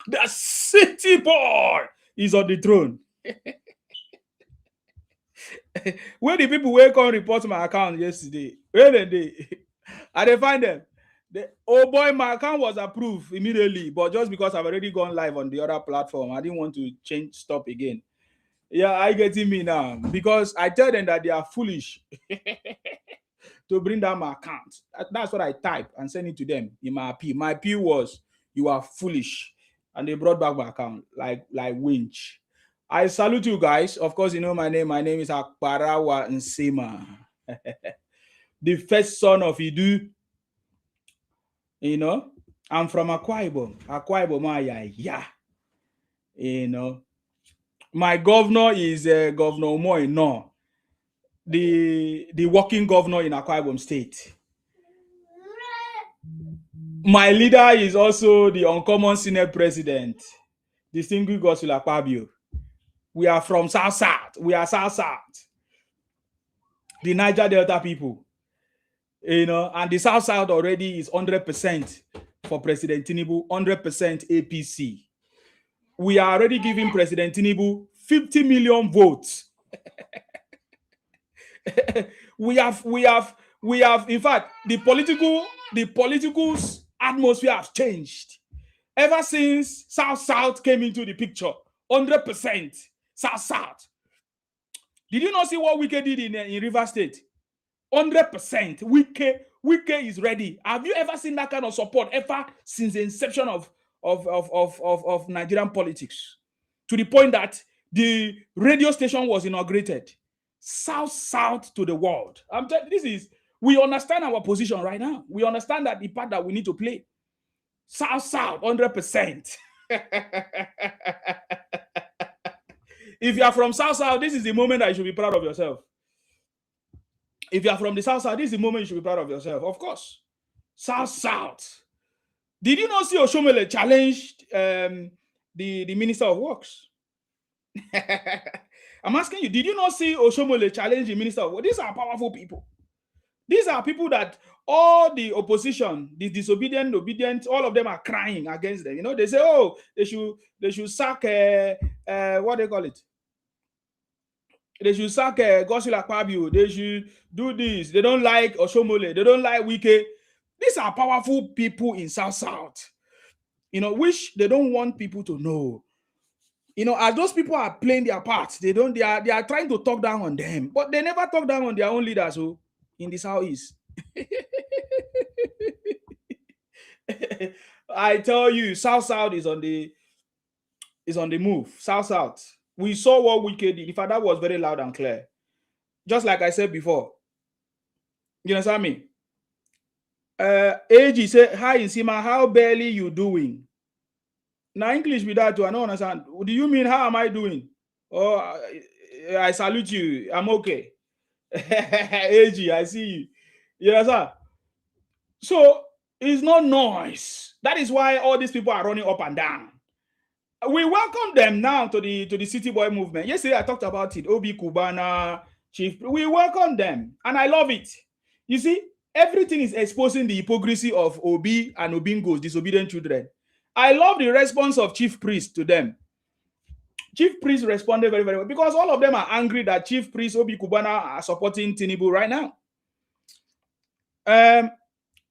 The city boy is on the throne. When the people wake up report my account yesterday, when they I dey find them. Oh boy, my account was approved immediately, but just because I've already gone live on the other platform, I didn't want to change stop again. Yeah, I getting me now because I tell them that they are foolish to bring down my account. That's what I type and send it to them in my appeal. My appeal was you are foolish, and they brought back my account like winch. I salute you guys. Of course, you know my name. My name is Akparawa Nsema, the first son of Idu. You know, I'm from Akwa Ibom. Akwa Ibom, yeah. You know, my governor is Governor Omoy No, the working governor in Akwa Ibom State. My leader is also the uncommon Senate president, distinguished Godswill Akpabio. We are from South South. We are South South. The Niger Delta people. You know, and the South South already is 100% for President Tinubu, 100% APC. We are already giving President Tinubu 50 million votes. we have, in fact, the political atmosphere has changed. Ever since South South came into the picture, 100% South South. Did you not see what Wike did in River State? 100%. Wike is ready. Have you ever seen that kind of support ever since the inception of Nigerian politics? To the point that the radio station was inaugurated. South to the world. I'm telling you, we understand our position right now. We understand that the part that we need to play. South, 100%. If you are from South, this is the moment that you should be proud of yourself. If you are from the South, this is the moment you should be proud of yourself. Of course. South. Did you not see Oshomole challenged the Minister of Works? I'm asking you, did you not see Oshomole challenge the Minister of Works? These are powerful people. These are people that all the opposition, the disobedient, obedient, all of them are crying against them. You know, they say, oh, they should sack what they call it. They should sack Godswill Akpabio. They should do this. They don't like Oshomole. They don't like Wike. These are powerful people in South. You know, which they don't want people to know. You know, as those people are playing their parts, they are trying to talk down on them, but they never talk down on their own leaders. So in the Southeast. I tell you, South is on the move. South. We saw what Wike did. In fact, that was very loud and clear. Just like I said before. You understand me? AG said, hi Nsima, how barely you doing? Now English with that too, I don't understand. Do you mean how am I doing? Oh, I salute you. I'm okay. AG, I see you. You understand? So it's not noise. That is why all these people are running up and down. We welcome them now to the City Boy movement. Yesterday I talked about it. Obi Kubana, Chief. We welcome them, and I love it. You see, everything is exposing the hypocrisy of Obi and Obingo's disobedient children. I love the response of Chief Priest to them. Chief Priest responded very, very well because all of them are angry that Chief Priest Obi Kubana are supporting Tinubu right now.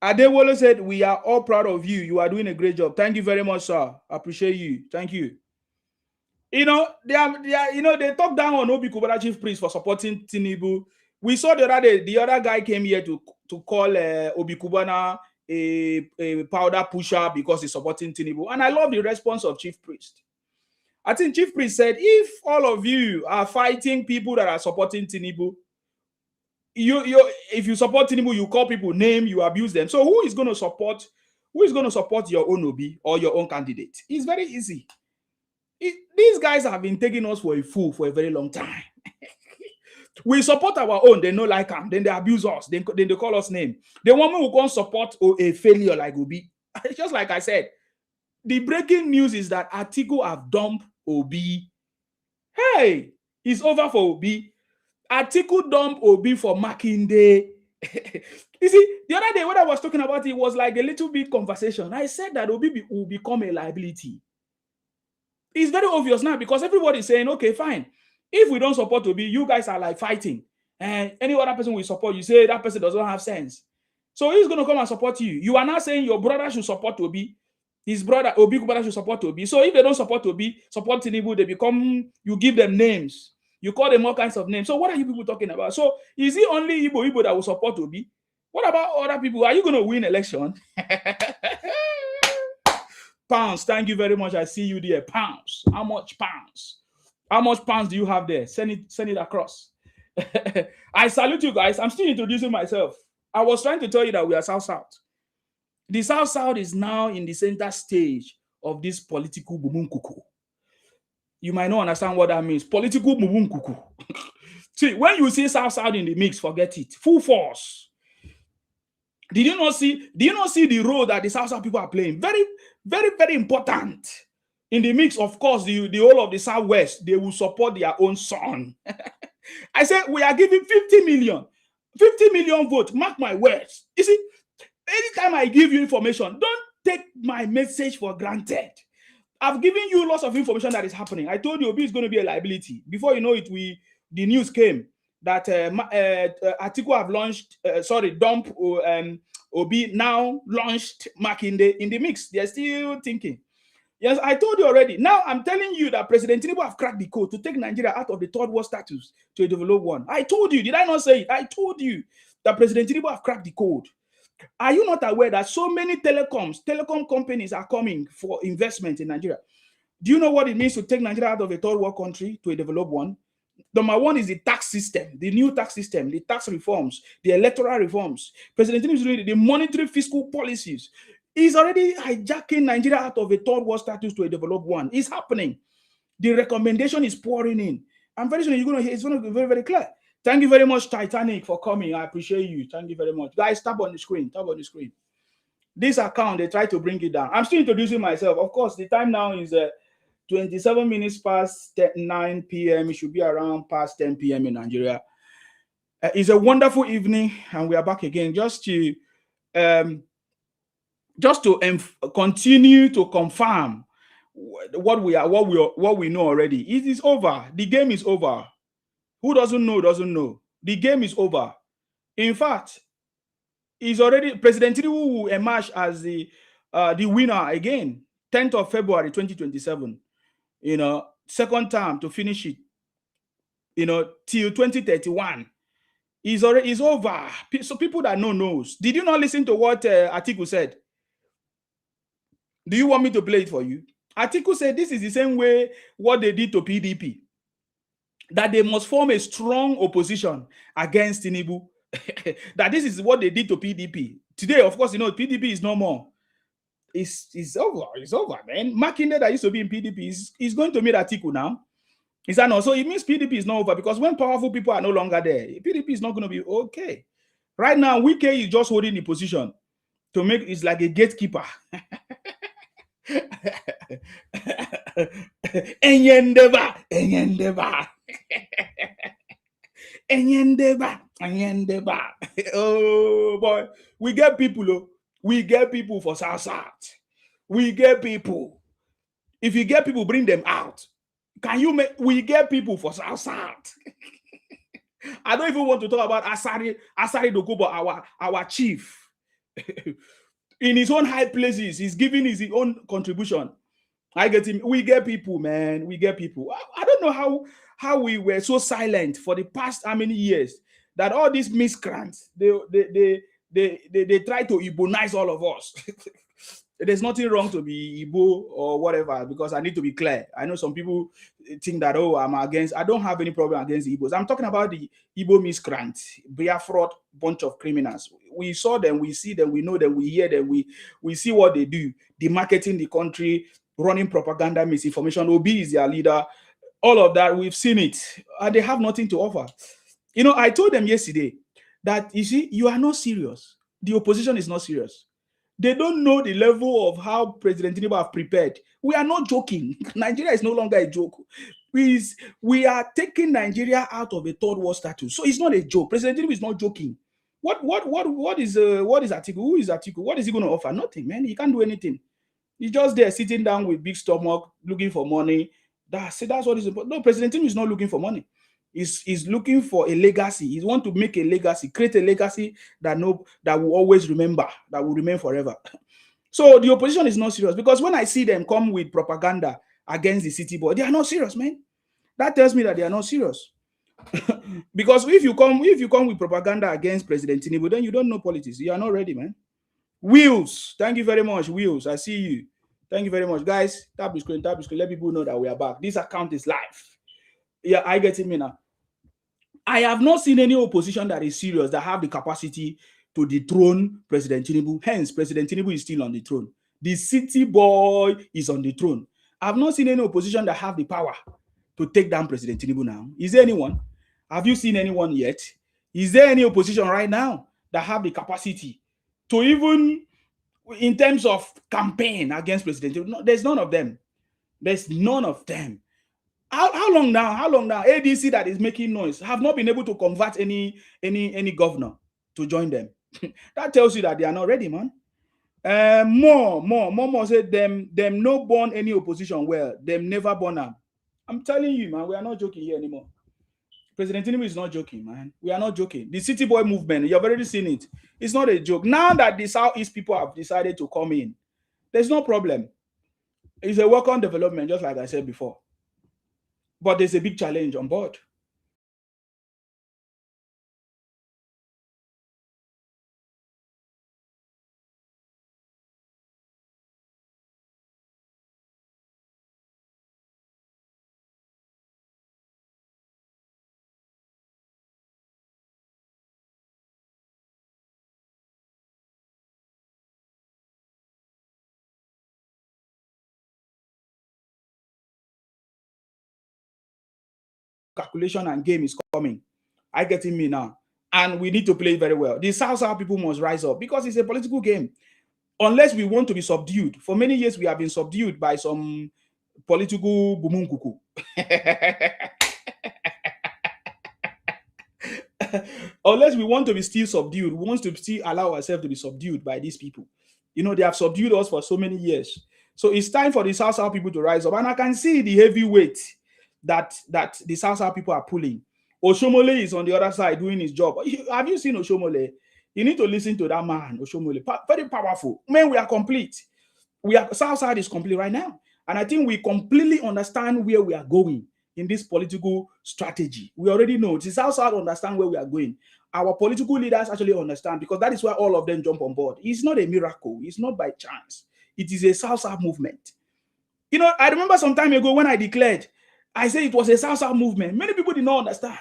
Adewole said, we are all proud of you. You are doing a great job. Thank you very much, sir. I appreciate you. Thank you. You know, they talk down on Obi Kubana Chief Priest for supporting Tinubu. We saw the other day, the other guy came here to call Obi Kubana a powder pusher because he's supporting Tinubu. And I love the response of Chief Priest. I think Chief Priest said, if all of you are fighting people that are supporting Tinubu, if you support Tinubu, you call people name, you abuse them. So who is going to support your own Obi or your own candidate? It's very easy. These guys have been taking us for a fool for a very long time. We support our own, they don't like them, then they abuse us, then they call us name. The woman who can't support a failure like Obi. Just like I said, the breaking news is that Atiku have dumped Obi. Hey, it's over for Obi. Atiku dumped Obi for Makinde. You see, the other day when I was talking about it was like a little bit conversation. I said that Obi will become a liability. It's very obvious now because everybody is saying, okay, fine. If we don't support Obi, you guys are like fighting. And any other person will support you, say that person doesn't have sense. So he's going to come and support you. You are now saying your brother should support Obi. His brother, Obi brother, should support Obi. So if they don't support Obi, support Tinubu, they become, you give them names. You call them all kinds of names. So what are you people talking about? So is it only Igbo that will support Obi? What about other people? Are you going to win election? Pounds, thank you very much. I see you there. Pounds. How much pounds? How much pounds do you have there? Send it across. I salute you guys. I'm still introducing myself. I was trying to tell you that we are South. The South is now in the center stage of this political bumunkuku. You might not understand what that means. Political bumunkuku. See, when you see South in the mix, forget it. Full force. Did you not see the role that the South people are playing? Very, very, very important. In the mix, of course, the whole of the Southwest, they will support their own son. I said, we are giving 50 million votes. Mark my words. You see, anytime I give you information, don't take my message for granted. I've given you lots of information that is happening. I told you Obi is going to be a liability. Before you know it, the news came that Atiku have launched, Dump Obi now launched Makinde in the mix. They're still thinking. Yes, I told you already. Now I'm telling you that President Tinubu have cracked the code to take Nigeria out of the third world status to a developed one. I told you. Did I not say it? I told you that President Tinubu have cracked the code. Are you not aware that so many telecom companies are coming for investment in Nigeria? Do you know what it means to take Nigeria out of a third world country to a developed one? Number one is the tax system, the new tax system, the tax reforms, the electoral reforms. President Tinubu is doing the monetary fiscal policies. He's already hijacking Nigeria out of a third world status to a developed one. It's happening. The recommendation is pouring in. I'm very sure you're going to hear it's going to be very, very clear. Thank you very much, Titanic, for coming. I appreciate you. Thank you very much. Guys, tap on the screen. Tap on the screen. This account, they try to bring it down. I'm still introducing myself. Of course, the time now is 27 minutes past 9 p.m. It should be around past 10 p.m. in Nigeria. It's a wonderful evening, and we are back again just to continue to confirm what we know already. It is over. The game is over. Who doesn't know doesn't know. The game is over. In fact, President Tinubu will emerge as the winner again, 10th of February 2027. Second term to finish it. Till 2031. It's over. So people that knows. Did you not listen to what Atiku said? Do you want me to play it for you? Atiku said this is the same way what they did to PDP. That they must form a strong opposition against Tinubu. That this is what they did to PDP. Today, of course, PDP is no more. It's over. It's over, man. Makinde that used to be in PDP is going to meet Atiku now. Is that not? So it means PDP is not over because when powerful people are no longer there, PDP is not going to be okay. Right now, Wike is just holding the position to make it's like a gatekeeper. Enyendeba. Oh boy, we get people. We get people for South. We get people. If you get people, bring them out. We get people for South. I don't even want to talk about Asari Dokubo, our chief. In his own high places, he's giving his own contribution. I get him. We get people, man. We get people. I don't know how we were so silent for the past how many years that all these miscreants they try to Igbonize all of us. There's nothing wrong to be Igbo or whatever, because I need to be clear. I know some people think that, I'm against. I don't have any problem against the Igbos. I'm talking about the Igbo miscreants, Biafra bunch of criminals. We saw them, we see them, we know them, we hear them, we see what they do. Demarketing the country, running propaganda, misinformation. Obi is their leader. All of that, we've seen it. And they have nothing to offer. I told them yesterday that, you see, you are not serious. The opposition is not serious. They don't know the level of how President Tinubu have prepared. We are not joking. Nigeria is no longer a joke. We are taking Nigeria out of a third world status. So it's not a joke. President Tinubu is not joking. What is Atiku? Who is Atiku? What is he going to offer? Nothing, man. He can't do anything. He's just there sitting down with big stomach, looking for money. That's what is important. No, President Tinubu is not looking for money. He's looking for a legacy. He wants to make a legacy, create a legacy that will always remember, that will remain forever. So the opposition is not serious, because when I see them come with propaganda against the city boy, they are not serious, man. That tells me that they are not serious. Because if you come with propaganda against President Tinubu, then you don't know politics. You are not ready, man. Wheels, thank you very much. Wheels, I see you. Thank you very much, guys. Tap the screen. Let people know that we are back. This account is live. Yeah, I get it, me now. I have not seen any opposition that is serious, that have the capacity to dethrone President Tinubu. Hence, President Tinubu is still on the throne. The city boy is on the throne. I've not seen any opposition that have the power to take down President Tinubu now. Is there anyone? Have you seen anyone yet? Is there any opposition right now that have the capacity to, even in terms of campaign against President Tinubu? No, there's none of them. There's none of them. How long now? ADC that is making noise have not been able to convert any governor to join them. That tells you that they are not ready, man. More say them no born any opposition well. Them never born them. I'm telling you, man, we are not joking here anymore. President Tinubu is not joking, man. We are not joking. The city boy movement, you've already seen it. It's not a joke. Now that the Southeast people have decided to come in, there's no problem. It's a welcome development, just like I said before. But there's a big challenge on board. Calculation and game is coming. I get me now. And we need to play very well. The South people must rise up, because it's a political game. Unless we want to be subdued. For many years, we have been subdued by some political bumunkuku. Unless we want to be still subdued, we want to still allow ourselves to be subdued by these people. You know, they have subdued us for so many years. So it's time for the South people to rise up. And I can see the heavy weight that the South people are pulling. Oshomole is on the other side doing his job. Have you seen Oshomole? You need to listen to that man, Oshomole. Very powerful. Man, we are complete. Southside is complete right now. And I think we completely understand where we are going in this political strategy. We already know. The Southside understand where we are going. Our political leaders actually understand, because that is why all of them jump on board. It's not a miracle. It's not by chance. It is a Southside movement. You know, I remember some time ago when I declared, I said it was a Southside movement. Many people did not understand.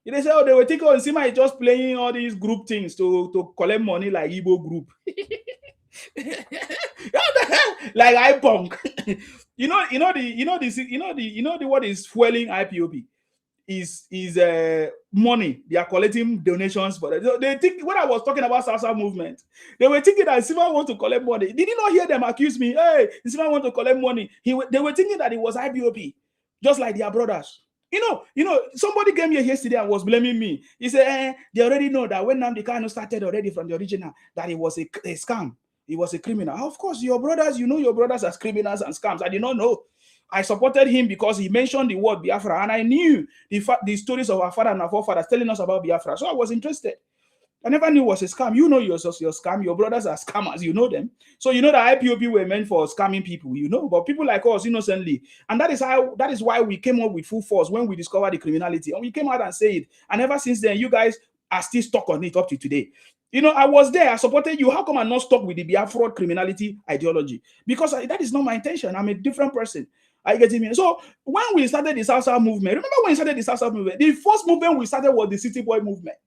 They say, oh, they were thinking, oh, Nsima is just playing all these group things to collect money like Igbo group. Like iPunk. What is fueling IPOB is money. They are collecting donations for that. They think, when I was talking about Southside movement, they were thinking that Nsima want to collect money. Did you not hear them accuse me? Hey, Nsima want to collect money. They were thinking that it was IPOB, just like their brothers. You know, somebody came here yesterday and was blaming me. He said, they already know that when Nnamdi Kanu started already from the original, that it was a scam. He was a criminal. Of course, your brothers, your brothers as criminals and scams. I did not know. I supported him because he mentioned the word Biafra, and I knew the stories of our father and our forefathers telling us about Biafra. So I was interested. I never knew it was a scam. You know your scam. Your brothers are scammers. You know them. So you know that IPOB were meant for scamming people. But people like us innocently, and that is why we came up with full force when we discovered the criminality, and we came out and said it. And ever since then, you guys are still stuck on it up to today. I was there. I supported you. How come I'm not stuck with the Biafra criminality ideology? Because that is not my intention. I'm a different person. I get it. So when we started the Southside movement, remember when we started the Southside movement? The first movement we started was the City Boy movement.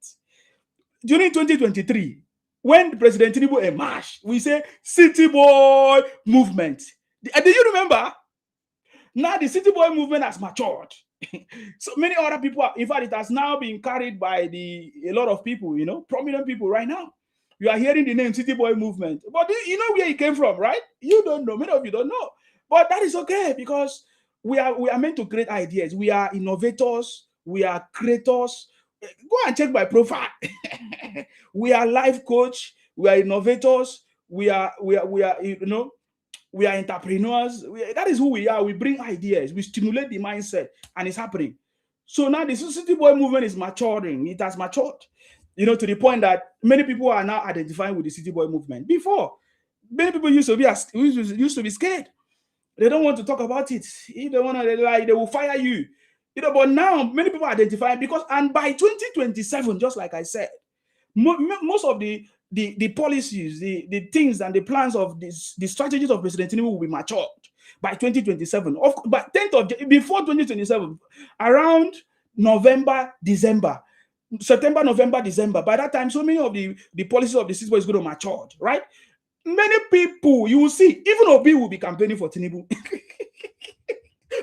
During 2023, when President Tinubu emerged, we say City Boy movement. Do you remember? Now the City Boy movement has matured. So many other people, in fact, it has now been carried by a lot of people, prominent people right now. You are hearing the name City Boy movement. But you know where it came from, right? You don't know. Many of you don't know. But that is okay, because we are meant to create ideas. We are innovators. We are creators. Go and check my profile. We are life coach. We are innovators. We are we are entrepreneurs. That is who we are. We bring ideas. We stimulate the mindset, and it's happening. So now the city boy movement is maturing. It has matured, to the point that many people are now identifying with the city boy movement. Before, many people used to be scared. They don't want to talk about it. If they want to, they will fire you. But now many people identify because, and by 2027, just like I said, most of the policies, the things and the plans of the strategies of President Tinubu will be matured by 2027. By 10th of before 2027, around November, December, September, November, December. By that time, so many of the policies of the system is going to mature, right? Many people, you will see, even Obi will be campaigning for Tinubu.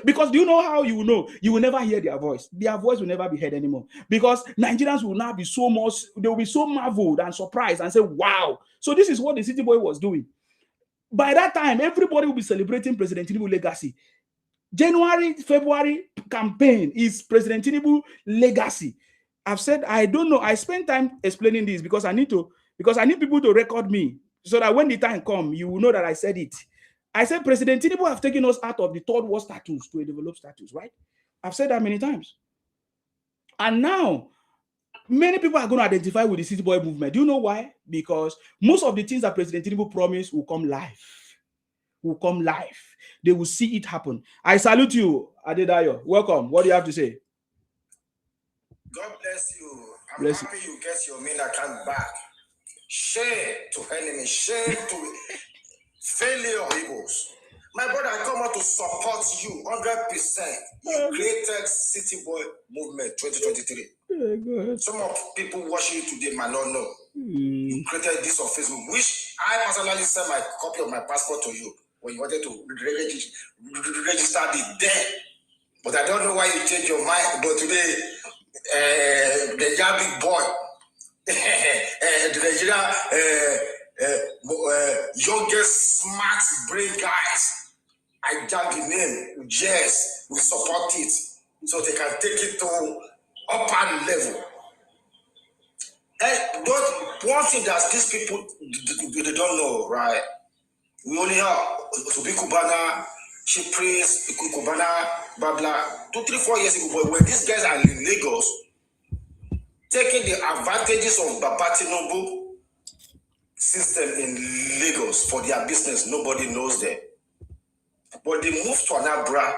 Because do you know how you will know? You will never hear their voice. Their voice will never be heard anymore. Because Nigerians will now be so much, they will be so marveled and surprised and say, wow. So this is what the city boy was doing. By that time, everybody will be celebrating President Tinubu legacy. January, February campaign is President Tinubu legacy. I've said, I don't know. I spend time explaining this because I need people to record me so that when the time comes, you will know that I said it. I said President Tinubu have taken us out of the third world status to a developed status, right? I've said that many times. And now, many people are going to identify with the city boy movement. Do you know why? Because most of the things that President Tinubu promised will come live. They will see it happen. I salute you, Adedayo. Welcome. What do you have to say? God bless you. I'm happy you get your main account back. Share to enemies, share to failure Eagles. My brother, I come out to support you 100%. You created City Boy Movement 2023. Some of people watching you today might not know. You created this on Facebook, which I personally sent my copy of my passport to you when you wanted to register the day. But I don't know why you changed your mind. But today, the young big boy, the Nigerian youngest smart brain guys, I jack the name. Yes, we support it so they can take it to upper level. And one thing that these people they don't know, right? We only have to be Kubana, she prays Kubana, blah blah. 2, 3, 4 years ago, but when these guys are in Lagos, taking the advantages of Babatinubu system in Lagos for their business, nobody knows them. But they moved to Anambra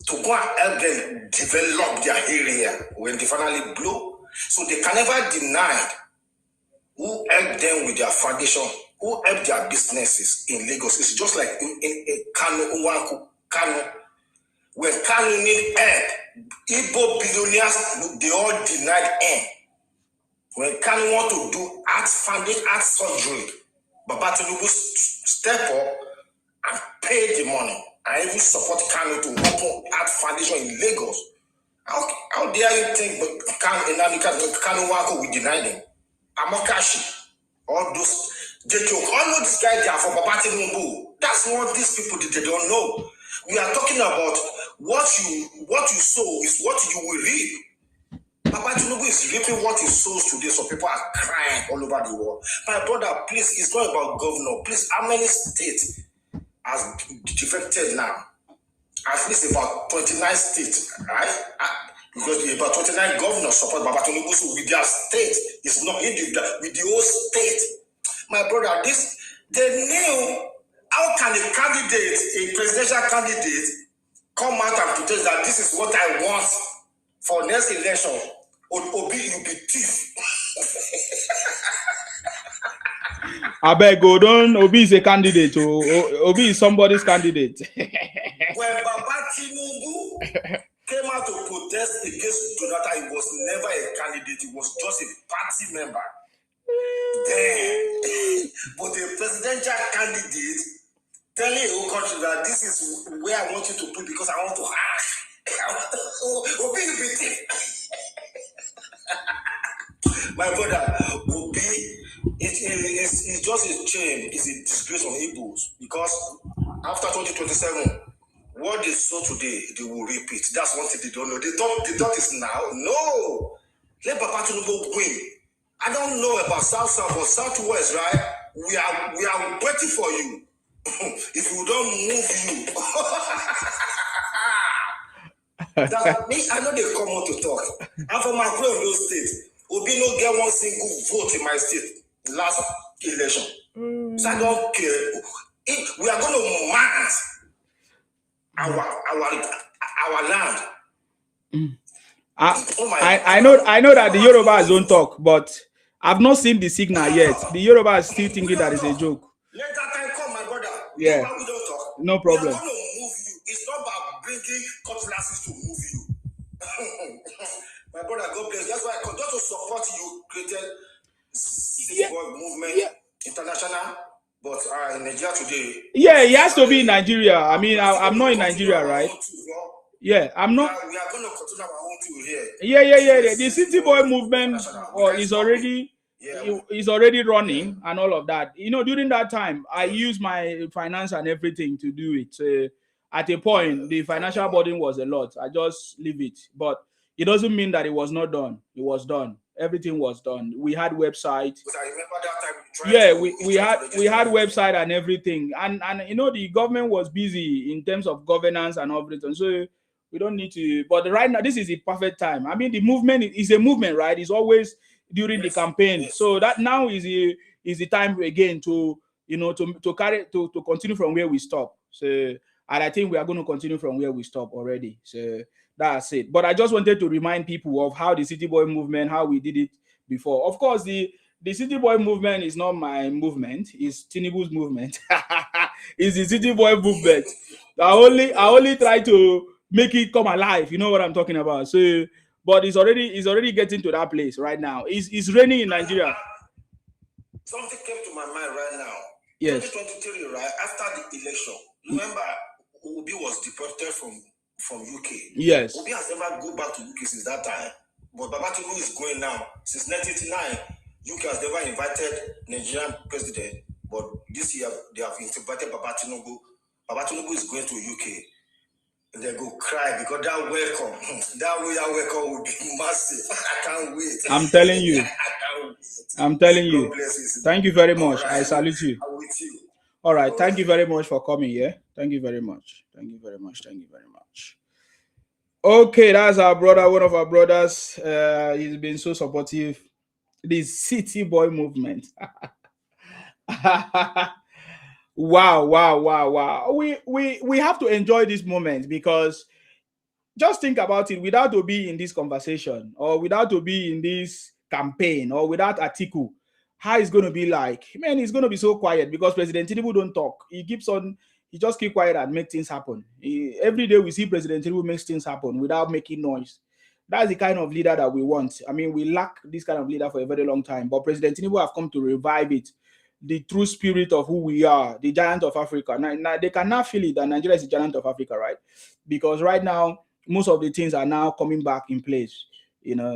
to go and help them develop their area when they finally blow. So they can never deny who helped them with their foundation, who helped their businesses in Lagos. It's just like in Kano, Kano. When Kano need help, Igbo billionaires, they all denied him. When Kano want to do art surgery, Babatinubu step up and pay the money and even support Kano to open art foundation in Lagos. How dare you think Kano Wako will deny them? Amokashi, all those all these guys they are for Babatinubu. That's what these people they don't know. We are talking about what you sow is what you will reap. Babatinubu is reaping what he sows today, so people are crying all over the world. My brother, please, it's not about governor. Please, how many states has defected now? At least about 29 states, right? Because about 29 governors support Babatinubu, so with their state, it's not individual, with the whole state. My brother, they knew how can a presidential candidate, come out and protest that this is what I want for next election. Obi, you be thief. I beg, go down. Obi is a candidate. Obi is somebody's candidate. When Babatinubu came out to protest against Jonathan, he was never a candidate. He was just a party member. Then, but the presidential candidate telling a whole country that this is where I want you to put because I want to hack. Obi, you be thief. My brother, Obi, it's just a shame. It's a disgrace on Igbos because after 2027, what they sow today, they will repeat. That's one thing they don't know. They thought it's now. No. Let Papa Tinubu win. I don't know about South or Southwest, right? We are waiting for you. If you don't move, you. That me, I know they come out to talk. I'm from my those state. Obi no get one single vote in my state last election. So I don't care. We are going to mark our land. I know that the Yorubas don't talk, but I've not seen the signal yet. The Yorubas still thinking that is a joke. Let that time come, my brother. Yeah. We don't talk. No problem. We are going to move you. It's not about bringing cutlasses to move you. My brother, God bless. That's why I come just to support you. Created City Boy movement, international. But in Nigeria today. Yeah, he has to be in Nigeria. I mean, I'm not in Nigeria, right? Yeah, I'm not. We are going to continue our own tour here. Yeah. The City Boy movement is already running and all of that. You know, during that time, I used my finance and everything to do it. So at a point, the financial burden was a lot. I just leave it, but it doesn't mean that it was not done. It was done. Everything was done. We had website. Because I remember that time. Yeah, we had website and everything, and you know the government was busy in terms of governance and everything. So we don't need to. But right now, this is the perfect time. I mean, the movement is a movement, right? It's always during the campaign. Yes. So that now is the time again to to continue from where we stop. So and I think we are going to continue from where we stop already. So that's it. But I just wanted to remind people of how the City Boy movement, how we did it before. Of course, the City Boy movement is not my movement; it's Tinubu's movement. It's the City Boy movement. I only try to make it come alive. You know what I'm talking about. So, but it's already getting to that place right now. It's raining in Nigeria. Something came to my mind right now. Yes. 2023, right after the election. Remember, Obi was deported from UK. Yes. Obi has never go back to UK since that time. But Baba Tinubu is going now. Since 1989, UK has never invited Nigerian president. But this year, they have invited Baba Tinubu. Baba Tinubu is going to UK. And they go cry because that welcome will be massive. I can't wait. I'm telling you. I'm telling you. Thank you very much. Right. I salute you. I'm with you. All right. Thank you very much for coming. Yeah. Thank you very much. Thank you very much. Thank you very much. Okay, that's our brother, one of our brothers. He's been so supportive. This City Boy movement. Wow. We have to enjoy this moment because just think about it. Without Obi in this conversation, or without Obi in this campaign, or without Atiku, how it's going to be like? Man, it's going to be so quiet because President Tinubu don't talk. He just keep quiet and make things happen. Every day we see President Tinubu makes things happen without making noise. That's the kind of leader that we want. I mean, we lack this kind of leader for a very long time, but President Tinubu have come to revive it. The true spirit of who we are, the giant of Africa. Now they cannot feel it that Nigeria is the giant of Africa, right? Because right now, most of the things are now coming back in place.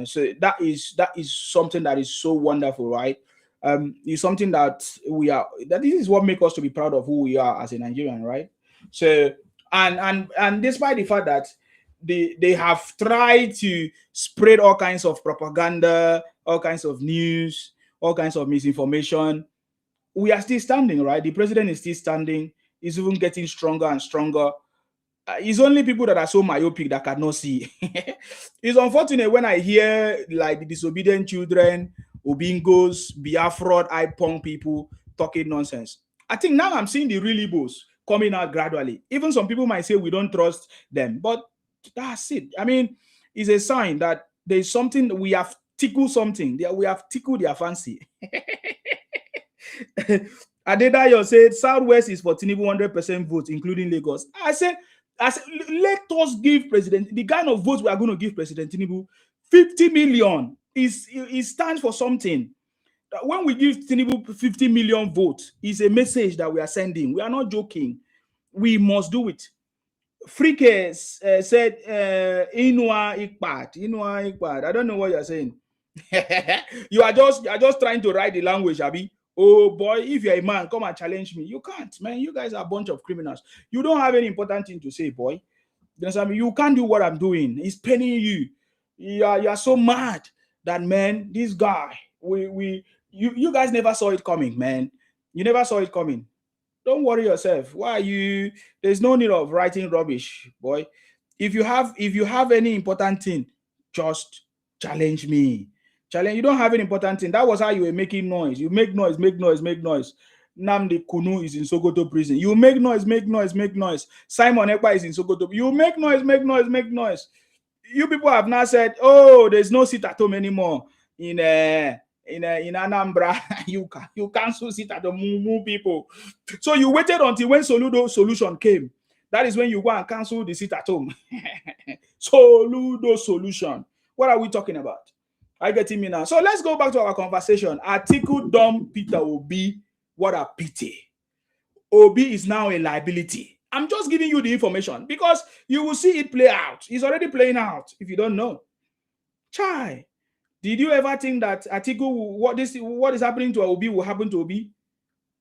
So that is something that is so wonderful, right? It's something that this is what makes us to be proud of who we are as a Nigerian, right? So and despite the fact that they have tried to spread all kinds of propaganda, all kinds of news, all kinds of misinformation, we are still standing, right? The president is still standing. He's even getting stronger and stronger. It's only people that are so myopic that cannot see. It's unfortunate when I hear like the disobedient children, Obingos, Biafra, IPONG people talking nonsense. I think now I'm seeing the real Igbos coming out gradually. Even some people might say we don't trust them, but that's it. I mean, it's a sign that there's something, we have tickled something. We have tickled their fancy. Adedayo said Southwest is for Tinubu 100% votes, including Lagos. I said, let us give President the kind of votes we are going to give President Tinubu. 50 million it stands for something. When we give Tinubu 50 million votes, it's a message that we are sending. We are not joking. We must do it. Frike said, Inua Ikpat. I don't know what you're saying. you are just trying to write the language, Abi. Oh boy, if you're a man, come and challenge me. You can't, man. You guys are a bunch of criminals. You don't have any important thing to say, boy. You know what I mean? You can't do what I'm doing. It's paining you. You are so mad. that, man, this guy, you guys never saw it coming, man. You never saw it coming. Don't worry yourself. Why are you? There's no need of writing rubbish, boy. If you have any important thing, just challenge me. Challenge. You don't have an important thing. That was how you were making noise. You make noise, make noise, make noise. Namdi Kunu is in Sokoto prison. You make noise, make noise, make noise. Simon Ekpa is in Sokoto. You make noise, make noise, make noise. You people have now said, oh, there's no sit at home anymore in Anambra. You cancel sit at home, people. So you waited until when Soludo solution came. That is when you go and cancel the sit at home. Soludo solution. What are we talking about? I get me now. So let's go back to our conversation. Atiku dumb Peter Obi. What a pity. Obi is now a liability. I'm just giving you the information because you will see it play out. It's already playing out if you don't know. Chai, did you ever think that Atiku, what is happening to Obi will happen to Obi?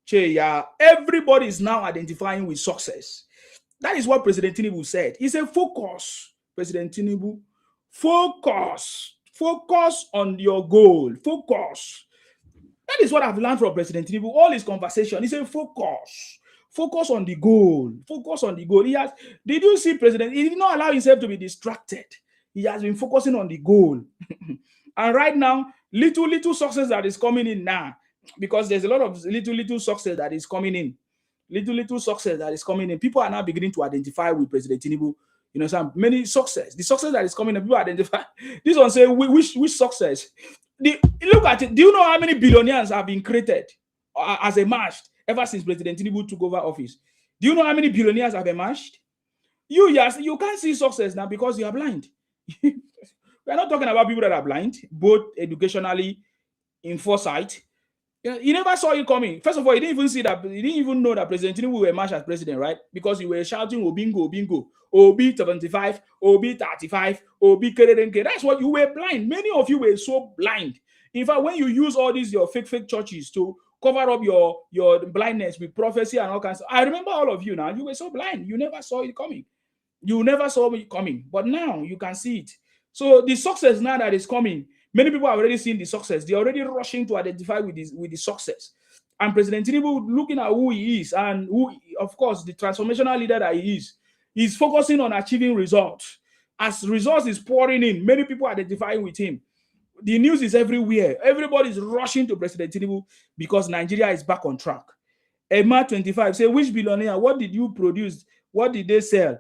Che, yeah. Everybody is now identifying with success. That is what President Tinubu said. He said, focus, President Tinubu. Focus. Focus on your goal. Focus. That is what I've learned from President Tinubu. All his conversation, he said, focus. Focus on the goal. Focus on the goal. Did you see President? He did not allow himself to be distracted. He has been focusing on the goal. And right now, little success that is coming in now, because there's a lot of little success that is coming in. Little success that is coming in. People are now beginning to identify with President Tinubu. You know, some many success. The success that is coming in, people identify. This one say, which success? Look at it. Do you know how many billionaires have been created as emerged ever since President Tinubu took over office? Do you know how many billionaires have emerged? You can't see success now because you are blind. We're not talking about people that are blind, both educationally, in foresight. You never saw it coming. First of all, you didn't even see that. You didn't even know that President Tinubu will emerge as president, right? Because you were shouting Obingo, Obingo, Obi 75, Obi 35, Obi Kerenke. That's what you were blind. Many of you were so blind. In fact, when you use all these your fake churches to cover up your blindness with prophecy and all kinds of, I remember all of you now. You were so blind. You never saw it coming. You never saw it coming. But now you can see it. So the success now that is coming, many people have already seen the success. They're already rushing to identify with the success. And President Tinubu, looking at who he is and who, of course, the transformational leader that he is, he's focusing on achieving results. As results is pouring in, many people identifying with him. The news is everywhere. Everybody is rushing to President Tinubu because Nigeria is back on track. Emma 25 say, which billionaire? What did you produce? What did they sell?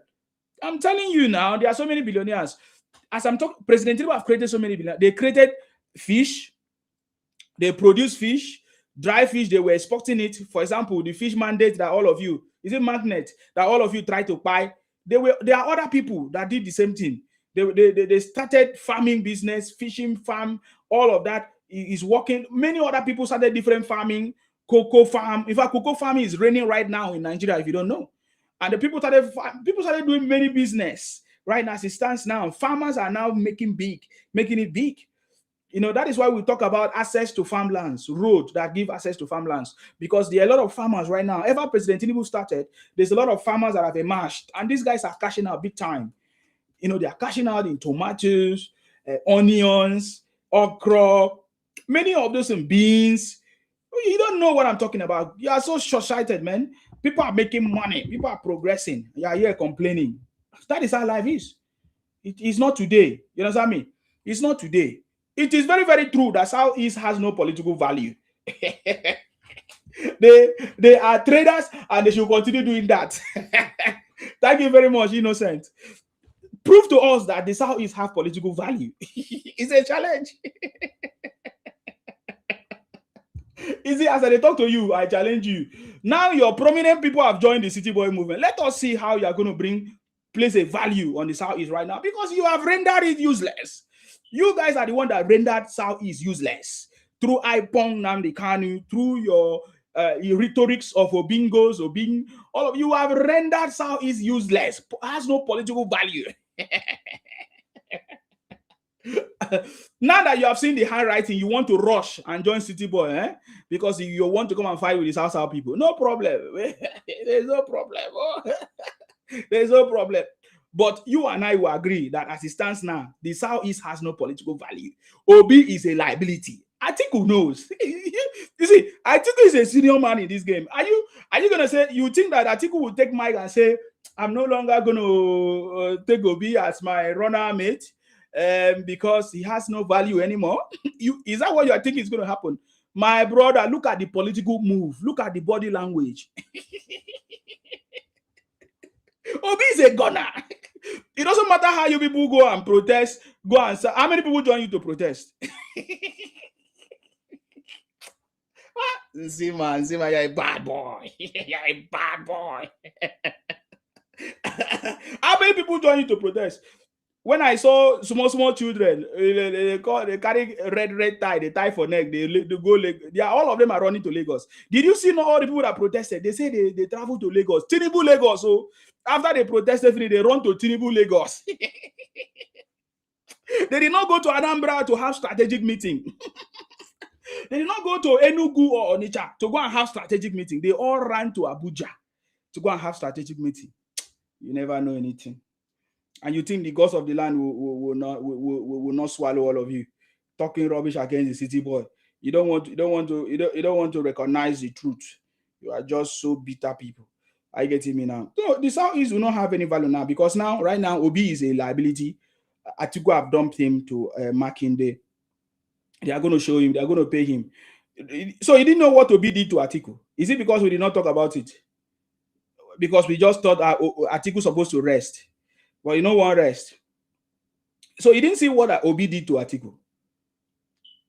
I'm telling you now, there are so many billionaires. As I'm talking, President Tinubu have created so many billionaires. They created fish. They produce fish, dry fish. They were exporting it. For example, the fish mandate that all of you, is it magnet that all of you try to buy? There are other people that did the same thing. They started farming business, fishing farm, all of that is working. Many other people started different farming, cocoa farm. In fact, cocoa farming is raining right now in Nigeria, if you don't know. And the people started doing many business. Right now, as it stands now, farmers are now making it big. You know, that is why we talk about access to farmlands, roads that give access to farmlands, because there are a lot of farmers right now. Ever President Tinubu started, there's a lot of farmers that have emerged, and these guys are cashing out big time. You know, they are cashing out in tomatoes, onions, okra, many of those in beans. You don't know what I'm talking about. You are so short-sighted, man. People are making money. People are progressing. You are here complaining. That is how life is. It is not today. You understand me? It's not today. It is very, very true that Southeast has no political value. They are traders and they should continue doing that. Thank you very much, Innocent. Prove to us that the Southeast have political value. It's a challenge. Easy as I talk to you, I challenge you. Now your prominent people have joined the City Boy movement. Let us see how you are going to place a value on the Southeast right now, because you have rendered it useless. You guys are the one that rendered Southeast useless through Ipong Nnamdi Kanu, through your rhetorics of Obingos, Obing. All of you have rendered Southeast useless. Has no political value. Now that you have seen the handwriting, you want to rush and join City Boy, because you want to come and fight with the South people. No problem. There's no problem. There's no problem. But you and I will agree that as it stands now, the Southeast has no political value. Obi is a liability. Atiku knows. You see, Atiku is a senior man in this game. Are you gonna say you think that Atiku will take Mike and say, I'm no longer gonna take Obi as my runner mate because he has no value anymore? Is that what you are thinking is going to happen? My brother, look at the political move. Look at the body language. Obi is a gunner. It doesn't matter how you people go and protest, go and say, how many people join you to protest? Zima, you're a bad boy. You're a bad boy. How many people join you to protest? When I saw small children, they carry red tie, they tie for neck, they go Lagos. All of them are running to Lagos. Did you see all the people that protested? They say they travel to Lagos, Tinubu Lagos. So after they protested, they run to Tinubu Lagos. They did not go to Anambra to have strategic meeting. They did not go to Enugu or Onitsha to go and have strategic meeting. They all ran to Abuja to go and have strategic meeting. You never know anything. And you think the gods of the land will not swallow all of you talking rubbish against the city boy. You don't want to recognize the truth. You are just so bitter people. Are you getting me now? So the Southeast will not have any value now because right now, Obi is a liability. Atiku have dumped him to Makinde. They are going to show him. They are going to pay him. So he didn't know what Obi did to Atiku. Is it because we did not talk about it? Because we just thought Atiku supposed to rest. But you know one rest. So you didn't see what Obi did to Atiku.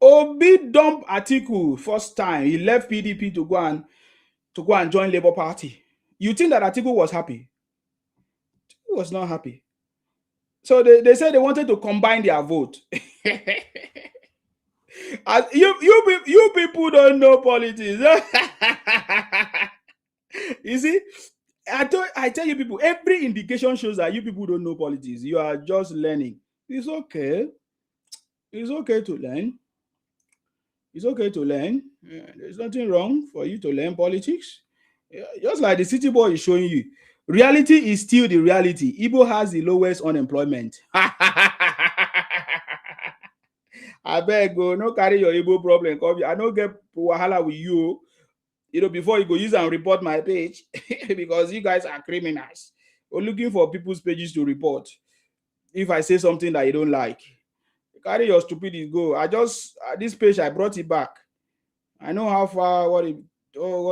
Obi dumped Atiku first time. He left PDP to go and join Labour Party. You think that Atiku was happy? He was not happy. So they said they wanted to combine their vote. You people don't know politics. You see, I tell you people, every indication shows that you people don't know politics. You are just learning. It's okay. It's okay to learn. It's okay to learn. There's nothing wrong for you to learn politics. Just like the city boy is showing you. Reality is still the reality. Igbo has the lowest unemployment. I beg go, no carry your Igbo problem. Come, I don't get wahala with you. Before you go use and report my page because you guys are criminals. We're looking for people's pages to report. If I say something that you don't like, carry your stupidity go. This page I brought it back. I know how far what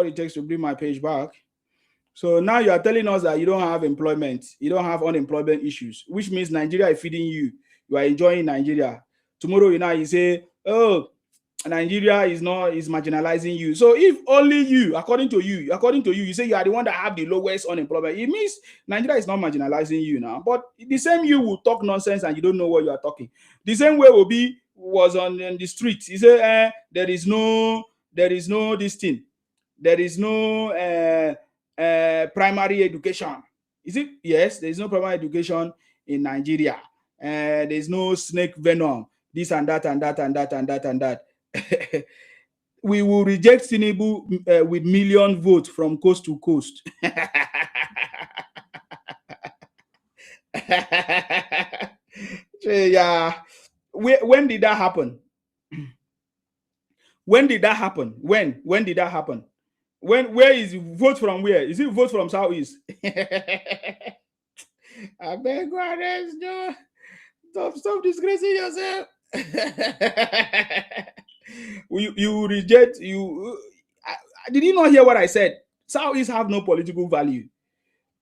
it takes to bring my page back. So now you are telling us that you don't have employment, you don't have unemployment issues, which means Nigeria is feeding you. You are enjoying Nigeria. Tomorrow you say, oh, Nigeria is marginalizing you. So if only you, according to you, you say you are the one that have the lowest unemployment, it means Nigeria is not marginalizing you now. But the same you will talk nonsense and you don't know what you are talking. The same way Obi was on the street. He said, there is no this thing. There is no primary education. Is it? Yes, there is no primary education in Nigeria. There is no snake venom. This and that and that and that and that and that. We will reject Tinubu with million votes from coast to coast. Yeah. When did that happen? When did that happen? When did that happen? Where is vote from where? Is it vote from Southeast? I beg God, stop disgracing yourself. You reject you. Did you not hear what I said? Southeast have no political value.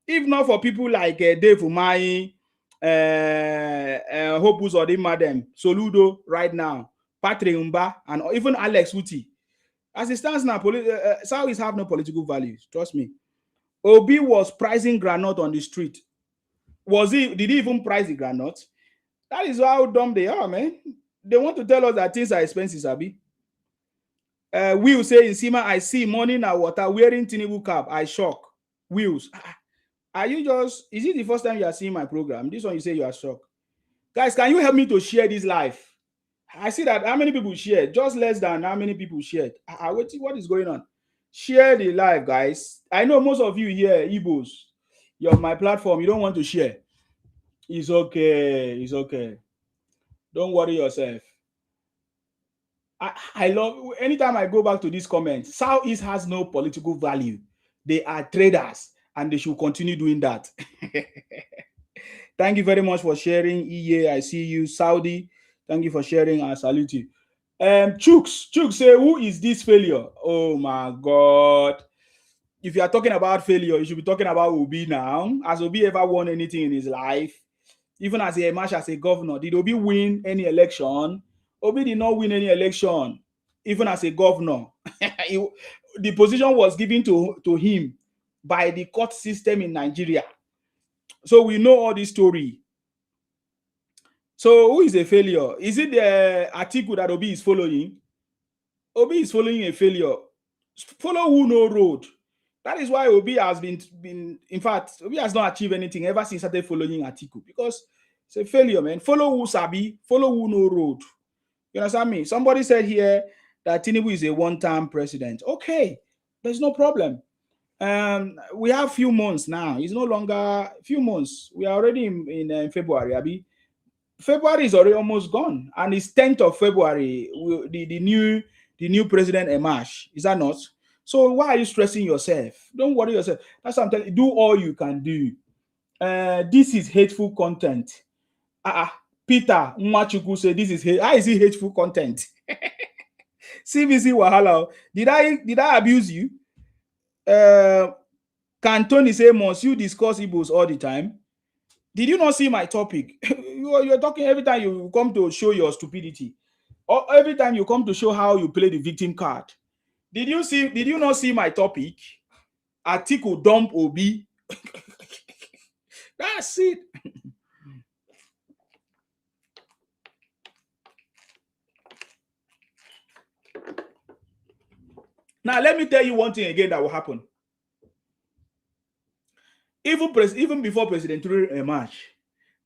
If not for people like Dave Umahi, Hopus Odimadem, Soludo right now, Patrick Umba, and even Alex Uti. As it stands now, Southeast have no political value. Trust me. Obi was pricing granite on the street. Did he even price the granite? That is how dumb they are, man. They want to tell us that things are expensive, Abi. Will say in Sima, I see money now water wearing Tinubu cap. I shock. Wills. Is it the first time you are seeing my program? This one you say you are shocked. Guys, can you help me to share this live? I see that how many people shared? Just less than how many people shared. What is going on? Share the live, guys. I know most of you here, Igbos. You're on my platform. You don't want to share. It's okay. It's okay. Don't worry yourself. I love anytime I go back to this comment. Southeast has no political value. They are traders and they should continue doing that. Thank you very much for sharing. EA, I see you. Saudi, thank you for sharing. I salute you. Chooks say, who is this failure? Oh my God. If you are talking about failure, you should be talking about Obi now. Has Obi ever won anything in his life? Even as he emerged as a governor, did Obi win any election? Obi did not win any election, even as a governor. He- the position was given to him by the court system in Nigeria. So we know all this story. So who is a failure? Is it the Atiku that Obi is following? Obi is following a failure. Follow who no road. That is why Obi has been in fact, Obi has not achieved anything ever since he started following Atiku because it's a failure, man. Follow who sabi, follow who no road. You understand me? Somebody said here that Tinubu is a one-time president. Okay, there's no problem. We have few months now. It's no longer few months. We are already in February, Abi. February is already almost gone, and it's 10th of February. The new president emerge. Is that not? So why are you stressing yourself? Don't worry yourself. That's what I'm telling you. Do all you can do. This is hateful content. Peter Mwachuku said this is hate. How is it hateful content? CBC Wahala. Did I abuse you? Can Tony say must you discuss Igbos all the time? Did you not see my topic? You're talking every time you come to show your stupidity, or every time you come to show how you play the victim card. Did you not see my topic? Atiku dump Obi. That's it. Now let me tell you one thing again that will happen. Even before President Trump emerge,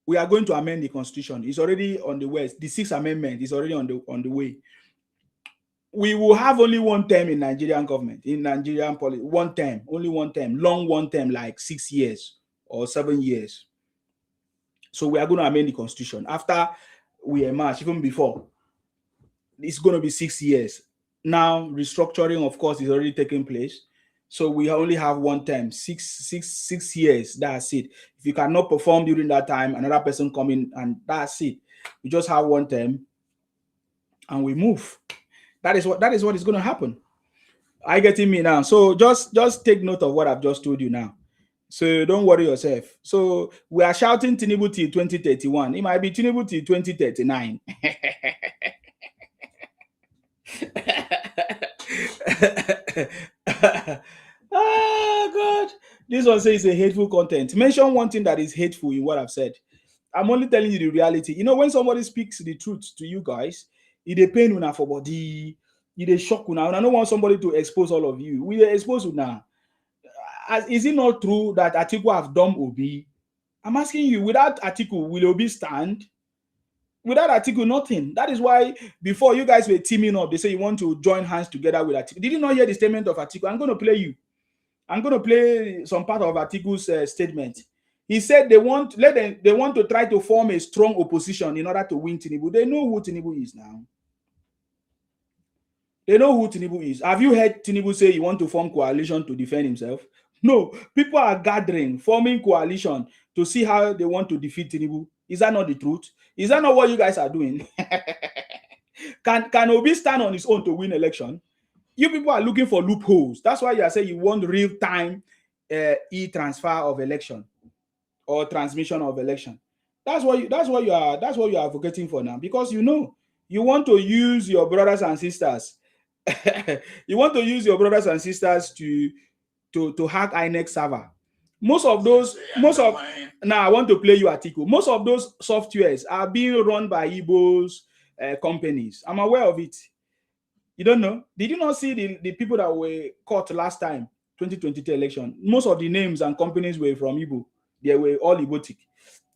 we are going to amend the constitution. It's already on the way. The Sixth Amendment is already on the way. We will have only one term in Nigerian government, in Nigerian politics. One term, only one term, long one term, like 6 years or 7 years. So we are going to amend the constitution after we emerge. Even before, it's going to be 6 years. Now restructuring, of course, is already taking place. So we only have one term, 6 years. That's it. If you cannot perform during that time, another person come in, and that's it. We just have one term, and we move. That is what is going to happen. Are you getting me now? So just take note of what I've just told you now. So don't worry yourself. So we are shouting Tinubu till 2031. It might be Tinubu till 2039. Oh God. This one says a hateful content. Mention one thing that is hateful in what I've said. I'm only telling you the reality. You know, when somebody speaks the truth to you guys, it dey pain una for body, it dey shock una. I don't want somebody to expose all of you. We dey expose una. Is it not true that Atiku have done Obi? I'm asking you, without Atiku, will Obi stand? Without Atiku, nothing. That is why before you guys were teaming up, they say you want to join hands together with Atiku. Did you not hear the statement of Atiku? I'm going to play you. I'm going to play some part of Atiku's statement. He said they want to try to form a strong opposition in order to win Tinubu. They know who Tinubu is now. They know who Tinubu is. Have you heard Tinubu say he want to form coalition to defend himself? No. People are gathering, forming coalition to see how they want to defeat Tinubu. Is that not the truth? Is that not what you guys are doing? Can Obi stand on his own to win election? You people are looking for loopholes. That's why you are saying you want real-time e-transfer of election or transmission of election. That's what you are advocating for now, because you know you want to use your brothers and sisters. You want to use your brothers and sisters to hack INEC server. Now I want to play you Atiku. Most of those softwares are being run by Igbo's companies. I'm aware of it. You don't know? Did you not see the people that were caught last time, 2022 election? Most of the names and companies were from Igbo. They were all Igbotic.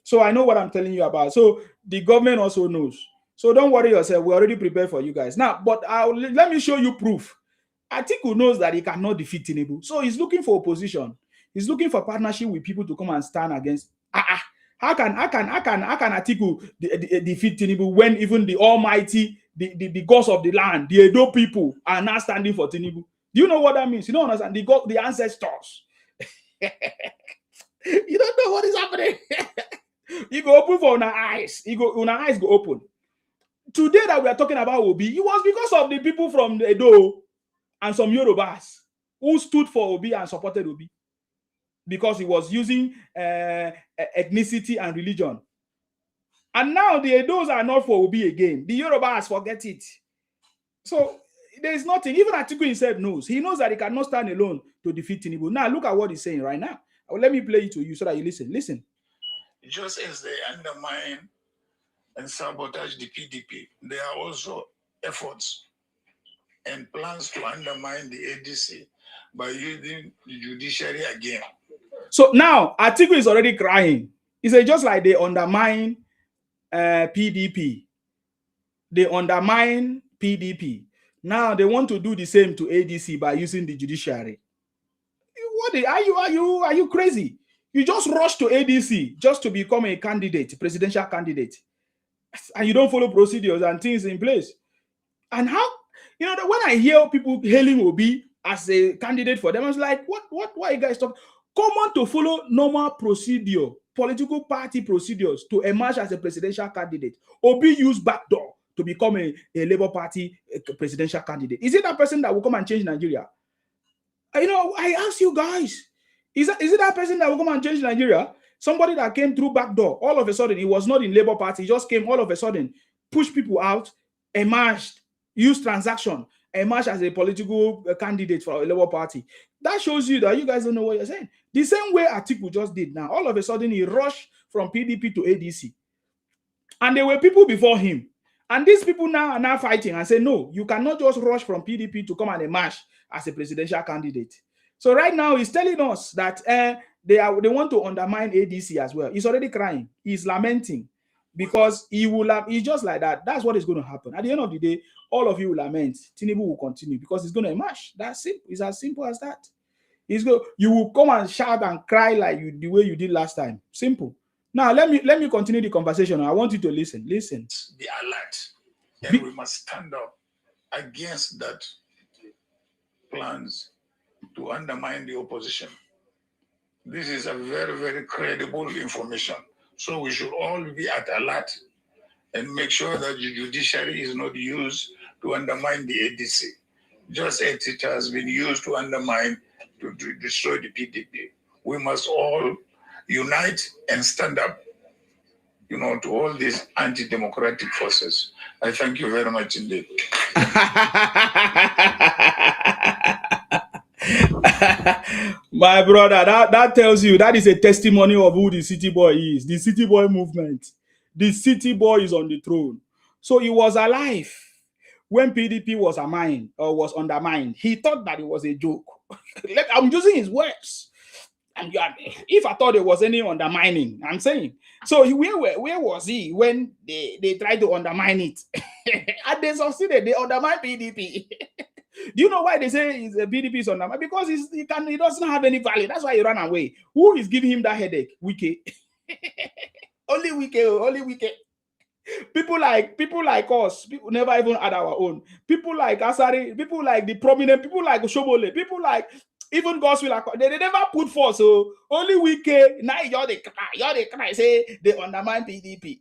So I know what I'm telling you about. So the government also knows. So don't worry yourself. We're already prepared for you guys. Now, but let me show you proof. Atiku knows that he cannot defeat Tinubu. So he's looking for opposition. He's looking for partnership with people to come and stand against. How can Atiku defeat Tinubu when even the almighty, the gods of the land, the Edo people are now standing for Tinubu? Do you know what that means? You don't understand. The ancestors. You don't know what is happening. You go open for our eyes. Our eyes go open. Today that we are talking about Obi, it was because of the people from Edo and some Yorubas who stood for Obi and supported Obi, because he was using ethnicity and religion. And now the Edos are not for Obi again. The Yorubas forget it. So there is nothing. Even Atiku himself knows. He knows that he cannot stand alone to defeat Tinubu. Now look at what he's saying right now. Let me play it to you so that you listen. Listen. Just as they undermine and sabotage the PDP, there are also efforts and plans to undermine the ADC by using the judiciary again. So now Atiku is already crying. He said just like they undermine PDP, they undermine PDP. Now they want to do the same to ADC by using the judiciary. What are you crazy? You just rush to ADC just to become a candidate, presidential candidate, and you don't follow procedures and things in place. And how, you know, when I hear people hailing Obi as a candidate for them, I was like, what? Why you guys talk? Come on to follow normal procedure, political party procedures to emerge as a presidential candidate. Obi used backdoor to become a Labour Party presidential candidate. Is it that person that will come and change Nigeria? You know, I ask you guys, is it that person that will come and change Nigeria? Somebody that came through backdoor, all of a sudden, he was not in Labour Party, he just came all of a sudden, pushed people out, emerged, used transaction, emerged as a political candidate for a Labour Party. That shows you that you guys don't know what you're saying. The same way Atiku just did now. All of a sudden, he rushed from PDP to ADC. And there were people before him. And these people now are now fighting and say, no, you cannot just rush from PDP to come and emerge as a presidential candidate. So right now, he's telling us that they want to undermine ADC as well. He's already crying. He's lamenting because he's just like that. That's what is going to happen. At the end of the day, all of you will lament. Tinubu will continue because he's going to emerge. That's it. It's as simple as that. You will come and shout and cry like the way you did last time. Simple. Now, let me continue the conversation. I want you to listen. Listen. Be alert. And we must stand up against that plans to undermine the opposition. This is a very, very credible information. So we should all be at alert and make sure that the judiciary is not used to undermine the ADC, just as it has been used to undermine, to destroy the PDP. We must all unite and stand up, you know, to all these anti-democratic forces. I thank you very much indeed. My brother, that tells you that is a testimony of who the city boy is. The city boy movement. The city boy is on the throne. So he was alive when PDP was undermined. He thought that it was a joke. I'm using his words. And if I thought there was any undermining, I'm saying. So where was he when they tried to undermine it? And they succeeded. They undermined PDP. Do you know why they say PDP is undermined? Because he doesn't have any value. That's why he ran away. Who is giving him that headache? Wike. Only Wike. People like us, people never even had our own. People like Asari, people like the prominent, people like Shobole, people like even Gospel, they never put forth. So only Wike, now you're the cry, say they undermine PDP.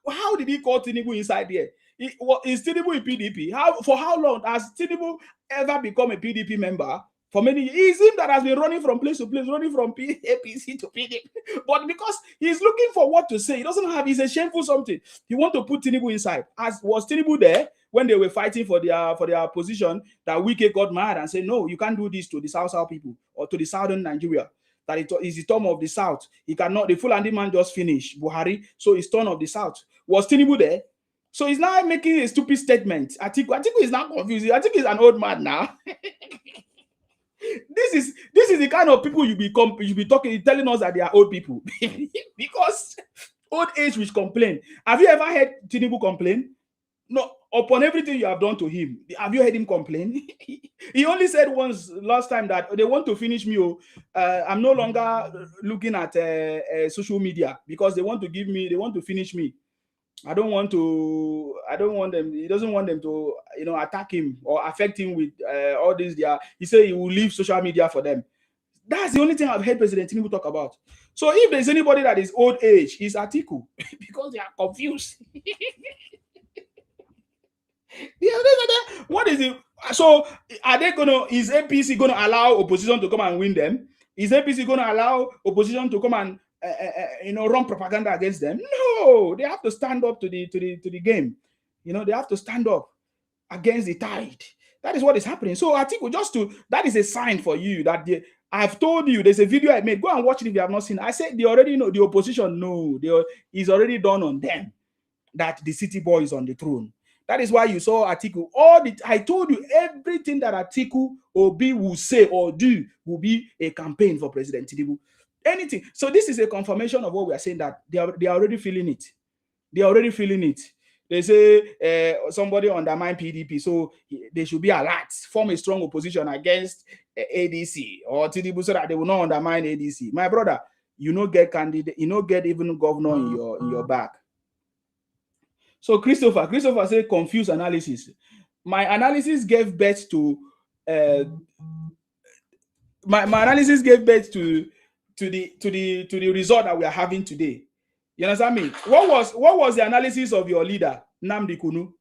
How did he call Tinubu inside there? Is Tinubu in PDP? For how long has Tinubu ever become a PDP member? For many years, it's him that has been running from place to place, running from APC to PDP. But because he's looking for what to say, he doesn't have, he's a shameful something. He wants to put Tinubu inside. Was Tinubu there when they were fighting for their position, that Wike got mad and said, no, you can't do this to the South people or to the southern Nigeria. That it is the term of the South. He cannot, the Fulani man just finished Buhari, so it's turn of the South. Was Tinubu there? So he's now making a stupid statement. Atiku is now confused. Atiku is an old man now. This is the kind of people you be talking, telling us that they are old people. Because old age which complain. Have you ever heard Tinubu complain? No, upon everything you have done to him, have you heard him complain? He only said once last time that they want to finish me. I'm no longer looking at social media because they want to finish me. I don't want them. He doesn't want them to, attack him or affect him with all this. He said he will leave social media for them. That's the only thing I've heard President Tinubu talk about. So if there's anybody that is old age, it's Atiku because they are confused. What is it? So is APC gonna allow opposition to come and win them? Is APC gonna allow opposition to come and run propaganda against them? No, they have to stand up to the game. They have to stand up against the tide. That is what is happening. So Atiku, that is a sign for you that I've told you, there's a video I made. Go and watch it if you have not seen. I said they already know, the opposition know. It's already done on them that the city boy is on the throne. That is why you saw Atiku. I told you everything that Atiku Obi will say or do will be a campaign for President Tinubu. Anything. So this is a confirmation of what we are saying, that they are already feeling it. They are already feeling it. They say somebody undermine PDP, so they should be alert, form a strong opposition against ADC or Tinubu so that they will not undermine ADC. My brother, you no get candidate, you no get even governor in your back. So Christopher said confused analysis. My analysis gave birth to my analysis gave birth to the result that we are having today. You understand me? What was the analysis of your leader, Nnamdi Kanu?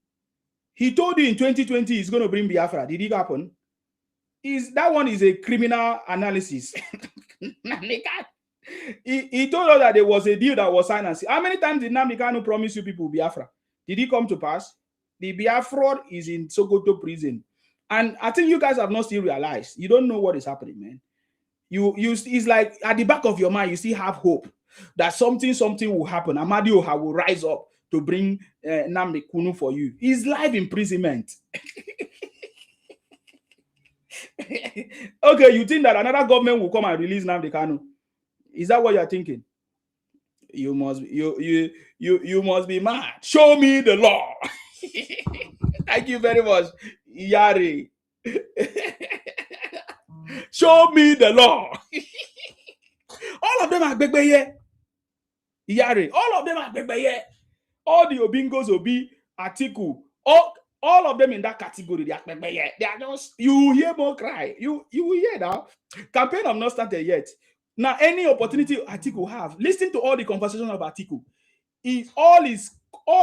He told you in 2020 he's going to bring Biafra. Did it happen? That one is a criminal analysis. He told us that there was a deal that was signed. How many times did Nnamdi Kanu promise you people Biafra? Did it come to pass? The Biafra is in Sokoto prison. And I think you guys have not still realized. You don't know what is happening, man. It's like at the back of your mind, you still have hope that something will happen. Amadioha will rise up to bring Nnamdi Kanu for you. He's live imprisonment. Okay, you think that another government will come and release Nnamdi Kanu? Is that what you're thinking? You must be mad. Show me the law. Thank you very much, Yari. Show me the law. All of them are Begbeye. Yari. All of them are Begbeye. All the Obingos, Obi, Atiku, all of them in that category, they are Begbeye. They are just, you hear more cry. You will hear now. Campaign have not started yet. Now, any opportunity Atiku have, listen to all the conversations of Atiku. All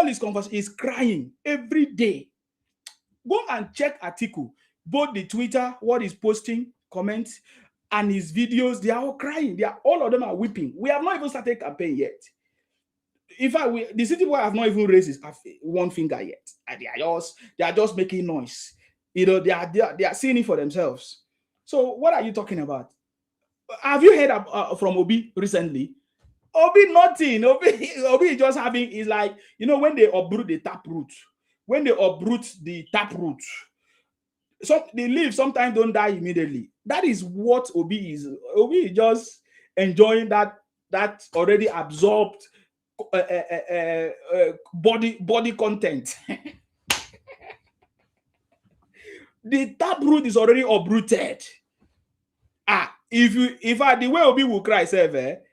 his conversation is crying every day. Go and check Atiku, both the Twitter, what he's posting, comments, and his videos. They are all crying. All of them are weeping. We have not even started campaign yet. In fact, the city boy have not even raised one finger yet. And they are just making noise. They are seeing it for themselves. So what are you talking about? Have you heard from Obi recently? Obi nothing. Obi just having is like, when they uproot the taproot. When they uproot the taproot, so the leaves sometimes don't die immediately. That is what Obi is. Obi is just enjoying that already absorbed body content. The taproot is already uprooted. If the way Obi will cry, that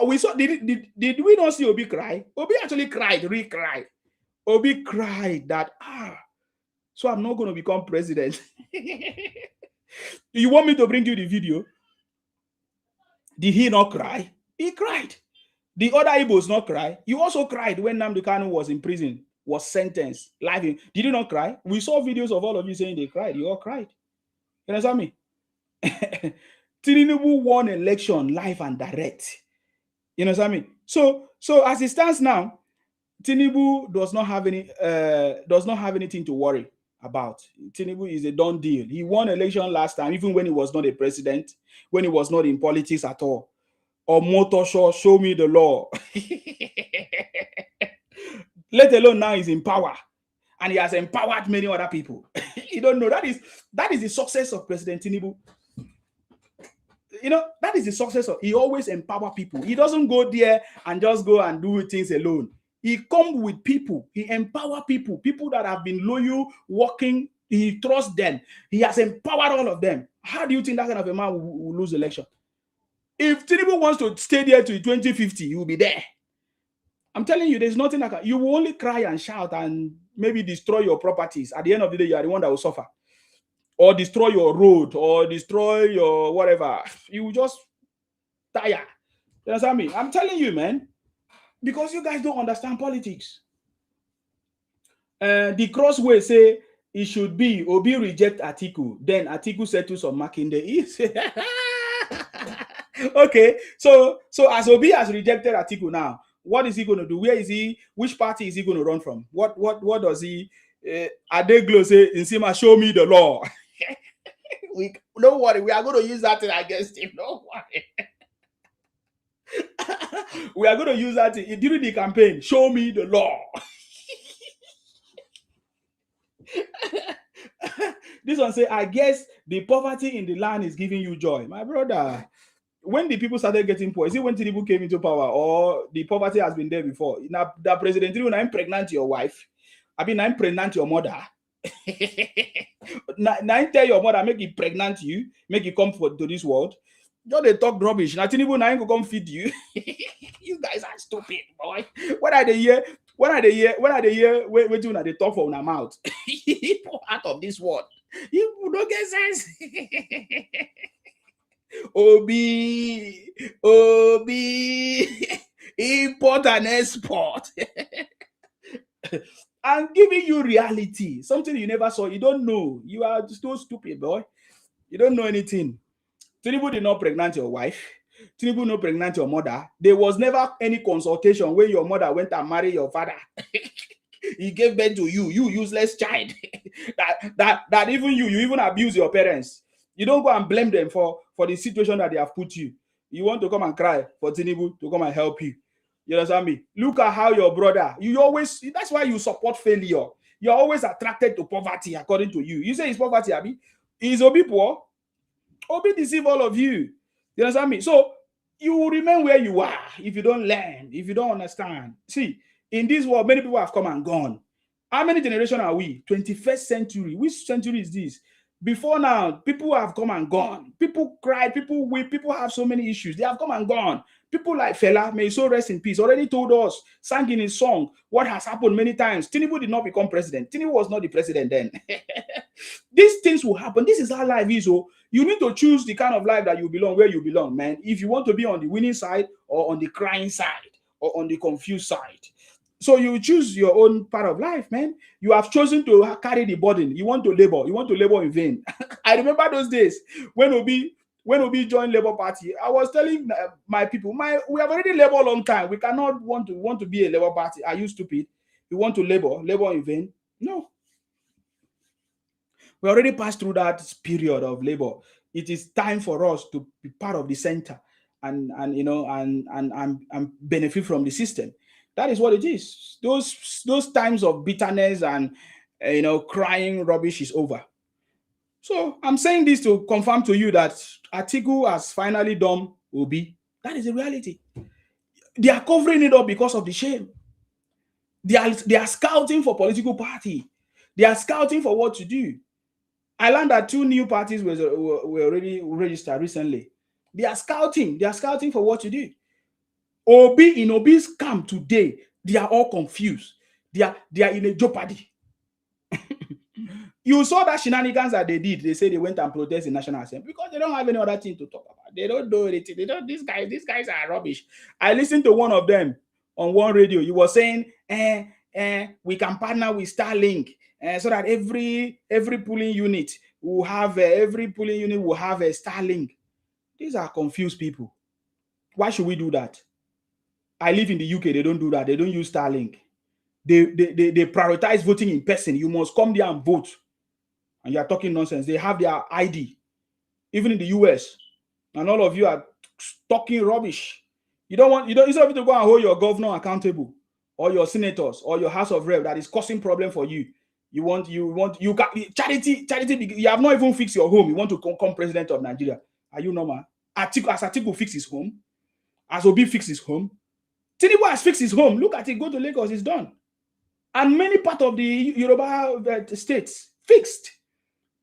we saw. Did we not see Obi cry? Obi actually cried, re-cried. Obi cried that so I'm not going to become president. You want me to bring you the video? Did he not cry? He cried. The other Igbos not cry. You also cried when Nnamdi Kanu was in prison, was sentenced live. Did you not cry? We saw videos of all of you saying they cried. You all cried. You understand me? Tinubu won election live and direct. You understand me? So as it stands now, Tinubu does not have anything to worry about. Tinubu is a done deal. He won election last time, even when he was not a president, when he was not in politics at all. Or motor show me the law. Let alone now he's in power, and he has empowered many other people. You don't know that is the success of President Tinubu. That is the success of. He always empower people. He doesn't go there and just go and do things alone. He come with people. He empower people, people that have been loyal, working. He trusts them. He has empowered all of them. How do you think that kind of a man will lose the election? If Tinubu wants to stay there to 2050, he will be there. I'm telling you, there's nothing like you will only cry and shout and maybe destroy your properties. At the end of the day, you are the one that will suffer. Or destroy your road, or destroy your whatever. You will just tire. You understand me? I'm telling you, man. Because you guys don't understand politics. The crossway say it should be Obi reject Atiku, then Atiku settles on Makinde. Okay, so as Obi has rejected Atiku now, what is he going to do? Where is he? Which party is he going to run from? What does he? Adeglo say, Nsima, show me the law. Don't worry, we are going to use that thing against him. Don't worry. We are going to use that during the campaign. Show me the law. This one say, I guess the poverty in the land is giving you joy. My brother, when the people started getting poor, is it when Tinubu came into power, or the poverty has been there before? Now, that President Tinubu, I'm pregnant your wife. I mean, I'm pregnant your mother. Now tell your mother, make it pregnant you, make it come to this world. Just they talk rubbish. Now Tinubu now go come feed you. You guys are stupid, boy. What are they here? What are they here? Wait till they talk from their mouth. Out of this world. You don't get sense. Obi, import and export. I'm giving you reality, something you never saw. You don't know. You are so stupid, boy. You don't know anything. Tinubu did not pregnant your wife. Tinubu not pregnant your mother. There was never any consultation when your mother went and married your father. He gave birth to you useless child. that even you even abuse your parents. You don't go and blame them for the situation that they have put you. You want to come and cry for Tinubu to come and help you. You understand me? Look at how your brother, that's why you support failure. You're always attracted to poverty, according to you. You say it's poverty, Abi. Is Obi poor? Obi deceive all of you. You understand me? So you will remain where you are if you don't learn, if you don't understand. See, in this world, many people have come and gone. How many generations are we? 21st century. Which century is this? Before now, people have come and gone. People cry, people weep, people have so many issues. They have come and gone. People like Fela, may so rest in peace, already told us, sang in his song, what has happened many times. Tinubu did not become president. Tinubu was not the president then. These things will happen. This is how life is. So you need to choose the kind of life that you belong, where you belong, man. If you want to be on the winning side, or on the crying side, or on the confused side. So you choose your own part of life, man. You have chosen to carry the burden. You want to labor. You want to labor in vain. I remember those days when Obi joined Labour Party. I was telling my people, we have already labored a long time. We cannot want to be a Labour Party. Are you stupid? You want to labor in vain? No. We already passed through that period of labor. It is time for us to be part of the center and benefit from the system. That is what it is. Those times of bitterness and crying rubbish is over. So I'm saying this to confirm to you that Atiku has finally done Obi. That is the reality. They are covering it up because of the shame. They are scouting for political party. They are scouting for what to do. I learned that 2 new parties were already registered recently. They are scouting. They are scouting for what to do. Obi, in Obi's camp today, they are all confused. They are in a jeopardy. You saw that shenanigans that they did. They say they went and protest in National Assembly because they don't have any other thing to talk about. They don't do anything. These guys are rubbish. I listened to one of them on one radio. He was saying, we can partner with Starlink so that every polling unit will have a Starlink. These are confused people. Why should we do that? I live in the UK. They don't do that. They don't use Starlink. They prioritize voting in person. You must come there and vote. And you are talking nonsense. They have their ID, even in the US. And all of you are talking rubbish. Instead of you to go and hold your governor accountable, or your senators, or your House of Rep that is causing problem for you. Charity. You have not even fixed your home. You want to become president of Nigeria. Are you normal? Atiku fix his home? As Obi fix his home? Tinubu has fixed his home. Look at it. Go to Lagos. It's done. And many part of the Yoruba states fixed.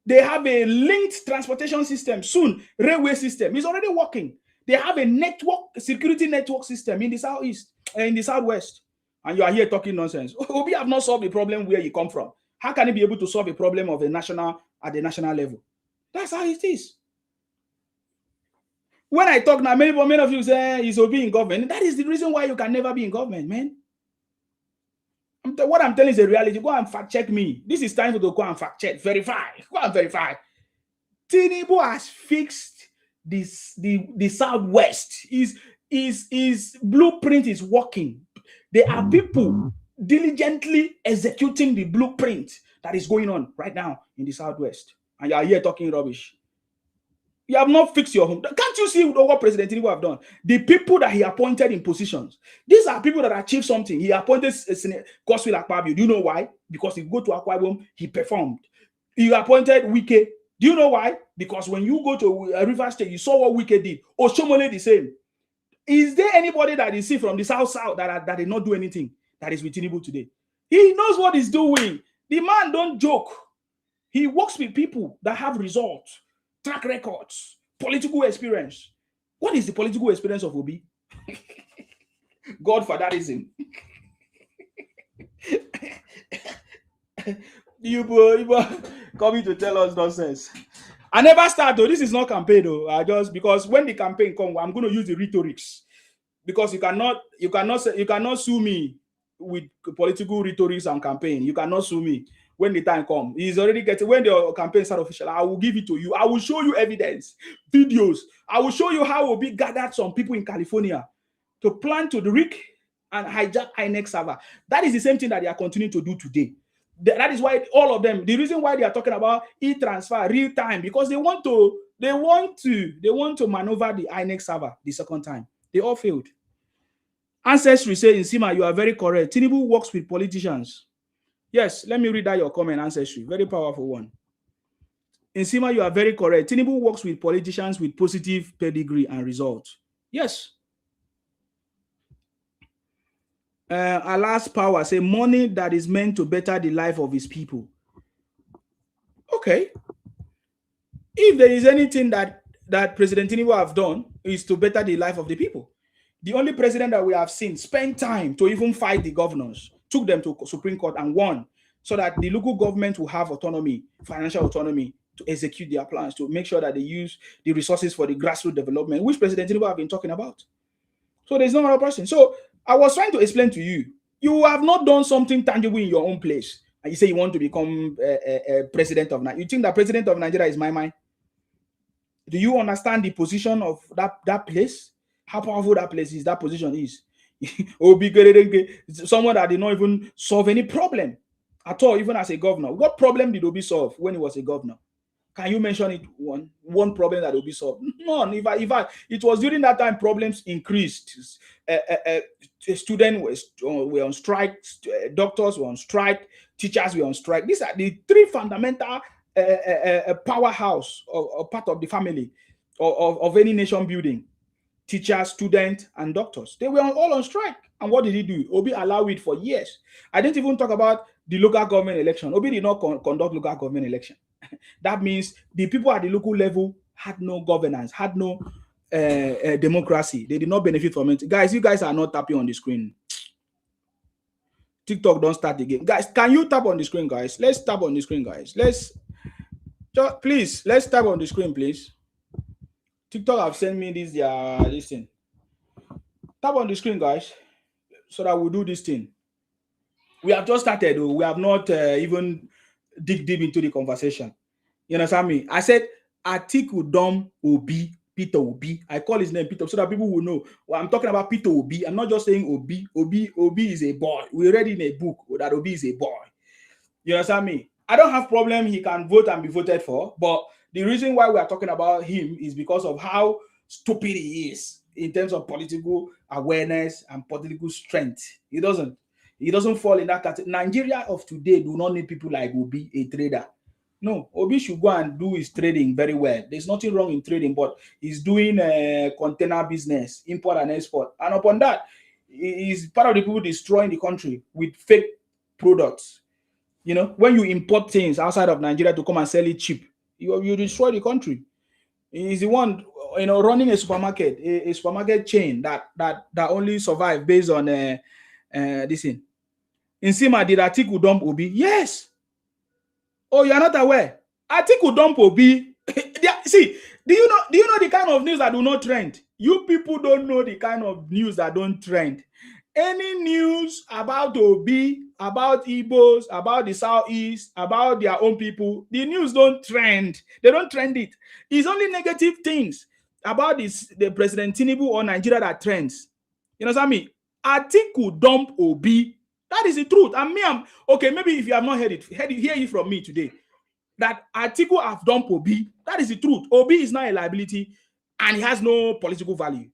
They have a linked transportation system soon. Railway system is already working. They have a network, security network system in the southeast, in the southwest. And you are here talking nonsense. Obi have not solved the problem where you come from. How can he be able to solve a problem of a national at the national level? That's how it is. When I talk now, many of you say he's Obi in government. That is the reason why you can never be in government, man. What I'm telling is a reality. Go and fact check me. This is time to go and fact check, verify. Go and verify. Tinubu has fixed this the southwest. His blueprint is working. There are people diligently executing the blueprint that is going on right now in the southwest. And you are here talking rubbish. You have not fixed your home. Can't you see what President Tinubu have done? The people that he appointed in positions, these are people that achieved something. He appointed Godswill Akpabio. Do you know why? Because he go to Akwa Ibom, he performed. He appointed Wike. Do you know why? Because when you go to River State, you saw what Wike did. Oshomole the same. Is there anybody that you see from the south that did not do anything that is with Tinubu today? He knows what he's doing. The man don't joke. He works with people that have results, track records, political experience. What is the political experience of Obi? Godfatherism. you coming to tell us nonsense. I never start though. This is not campaign though. I just because when the campaign comes, I'm going to use the rhetorics because you cannot sue me with political rhetorics and campaign. You cannot sue me when the time comes. He's already getting when the campaign start official. I will give it to you. I will show you evidence, videos. I will show you how Obi gathered some people in California to plan to rig and hijack INEC server. That is the same thing that they are continuing to do today. That is why all of them, the reason why they are talking about e-transfer real time, because they want to maneuver the INEC server the second time. They all failed. Ancestry say, Nsima, you are very correct. Tinubu works with politicians. Yes, let me read that your comment, Ancestry. Very powerful one. Nsima, you are very correct. Tinubu works with politicians with positive pedigree and results. Yes. Allah's power say money that is meant to better the life of his people. Okay. If there is anything that President Tinubu have done is to better the life of the people. The only president that we have seen spend time to even fight the governors, took them to Supreme Court and won, so that the local government will have autonomy, financial autonomy to execute their plans, to make sure that they use the resources for the grassroots development, which President Tinubu have been talking about. So there's no other person. So I was trying to explain to you, you have not done something tangible in your own place. And you say you want to become a president of Nigeria. You think that president of Nigeria is my mind? Do you understand the position of that place? How powerful that place is, that position is? Someone that did not even solve any problem at all, even as a governor. What problem did Obi solve when he was a governor? Can you mention it one problem that will be solved? None. In fact, it was during that time problems increased. Students were on strike, doctors were on strike, teachers were on strike. These are the three fundamental powerhouse or part of the family of any nation building. Teachers, students, and doctors. They were all on strike. And what did he do? Obi allowed it for years. I didn't even talk about the local government election. Obi did not conduct local government election. That means the people at the local level had no governance, had no democracy. They did not benefit from it. Guys, you guys are not tapping on the screen. TikTok don't start again. Guys, can you tap on the screen, guys? Let's tap on the screen, guys. Let's tap on the screen, please. TikTok have sent me this thing. Tap on the screen, guys, so that we'll do this thing. We have just started. We have not even dig deep into the conversation. You understand me? I said Atiku Dom Obi, Peter Obi. I call his name Peter so that people will know. Well, I'm talking about Peter Obi. I'm not just saying Obi. Obi is a boy. We read in a book that Obi is a boy. You understand me? I don't have problem. He can vote and be voted for. But the reason why we are talking about him is because of how stupid he is in terms of political awareness and political strength. He doesn't fall in that category. Nigeria of today do not need people like Obi, a trader. No, Obi should go and do his trading very well. There's nothing wrong in trading, but he's doing container business, import and export. And upon that, is part of the people destroying the country with fake products. You know, when you import things outside of Nigeria to come and sell it cheap, you destroy the country. He's the one, running a supermarket, a supermarket chain that only survive based on this thing. In Sima, did Atiku dump Obi? Yes. Oh, you are not aware? Atiku dump Obi. See, do you know the kind of news that do not trend? You people don't know the kind of news that don't trend. Any news about Obi, about Igbos, about the Southeast, about their own people, the news don't trend. They don't trend it. It's only negative things about the President Tinubu or Nigeria that trends. You know what I mean? Atiku dump Obi. That is the truth. And me, I'm okay. Maybe if you have not hear it from me today, that Atiku have dumped Obi. That is the truth. Obi is not a liability, and he has no political value.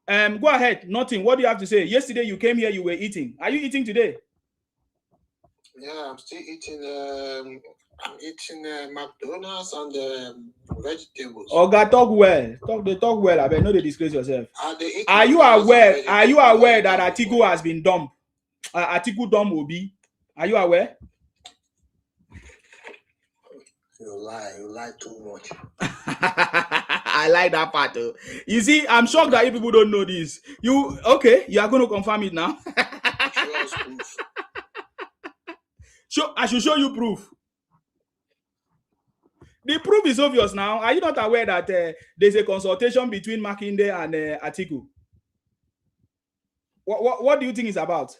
Go ahead. Nothing. What do you have to say? Yesterday you came here, you were eating. Are you eating today? Yeah, I'm still eating. I'm eating McDonald's and vegetables. Oga, talk well. They talk well. I bet no, they disgrace yourself. Are you aware? Are you aware that Atiku has been dumped? Atiku dumped Obi. Are you aware? You lie too much. I like that part though. You see, I'm shocked that you people don't know this. You are going to confirm it now. Show us proof. I should show you proof. The proof is obvious now. Are you not aware that there's a consultation between Makinde and Atiku? What do you think it's about?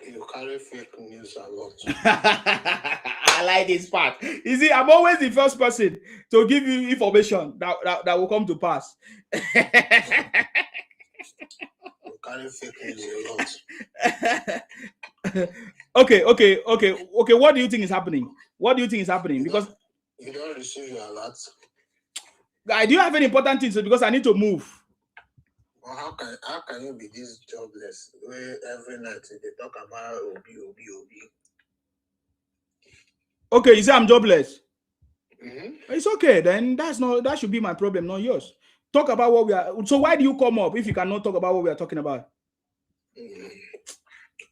You carry fake news a lot. I like this part. You see, I'm always the first person to give you information that will come to pass. You carry fake news a lot. Okay. What do you think is happening? Because you don't receive your alerts. Do you have any important things? Because I need to move. Well, how can you be this jobless? Where every night they talk about Obi. Okay, you say I'm jobless. Mm-hmm. It's okay then. That should be my problem, not yours. Talk about what we are. So why do you come up if you cannot talk about what we are talking about?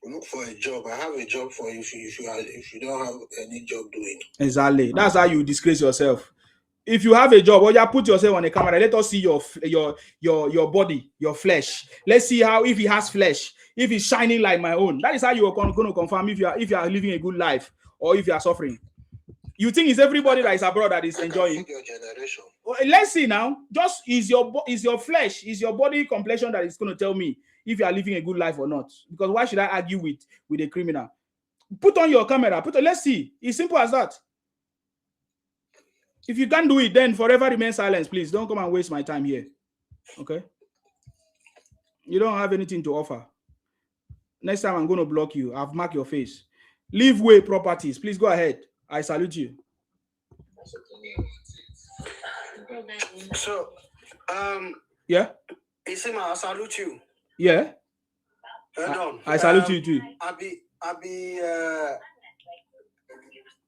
Look for a job. I have a job for you if you don't have any job doing. Exactly. That's how you disgrace yourself. If you have a job, or you put yourself on the camera, let us see your body, your flesh. Let's see how, if he has flesh, if he's shining like my own. That is how you are going to confirm if you are living a good life or if you are suffering. You think it's everybody that is abroad that is enjoying? Your generation. Well, let's see now. Just is your flesh, is your body complexion that is going to tell me if you are living a good life or not. Because why should I argue with a criminal? Put on your camera. Let's see. It's simple as that. If you can't do it, then forever remain silent, please. Don't come and waste my time here. Okay? You don't have anything to offer. Next time I'm going to block you. I've marked your face. Leave way properties. Please go ahead. I salute you. So, yeah? Isima, I salute you. Yeah? I salute you too.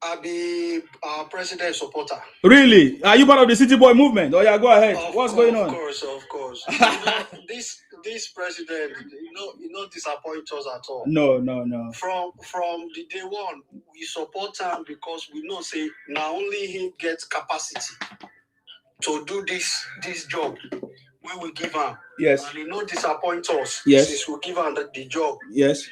I'll be our president supporter. Really? Are you part of the City Boy movement? Oh yeah, go ahead. What's going on? Of course. this president, not disappoint us at all. No. From the day one, we support him because we know say now only he gets capacity to do this job. We will give him. Yes. And he not disappoint us. Yes. Since we give him the job. Yes.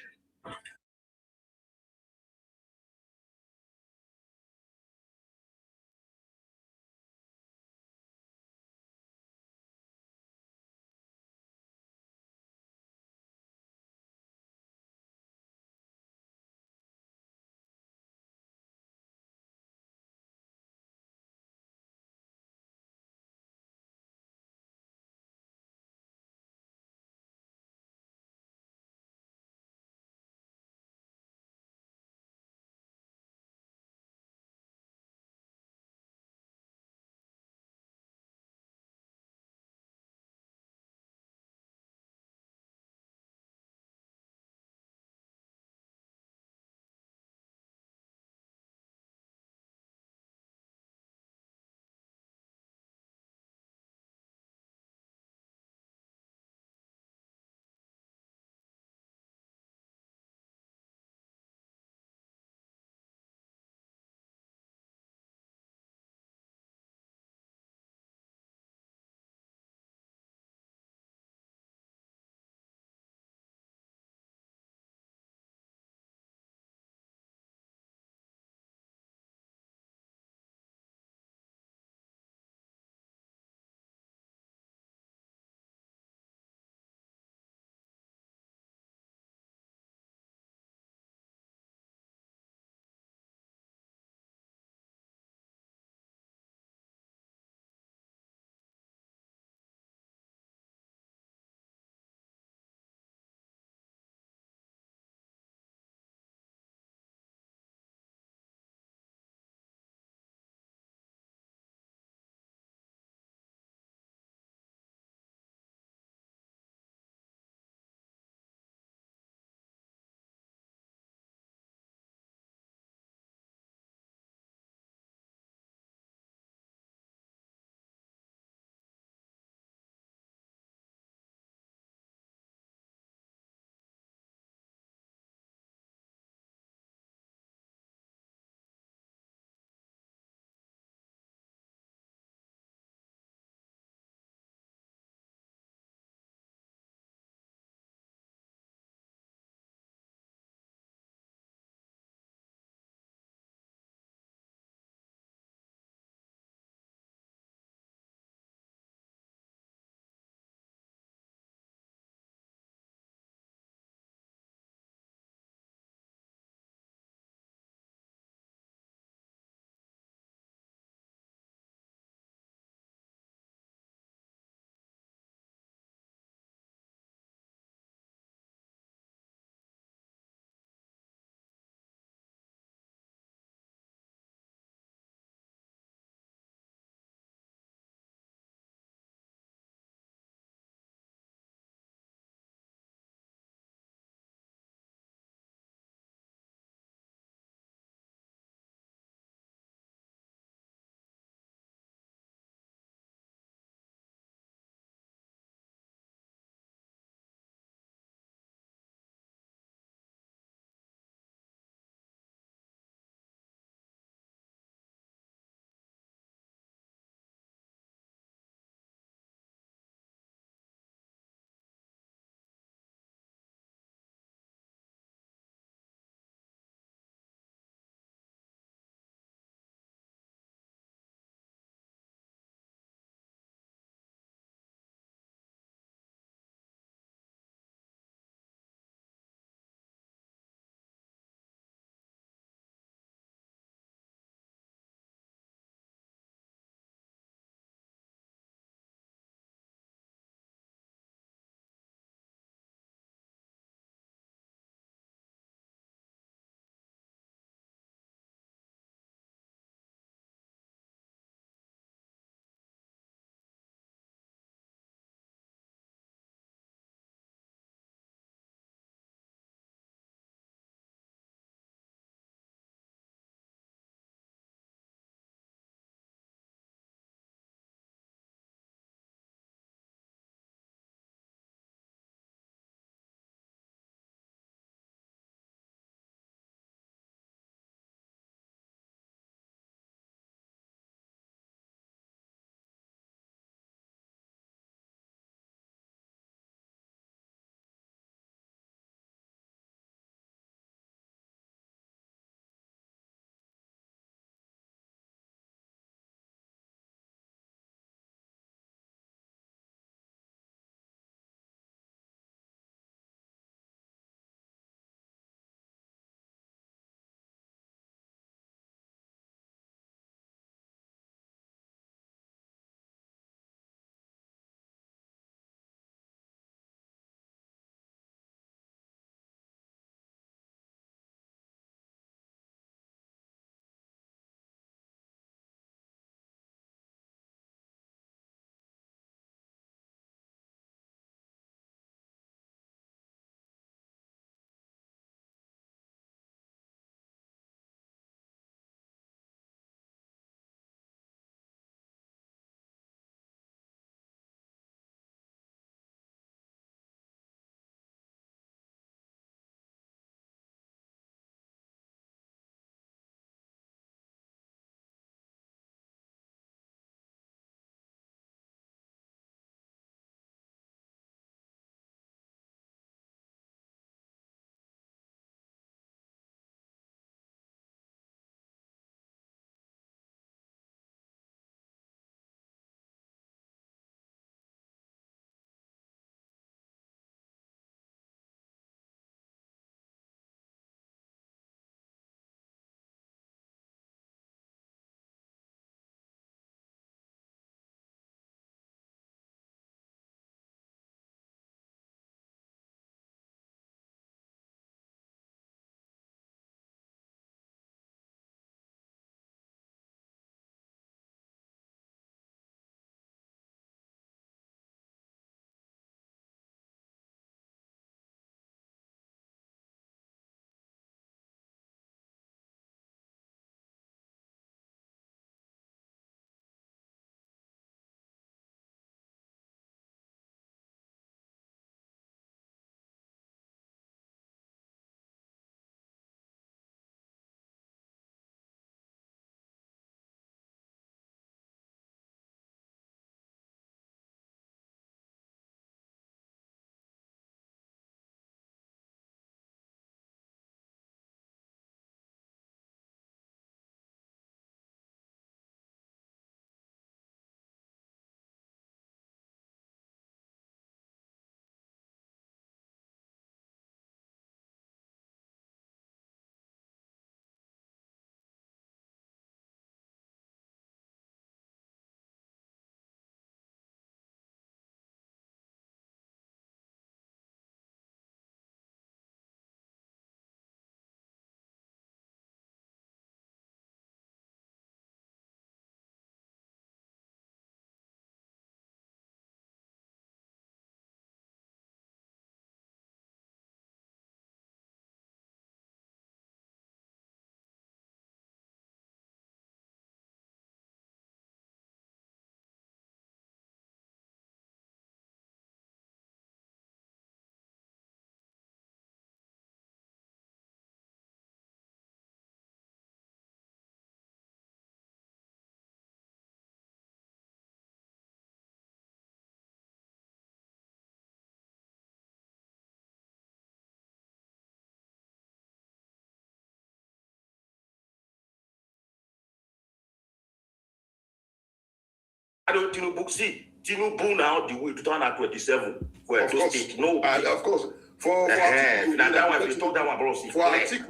I don't Tinubu now the way 2027 for Edo State. No, of course. For Atiku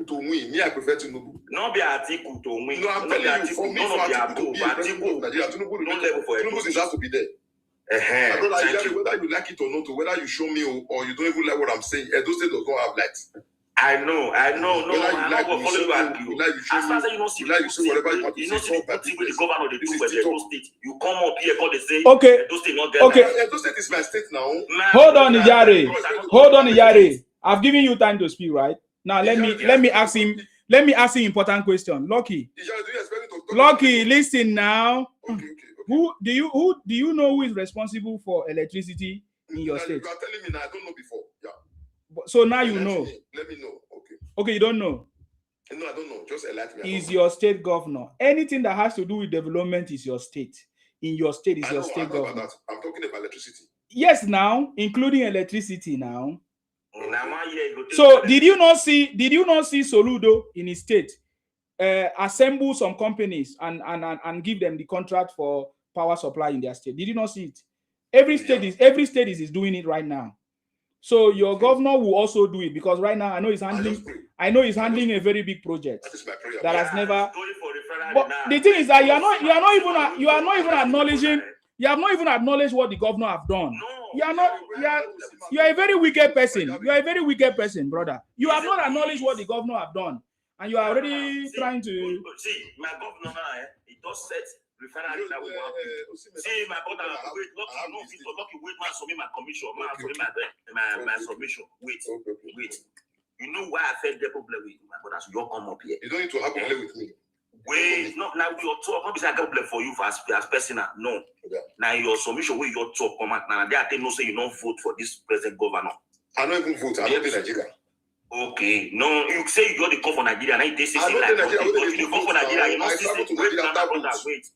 to win, me I prefer Tinubu. Not be Atiku to win. No, I'm telling you, for me, for Atiku to be president of Nigeria, Tinubu has to be there. Whether you like it or not, or whether you show me or you don't even like what I'm saying, Edo State does not have lights. I know. No, I'm not going to follow you argue. As far as you don't see whatever you want to see the governor they do for the Edo State. You come up here, they say, okay. Edo State not get Edo State is my state now. Hold on, Iyare. I've given you time to speak, right? Now let me ask him important question. Lucky, listen now. Okay. Who do you know who is responsible for electricity in your state? You are telling me now. I don't know before. Yeah. So now you know. Let me know. Okay, you don't know. No, I don't know. Just enlighten me. Is your state governor. Anything that has to do with development is your state. In your state is your state governor. I'm talking about electricity. Yes, now, including electricity now. So did you not see Soludo in his state assemble some companies and give them the contract for power supply in their state? Did you not see it? Every state is doing it right now. So your governor will also do it, because right now I know he's handling a very big project that has never. But the thing is that you have not even acknowledged what the governor have done. You are a very wicked person. You are a very wicked person, brother. You have not acknowledged what the governor have done, and you are already trying to. See, my governor now, he just said refinery that we want. See, my brother, wait, lucky, wait, man, submit my commission, my submission. Wait. You know why I felt the problem with my brother? So you come up here. You don't need to have a problem with me. Wait, no, now your talk, not be like a problem for you as personal. No. Okay. Now your submission where your talk come out. Now they are telling no say you don't vote for this present governor. I don't even vote. I don't be Nigeria. Okay, no, you say you got the call for Nigeria. Now you say like you call for Nigeria. You not see wait.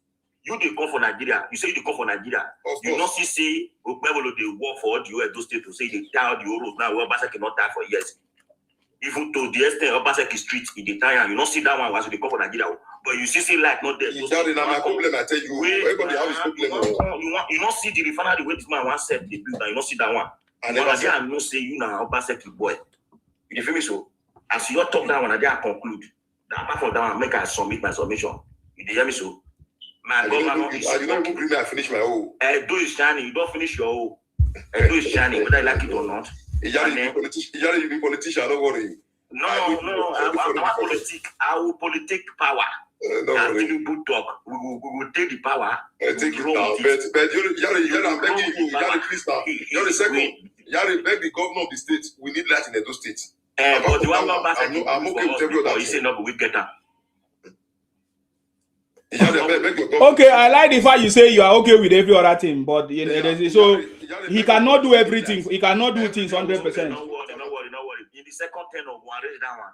You the call for Nigeria. You say you the call for Nigeria. You not see Okpebolo they work for the Edo State to say they tie the euros now. Well, Obaseki cannot tie for years. Even to the extent Obaseki street in the time, you not see that one was the call for Nigeria. But you see like not there. It's not my problem. I tell you, everybody have his problem. You not see the refinery where this man once said they build. You not see that one. I not say you now Obaseki boy. You feel me? So as you talk that one, I conclude. Now apart from that one, make I submit my submission. You hear me? So my governor is. I did not even I finish my own. Edo is shining. You don't finish your own. Edo is shining, whether I like it or not. You be politician. Don't worry. No. I will politic power. Tinubu talk. We will take the power. Take it now. But I'm begging you. Please now. You're the second. Yari, beg the governor of the state. We need light in Edo State. But the one I'm okay with every other. You say no, we get that. Okay, I like the fact you say you are okay with every other thing, but so he cannot do everything. He cannot do things 100%. No worry. In the second 10 of one, raise that one.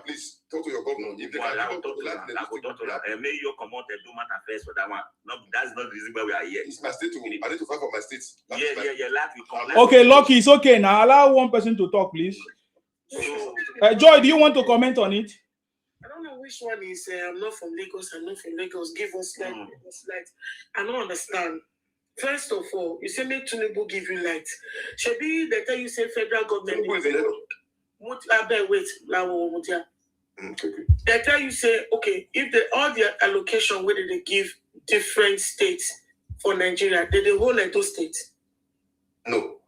Please talk to your governor. If they can talk to that, may you come out and do matter first for that one. No, that's not the reason why we are here. It's my state. I need to fight for my state. Okay, Lucky, it's okay. Now allow one person to talk, please. Joy, do you want to comment on it? I don't know which one is. I'm not from Lagos. Give us light. I don't understand. First of all, you say make Tinubu give you light. Shebi, they tell you say federal government. They tell you say okay, if all the allocation where they give different states for Nigeria, they hold Edo State. No.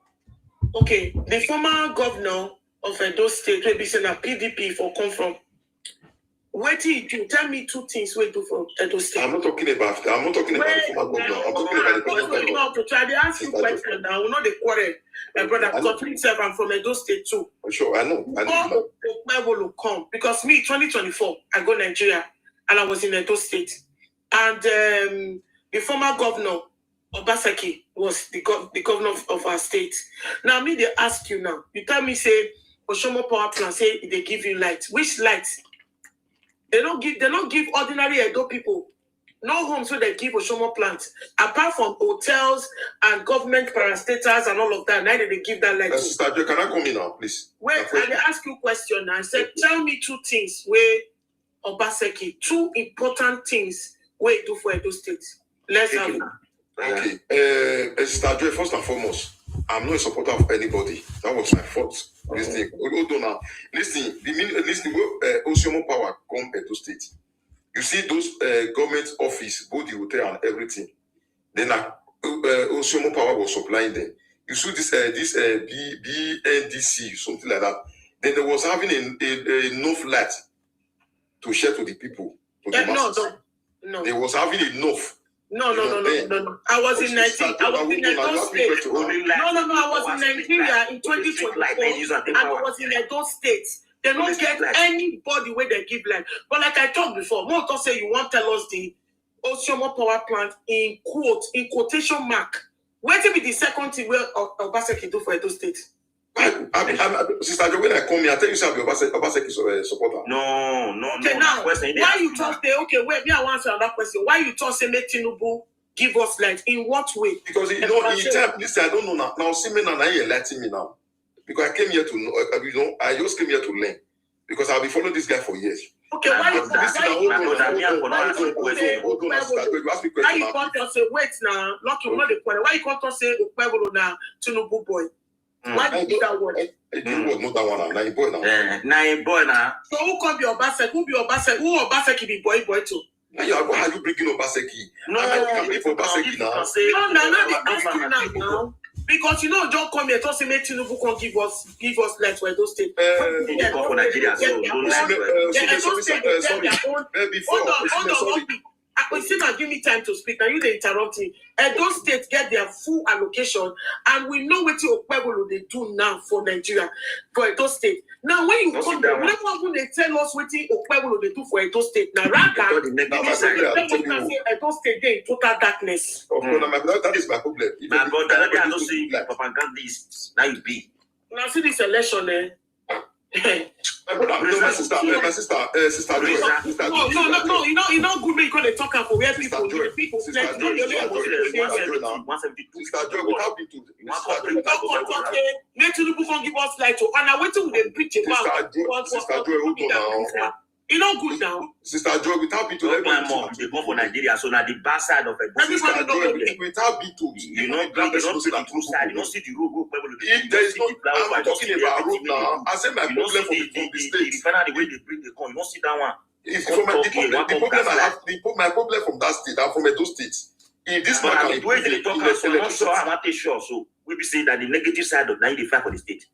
Okay, the former governor of Edo State, where be saying a PDP for come from. What did you tell me two things we do for Edo State? I'm not talking about the former governor. I'm talking about the present governor. They ask you questions now. We know the quarrel. My brother, I'm from Edo State too. Sure, I know. Will come because me 2024 I go Nigeria and I was in Edo State and the former governor Obaseki was the governor of our state. Now me they ask you now. You tell me say Oshomo power plant say they give you light. Which light? They don't give ordinary Edo people no homes where they give Oshomo plants. Apart from hotels and government parastatals and all of that, neither they give that light. Sister Joy, can I come in now, please? Wait, I ask you a question. I said, tell me two things where Obaseki, two important things where do for Edo State. Let's have it. Okay. Sister Joy, first and foremost, I'm not a supporter of anybody. That was my fault. Listen, hold on now. Listen, Oshomo Power come to state. You see those government office, both the hotel and everything. Then Oshomo Power was supplying them. You see this BNDC, something like that. Then there was having enough light to share to the people. To the masses. No. There was having enough. No. I was in Nigeria. I was in Edo State. No. I was in Nigeria in 2024, and I was in Edo State. They don't get anybody where they give land. But like I talked before, more to say you want to tell us the Oshomo Power Plant in quotation mark. Where to be the second thing where Obaseki do for Edo State? Sister Jo, when I come here, I tell you something. Obaseki supporter. No. Okay, now why you talk say wait? Me I want to answer that question. Why you talk say make Tinubu give us light? In what way? Because in time, listen, I don't know now. Now see me now, you're letting me now. Because I came here to know, I just came here to learn. Because I'll be following this guy for years. Okay, why you can't say wait now? Lucky not the point. Why you can't say Ukpebolo now Tinubu boy? Why you do that word? Not that one now. Boy now. Now boy now. So who can be Obaseki? Who be Obaseki? Who Obaseki be boy too? How you bringing Obaseki? No, I can be for Obaseki now. No, the asking now. Because don't come here to say make Tinubu can give us light for those states. For Nigeria, Hold on. I see now give me time to speak. Now you they interrupt me. And those states get their full allocation, and we know what Okpebolo they do now for Nigeria, for those states. Now when you come, whenever they tell us what Okpebolo they do for those states, now rather they say those states they in total darkness. That is my problem. My brother, let me not see propagandist. Now you be. Now see this election, My brother, my sister. No. You know, good when you call it talker for where people. Sister Joy, without being too. Make Tinubu can give us light to, and I wait till they preach about. Sister Joy, hold on now. You know good now. Sister Joy, without being too. They go for Nigeria, so now the bad side of it. Sister Joy, without being too. You know, you don't see the true side. You don't see the road. If there is no, I'm talking about road now. I say my problem from the state. The way they bring the corn, you don't see that one. My problem from that state, I'm from Edo State. In this man the way they talk, I'm not sure. So we be saying that the negative side of 95 for the state.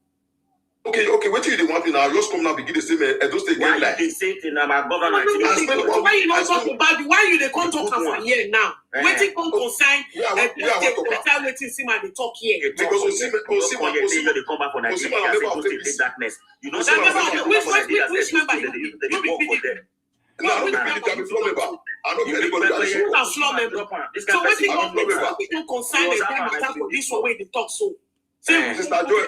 Okay. What do you want now? Just come now, begin the same Edo State. Why they say in our government? Why you not talk about it? Why you they come talk for here now? Waiting come consign. Waiting see my they talk here. Because we see they come back for Nigeria. They darkness. You know, which member you? No, I don't be floor member. I don't be anybody that is floor member. So what you consign the for this one way they talk so. Sister Joy,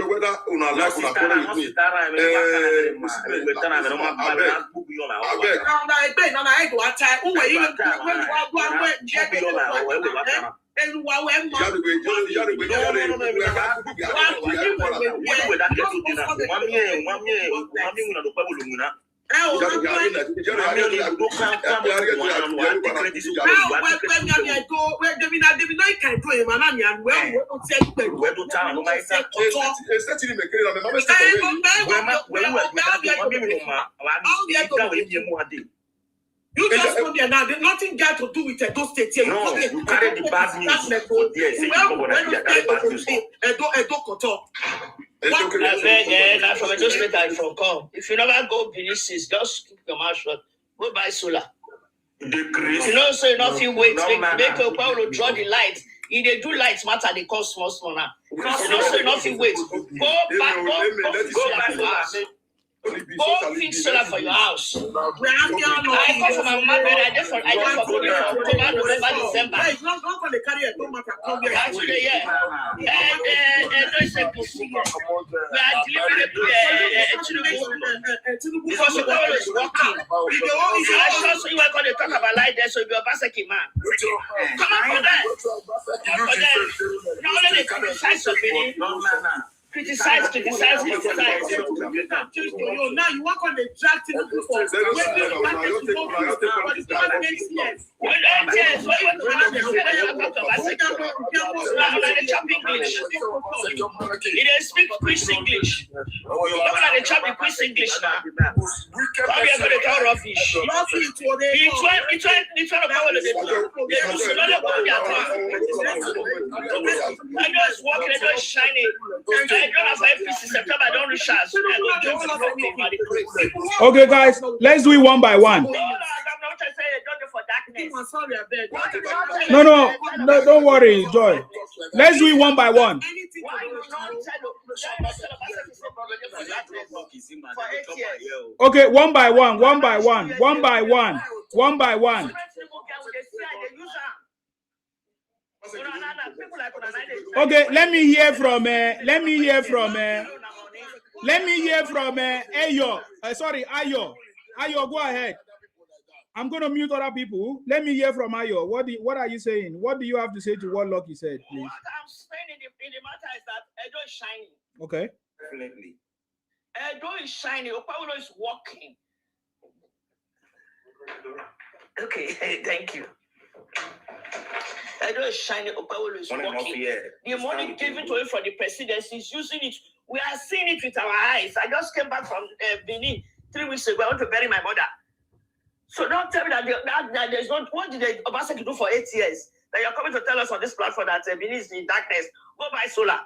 whether una like una quarrel with me. You just come here now. There's nothing got to do with those states here. No, you carry the bad news. Now from those states I from come. If you never go Benin, just keep your mouth shut. Go buy solar. If you know, so nothing wait. Make your power draw the light. If they do lights matter, they cost small now. If you know, so nothing wait. Go back. Go fix solar for your house. I come from my mother. I just for October, November, December. Actually, yeah. And we are delivering because the world is working. I saw you were going to talk about light there, so you're a Basaki man. Come on for that. Not only the criticize of it. Criticize. Now you work on the draft for He didn't speak quick English. They chop the quick English now. How are you going to tell rubbish? He tried to power the I just walking, I just shining. I don't have APC September, I don't reach us. Okay, guys, let's do it one by one. No, don't worry, Joy. Let's do it one by one. Okay, one by one. Okay, let me hear from Ayo. Sorry, Ayo. Ayo, go ahead. I'm going to mute other people. Let me hear from Ayo. What are you saying? What do you have to say to what Lucky said, please? What I'm saying in the matter is that Edo is shining. Okay. Definitely. Edo is shining. Opawolo is walking. Okay, thank you. Edo is shining. Opawolo is walking. The money given to him for the presidency is using it. We are seeing it with our eyes. I just came back from Benin 3 weeks ago. I want to bury my mother. So don't tell me that there's not. What did Obaseki do for 8 years? That you're coming to tell us on this platform that Benin is in darkness. Go buy solar.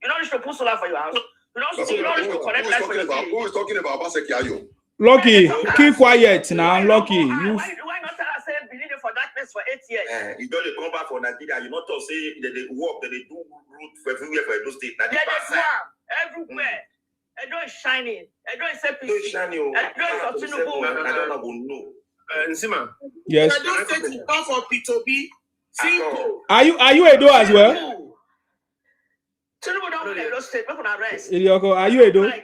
You don't need to put solar for your house. You don't need to connect light for your TV. Who is talking about Obaseki Ayo? Lucky, keep quiet now. Lucky, why not tell us Benin for darkness for 8 years? You don't come back for Nigeria. You not talk say that they work, that they do root for everywhere for Edo State. Everywhere. Edo is shining. Edo is APC. Edo is shining. Edo is Tinubu. I don't know. Nsima. Yes. Edo State is not for Peter Obi. Simple. Are you Edo as well? Tinubu don't play Edo State. People are rest. Idioko, are you Edo? If I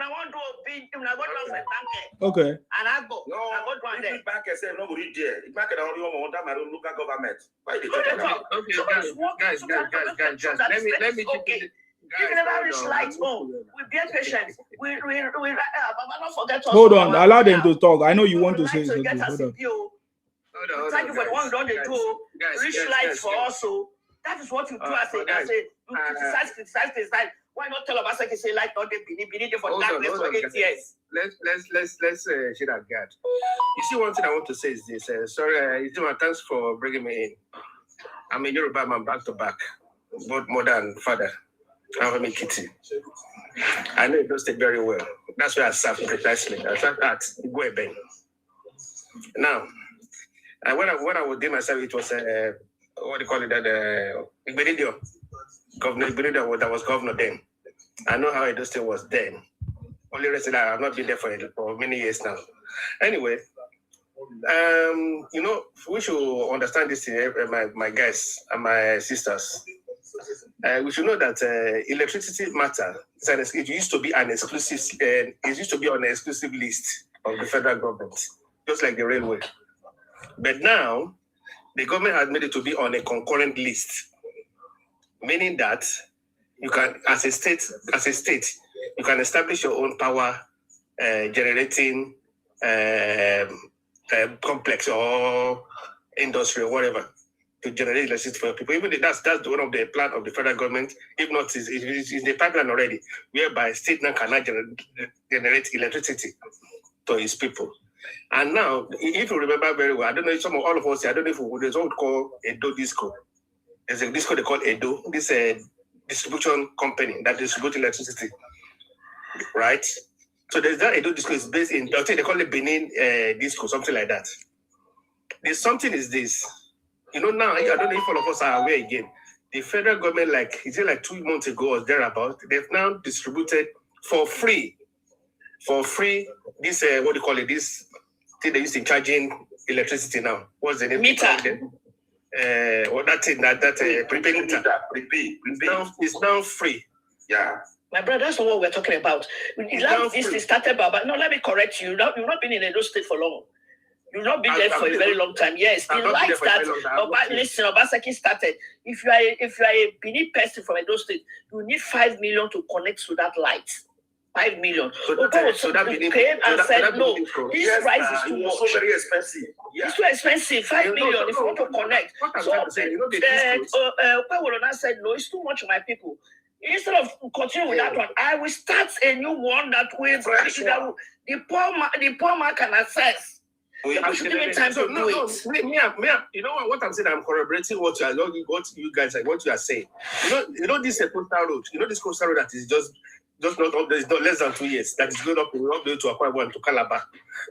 want to be, I want to bank. Okay. And I go. No, I go to if bank say nobody there. If bank only want that my local government. Why they talk about? Guys. Let me If you never reach light home, we be patient. We not forget us. Hold on, allow them to talk. I know you want to say something. Hold on. Thank you for the one don't do. Reach light for us. So that is what you do as a you criticize. Why not tell Obaseki say light not be for darkness for 8 years? Let's share that guard. You see, one thing I want to say is this. Sorry, thanks for bringing me in. I'm a Yoruba man back to back, both mother and father. I'm a kitty. I know it does take very well. That's why I serve precisely. I serve at Gueben. Now, when I was doing myself, it was what do you call it? That Governor Igbenidio that was governor then. I know how Edo State was then. Only reason I have not been there for many years now. Anyway, we should understand this thing, my guys and my sisters. We should know that electricity matter. It used to be an exclusive. It used to be on an exclusive list of the federal government, just like the railway. But now, the government has made it to be on a concurrent list, meaning that you can, as a state, you can establish your own power generating complex or industry or whatever to generate electricity for people. Even that's one of the plan of the federal government. If not, it's the pipeline already, whereby state now cannot generate electricity to its people. And now, if you remember very well, I don't know if all of us, I don't know if there's what we call Edo Disco. There's a disco they call Edo. This distribution company that distributes electricity, right? So there's that Edo Disco is based in, I think they call it Benin Disco, something like that. There's something is this. Now, I don't know if all of us are aware again. The federal government, like 2 months ago or thereabout, they've now distributed for free, this, what do you call it, this thing they used in charging electricity now. What's the name? Meter. That thing, that prepaid meter. It's now free. Yeah. My brother, that's not what we're talking about. This started, but no, let me correct you. You've not been in Edo State for long. You'll not be there for a very long time. Yes, the lights that Obaseki started. If you are a Benin person from Edo State, you need 5 million to connect to that light. 5 million. So that came and said, no, this price is too much. It's so very expensive. Yeah. It's too expensive. 5 million if you want to connect. So Okpewolona said, no, it's too much for my people. Instead of continuing with that one, I will start a new one that will the poor man can access. People should give me time to do it. You know what I'm saying? I'm corroborating what you guys are, what you are saying. You know this coastal road. You know this coastal road that is just not up there. It's not less than 2 years. That is going up the way to Akwa Ibom to Calabar.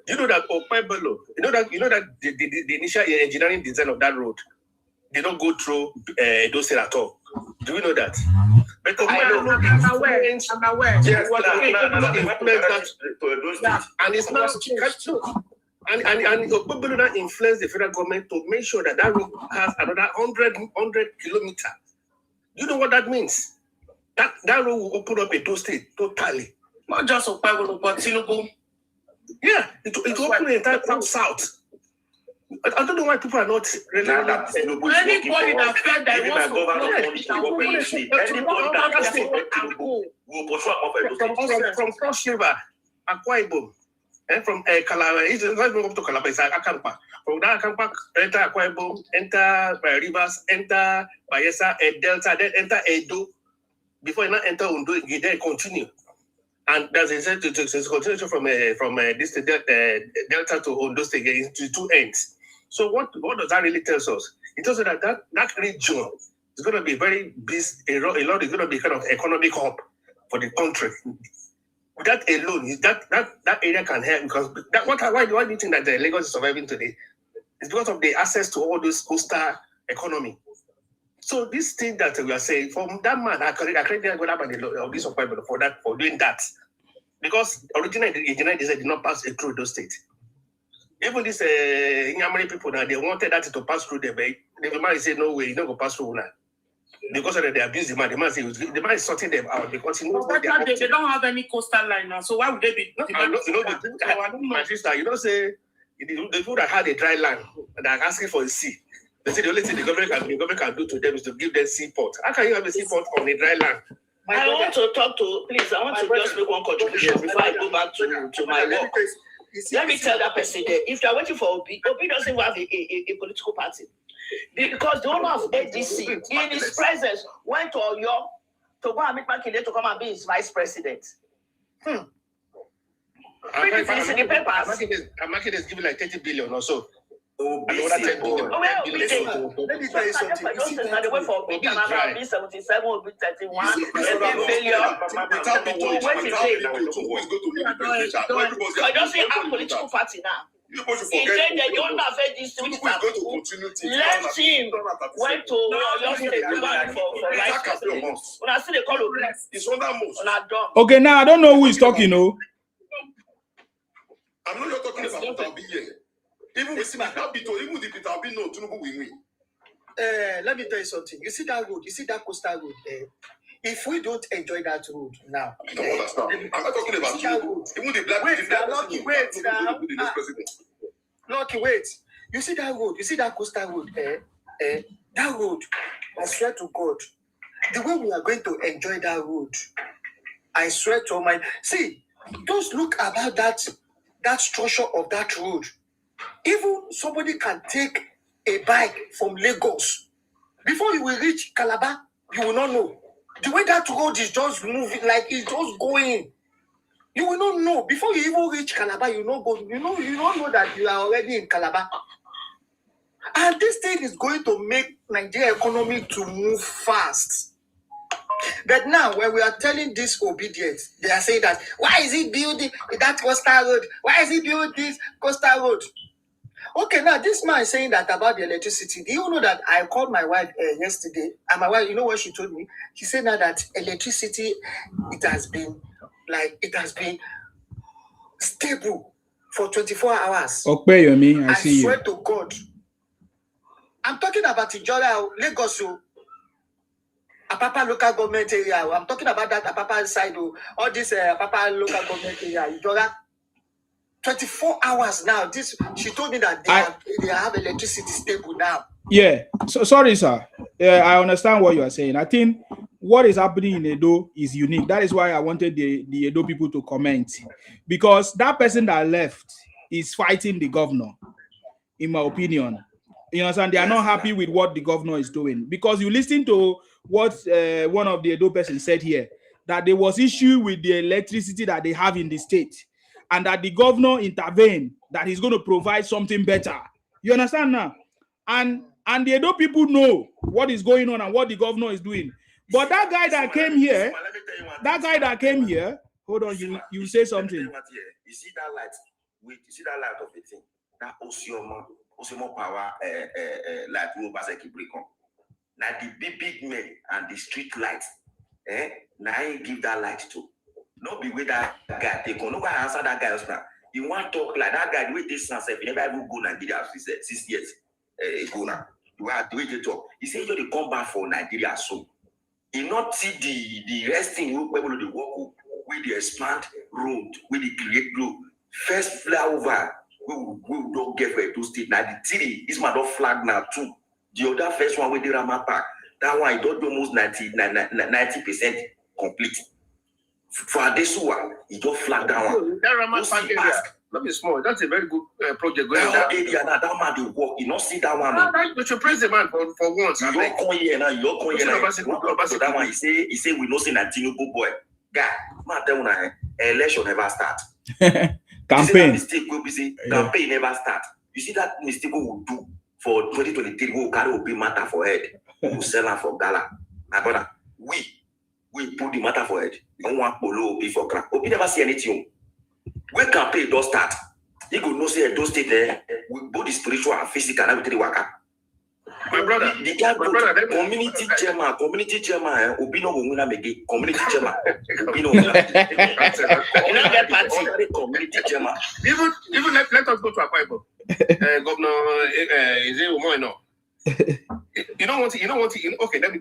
You know that Okpebolo. You know that the initial engineering design of that road, they don't go through Edo State at all. Do you know that? But I'm aware. Yes, and it's not. And Okpebolo influenced the federal government to make sure that road has another 100 kilometers. You know what that means? That road will open up Edo State totally. Not just Okpebolo, but Tinubu. Yeah, it will open the entire south. I don't know why people are not really. Anybody that felt that from Cross River, Akwa Ibom, and from Calabar, it's not going up to Calabar, it's Akampa. From that Akampa, enter Akwa Ibom, enter Rivers, enter Bayelsa, Delta, then enter Edo. Before you not enter Ondo, you then continue. And there's a continuation from this Delta to Ondo State into 2 ends. So what does that really tell us? It tells us that region is going to be very busy. A lot is going to be kind of economic hub for the country. That alone, that area can help because why do you think that Lagos is surviving today? It's because of the access to all those coastal economy. So this thing that we are saying, from that man, I credit this for doing that. Because originally the engineer did not pass through those states. Even these Nyamari people now, they wanted that to pass through them, but the man said, no way, you don't go pass through now. Because of they abuse the man is sorting them out because he knows that they don't have any coastal line now. So why would they be? My sister, you don't say the people that had a dry land and are asking for a sea. They say the only thing the government can do to them is to give them seaport. How can you have a seaport on a dry land? I want to just make one contribution before I go back to my work. Let me tell that person there, if you're waiting for Obi doesn't have a political party. Because the owner of ADC, in his presence, went to Oyo to go and meet Makinde to come and be his vice president. It's in the papers. Makinde is giving like 30 billion or so. Let me tell you something. They went for Obi, Canada, B77, Obi 31, I don't see a political party now. You supposed to forget. They don't have this. Let him went to your state for vice president. When I see the call, it's under most. Okay, now I don't know who is talking. No, I'm not talking about Peter Obi here. Even with the Peter Obi, no, Tinubu will win. Let me tell you something. You see that road? You see that coastal road there? If we don't enjoy that road now, I don't understand. I'm not talking about you. Even the black Lucky, wait. You see that road? You see that coastal road there? That road, I swear to God, the way we are going to enjoy that road, I swear to my... See, just look about that structure of that road. Even somebody can take a bike from Lagos. Before you will reach Calabar, you will not know. The way that road is just moving, like it's just going. You will not know. Before you even reach Calabar, you don't know that you are already in Calabar. And this thing is going to make Nigeria economy to move fast. But now, when we are telling this obedience, they are saying that, why is he building that coastal road? Why is he building this coastal road? Okay, now this man is saying that about the electricity. Do you know that I called my wife yesterday? And my wife, you know what she told me? She said now that electricity, it has been stable for 24 hours. Okay, Yomi, I see you. I swear to God. I'm talking about Ijora, Lagos, Apapa local government area. I'm talking about that Apapa side, all this Apapa local government area, Ijora. 24 hours now. She told me that they have electricity stable now. Yeah. So sorry, sir. I understand what you are saying. I think what is happening in Edo is unique. That is why I wanted the Edo people to comment, because that person that left is fighting the governor, in my opinion. You understand? They are not happy with what the governor is doing, because you listen to what one of the Edo persons said here, that there was issue with the electricity that they have in the state, and that the governor intervened, that he's going to provide something better. You understand now? And the Edo people know what is going on and what the governor is doing. But that guy that came here, hold on, you say something. You see that light? Wait, you see that light of the thing? That Osimo power light will pass a break on. Now the big men and the street lights, now I give that light to. Not be with that guy. They can no answer that guy now. You want to talk like that guy with this sense if you never even go Nigeria 6 years ago now. You have to wait to talk. He said you come back for Nigeria so. You not see the rest thing you people the work with the expand road, with the create road. First flyover we don't get for Edo State. Now the city is my dog flag now too. The other first one with the Rama Park, that one I don't do almost 90% complete. For Adesua, he just flagged that one. That Rama Park area, not be small. That's a very good project going on. That area now, that man they work. You not see that one. We should praise the man for once. You don't come here now. That one, he say we not see that Tinubu boy. Guy, man, tell you election never start. Campaign. Mistake will be say campaign never start. You see that mistake we will do for 2023. We will carry Obi matter for head. We will sell her for gala. My brother, we put the matter for head. Don't want Polo Obi for crap. Obi never see anything. When campaign does start, he go no say those state there with both the spiritual and physical and everything waka. My brother, the guy community chairman, Obi no go win again. Community chairman, Obi no win. You know get party. Community chairman. Even let us go to Akwa Ibom. Governor, is it Umoino? You don't want to. Okay, let me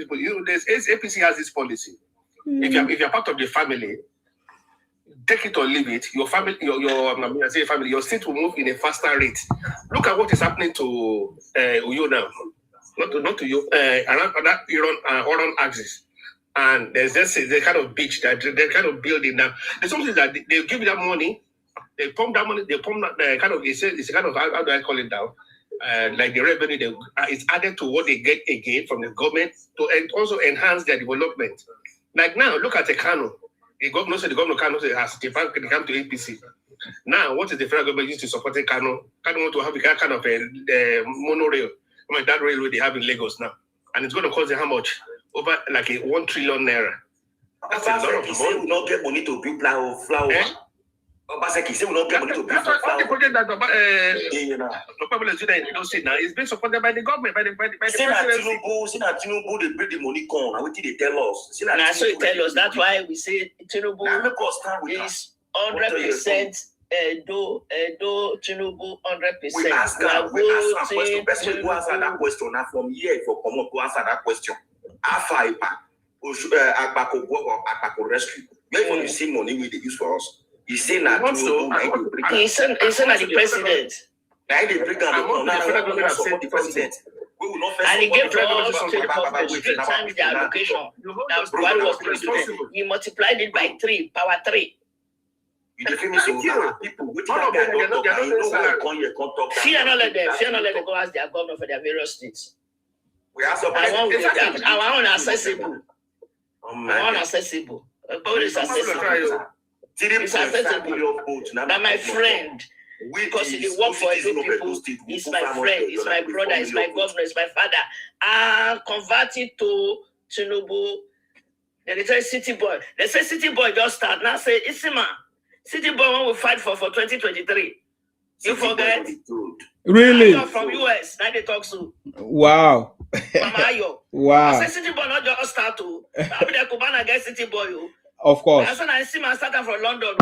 put. There's APC has this policy. If you're part of the family, take it or leave it. Your family, your state will move in a faster rate. Look at what is happening to Uyo now. Not to you. Around that Oron axis, and there's just the kind of beach that they're kind of building now. There's something that they give you that money. They pump that money. They pump that kind of. It's kind of how do I call it now? Like the revenue is added to what they get again from the government to also enhance their development. Like now, look at the Kano. The governor Kano has come to APC. Now, what is the federal government used to support Kano? Kano want to have a kind of a monorail. I mean, that railway they have in Lagos now. And it's going to cost them how much? Over like 1 trillion naira. That's a lot of money. We not get money to build flower. Obaseki say we not get money to build flower. That's the project that Obama is doing in those states now. It's being supported by the government, by the presidency. Say na Tinubu they bring the money come. And what did they tell us? And so they tell us. That's why we say Tinubu is 100%. Edo Tinubu 100%. We ask a question. Person who answer that question now from here for come up to answer that question. Afa Agbako or Agbako rescue. Where for you see money we they use for us? He say na Tinubu. He said na the president. Now they bring down the support the president. We will not and he gave to us 3 times the allocation. That was president. He multiplied it by 3, power 3. Fear not let them go ask their governor for their various states. Our own accessible. Our own accessible. It's accessible. It's accessible. But my friend, because he work for Edo people, he's my friend, he's my brother, he's my governor, he's my father. I converted to Tinubu. Then they say City Boy. They say City Boy just start. Now say Isima. City Boy one will fight for 2023. You forget? Really? You're from US. Now they talk so. Wow. Wow. I say City Boy not just start to. I mean, the Cubana against City Boy. Of course. That's when I see my starter from London.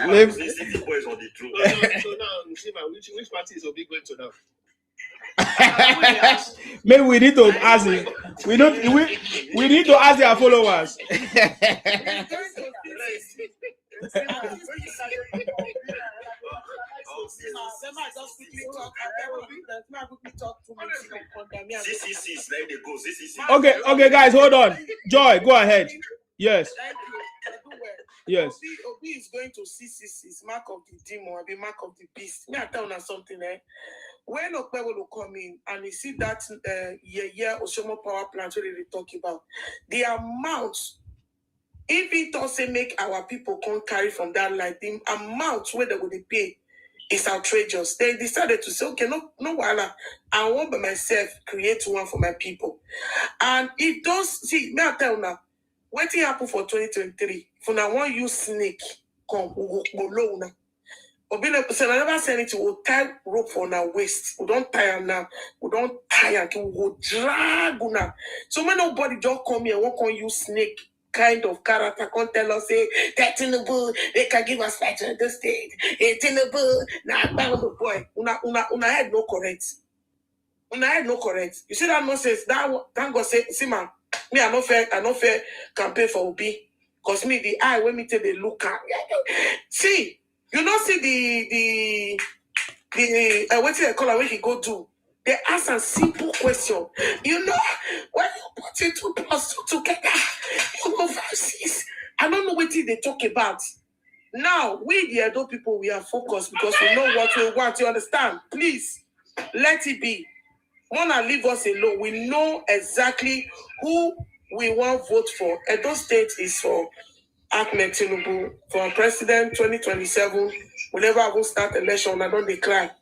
Live. City Boy is on the throne. So now, which party is Obi going to now? Maybe we need to ask him. We need to ask their followers. Okay, guys, hold on. Joy, go ahead. Yes. Thank you. Yes. Obi is going to CCC's mark of the demon, or the mark of the beast. Me, I tell you something, When Okpe will come in and you see that Oshomo power plant where they talk about, the amount, if it doesn't make our people can't carry from that line, the amount where they would pay is outrageous. They decided to say, okay, no, wala. I want by myself create one for my people. And it does, see, me I tell you now, what thing happen for 2023? For now, one use snake, come, we go low now. Obi say I never say anything. We'll tie rope on our waist. We don't tie her now. We don't tie her. We go drag now. So when nobody just come here, won't come use snake kind of character. Can't tell us say that in the bull they can give us fight to the state. It's in the bull. Nah, the boy. Una head no correct. Una head no correct. You see that nonsense? That thank God say, see man, me I no fair campaign for Obi. Cause me the eye when me take the look at. See. You don't see the what do you call it when he go do? They ask a simple question. You know, when you put it 2 plus 2 together, you go 5, 6. I don't know what they talk about. Now, we the Edo people, we are focused because we know what we want. You understand? Please, let it be. Wanna leave us alone. We know exactly who we want to vote for. Edo State is for Ahmed Tinubu for president 2027. Whenever I will start election, I don't declare.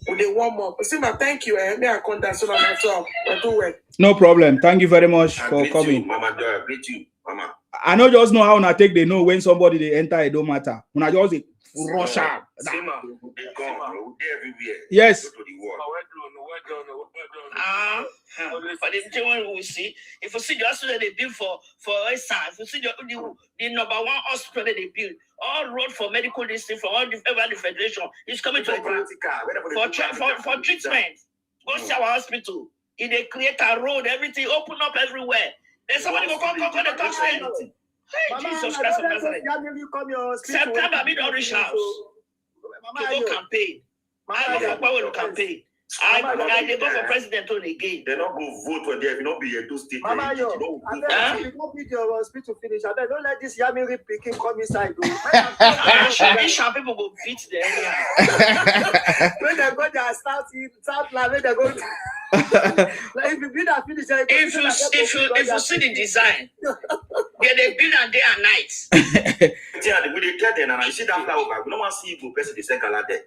Will they warm up? Sima, thank you. May I come down so I do well. No problem. Thank you very much for coming. You, Mama Joy, I greet you, Mama. I know just know how I take they know when somebody they enter, it don't matter. When I just rush out. They come, they everywhere. Yes. Go to the world. For the thing we see, if you see the hospital they build for Esa, if you see the number 1 hospital that they build, all road for medical district from all the federation is coming to for treatment. Go see our hospital. If they create a road, everything open up everywhere. Then somebody go come and talk say anything. Hey, Jesus Christ of Nazareth. September be the rich house to go campaign. I go for power to campaign. I they go for president on again. They don't go vote for them. Not be a 2 state. Mama, you don't beat your hospital finish. I don't let this Yamiri picking come inside. Sharp people go beat them. When they go there, start like when they go. Like if you build a finish, if you see the design, they build and day and night. Yeah, we dey tell them, and you see that flower. We don't want to see you person the second like that.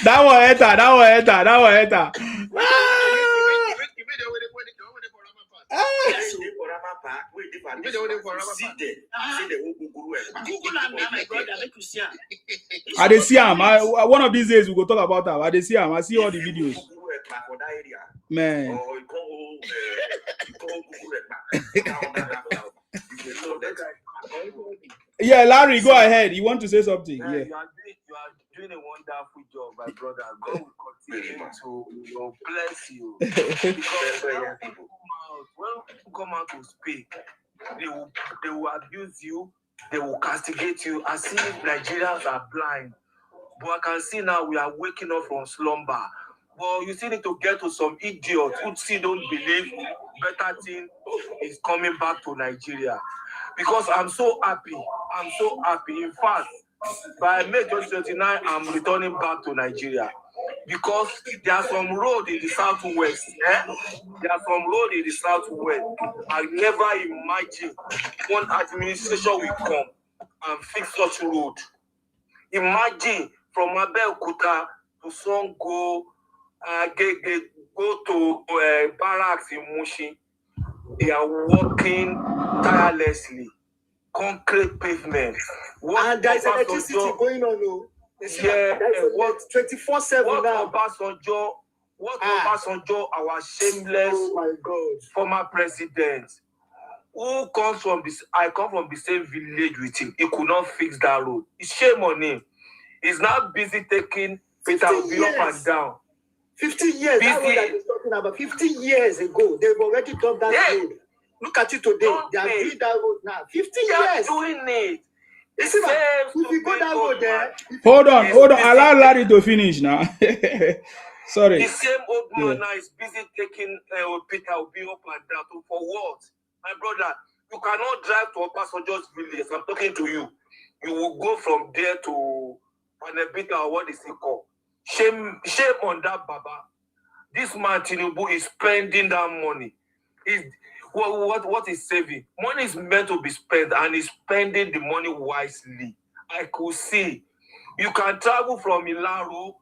That one enter. I dey see him. One of these days we go talk about that. I dey see him. I see all the videos. Man. Yeah, Larry, go ahead. You want to say something? Yeah. You are doing a wonderful job, my brother. God will continue to bless you. Because when people come out to speak, they will abuse you, they will castigate you. I see Nigerians are blind. But I can see now we are waking up from slumber. But you still need to get to some idiots who still don't believe better thing is coming back to Nigeria. Because I'm so happy. In fact, by May 2029, I'm returning back to Nigeria. Because there are some roads in the southwest. I never imagined one administration will come and fix such road. Imagine from Abeokuta to Songo, go to barracks in Mushi. They are working tirelessly. Concrete pavement. And there's electricity going on. Yeah, what 24/7 now. What Obasanjo, our shameless former president, who comes from this, I come from the same village with him. He could not fix that road. It's shame on him. He's now busy taking Peter Obi up and down. 50 years. That road that he's talking about. 50 years ago, they've already done that road. Look at it today. They are doing that road now. 15 years. Doing it. If you go that road there. Hold on. Allow Larry to finish now. Sorry. The same old man now is busy taking Peter Obi up and down. For what? My brother, you cannot drive to Obasanjo's village. I'm talking to you. You will go from there to Panebita or what is it called? Shame on that Baba. This man Tinubu is spending that money. What is saving? Money is meant to be spent, and he's spending the money wisely. I could see. You can travel from Ilaro,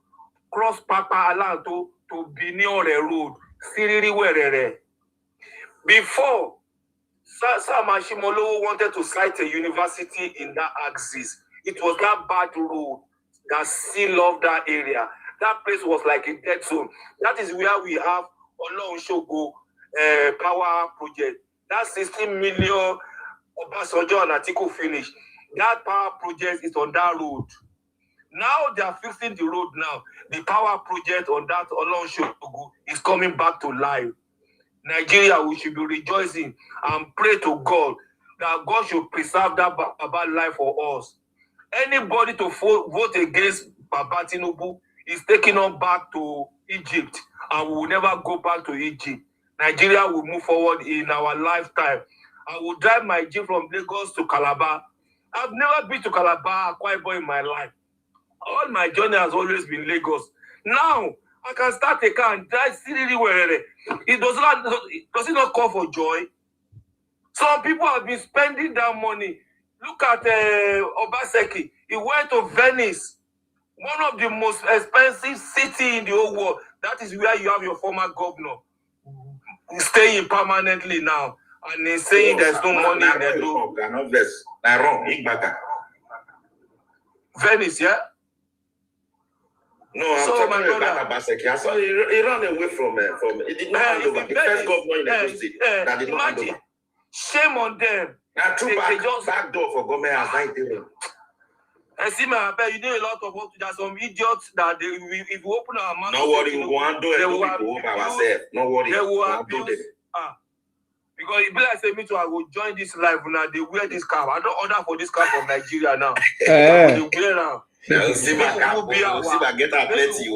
cross Papa Alanto to Biniore Road, Siriri Werere. Before, Sam Ashimolo wanted to site a university in that axis. It was that bad road that sealed off that area. That place was like a dead zone. That is where we have Olorun Shogo power project. That 16 million Obasanjo and Atiku finished. That power project is on that road. Now they are fixing the road now. The power project on that Olorun Shogo is coming back to life. Nigeria, we should be rejoicing and pray to God that God should preserve that Baba life for us. Anybody to vote against Baba Tinubu is taking us back to Egypt, and we will never go back to Egypt. Nigeria will move forward in our lifetime. I will drive my jeep from Lagos to Calabar. I've never been to Calabar, Akwa Ibom in my life. All my journey has always been Lagos. Now, I can start a car and drive Siriri Werere. Does it not call for joy? Some people have been spending that money. Look at Obaseki. He went to Venice, one of the most expensive cities in the whole world. That is where you have your former governor staying permanently now. And he's saying there's no money in the Venice, yeah? No, I'm talking about Obaseki. So he ran away from he did not hand over. The first governor in the state that did not hand over. Shame on them. Now, they just back door for government as 19. I see, man, you do a lot of work. There's some idiots that if we open our mouth, no worry, we go and do it. We go by ourselves. No worry, they will abuse. Because it be like say me too, I will join this live now. They wear this cap. I don't order for this cap from Nigeria now. They wear now. Now see my cap. See my get a plenty.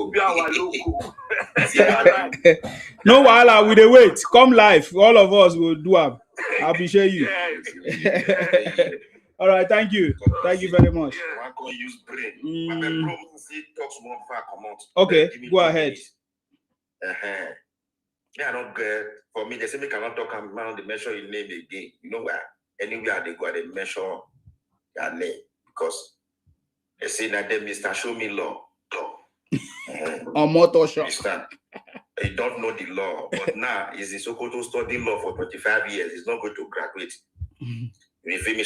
No wahala, we dey wait. Come live. All of us will do am. I appreciate you. Yes. All right, thank you. Thank you very much. I can use brain. Okay, go ahead. I don't get. For me, they say me cannot talk about the measure your name again. You know where? Anywhere they go, they measure your name because they say that they Mr. Show me law. On motor shop. He don't know the law, but now he's in Sokoto studying law for 25 years. He's not going to graduate.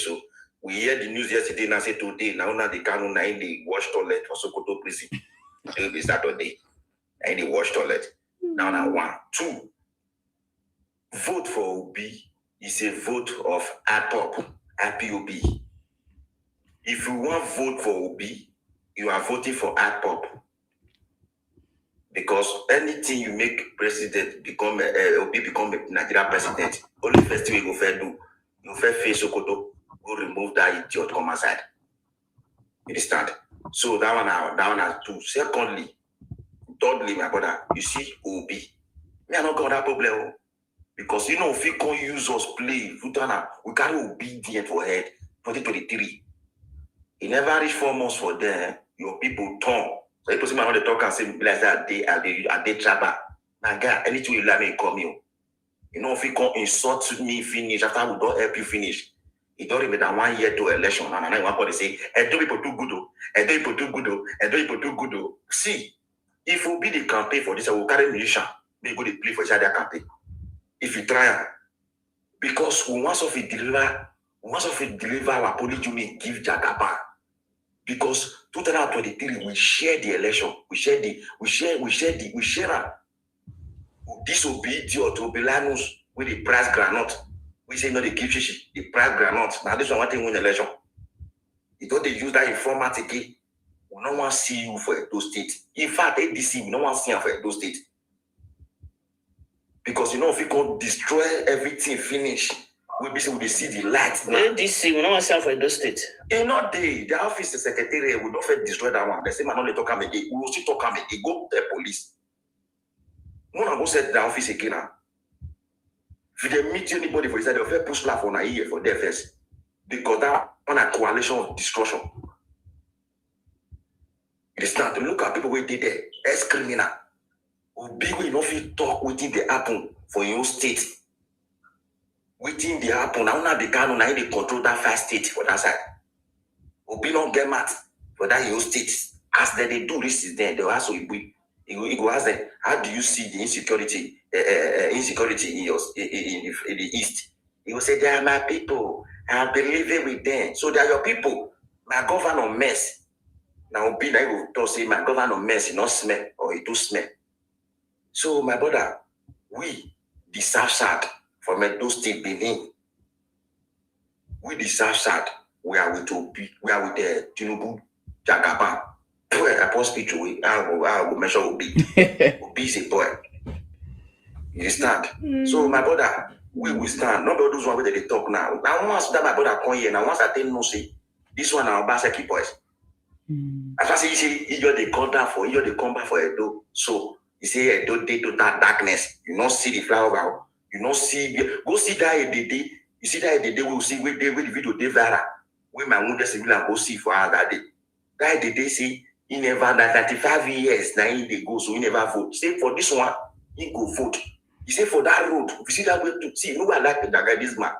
So we hear the news yesterday. Now say today. Now they can't now in the wash toilet for Sokoto prison. It'll be Saturday. In the wash toilet. Now 1, 2. Vote for Obi is a vote of IPOB. If you want to vote for Obi, you are voting for IPOB. Because anything you make president become Obi become a Nigerian president, only first thing you go fair do, you fair face Sokoto, go remove that idiot come aside. You understand? So that one has 2. Secondly, thirdly, my brother, you see Obi. Me I not got that problem. Because you know, if you can't use us play, we carry obedient for head 2023. He never reached 4 months for them. Your people turn. So if person want to talk and say, like that, they trapper. My God, anything you let me come you. You know, if you can't insult me, finish after we don't help you finish. It don't remember 1 year to election. And now you want to say, don't people too good, and don't people too good, and don't people too good. See, if we be the campaign for this, I will carry musician. They go to play for each other campaign. If you try, because once of it deliver our police unit give Jagaba. Because 2023 we share the election, we share. This will be idiot to Belanus with the price granite. We say no, they give shishi, the price granite. Now this one want to win election. You don't use that informatic again. We don't want to see you for those states. In fact, ADC, we don't want to see you for those states. Because you know if we can destroy everything, finish, we see the light. DC, we don't sell for those states. Not the office, the secretary, we don't fit destroy that one. The same man only talk again. We will still talk again. Go to the police. No one go set the office again now. If they meet anybody for inside, they'll first push laugh on a year for their first. Because that on a coalition of destruction. It is not to look at people who did there as criminal. Obi will not fit talk within the happen for your state. Within the happen, now not the canon, now they control that first state for that side. Obi don't get mad for that your state. As they do this is there, they'll ask Obi. He go ask them, how do you see the insecurity in the East? He will say, they are my people. I believe it with them. So they are your people. My governor mess. Now Obi now will say, my governor mess, he not smell or he do smell. So my brother, we the South Side from those state Benin. We the South Side, we are with Obi, we are with the Tinubu, Jagaban. I post speech away. I will measure Obi. Obi is a boy. You stand. So my brother, we will stand. Not all those ones where they talk now. Now once that my brother come here, now once I tell no say, this one our Basaki boys. As I say, you see, they come down for you, they come back for Edo. So you say Edo day to that darkness. You not see the flower. You not see. Go see that day. You see that day. We will see where the video they viral. Where my wounded civilian go see for that day. That day they see. He never that 35 years now they go, so he never vote. Say for this one, he go vote. He say for that road, if you see that way to see, no one like the guy this man,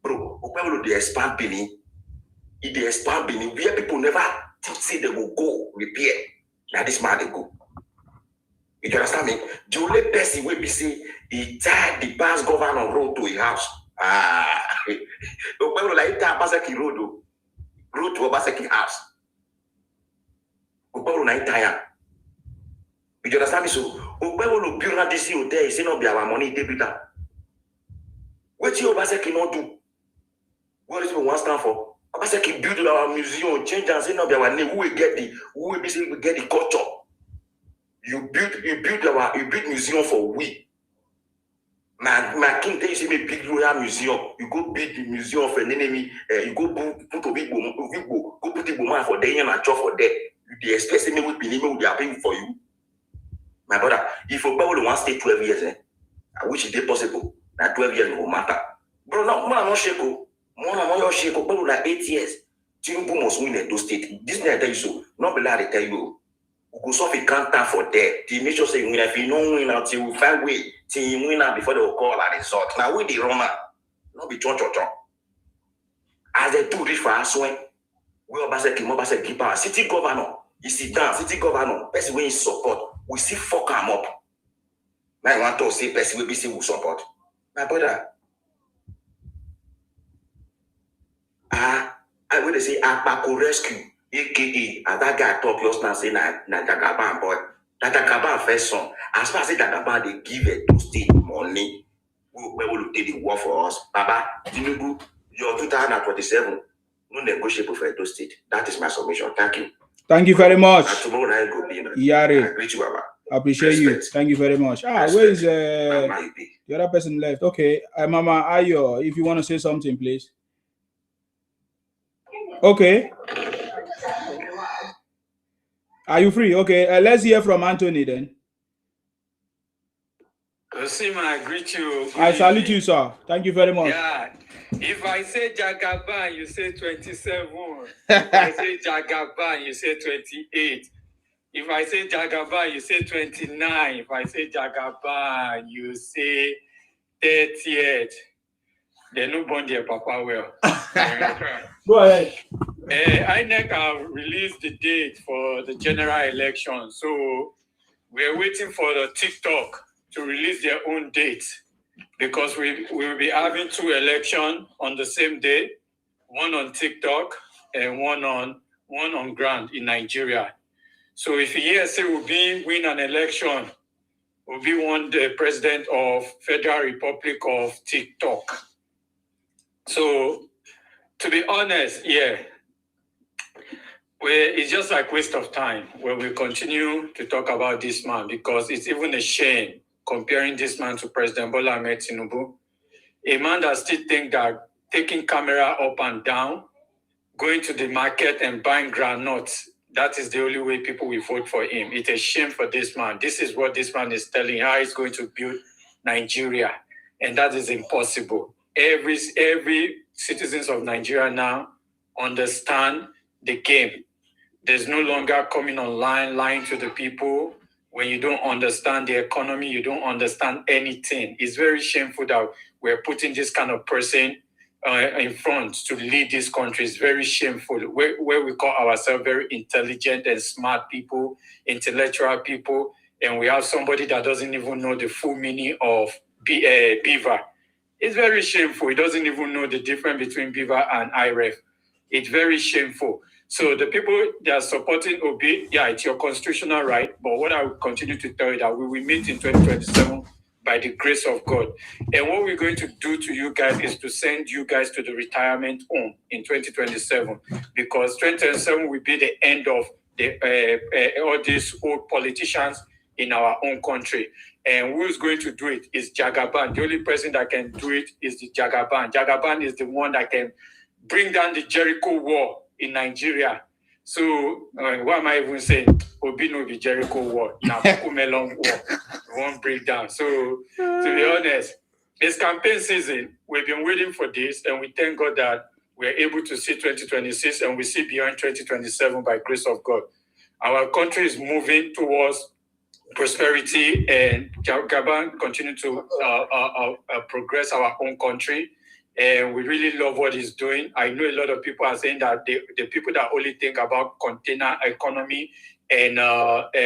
bro, they expand Benin. If they expand Benin, where people never say they will go repair. Now this man they go. You understand me? The only person will be say he tied the past governor road to his house. Okwebolo like that Obaseki road to Obaseki house. Okwebolo na itaya. You understand me? So Okwebolo build that DC hotel. He say no be our money. They build that. What you Obaseki not do? What is we want stand for? Obaseki build our museum, change and say no be our name. Who will get the culture? You build museum for we. Makinde, you see me big royal museum. You go build the museum for an enemy. You go put a big go put the woman for there and a job for there. The express me will be name they are paying for you. My brother, if you probably want to stay 12 years, I wish it is possible. That 12 years will matter. Bro, no, more not shake. More not shake. Probably like 8 years. Tinubu must win in those states. This is I tell you so. Not be like I tell you. Go so if you can't time for that. The make sure say win. If you don't win out, you will find way till you win out before they will call a result. Now we the Roma, not be chon. As they do this for us when we Obaseki power. City governor, you sit down, city governor, person when you support, we see fuck him up. Now I want to say person we be say we support. My brother. I will say Atiku rescue. AKA, as that guy talk just now say na Jagaban boy. Na Jagaban first son. As far as Jagaban they give it to state money, we will take the war for us. Baba, Tinubu, your 2027, no negotiable for those state. That is my submission. Thank you. Thank you very much. And tomorrow night go be. Yari. I greet you, Baba. Appreciate you. Thank you very much. Where is the other person left? Okay, Mama Ayo, if you want to say something, please. Okay. Are you free? Okay, let's hear from Anthony then. Osima, I greet you. I salute you, sir. Thank you very much. Yeah. If I say Jagaban, you say 27. If I say Jagaban, you say 28. If I say Jagaban, you say 29. If I say Jagaban, you say 38. They no born their papa well. Go ahead. INEC released the date for the general election. So we're waiting for the TikTok to release their own date because we will be having 2 elections on the same day, one on TikTok and one on ground in Nigeria. So if ESA will be win an election, will be one the president of Federal Republic of TikTok. So to be honest, yeah, it's just like waste of time when we continue to talk about this man because it's even a shame comparing this man to President Bola Ahmed Tinubu. A man that still thinks that taking camera up and down, going to the market and buying groundnuts, that is the only way people will vote for him. It's a shame for this man. This is what this man is telling how he's going to build Nigeria, and that is impossible. Every citizens of Nigeria now understand the game. There's no longer coming online lying to the people. When you don't understand the economy, you don't understand anything. It's very shameful that we're putting this kind of person in front to lead this country. Is very shameful. Where we call ourselves very intelligent and smart people, intellectual people, and we have somebody that doesn't even know the full meaning of beaver. It's very shameful. He doesn't even know the difference between beaver and IREF. It's very shameful. So the people that are supporting Obi, yeah, it's your constitutional right. But what I will continue to tell you that we will meet in 2027 by the grace of God. And what we're going to do to you guys is to send you guys to the retirement home in 2027, because 2027 will be the end of all these old politicians in our own country. And who's going to do it is Jagaban. The only person that can do it is the Jagaban. Jagaban is the one that can bring down the Jericho War in Nigeria. So what am I even saying? Obi no be Jericho War. Now Kumelong War. We won't break down. So to be honest, it's campaign season. We've been waiting for this, and we thank God that we're able to see 2026 and we see beyond 2027 by grace of God. Our country is moving towards prosperity, and Jagaban continue to progress our own country. And we really love what he's doing. I know a lot of people are saying that the people that only think about container economy and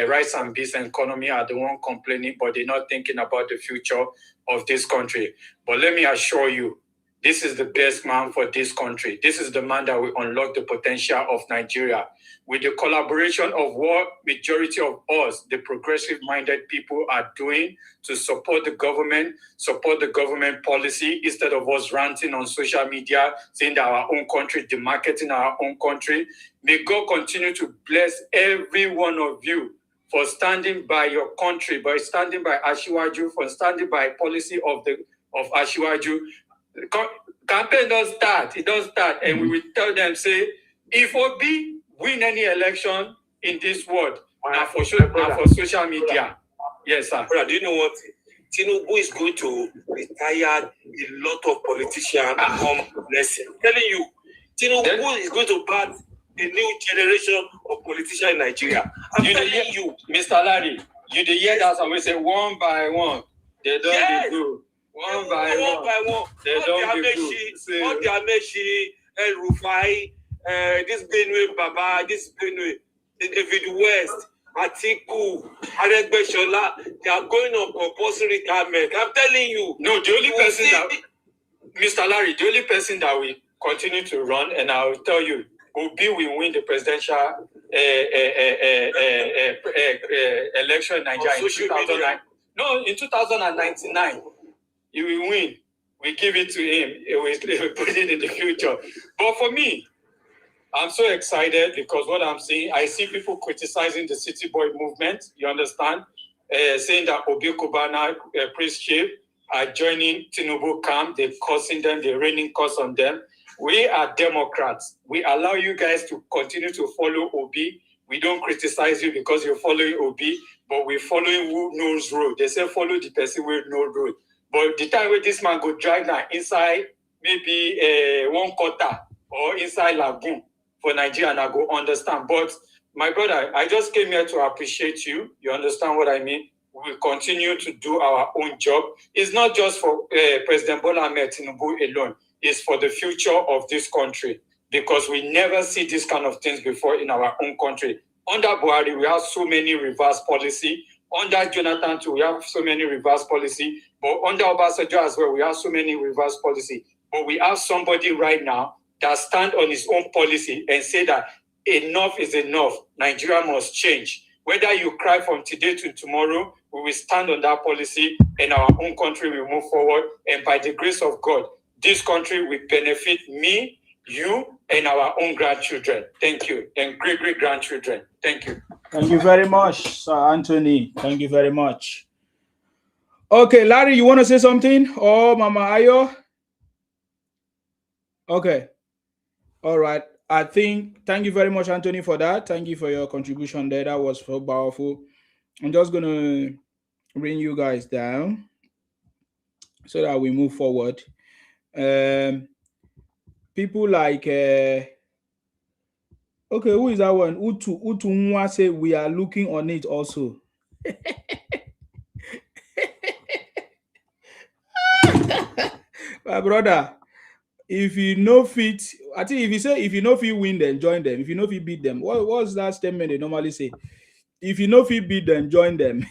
rice and beans economy are the one complaining, but they're not thinking about the future of this country. But let me assure you, this is the best man for this country. This is the man that will unlock the potential of Nigeria. With the collaboration of what majority of us, the progressive-minded people, are doing to support the government policy, instead of us ranting on social media, saying that our own country, demarketing our own country. May God continue to bless every one of you for standing by your country, by standing by Asiwaju, for standing by policy of Asiwaju. Campaign does start. It does start. And we will tell them, say, if Obi win any election in this world, now for social media. Yes, sir. Brother, do you know what? Tinubu is going to retire a lot of politicians from blessing. I'm telling you, Tinubu is going to birth a new generation of politicians in Nigeria. I'm telling you. Mr. Larry, you the hear that we say one by one. They don't do. One by one. They don't do. All the Amechi, El Rufai, this Benue Baba, this Benue, David West, Atiku, Adegbeshola, they are going on compulsory retirement. I'm telling you. No, the only person that, Mr. Larry, the only person that will continue to run, and I will tell you, Obi will win the presidential election in Nigeria in 2009. No, in 2099, he will win. We give it to him. He will put it in the future. But for me, I'm so excited because what I'm seeing, I see people criticizing the City Boy movement. You understand? Saying that Obi Kubana, priest chief, are joining Tinubu camp. They're cursing them. They're raining curse on them. We are Democrats. We allow you guys to continue to follow Obi. We don't criticize you because you're following Obi, but we're following who knows road. They say follow the person who knows road. But the time where this man go drive now inside maybe one quarter or inside Lagoon for Nigeria, and I go understand. But my brother, I just came here to appreciate you. You understand what I mean? We will continue to do our own job. It's not just for President Bola Ahmed Tinubu alone. It's for the future of this country, because we never see this kind of things before in our own country. Under Buhari, we have so many reverse policy. Under Jonathan too, we have so many reverse policy. But under Obasanjo as well, we have so many reverse policy. But we have somebody right now that stand on his own policy and say that enough is enough. Nigeria must change. Whether you cry from today to tomorrow, we will stand on that policy and our own country will move forward. And by the grace of God, this country will benefit me, you, and our own grandchildren. Thank you. And great-great-grandchildren. Thank you. Thank you very much, Sir Anthony. Thank you very much. Okay, Larry, you want to say something? Or Mama Ayo? Okay. All right. I think, thank you very much, Anthony, for that. Thank you for your contribution there. That was so powerful. I'm just going to bring you guys down so that we move forward. People like, okay, who is that one? Utu Nwa say we are looking on it also. My brother, if you know fit, I think if you say if you know fit win, then join them. If you know fit beat them, what's that statement they normally say? If you know fit beat them, join them.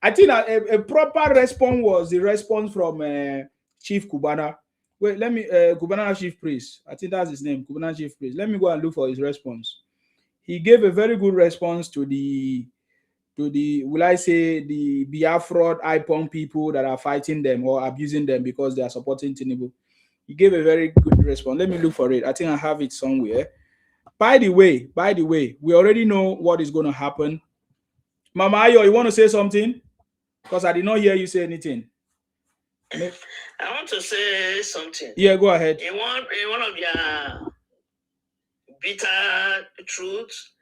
I think a proper response was the response from Chief Kubana. Wait, let me Kubana Chief Priest. I think that's his name, Kubana Chief Priest. Let me go and look for his response. He gave a very good response to the will I say the Biafra IPON people that are fighting them or abusing them because they are supporting Tinubu. He gave a very good response. Let me look for it. I think I have it somewhere. By the way, we already know what is going to happen. Mama Ayo, you want to say something? Because I did not hear you say anything. I want to say something. Yeah, go ahead. In one of your bitter truths,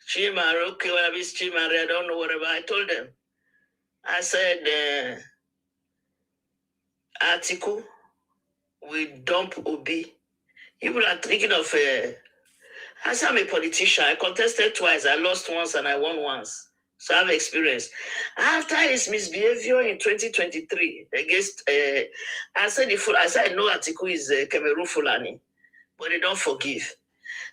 Chimare, okay, whatever is Chimare, I don't know whatever. I told them. I said, Atiku, we dump Obi. People are thinking of, I said I'm a politician. I contested twice. I lost once and I won once. So I have experience. After his misbehavior in 2023 against, I said I know Atiku is Cameroon Fulani, but they don't forgive.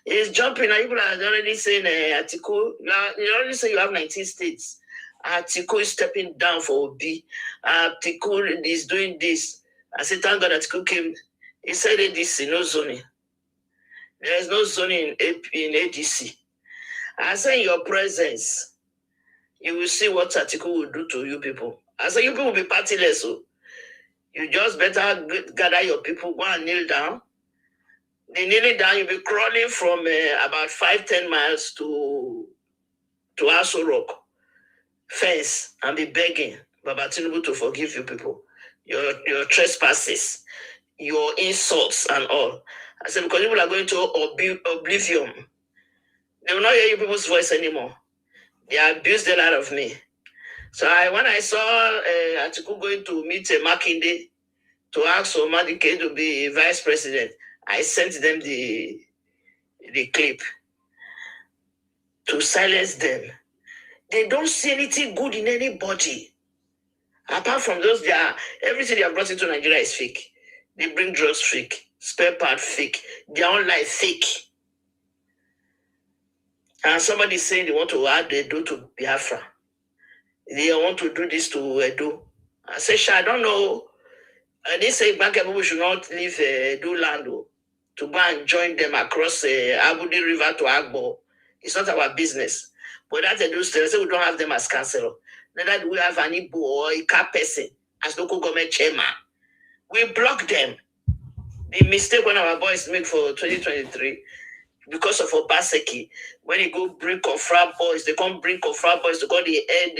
He's jumping. People are already saying Atiku. You already say you have 19 states. Atiku is stepping down for Obi. Atiku is doing this. I said, thank God Atiku came. He said ADC, no zoning. There is no zoning in ADC. I said, in your presence, you will see what Atiku will do to you people. I said, you people will be partyless. So you just better gather your people, go and kneel down. They kneeling down, you'll be crawling from about 5-10 miles to Aso Rock fence and be begging Baba Tinubu to forgive you people. Your trespasses, your insults and all. I said, because people are going to oblivion. They will not hear you people's voice anymore. They abused the lot of me. So when I saw Atiku going to meet Makinde to ask Omadike to be vice president, I sent them the clip to silence them. They don't see anything good in anybody. Apart from those, everything they have brought into Nigeria is fake. They bring drugs fake, spare part fake, their own life fake. And somebody saying they want to add Edo to Biafra. They want to do this to Edo. I say, I don't know. They say Bank people should not leave Edo land to go and join them across Abudi River to Agbo. It's not our business. But that Edo state, they say we don't have them as councillor. Neither do we have an Igbo or a car person as local government chairman. We block them. The mistake when our boys make for 2023, because of Obaseki, when they go bring Kofra boys, they come bring Kofra boys to go the head,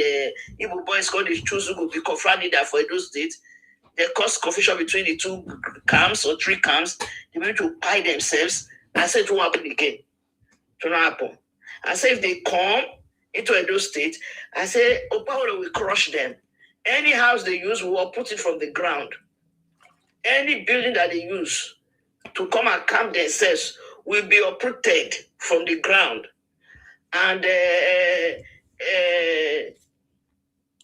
Igbo boys go the choose who go be Kofra leader for Edo State. They cause confusion between the two camps or three camps. They need to buy themselves. I said it won't happen again. To not happen. I say if they come into Edo State, I say Opaolo will crush them. Any house they use, we will put it from the ground. Any building that they use to come and camp themselves will be uprooted from the ground. And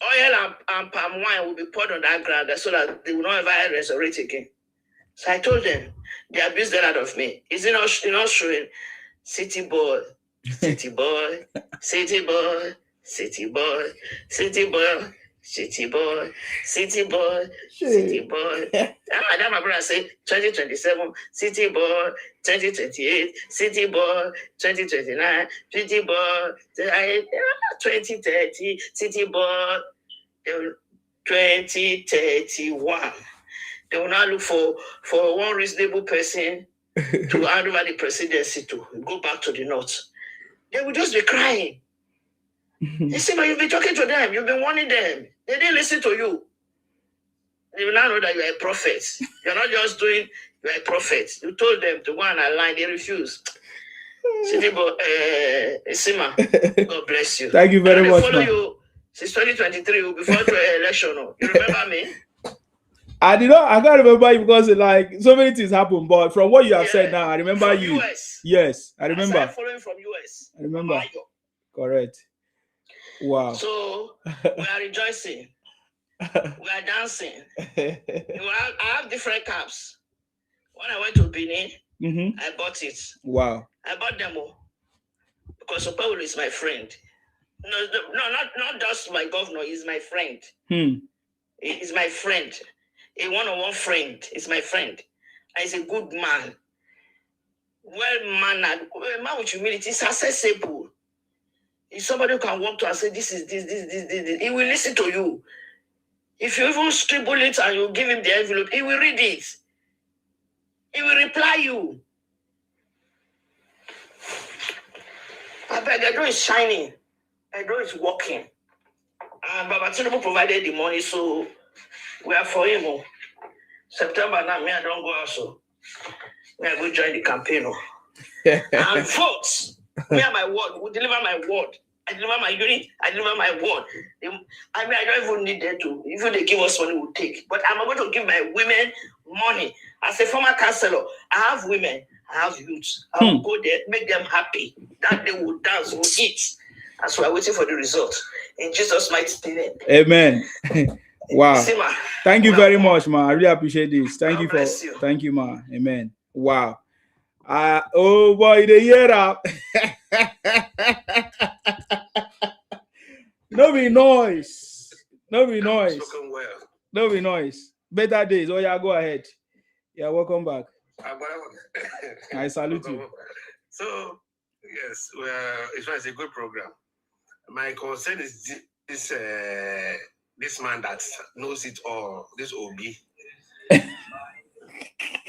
oil and palm wine will be poured on that ground so that they will not ever resurrect again. So I told them, they abused the out of me. Is it not showing? City boy, city boy, city boy, city boy, city boy, city boy, city boy, city boy. That my brother say 2027, city boy, 2028, city boy, 2029, city boy, 2030, city boy, 2031. They will now look for one reasonable person to hand over the presidency to go back to the north. They will just be crying. You see, but you've been talking to them, you've been warning them. They didn't listen to you. You now know that you're a prophet. You're not just doing, you're a prophet. You told them to go and align, they refused. Sima, God bless you. Thank you very much. Follow you since 2023 before the election. You remember me? I can't remember you because like so many things happened, but from what you have said now, I remember from you. US. Yes, I remember. I following from US. I remember. Correct. Wow. So we are rejoicing. We are dancing. I have different caps. When I went to Benin, I bought it. Wow. I bought them all because Paulo is my friend. No, not just my governor. He's my friend. He's my friend. A one-on-one friend is my friend. And he's a good man. Well-mannered. A man with humility. He's accessible. If somebody who can walk to and say, this is this, he will listen to you. If you even scribble it and you give him the envelope, he will read it. He will reply you. I beg, Edo is shining. Edo is working. And Baba Tinubu provided the money, so we are for him. September now, me, I don't go also. Me, I go join the campaign. And vote. Me and my word. We deliver my word. I deliver my unit. I deliver my word. I mean, I don't even need them to. If they give us money, we'll take. But I'm going to give my women money. As a former councillor, I have women. I have youths. I will go there, make them happy. That they will dance, will eat. As we are waiting for the result. In Jesus' mighty name. Amen. Wow. Sima, thank you very much, ma. I really appreciate this. Thank God you bless you. Thank you, ma. Amen. Wow. Oh boy, the year up. No be noise. No be noise. No be noise. Better days. Oh yeah, go ahead. Yeah, welcome back. I salute you. So yes, it's a good program. My concern is this man that knows it all. This Obi.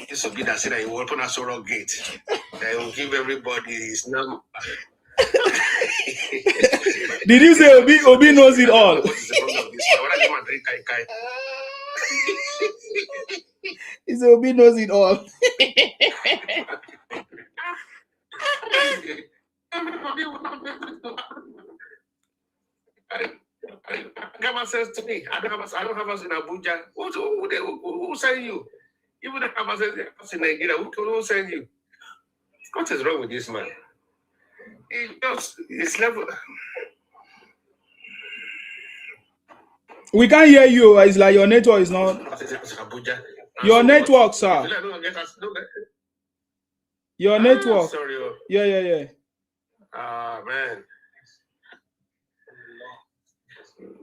This Obi that said that he will open a Sorrow gate. That he will give everybody his number. Did you say Obi knows it all? What is the problem with this? He said Obi knows it all. Gama says to me, I don't have us in Abuja. Who send you? Even the Gama says in Nigeria, who send you? What is wrong with this man? It's level. We can't hear you. It's like your network is not. Your network, sir. Your network. Sorry. Yeah. Man.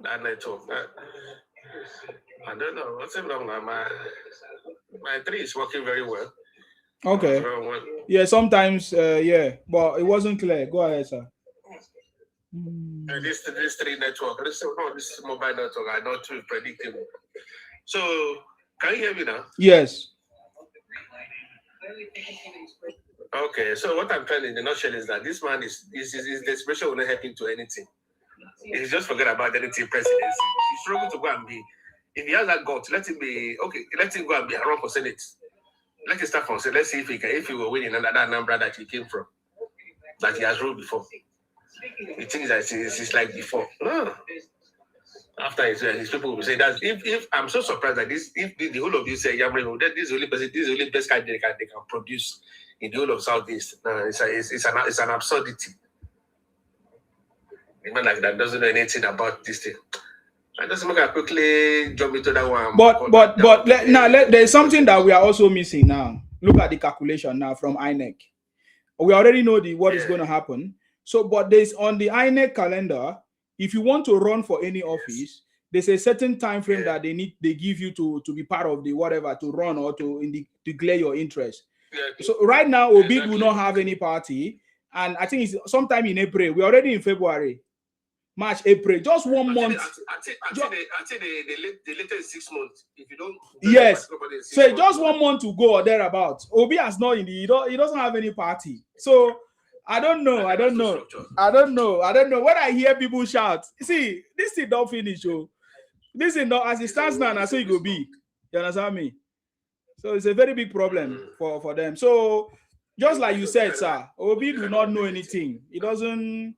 That network. I don't know. What's wrong? My 3 is working very well. Okay. Yeah, sometimes, yeah. But it wasn't clear. Go ahead, sir. This 3 network. This mobile network. I know too predictable. So, can you hear me now? Yes. Okay, so what I'm trying in the nutshell is that this man is desperation will not help him to anything. He just forget about anything presidency. He's struggling to go and be. If he has that gut, let him be okay. Let him go and be run for Senate. Let him start from Senate. Let's see if he will win in another number that he came from, that he has ruled before. He thinks that it's like before. No. After his people will say that if I'm so surprised that if the whole of you say Yamri, that this is the only best candidate they can produce in the whole of Southeast. It's an absurdity. A man like that doesn't know anything about this thing. I just make a quickly jump into that one. But there's something that we are also missing now. Look at the calculation now from INEC. We already know what is going to happen. So, but there's on the INEC calendar. If you want to run for any office, there's a certain time frame that they give you to be part of the whatever to run or to declare your interest. So right now, Obi will not have any party, and I think it's sometime in April. We're already in February, March, April, just 1 month. I think the latest 6 months. If you don't, yes. So just 1 month to go or thereabouts. Obi has not he doesn't have any party. So I don't know. I don't know. When I hear people shout, see, this thing don't finish. Oh, this thing don't, as it stands now, that's how it will be. You understand me? So it's a very big problem for them. So just like you said, sir, Obi do not know anything. He don't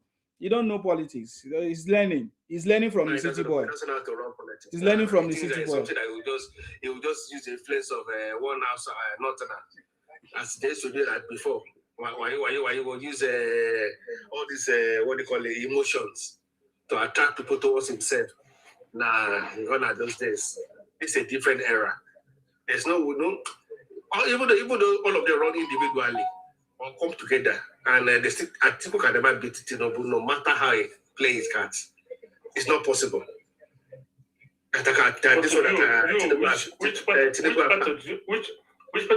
know politics. He's learning. He's learning from the city boy. He doesn't know how to run politics. He's learning from the city boy. Something that he will just use the influence of one house, not as they used to do that before. Why you will use all these what they call it, emotions to attract people towards himself. Nah, gone are those days. It's a different era. There's no even though all of them run individually or come together, and they still Atiku can never beat Tinubu no matter how he plays his cards. It's not possible. Which party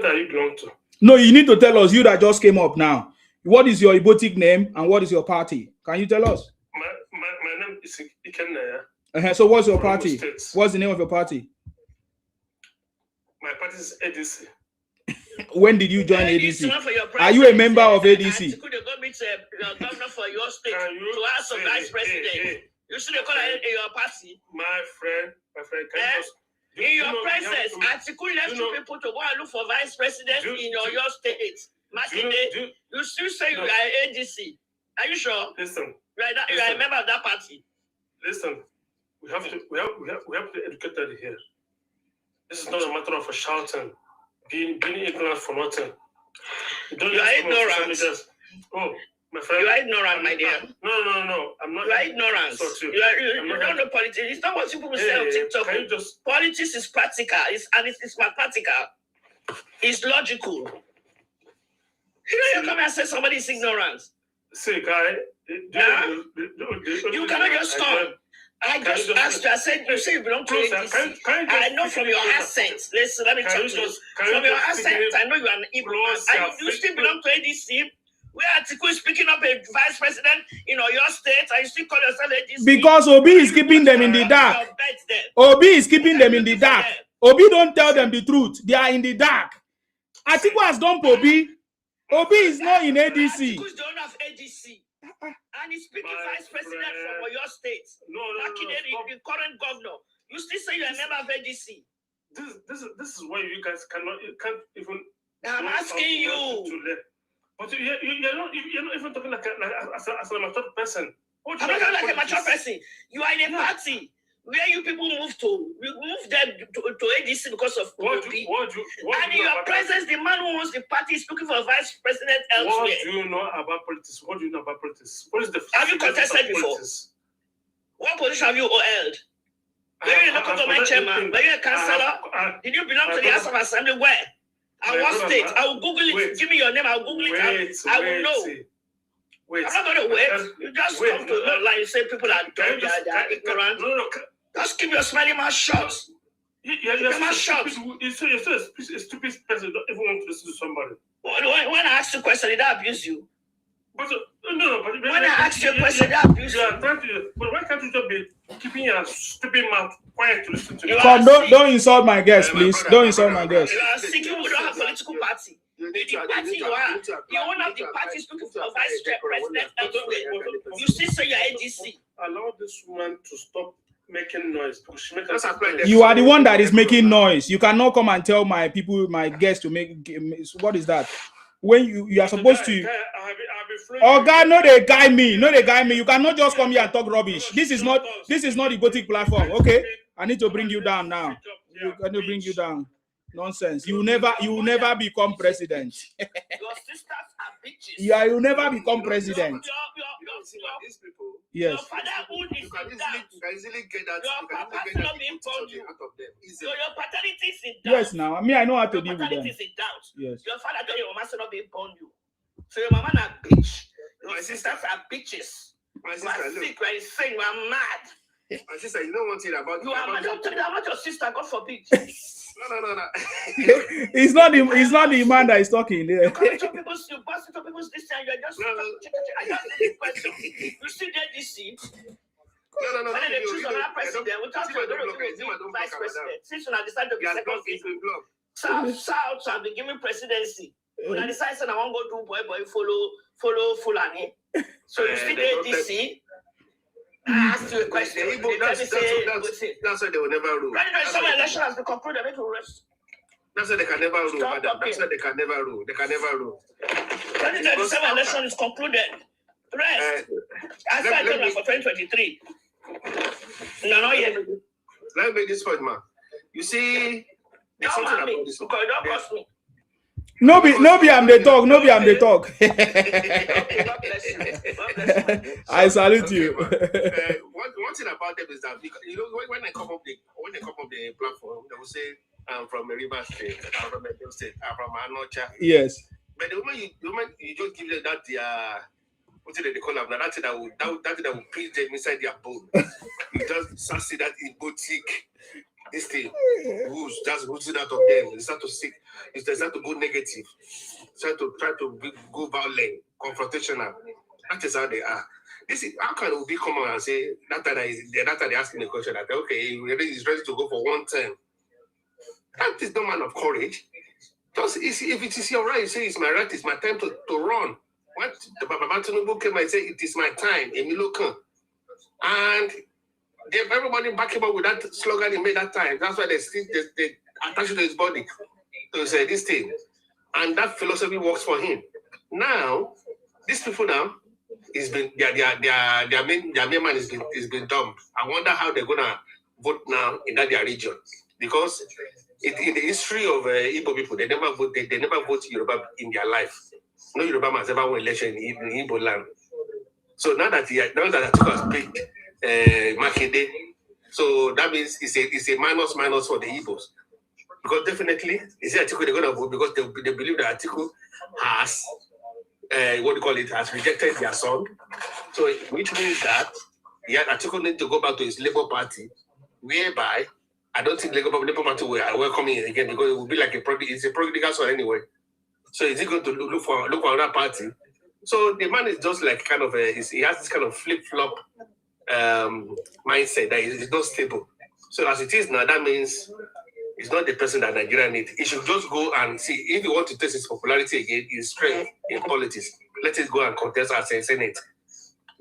are you belong to? No, you need to tell us. You that just came up now. What is your Ibotic name and what is your party? Can you tell us? My name is Ikenna. So what's your party? What's the name of your party? My party is ADC. When did you join ADC? Are you a member of ADC? You could go meet governor for your state to ask some vice president. You should call it your party. My friend, can you just... In your presence, Atiku left two people to go and look for vice president in your state. Makinde, you still say you are ADC. Are you sure? Listen. You are a member of that party. Listen, we have to educate that here. This is not a matter of shouting, being ignorant for nothing. You are ignorant. Oh, my friend. You are ignorant, my dear. No. I'm not. You are ignorant. You don't know politics. It's not what people say on TikTok. Politics is practical. It's mathematical. It's logical. You come and say somebody is ignorant. See, guy. You cannot just come. I just asked you. I said you say you belong to ADC. I know from your accent. Listen, let me tell you. From your accent, I know you are an Igbo man. You still belong to ADC. Where Atiku is picking up a vice president in your state, and you still call yourself ADC? Because Obi is keeping them in the dark. Obi is keeping them in the dark. Obi don't tell them the truth. They are in the dark. Atiku has done for Obi. Obi is not in ADC. Atiku is the owner of ADC. And he's speaking vice president from your state. No. The current governor. You still say you're a member of ADC. This is why you guys can't even. I'm asking you. But you're not even talking like as a mature person. I'm not talking like a mature person. You are in a party where you people move to. You move them to ADC because of Obi. And in your presence, the man who owns the party is looking for a vice president elsewhere. What do you know about politics? What do you know about politics? What is the? Have you contested before? What position have you held? Were you a local government chairman? Were you a councillor? Did you belong to the House of Assembly? Where? At what state? I will Google it. Give me your name. I will Google it. I will know. I'm not going to wait. You just come to online. You say people are dumb. They are ignorant. No. Just keep your smiling mouth shut. You're mouth shut. You're still a stupid person. Don't even want to listen to somebody. When I asked you a question, did I abuse you? But no. But when I asked you a question, did I abuse you? But why can't you just be keeping your stupid mouth quiet to listen to you? Come, don't insult my guest, please. Don't insult my guest. You are sick. You don't have a political party. The party you are, the owner of the party is looking for a vice president elsewhere. You still say you're ADC. Allow this woman to stop making noise. You are the one that is making noise. You cannot come and tell my people, my guests to make. What is that? When you are supposed to. Oh God, no, they guide me. You cannot just come here and talk rubbish. This is not the Gothic platform. Okay, I need to bring you down now. I need to bring you down. Nonsense. You will never become president. Your sisters are bitches. Yeah, you will never become president. These people. Yes. Your fatherhood is in doubt. You can easily get that. Your papa is not being born you. So your paternity is in doubt. Yes, now. I know how to deal with them. Your paternity is in doubt. Yes. Your father told your mama not being born you. So your mama not bitch. Your sisters are bitches. My sister, you are sick. You are insane. You are mad. My sister, you know one thing about you. Are mad. Don't tell me about your sister. God forbid. No. It's not the man that is talking there. You come into people's, you bust into people's this and you're just. I just need a question. You still get this seat. No. When they choose another president, without you, they're going to be vice president. Since when I decided to be second seat, South have been giving presidency. When I decided I want to go do boy follow follow Fulani. So you still ADC. I asked you a question. That's why they will never rule. Some election has been concluded. That's why they can never rule, madam. That's why they can never rule. They can never rule. 2027 election is concluded. Rest. I started for 2023. No, not yet. Let me make this point, man. You see, there's something about this. Because it don't cost me. No be I'm the talk. No be I'm the talk. God bless you. God bless you. I salute you. One thing about them is that when they come up the platform, they will say I'm from River State, I'm from Edo State, I'm from Anocha. Yes. But the moment you just give them that what they call them, that thing that will pinch them inside their bone. You just see that in boutique. This thing, who's just oozing out of them. They start to sick. They start to go negative. Try to go violent, confrontational. That is how they are. This is how can we come out and say that they asking the question that okay, he's ready to go for one term. That is no man of courage. Just if it is your right, you say it's my right, it's my time to run. What the Baba Tinubu came and say it is my time, Emilio Khan. And everybody back him up with that slogan he made that time. That's why they attach it to his body to say this thing. And that philosophy works for him. Now, these people now, their main man is been dumped. I wonder how they're gonna vote now in their region. Because in the history of Igbo people, they never vote Yoruba in their life. No Yoruba has ever won election in Igbo land. So now that Atiku has picked Makinde, so that means it's a minus for the Igbos. Because definitely, Atiku they're gonna vote because they believe that Atiku has has rejected their song. So which means that Atiku need to go back to his Labour Party, whereby I don't think Labour Party will welcome him again because it will be like it's a prodigal son anyway. So is he going to look for another party? So the man is just like kind of he has this kind of flip-flop mindset that is not stable. So as it is now, that means it's not the person that Nigeria needs. He should just go and see if he wants to test his popularity again, his strength in politics. Let it go and contest as a Senate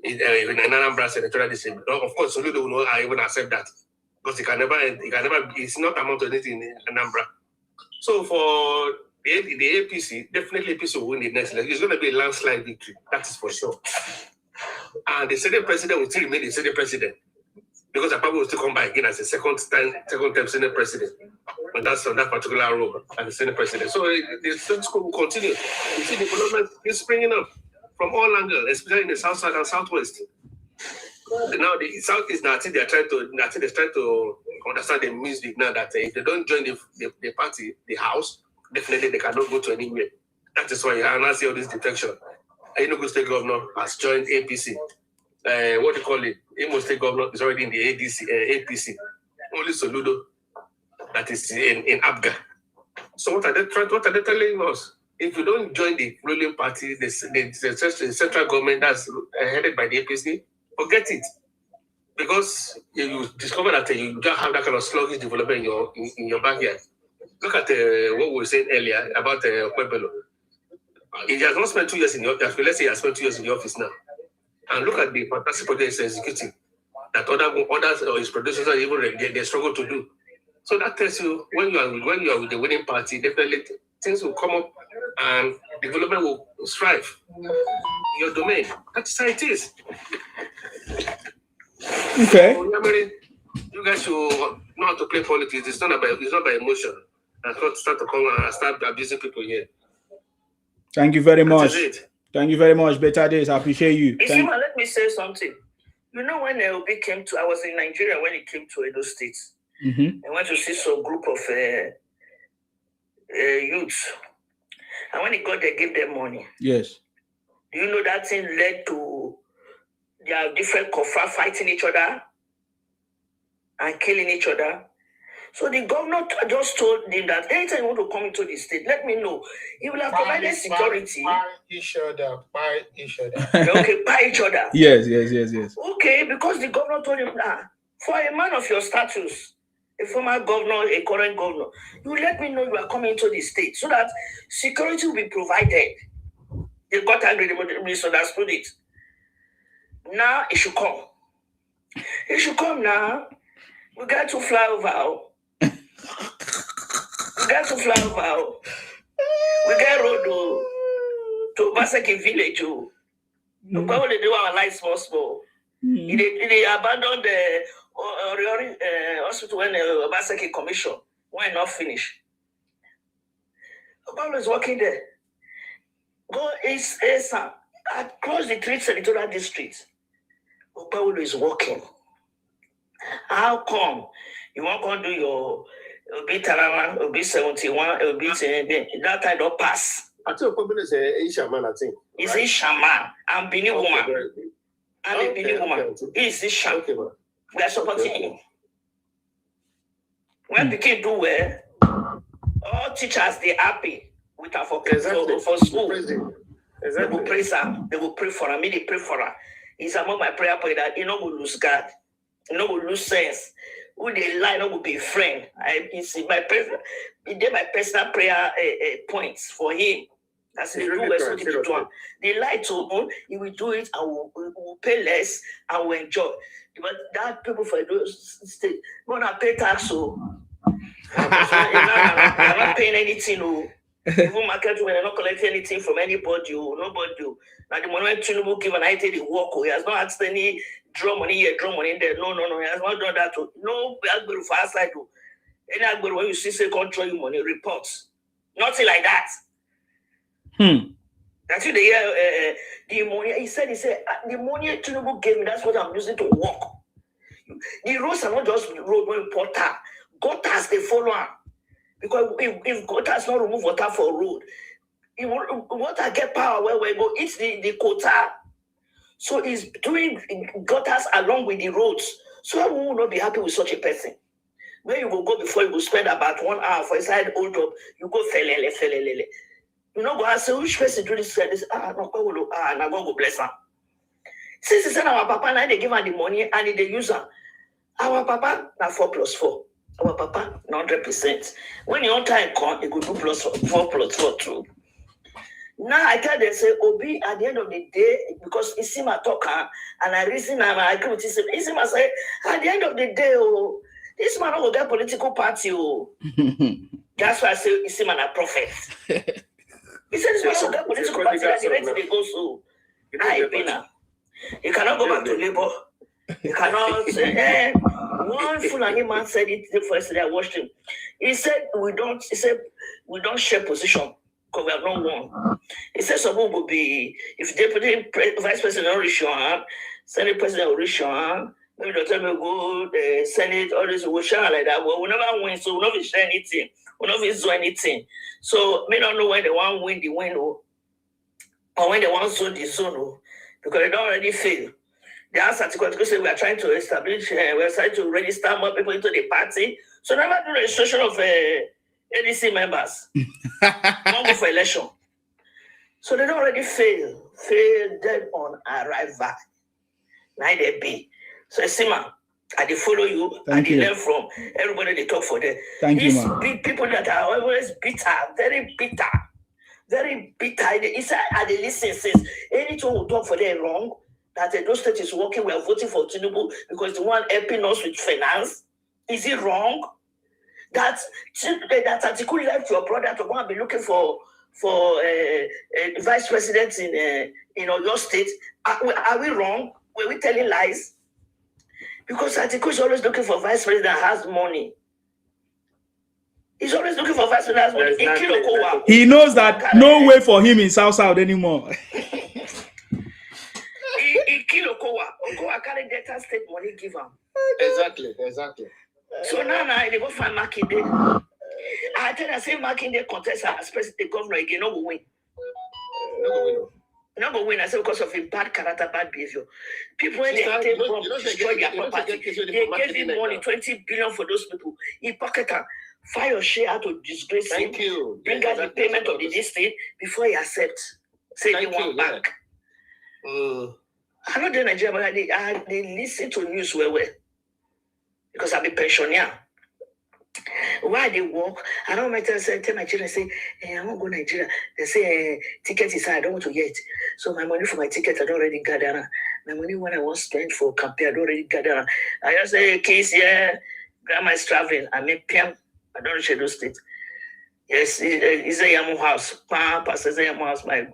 in Anambra senatorial district. Of course, Soludo will not even accept that because he can never. It's not amount to anything in Anambra. So for the APC, definitely APC will win the next election. It's going to be a landslide victory. That is for sure. And the Senate president will still remain the Senate president because Akpabio will still come back again as a second time Senate president. And that's on that particular role as the Senate president. So the status quo will continue. You see development is springing up from all angles, especially in the south side and southwest. And now the southeast now, I think they're trying to understand the music now that if they don't join the party, the house, definitely they cannot go to anywhere. That is why you now see all this defection. Enugu State Governor has joined APC. What do you call it? Imo State Governor is already in the APC. Only Soludo that is in Abga. So what are they telling us? If you don't join the ruling party, the central government that's headed by the APC, forget it. Because you discover that you don't have that kind of sluggish development in your backyard. Look at what we were saying earlier about Pueblo. He has not spent 2 years in the office. Let's say he has spent 2 years in the office now. And look at the fantastic projects he's executing that others or his producers are even they struggle to do. So that tells you when you are with the winning party, definitely things will come up and development will strive in your domain. That's how it is. Okay. So, you guys should know how to play politics. It's not by emotion. And start to come and start abusing people here. Thank you very much. That is it. Thank you very much. Better days. I appreciate you. Let me say something. You know, when Obi came to, I was in Nigeria when he came to Edo State. I went to see some group of youths. And when he got there, gave them money. Yes. Do you know that thing led to their different kofa fighting each other and killing each other? So the governor just told him that anytime you want to come into the state, let me know. He will have provided security. Buy each other. Okay, buy each other. Yes. Okay, because the governor told him that for a man of your status, a former governor, a current governor, you let me know you are coming into the state so that security will be provided. They got angry, they misunderstood it. Now it should come. It should come now. We got to fly over. We got to fly over. We got road to Basaki village. Probably do our life small. They abandoned the hospital when the Basaki commission when not finished. Obama is working there. Go is across the three senatorial districts. Obama is working. How come you won't go do your Obi Tarama, Obi 71, Obi that kind of pass? I think Obama is a shaman, I think. He's a shaman. I'm Bini woman. I'm a Bini woman. He's a shaman. We are supporting him. When people do well, all teachers they happy with her for school. They will praise her. They will pray for her. Me, they pray for her. It's among my prayer point that you know will lose God. You know will lose sense. Who they lie, no will be a friend. It's my personal prayer points for him. That's the do what he do. They lie to him. He will do it and will pay less and will enjoy. But that people for those state, we're not pay tax so. They're not paying anything. Even market when they're not collecting anything from anybody. Nobody. Now the money when Tinubu give an idea the work. He has not asked any draw money here, draw money there. No. He has not done that. No, Agbero for outside. Any Agbero when you see say control you money reports. Nothing like that. That's the year the money. He said the money Tinubu gave me. That's what I'm using to work. The roads are not just road when porter. Gutters they follow up. Because if gutters not remove water for road, water get power where we go eat the quota. So he's doing gutters along with the roads. So I will not be happy with such a person. Where you will go before you will spend about 1 hour for inside hold up, you go felele. You know, go ask which person do this? No, go bless her. Since he said our papa now they give her the money and they use her. Our papa now 4+4. Our papa 100%. When your time come, they go do +4 too. Now I tell them say Obi at the end of the day because Isima talker and I reason and I agree with Isima. Isima say at the end of the day, this man will get political party. That's why I say Isima a prophet. He said this man will get political party at the rate they go so. I been you cannot go back to labor. You cannot say, one Fulani man said it the first day I watched him. He said we don't share position because we have not won. He said someone will be if deputy vice president will show up, senate president will show up, maybe the time will go the senate, all this will share like that. Well, we never win, so we never share anything, we never do anything. So we don't know when they want win the win or when they want zone the zone because they don't already fail. They asked Atiku to say we are trying to establish, we are trying to register more people into the party. So never do registration of ADC members. Not go for election. So they don't already fail dead on arrival. Now they be. So Sima, I they follow you, and they learn from everybody they talk for them. These people that are always bitter, very bitter. Very bitter. Inside they listen since anything will talk for them wrong. That those state is working, we are voting for Tinubu because the one helping us with finance. Is it wrong? That Atiku left your brother to go and be looking for vice president in your state. Are we wrong? Were we telling lies? Because Atiku is always looking for vice president that has money. He's always looking for vice president that has money. He knows that no way for him in South anymore. He kill Okowa carry Delta State money give him. Exactly. So now they go find Makinde. I tell you, say Makinde contest as president governor again, no go win. No go win. I say because of his bad character, bad behavior. People when they take from destroy their property, they gave him money, 20 billion for those people. He pocket her, fire your share out to disgrace him. Bring out the payment of the district before he accepts. Say he want back. I know the Nigeria, but they listen to news well. Because I'm a pensioner. Why they walk? I don't matter. Tell my children, say, hey, I won't go Nigeria. They say, ticket is high, I don't want to get. So my money for my ticket, I don't already gather. My money when I want to spend for campaign, I don't already gather. I just say, case, yeah, grandma's traveling. I mean, PM, I don't share those states. Yes, it's a Yamu house. Pastor Yamu house, my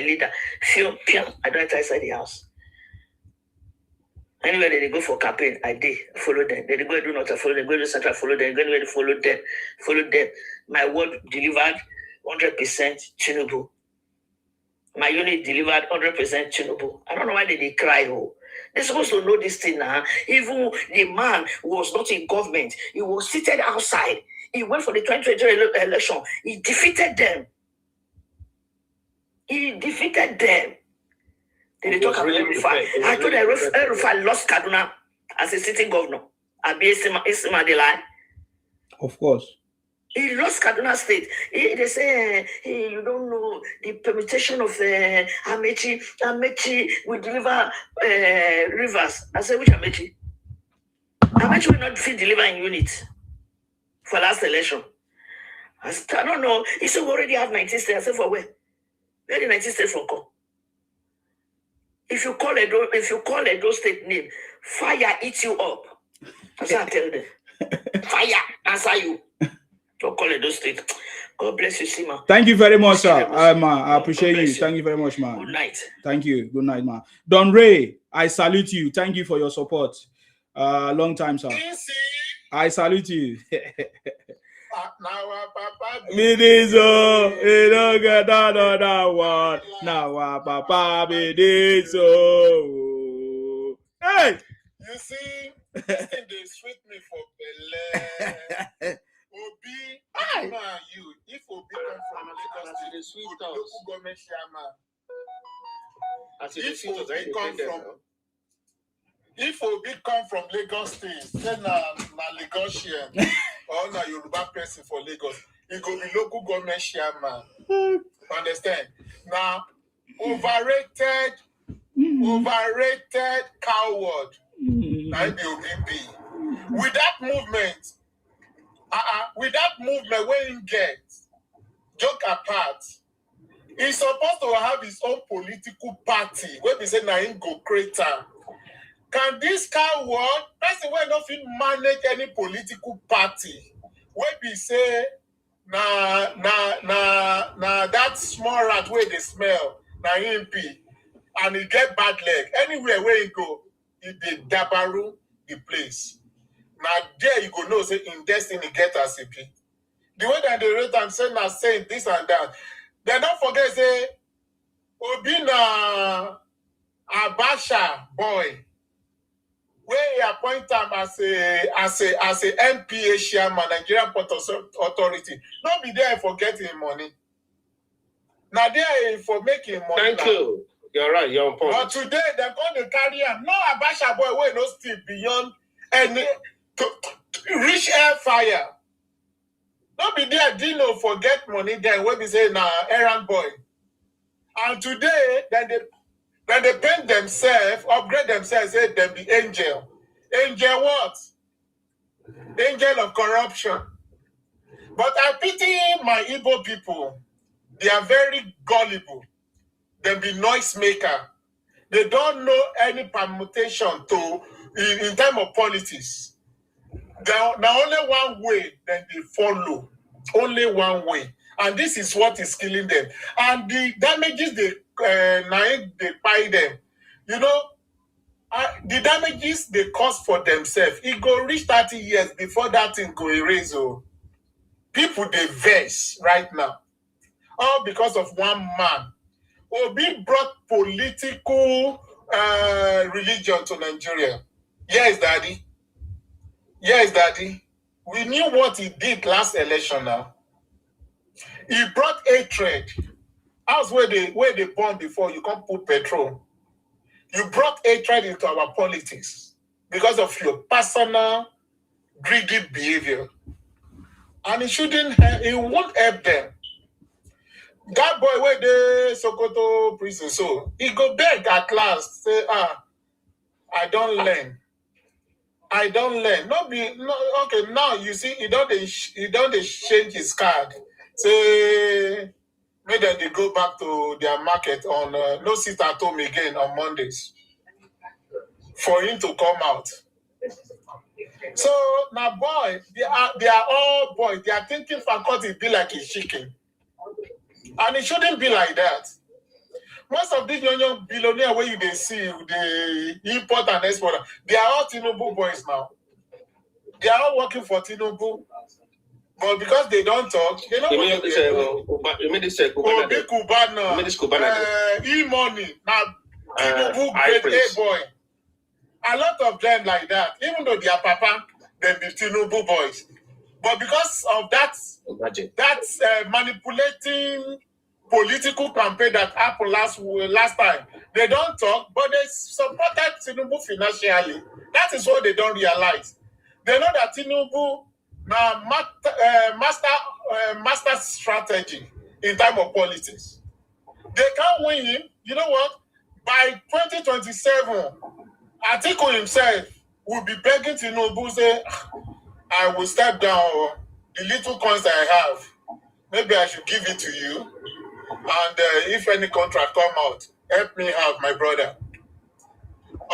leader. Feel, PM, I don't enter inside the house. Anywhere they go for campaign, I did follow them. They go do not follow them, go to Central, follow them, go anywhere to follow them. My word delivered 100% Tinubu. My unit delivered 100% Tinubu. I don't know why they cry. Oh, they're supposed to know this thing now. Even the man was not in government, he was seated outside. He went for the 2020 election. He defeated them. They talk about Rufai. I told you Rufai lost Kaduna as a sitting governor. Isma de lie. Of course. He lost Kaduna State. They say, hey, you don't know the permutation of Amechi. Amechi will deliver rivers. I said, which Amechi? Amechi will not deliver in unit for last election. I said, I don't know. He said, we already have 19 states. I said, for where? Where the 19 states from come? If you call Edo State name, fire eats you up. That's what I tell them. Fire answer you. Don't call Edo State. God bless you, Sima. Thank you very much, sir. I appreciate you. Thank you very much, man. Good night. Thank you. Good night, man. Don Ray, I salute you. Thank you for your support. Long time, sir. I salute you. Midizo, you don't get another one. Now, Papa, Midizo. Hey! You see, this thing they sweet me for Bele. Obi, you. If Obi come from Lagos to the sweet house, government chairman. If Obi come from Lagos State, then na Lagosian or na Yoruba person for Lagos, he go be local government chairman. Understand? Now, overrated coward. Now be Obi be. With that movement, where he get, joke apart, he's supposed to have his own political party where we say na him go create am. Can this coward person wey no fit manage any political party where we say na that small rat where they smell na him be and he get bad leg anywhere where he go he dey dabaru the place. Now there you go know say in destiny get as he be. The way that they rate am say na saying this and that. They don't forget say Obi na Abacha boy. Where he appoint him as a NPA chairman, Nigerian Port Authority. Not be there for getting money. Now there for making money. Thank you. You're right. You're on point. But today they're going to carry him. No Abacha boy where no still beyond any reach air fire. Not be there. Dino forget money. Then when we say na errand boy. And today then they paint themselves, upgrade themselves, say them be angel. Angel what? Angel of corruption. But I pity my Igbo people. They are very gullible. They be noisemaker. They don't know any permutation in time of politics. Now only one way that they follow. Only one way. And this is what is killing them. And the damages they buy them. You know, the damages they cause for themselves, it go reach 30 years before that thing go erase. People they vex right now. All because of one man. Obi brought political religion to Nigeria. Yes, Daddy. Yes, Daddy. We knew what he did last election now. He brought hatred. House where they born before, you can't put petrol. You brought hatred into our politics because of your personal greedy behavior. And it won't help them. That boy where the Sokoto prison, so he go beg at last, say, I don't learn. I don't learn. Okay, now you see, he don't change his card. Say, maybe they go back to their market on no sit at home again on Mondays for him to come out. So now, boy, they are all boys. They are thinking faculty be like a chicken, and it shouldn't be like that. Most of these young billionaires where you they see the import and export, they are all Tinubu boys now. They are all working for Tinubu, but because they don't talk, they don't want to Obi Cubana, E-Money, now Tinubu great A boy. A lot of them like that, even though they are papa, they be Tinubu boys. But because of that manipulating political campaign that happened last time, they don't talk, but they supported Tinubu financially. That is what they don't realize. They know that Tinubu now master strategy in time of politics. They can't win him. You know what? By 2027, Atiku himself will be begging Tinubu, say, I will step down. The little coins I have, maybe I should give it to you. And if any contract come out, help me have my brother.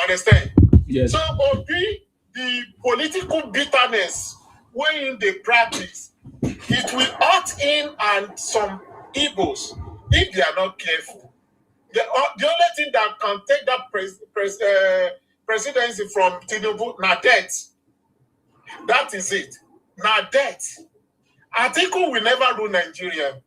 Understand? Yes. So Obi, the political bitterness when they practice, it will hurt him and some Igbos if they are not careful. The only thing that can take that presidency from Tinubu, na debt. That is it. Na debt. Atiku will never rule Nigeria.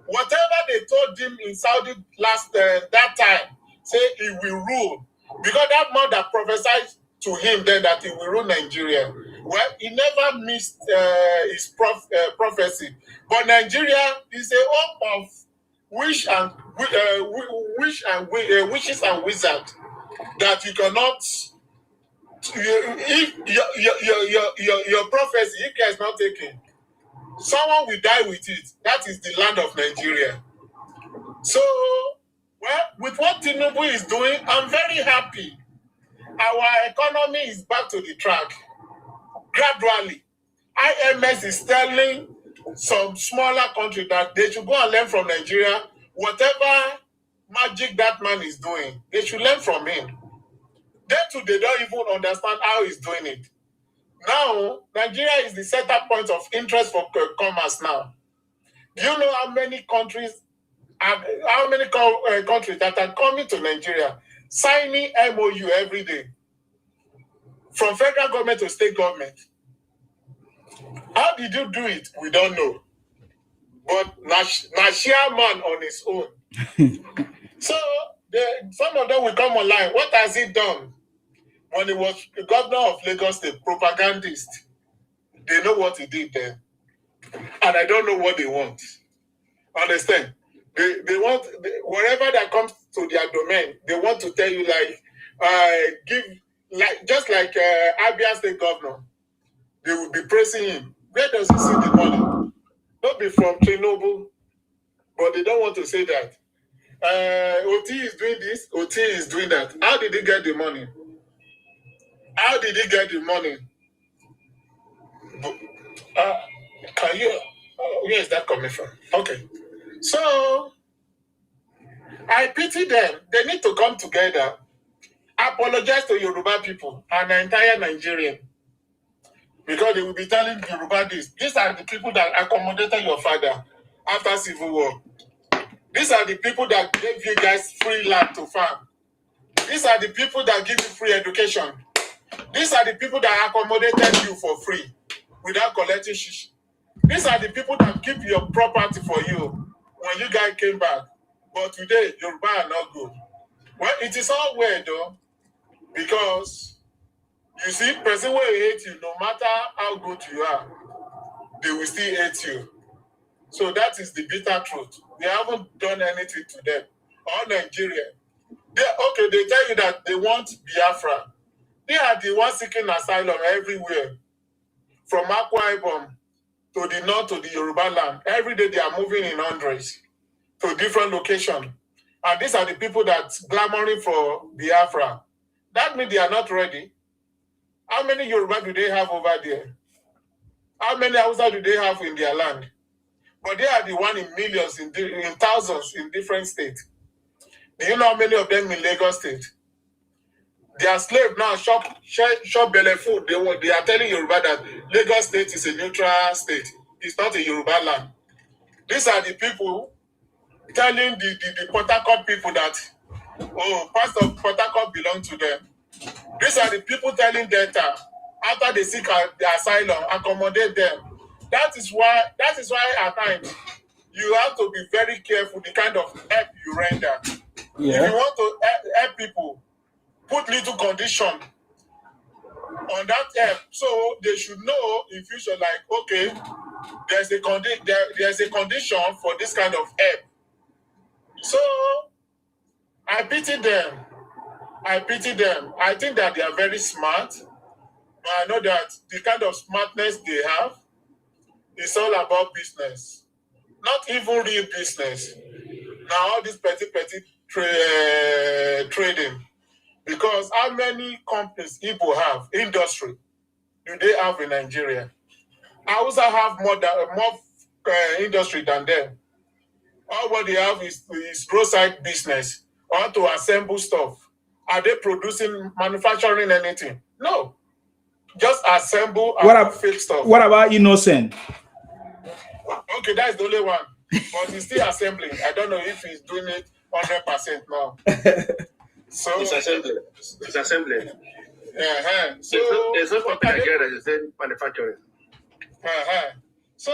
Whatever they told him in Saudi last that time, say he will rule. Because that man that prophesied to him then that he will rule Nigeria. Well, he never missed his prophecy. But Nigeria is a hope of wishes and wizards that you cannot. If your prophecy, if care is not taken, someone will die with it. That is the land of Nigeria. So, well, with what Tinubu is doing, I'm very happy. Our economy is back to the track. Gradually, IMS is telling some smaller country that they should go and learn from Nigeria. Whatever magic that man is doing, they should learn from him. They too, they don't even understand how he's doing it. Now, Nigeria is the center point of interest for commerce now. Do you know how many countries that are coming to Nigeria, signing MOU every day, from federal government to state government? How did you do it? We don't know. But Nashia man on his own. So some of them will come online. What has he done? When he was the governor of Lagos State, propagandist, they know what he did then. And I don't know what they want. Understand? They want, wherever that comes to their domain, they want to tell you just like Abia State governor, they will be praising him. Where does he see the money? Not be from Chernobyl, but they don't want to say that. OT is doing this, OT is doing that. How did he get the money? How did he get the money? Can you? Where is that coming from? Okay. So, I pity them. They need to come together, apologize to Yoruba people and the entire Nigerian. Because they will be telling Yoruba this. These are the people that accommodated your father after Civil War. These are the people that gave you guys free land to farm. These are the people that give you free education. These are the people that accommodated you for free without collecting shish. These are the people that keep your property for you when you guys came back. But today, Yoruba are not good. Well, it is all weird though, because you see, person will hate you no matter how good you are, they will still hate you. So that is the bitter truth. We haven't done anything to them. All Nigeria. They tell you that they want Biafra. They are the ones seeking asylum everywhere. From Akwa Ibom to the north to the Yoruba land. Every day they are moving in hundreds to different locations. And these are the people that clamoring for Biafra. That means they are not ready. How many Yoruba do they have over there? How many Hausa do they have in their land? But they are the one in millions, in thousands in different states. Do you know how many of them in Lagos State? They are slaves now, shop belly food. They are telling Yoruba that Lagos State is a neutral state. It's not a Yoruba land. These are the people telling the Port Harcourt people that, oh, parts of Port Harcourt belong to them. These are the people telling Delta, after they seek the asylum, accommodate them. That is why at times you have to be very careful the kind of help you render. Yeah. If you want to help people, put little condition on that help, so they should know in future, like, okay, there's a condition for this kind of help. So I pity them. I think that they are very smart. But I know that the kind of smartness they have is all about business. Not even real business. Now all this petty trading. Because how many companies Igbo have, industry, do they have in Nigeria? I also have more industry than them. All what they have is roadside business or to assemble stuff. Are they producing, manufacturing anything? No. Just assemble and fake stuff. What about Innocent? Okay, that's the only one. But he's still assembling. I don't know if he's doing it 100% now. So It's assembly. So there's no company Nigeria that is in manufacturing. So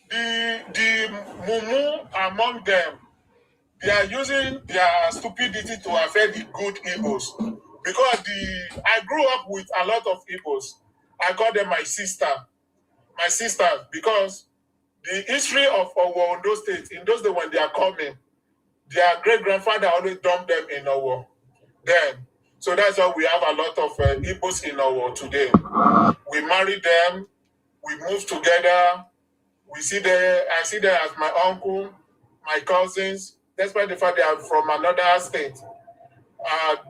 the mumu among them, they are using their stupidity to affect the good Igbos. Because I grew up with a lot of Igbos. I call them my sisters, because the history of Ondo State, in those days when they are coming, their great-grandfather always dumped them in Owo then. So that's why we have a lot of Igbos in Owo today. We marry them, we move together, I see them as my uncle, my cousins, despite the fact they are from another state.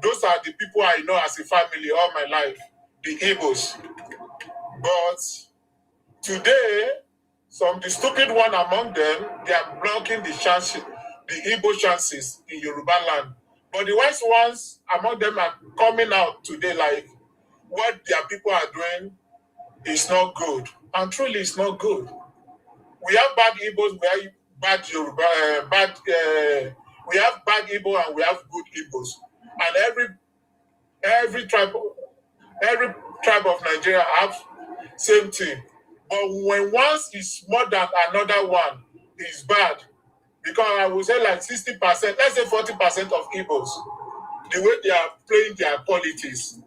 Those are the people I know as a family all my life, the Igbos. But today, the stupid one among them, they are blocking the Igbo chances in Yoruba land. But the wise ones among them are coming out today like what their people are doing is not good. And truly it's not good. We have bad Igbos, we have bad Yoruba, we have bad Igbo and we have good Igbos. And every tribe of Nigeria have same thing. But when one is more than another one, it's bad. Because I would say like 60%, let's say 40% of Igbos, the way they are playing their politics.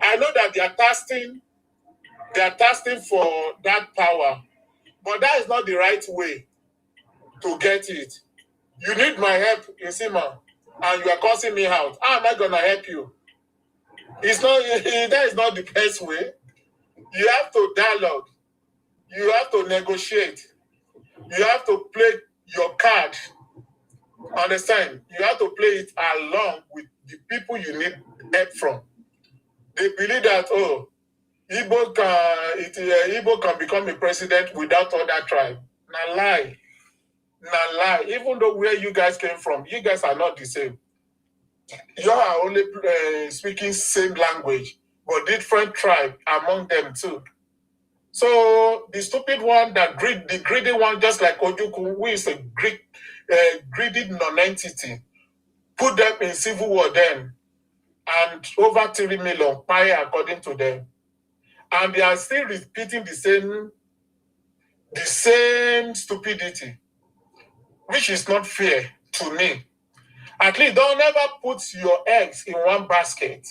I know that they are thirsting for that power, but that is not the right way to get it. You need my help, Isima, and you are cursing me out. How am I going to help you? That is not the best way. You have to dialogue. You have to negotiate. You have to play your card. Understand? You have to play it along with the people you need help from. They believe that, Igbo can become a president without other tribe. Now lie. Even though where you guys came from, you guys are not the same. You are only speaking same language, but different tribe among them too. So the stupid one, the greedy one, just like Ojukwu, who is a greedy non-entity, put them in civil war then, and over 3 million fire according to them. And they are still repeating the same stupidity, which is not fair to me. At least don't never put your eggs in one basket.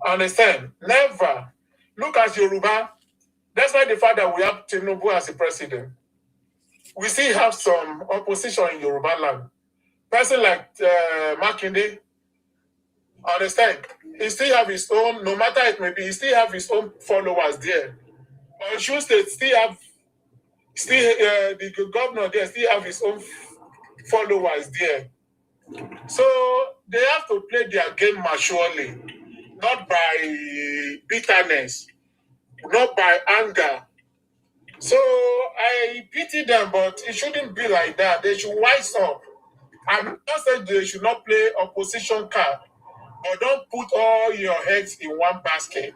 Understand? Never. Look at Yoruba. That's why the fact that we have Tinubu as a president. We still have some opposition in Yoruba land. Person like Makinde, understand? He still have his own, no matter it may be, he still have his own followers there. Osun State the governor there still have his own followers there. So they have to play their game maturely. not by bitterness, not by anger. So I pity them, but it shouldn't be like that. They should wise up. I'm not saying they should not play opposition card, but don't put all your eggs in one basket.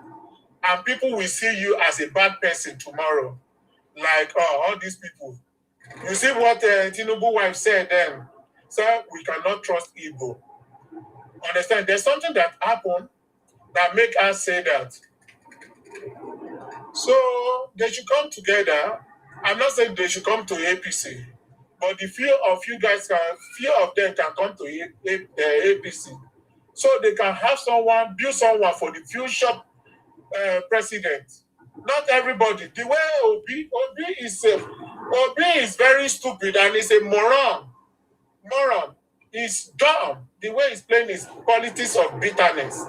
And people will see you as a bad person tomorrow. Like, oh, all these people. You see what Tinubu wife said then? Sir, we cannot trust Igbo. Understand? There's something that happened that make us say that. So they should come together. I'm not saying they should come to APC, but the few of them can come to APC. So they can have build someone for the future president. Not everybody. The way Obi is very stupid and is a moron. He's dumb. The way he's playing is politics of bitterness.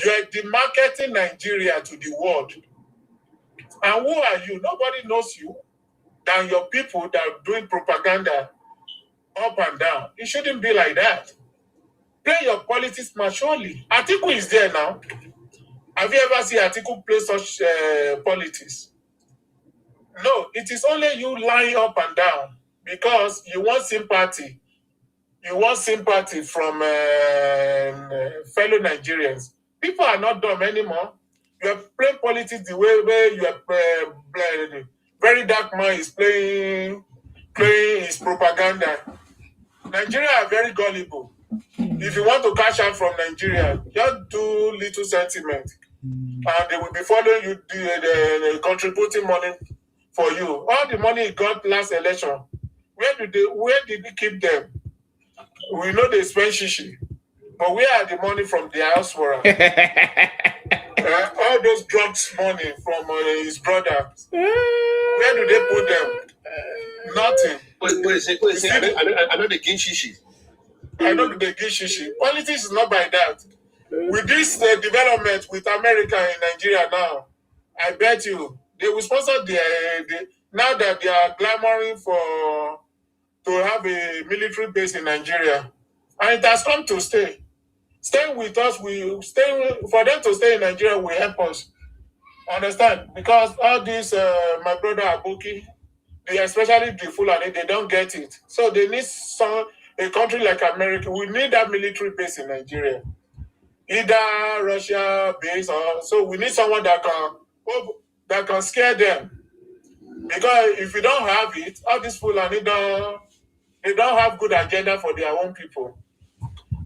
You are demarketing Nigeria to the world. And who are you? Nobody knows you than your people that are doing propaganda up and down. It shouldn't be like that. Play your politics maturely. Atiku is there now. Have you ever seen Atiku play such politics? No, it is only you lying up and down because you want sympathy. You want sympathy from fellow Nigerians. People are not dumb anymore. You are playing politics the way where you are very dark man is playing his propaganda. Nigeria are very gullible. If you want to cash out from Nigeria, just do little sentiment. And they will be following you, contributing money for you. All the money he got last election, where did he keep them? We know they spend shishi, but where are the money from the diaspora? All those drugs money from his brother, where do they put them? Nothing. I know they give shishi. I know they give shishi. Politics is not by that. With this development with America in Nigeria now, I bet you they will sponsor now that they are clamoring to have a military base in Nigeria, and it has come to stay. Staying with us, for them to stay in Nigeria will help us. Understand? Because all these, my brother Abuki, especially the Fulani, they don't get it. So they need a country like America. We need that military base in Nigeria. Either Russia base so we need someone that can scare them. Because if you don't have it, all these Fulani they don't have good agenda for their own people.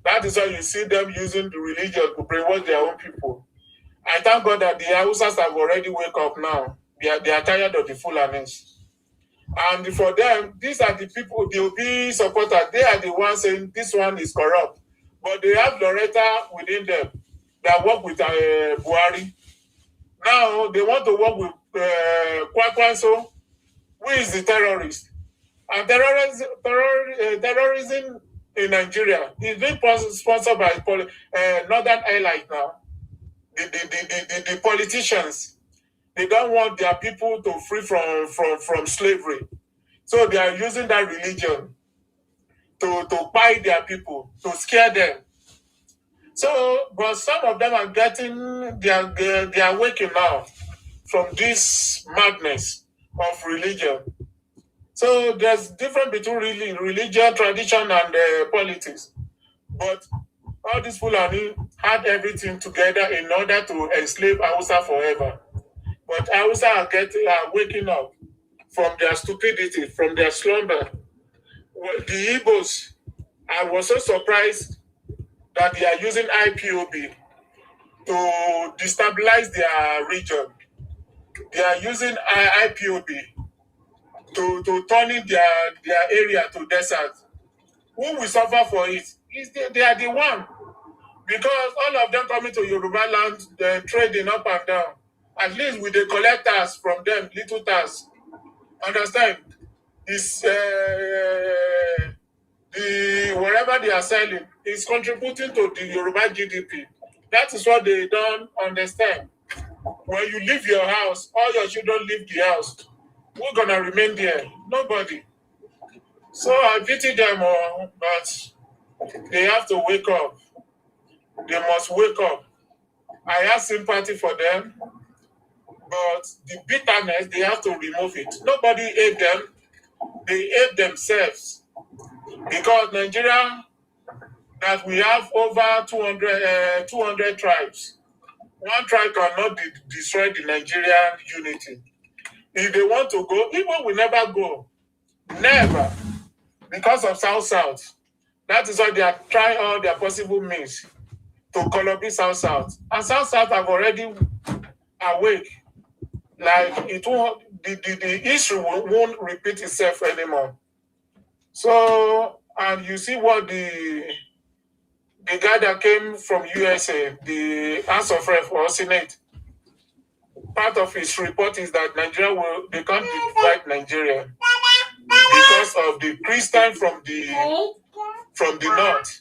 That is why you see them using the religion to brainwash their own people. I thank God that the Hausas have already wake up now. They are tired of the Fulanis. And for them, these are the people, the Obi supporters, they are the ones saying this one is corrupt. But they have Loretta within them that work with Buhari. Now they want to work with Kwakwanso, who is the terrorist. And terrorism in Nigeria is being sponsored by Northern Allies now. The politicians, they don't want their people to free from slavery. So they are using that religion to buy their people, to scare them. So, but some of them are they are waking now from this madness of religion. So there's difference between religion, tradition, and politics. But all these Fulani had everything together in order to enslave Hausa forever. But Hausa are waking up from their stupidity, from their slumber. The Igbos, I was so surprised that they are using IPOB to destabilize their region. They are using IPOB to turning their area to desert. Who will suffer for it? They are the one. Because all of them coming to Yoruba land, they're trading up and down. At least with the collectors from them, little tax. Understand? It's whatever they are selling is contributing to the Yoruba GDP. That is what they don't understand. When you leave your house, all your children leave the house. Who's gonna remain there? Nobody. So I pity them all, but they have to wake up. They must wake up. I have sympathy for them, but the bitterness, they have to remove it. Nobody hate them. They hate themselves. Because Nigeria, that we have over 200 tribes. One tribe cannot destroy the Nigerian unity. If they want to go, Igbo will never go. Never. Because of South-South. That is why they are trying all their possible means to Colombia South-South. And South-South have already awake. Like, it won't, the issue won't repeat itself anymore. So, and you see what the guy that came from USA, the House of Rep or Senate, part of his report is that they can't divide Nigeria because of the Christian from the north,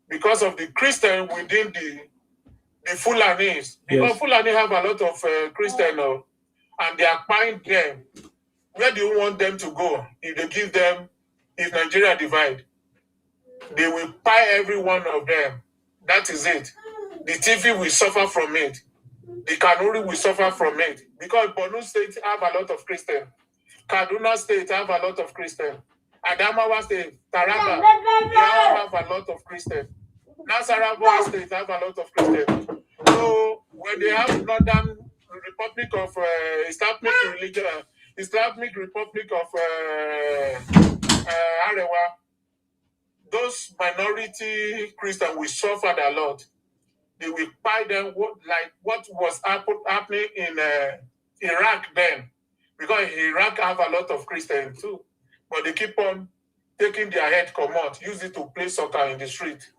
because of the Christian within the Fulanis. Because yes. Fulani have a lot of Christian and they are buying them. Where do you want them to go? If they give them, if Nigeria divide, they will buy every one of them. That is it. The TV will suffer from it. The Kanuri will suffer from it. Because Borno State have a lot of Christian. Kaduna State have a lot of Christian. Adamawa State, Taraba, they all have a lot of Christian. Nasarawa State have a lot of Christian. So when they have Northern Republic of Islamic Republic of Arewa, those minority Christians will suffer a lot. They will buy them like what was happening in Iraq then. Because Iraq have a lot of Christians too. But they keep on taking their head come out, use it to play soccer in the street.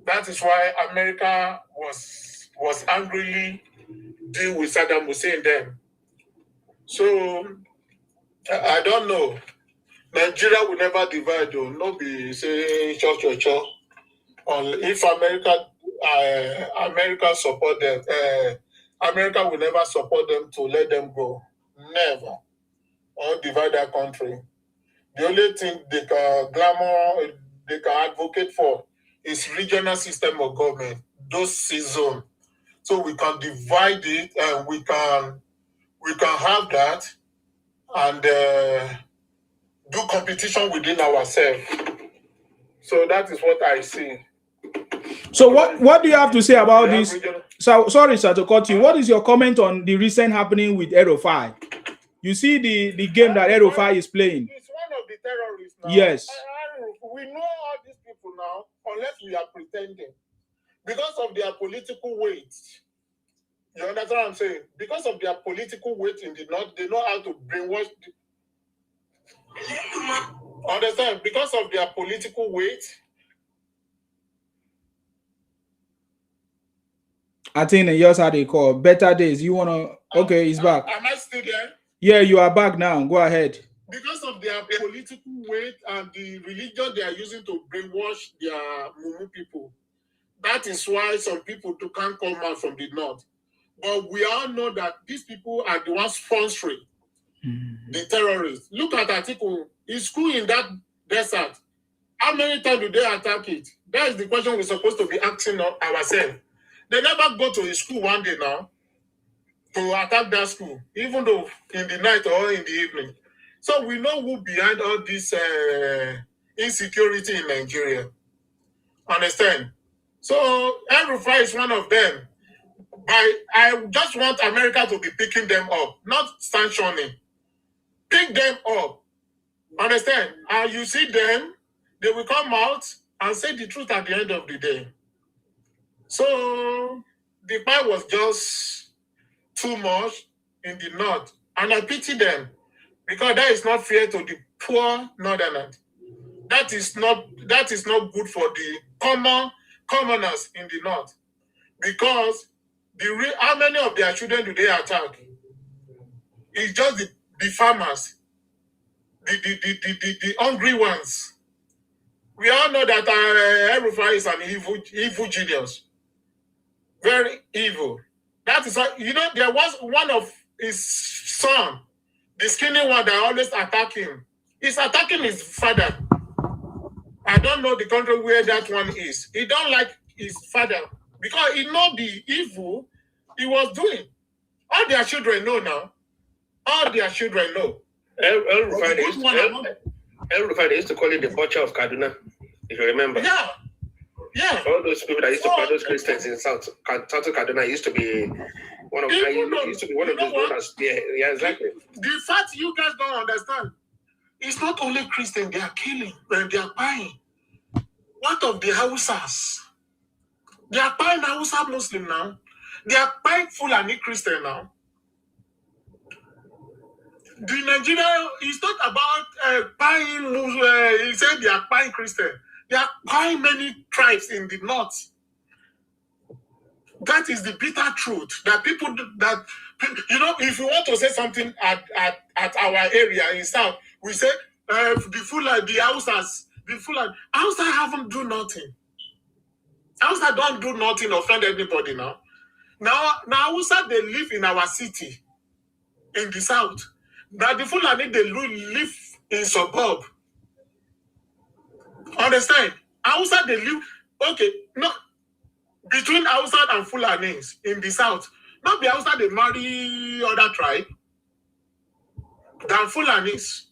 That is why America was angrily deal with Saddam Hussein then. So I don't know. Nigeria will never divide though. No be say church. If America support them, America will never support them to let them go. Never. Or divide that country. The only thing they can advocate for is regional system of government, those seasons. So we can divide it and we can have that and do competition within ourselves. So that is what I see. So what do you have to say about this? So sorry, sir, to cut you. What is your comment on the recent happening with Erofai? You see the game that Erofai is playing. He's one of the terrorists now. Yes. We know all these people now, unless we are pretending. Because of their political weight. You understand what I'm saying? Because of their political weight in the north, they know how to brainwash. Understand? Because of their political weight. I think in yours how they call better days. You wanna? Okay, he's back. Am I still there? Yeah, you are back now. Go ahead. Because of their political weight and the religion they are using to brainwash their Mumu people. That is why some people can't come out from the north. But we all know that these people are the ones sponsoring the terrorists. Look at Atiku. His school in that desert. How many times do they attack it? That is the question we're supposed to be asking ourselves. They never go to his school one day now to attack that school, even though in the night or in the evening. So we know who behind all this insecurity in Nigeria. Understand? So El-Rufai is one of them. I just want America to be picking them up, not sanctioning. Pick them up. Understand? And you see them, they will come out and say the truth at the end of the day. So the fight was just too much in the north. And I pity them because that is not fair to the poor northerners. That is not good for the commoners in the north. Because how many of their children do they attack? It's just the farmers, the hungry ones. We all know that El-Rufai is an evil genius. Very evil. That is why, there was one of his son, the skinny one that always attack him. He's attacking his father. I don't know the country where that one is. He don't like his father because he know the evil he was doing. All their children know now. All their children know. El Rufai used to call it the butcher of Kaduna, if you remember. Yeah. Yeah. All those people that used to fight those Christians in South Kaduna used to be one of those brothers. Yeah, exactly. The fact you guys don't understand, it's not only Christians they are killing, but they are buying. What of the Hausas? They are buying Hausa Muslim now. They are buying Fulani Christian now. The Nigeria is not about buying Muslim. He said they are buying Christian. They are buying many tribes in the north. That is the bitter truth. That people if you want to say something at our area in South, we say the Hausas, the Fulani. Hausa haven't do nothing. Hausa don't do nothing offend anybody now. Now Hausa they live in our city, in the South. Now the Fulani they live in suburb. Understand? Hausa they live between Hausa and Fulanis in the South. Not be Hausa they marry other tribe than Fulanis.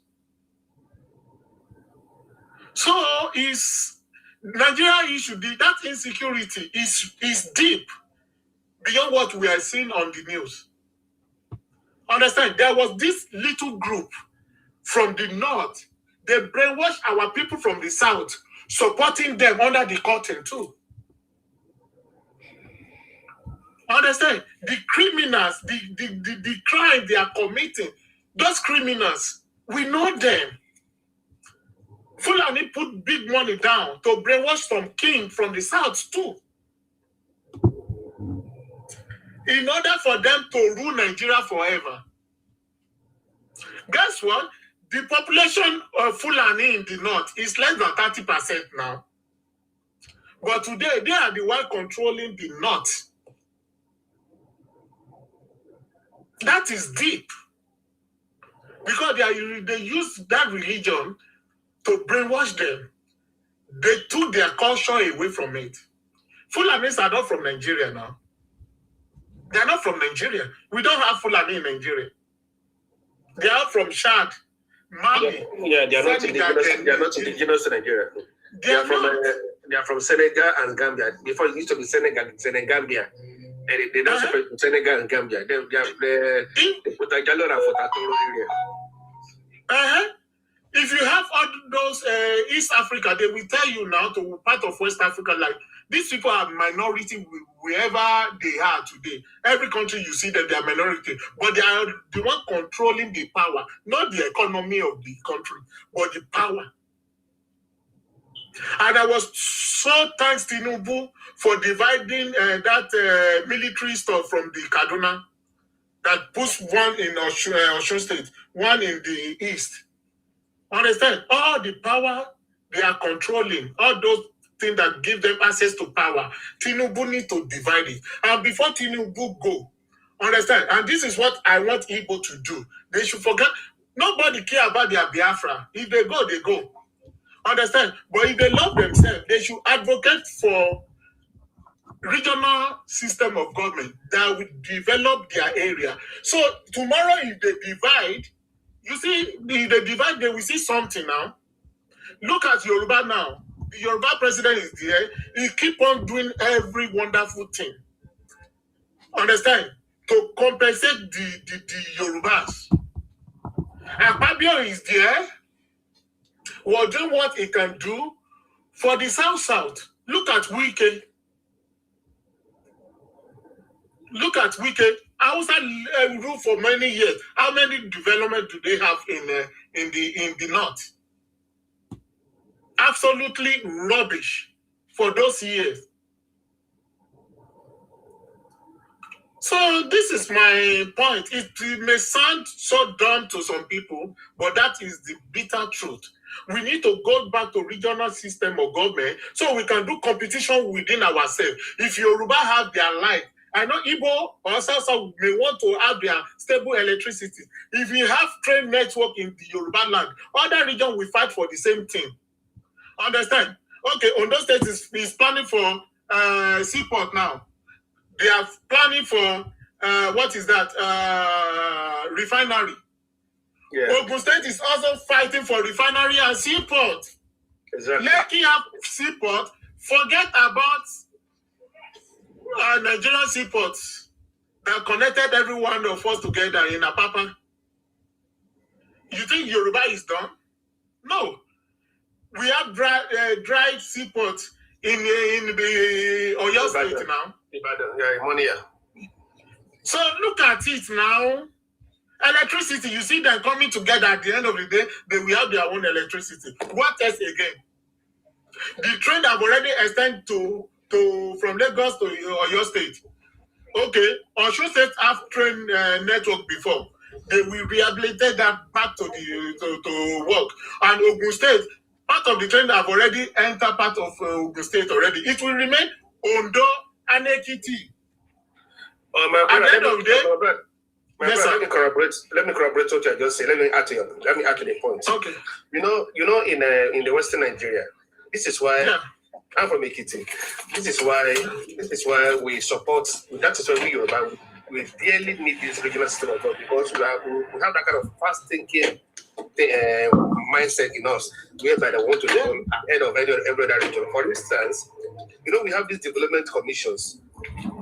So is Nigeria issue, that insecurity is deep beyond what we are seeing on the news. Understand? There was this little group from the north. They brainwash our people from the south, supporting them under the curtain too. Understand? The criminals, the crime they are committing, those criminals, we know them. Fulani put big money down to brainwash some king from the south too. In order for them to rule Nigeria forever. Guess what? The population of Fulani in the north is less than 30% now. But today, they are the one controlling the north. That is deep. Because they use that religion to brainwash them. They took their culture away from it. Fulanis are not from Nigeria now. They are not from Nigeria. We don't have Fulani in Nigeria. They are from Chad, Mali. Yeah, they are not indigenous to Nigeria. They are from Senegal and Gambia. Before it used to be Senegal and Gambia. They don't separate from Senegal and Gambia. They put a Jalora for that area. If you have all those East Africa, they will tell you now to part of West Africa, like these people are minority wherever they are today. Every country you see that they are minority, but they are the one controlling the power, not the economy of the country, but the power. And I was so thanks Tinubu for dividing that military stuff from the Kaduna, that puts one in Osun State, one in the East. Understand? All the power they are controlling, all those things that give them access to power, Tinubu need to divide it. And before Tinubu go, understand? And this is what I want Igbo to do. They should forget. Nobody care about their Biafra. If they go, they go. Understand? But if they love themselves, they should advocate for regional system of government that will develop their area. So tomorrow, if they divide, you see, if they divide, they will see something now. Look at Yoruba now. The Yoruba president is there. He keep on doing every wonderful thing. Understand? To compensate the Yorubas. And Fabio is there. Well, doing what he can do for the South. Look at Wike. Look at Wike. Hausa rule for many years. How many development do they have in the north? Absolutely rubbish for those years. So this is my point. It may sound so dumb to some people, but that is the bitter truth. We need to go back to regional system of government so we can do competition within ourselves. If Yoruba have their life, I know Igbo or South may want to have their stable electricity. If we have train network in the Yoruba land, other region will fight for the same thing. Understand? Okay, Ondo State is planning for seaport now. They are planning for what is that? Refinery. Yeah. Ogun State is also fighting for refinery and seaport. Exactly. Lekki have seaport. Forget about Nigerian seaports that connected every one of us together in Apapa. You think Yoruba is done? No. We have dry seaports in the Oyo State now. Ibadan, yeah, Monia. So look at it now. Electricity, you see them coming together at the end of the day, they will have their own electricity. What else again? The trend have already extended to from Lagos to Oyo State. Okay, Osun State have train network before. They will rehabilitate that back to the to work. And Ogun State, part of the train have already entered part of Ogun State already. It will remain Ondo and Ekiti. At the end of the day, let me corroborate what you just said. Let me add to the point. Okay. You know, in the Western Nigeria, this is why I'm from Ekiti. This is why we support. That is why we Yoruba we dearly need this regional system of God, because we have that kind of fast thinking mindset in us, whereby they want to go ahead of every other region. For instance, we have these development commissions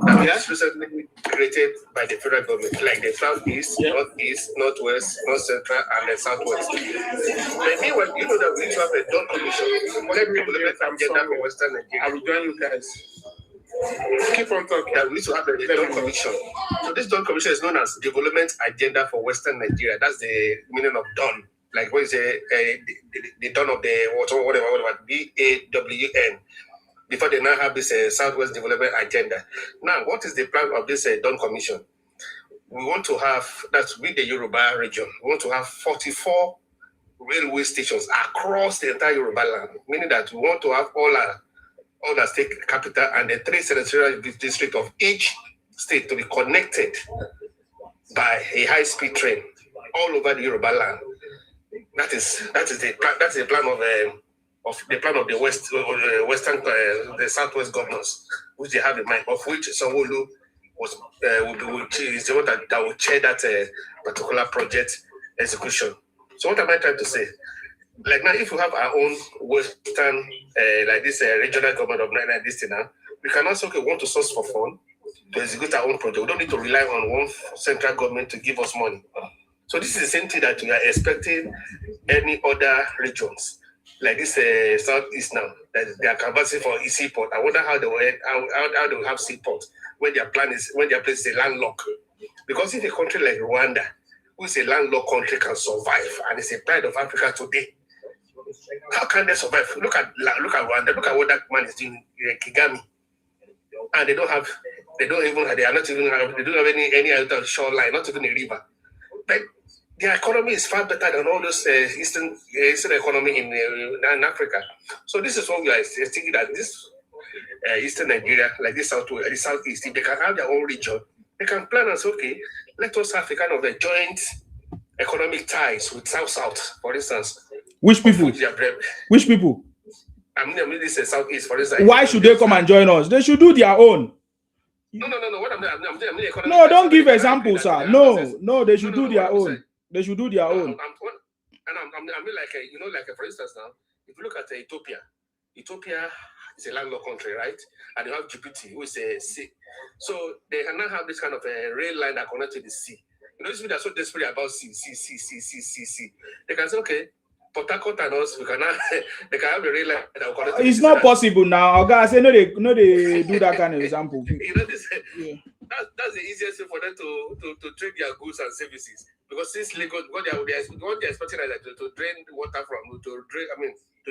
that we have recently created by the federal government, like the Southeast, Northeast, Northwest, North Central, and the Southwest. But meanwhile, you know that we need to have a Dawn Commission for every development agenda for Western Nigeria. I will join you guys. Keep on talking. We need to have a Dawn Commission. So this Dawn Commission is known as Development Agenda for Western Nigeria. That's the meaning of Dawn. Like what is the Dawn of the whatever, DAWN. Before they now have this Southwest Development Agenda. Now, what is the plan of this Dawn Commission? We want to have, that's with the Yoruba region, we want to have 44 railway stations across the entire Yoruba land, meaning that we want to have all the state capital and the 3 senatorial districts of each state to be connected by a high-speed train all over the Yoruba land. That is the plan of the Western, the Southwest governors, which they have in mind, of which Sanwo-Olu is the one that will chair that particular project execution. So what am I trying to say? Like now, if we have our own Western, like this regional government of Nigeria, this thing now, we can also want to source for fund to execute our own project. We don't need to rely on one central government to give us money. So this is the same thing that we are expecting any other regions. Like this Southeast now, that they are canvassing for a seaport. I wonder how they will have seaport when their place is a landlocked. Because if a country like Rwanda, who is a landlocked country, can survive and is a pride of Africa today, how can they survive? Look at Rwanda. Look at what that man is doing in Kigami, and they don't have any other shoreline, not even a river. But their economy is far better than all those eastern economy in Africa. So this is what we are thinking, that this eastern Nigeria, like this southeast, if they can have their own region, they can plan and say, okay, let us have a kind of a joint economic ties with South, for instance. Which people? Which people? I mean this is Southeast, for instance. Why should they come and join us? They should do their own. No. What I'm no, don't give examples, sir. No, they should do their own. They should do their own. I mean, like for instance, now, if you look at Ethiopia is a landlocked country, right? And you have Djibouti, who is a sea. So they can now have this kind of a rail line that connects to the sea. These people are so desperate about sea. They can say, okay, Port Harcourt and us, they can have a rail line that will connect to the sea. It's not possible now. Guys, say no, they do that kind of example. That's the easiest way for them to trade their goods and services. Because since Lagos, what they're expecting is to drain water from, to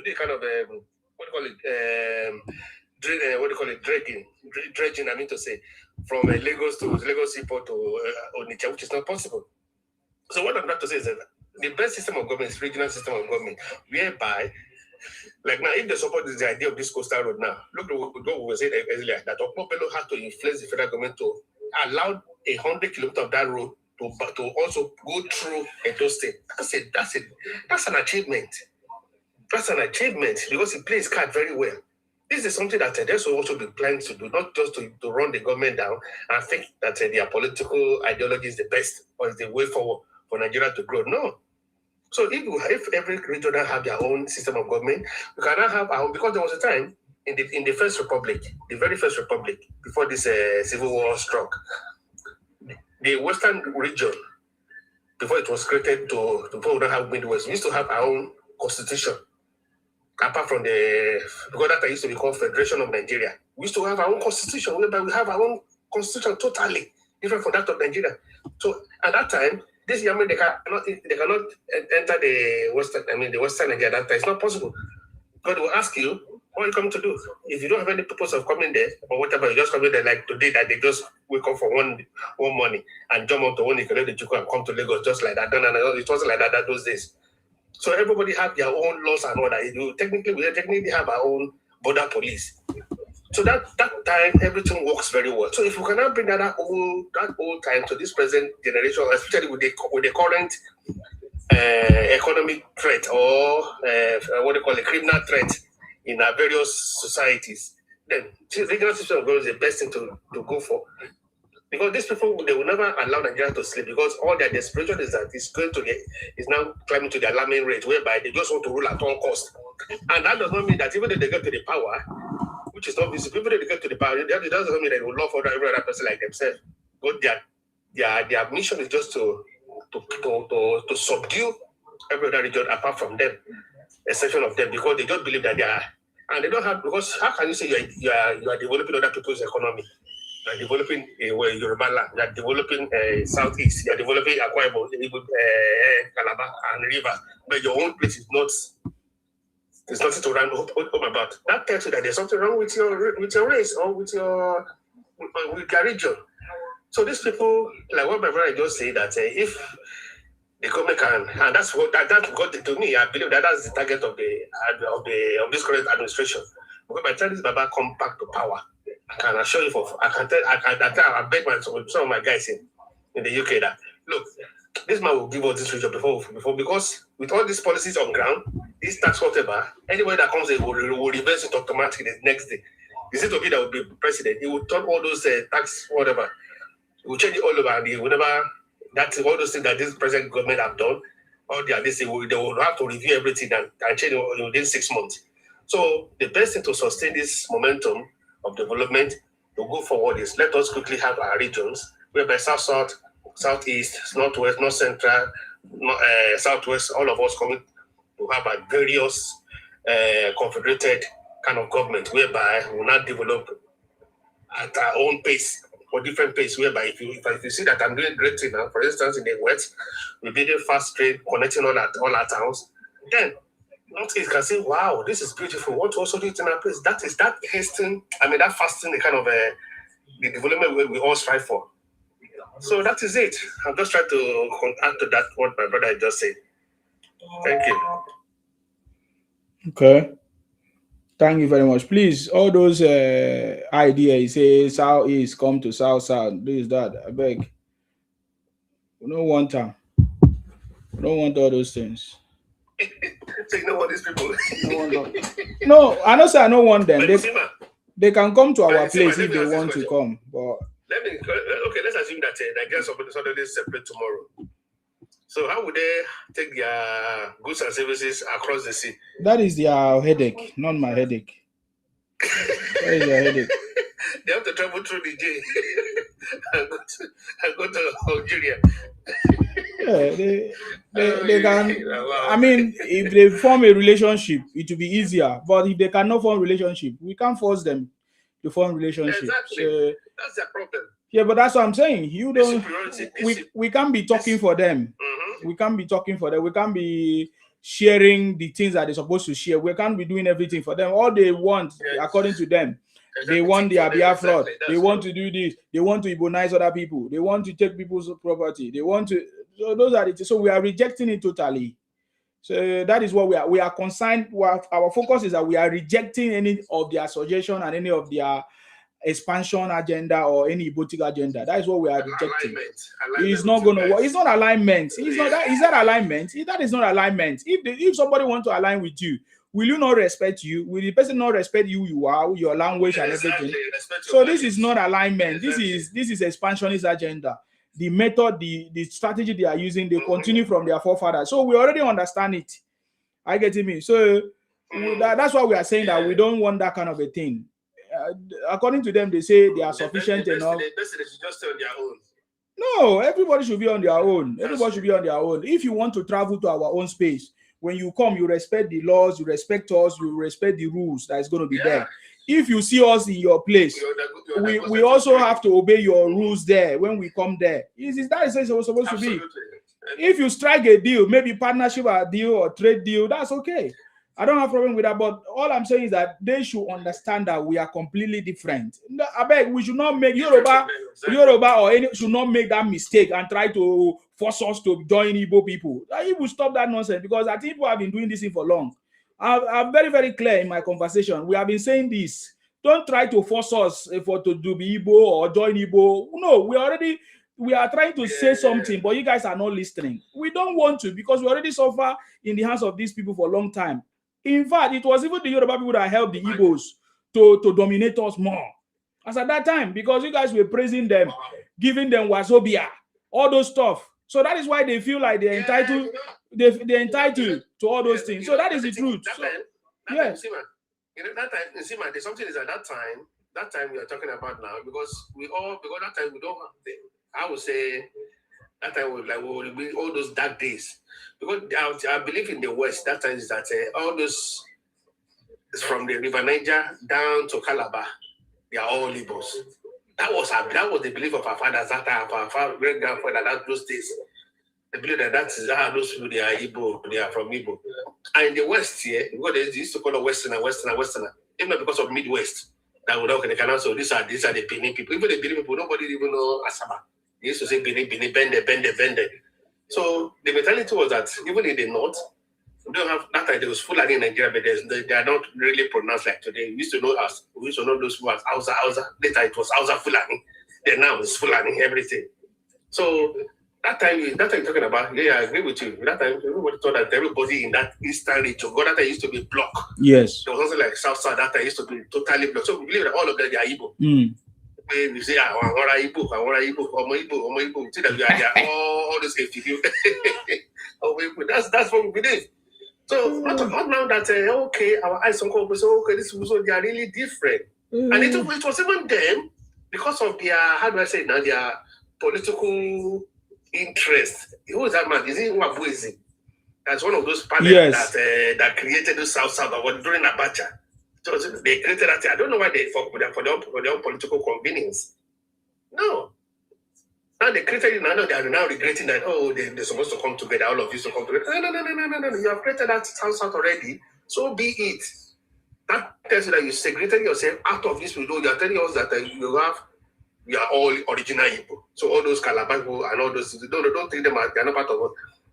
do kind of dredging. I mean to say, from Lagos to Lagos seaport to Onitsha, which is not possible. So what I'm trying to say is that the best system of government is regional system of government, whereby, like now, if they support the idea of this coastal road now, look at what we were saying earlier, that Okpopelo had to influence the federal government to allow 100 kilometers of that road to also go through Edo State. That's an achievement. That's an achievement because he plays card very well. This is something that they should also be planning to do, not just to run the government down and think that their political ideology is the best or is the way forward for Nigeria to grow. No. So if every region have their own system of government, we cannot have our own, because there was a time in the first republic, the very first republic, before this civil war struck, the Western region, before it was created before we don't have Midwest, we used to have our own constitution. Apart from because that used to be called Federation of Nigeria. We used to have our own constitution, whereby we have our own constitution totally different from that of Nigeria. So at that time, this Yami, they cannot enter the Western Nigeria. That time it's not possible. God will ask you, what are you coming to do? If you don't have any purpose of coming there or whatever, you just come in there like today that they just wake up for one morning and jump onto one Juku and come to Lagos just like that. No, it wasn't like that those days. So everybody have their own laws and order. We technically have our own border police. So that time everything works very well. So if we cannot bring that old time to this present generation, especially with the current economic threat or what they call a criminal threat in our various societies, then the regional system of government is the best thing to go for. Because these people, they will never allow Nigeria to sleep, because all their desperation is that is now climbing to the alarming rate, whereby they just want to rule at all costs. And that does not mean that even if they get to the power, which is not visible, even if they get to the power, it doesn't mean that they will love every other person like themselves. But their mission is just to subdue every other region apart from them, a section of them, because they just believe that they are, and they don't have, because how can you say you are developing other people's economy? You are developing Yoruba land, you are developing Southeast, you are developing Akwa Ibom, Calabar and River, but your own place is not. There's nothing to run home about. That tells you that there's something wrong with your race or with your region. So these people, like what my brother just said, that if the government can, and that's what that got to me. I believe that that's the target of this current administration. Because by the time this Baba come back to power, I can assure you, I bet some of my guys in the UK that look, this man will give us this region before, because with all these policies on ground, this tax whatever, anybody that comes in will reverse it automatically the next day. Is it Obi that will be president? He will turn all those tax whatever, he will change it all over, and he will never. That's all those things that this present government have done. All they will have to review everything and change it within 6 months. So the best thing to sustain this momentum of development to go forward is let us quickly have our regions, whereby South, Southeast, Northwest, North Central, Southwest, all of us coming to have a various confederated kind of government, whereby we will not develop at our own pace or different pace, whereby if you see that I'm doing great thing now, for instance, in the West, we're building fast train connecting all our towns, then Northeast can say, wow, this is beautiful. What to also do it in our place? That fasting the kind of the development we all strive for. So that is it. I'm just trying to add to that what my brother just said. Thank you. Okay. Thank you very much. Please, all those ideas, say Southeast, come to South, this, that, I beg. We don't want them. We don't want all those things. So you know what these people? No, I know, sir, I don't want them. They can come to our place if they want to come. But let's assume that Nigeria suddenly separate tomorrow. So how would they take their goods and services across the sea? That is their headache, not my headache. That is their headache. They have to travel through the J and go to Algeria. Yeah, they can. I mean, if they form a relationship, it will be easier. But if they cannot form a relationship, we can't force them to form a relationship. Exactly. So, that's their problem. Yeah, but that's what I'm saying. You don't. We can't be talking for them. Mm-hmm. We can't be talking for them. We can't be sharing the things that they're supposed to share. We can't be doing everything for them. All they want, according to them, they want their Biafra. They want to do this. They want to Ibonize other people. They want to take people's property. They want to. So those are the. So we are rejecting it totally. So that is what we are concerned. Our focus is that we are rejecting any of their suggestion and any of their expansion agenda or any political agenda. That is what we are rejecting. It's not going to work. It's not alignment. It's not that. Is that alignment? That is not alignment. If somebody wants to align with you, will you not respect you? Will the person not respect you are, your language and everything? So this is not alignment. This is expansionist agenda. The method, the strategy they are using, they continue from their forefathers. So we already understand it. I get me. So that's why we are saying that we don't want that kind of a thing. According to them, they say they are sufficient enough. They should just stay on their own. No, everybody should be on their own. Everybody should be on their own. If you want to travel to our own space, when you come, you respect the laws, you respect us, you respect the rules that is going to be there. If you see us in your place, we also have to obey your rules there when we come there. That is how it's supposed to be. If you strike a deal, maybe partnership or deal or trade deal, that's okay. I don't have a problem with that, but all I'm saying is that they should understand that we are completely different. I beg, we should not make Yoruba or any should not make that mistake and try to force us to join Igbo people. It will stop that nonsense, because I think people have been doing this thing for long. I'm very, very clear in my conversation. We have been saying this. Don't try to force us to be Igbo or join Igbo. No, we are trying to say something, but you guys are not listening. We don't want to, because we already suffer in the hands of these people for a long time. In fact, it was even the Yoruba people that helped the Igbos to dominate us more. As at that time, because you guys were praising them, giving them wazobia, all those stuff. So that is why they feel like they're entitled, they're entitled to all those things. So that is the truth. That time, there's something is at that time we are talking about now, because that time we don't have I would say that time would be all those dark days. Because I believe in the West, that time is that all those from the River Niger down to Calabar, they are all Igbos. That was the belief of our fathers, that time, our great grandfather, those days. They believe that is those people, they are Igbo, they are from Igbo. And in the West here, because they used to call it Westerner, even not because of Midwest. That would they can also these are the Benin people. Even the Benin people, nobody even know Asaba. They used to say Benin, Bende. So the mentality was that even in the north, we don't have that time. There was Fulani in Nigeria, but they are not really pronounced like today. We used to know us. We used to know those who was Hausa. Later it was Hausa Fulani. Then now it's Fulani, everything. So that time you're talking about, I agree with you. That time everybody thought that everybody in that eastern region, that time used to be blocked. Yes. There was also like South, that time used to be totally blocked. So we believe that all of them, they are Igbo. We say, I want Igbo. Igbo. See that we are all those people. That's what we believe. So not now that okay, our eyes on call, so okay, this so they are really different. And it was even them because of their, how do I say now, their political interest. Who is that man? Is he Wabuezi? That's one of those panels that created the South during Abacha. So they created that. I don't know why they fought for their own political convenience. No. Now they created it. Now they are now regretting that, they're supposed to come together, all of you to come together. No. You have created that South already. So be it. That tells you that you segregated yourself out of this window. You are telling us that you are all original people. So all those Calabar people and all those, don't think them as they are not part of us.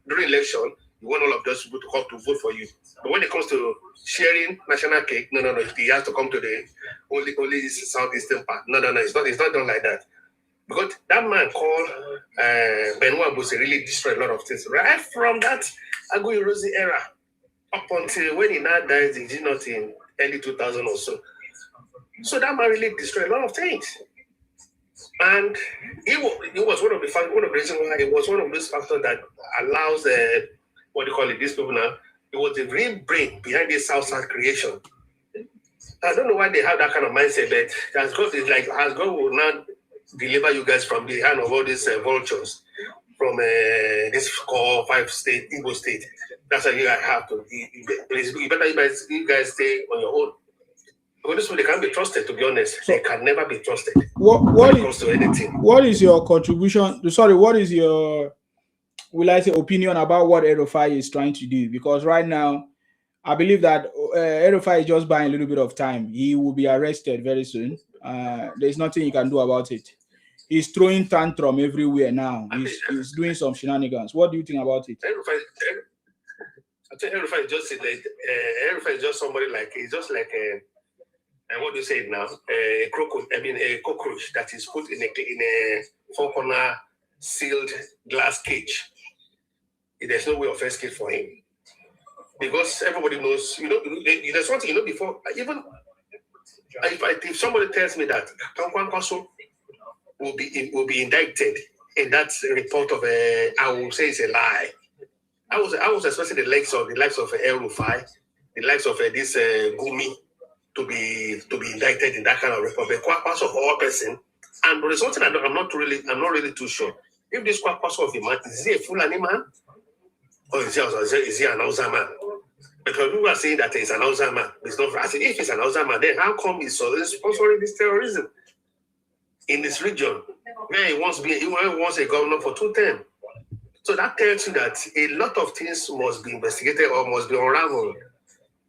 During election, you want all of those people to come to vote for you. But when it comes to sharing national cake, no, he has to come to the only southeastern part. No, it's not done like that. Because that man called Benoit Bose really destroyed a lot of things. Right from that Aguiyi Ironsi era up until when he now dies, he did not in early 2000 or so. So that man really destroyed a lot of things. And it was one of the reasons why it was one of those factors that allows these people now. It was the real brain behind this South creation. I don't know why they have that kind of mindset, but God will not deliver you guys from the hand of all these vultures from this core 5-state Igbo state. That's why you guys have to. You better you guys stay on your own. Because they can't be trusted, to be honest. They can never be trusted when it comes to anything. What is your contribution? Sorry, what is your, will I say, opinion about what Erufai is trying to do? Because right now, I believe that Erufai is just buying a little bit of time. He will be arrested very soon. There's nothing he can do about it. He's throwing tantrum everywhere now. He's doing some shenanigans. What do you think about it? I think Erufai is just Erufai is just somebody like, he's just like and what do you say now? A cockroach that is put in a four-corner sealed glass cage. There's no way of escape for him. because everybody knows, there's something, before, even if somebody tells me that Kwankwaso will be indicted in that report of I will say it's a lie. I was expecting the likes of El Rufai, the likes of this Gumi to be indicted in that kind of report. But Kwankwaso of all person, and there's something I'm not really too sure. If this Kwankwaso of a man, is he a Fulani man? Or is he an Hausa man? Because people are saying that he's an Hausa man. It's not. I said, if he's an Hausa man, then how come he's sponsoring this terrorism in this region where he wants a governor for 2 terms? So that tells you that a lot of things must be investigated or must be unraveled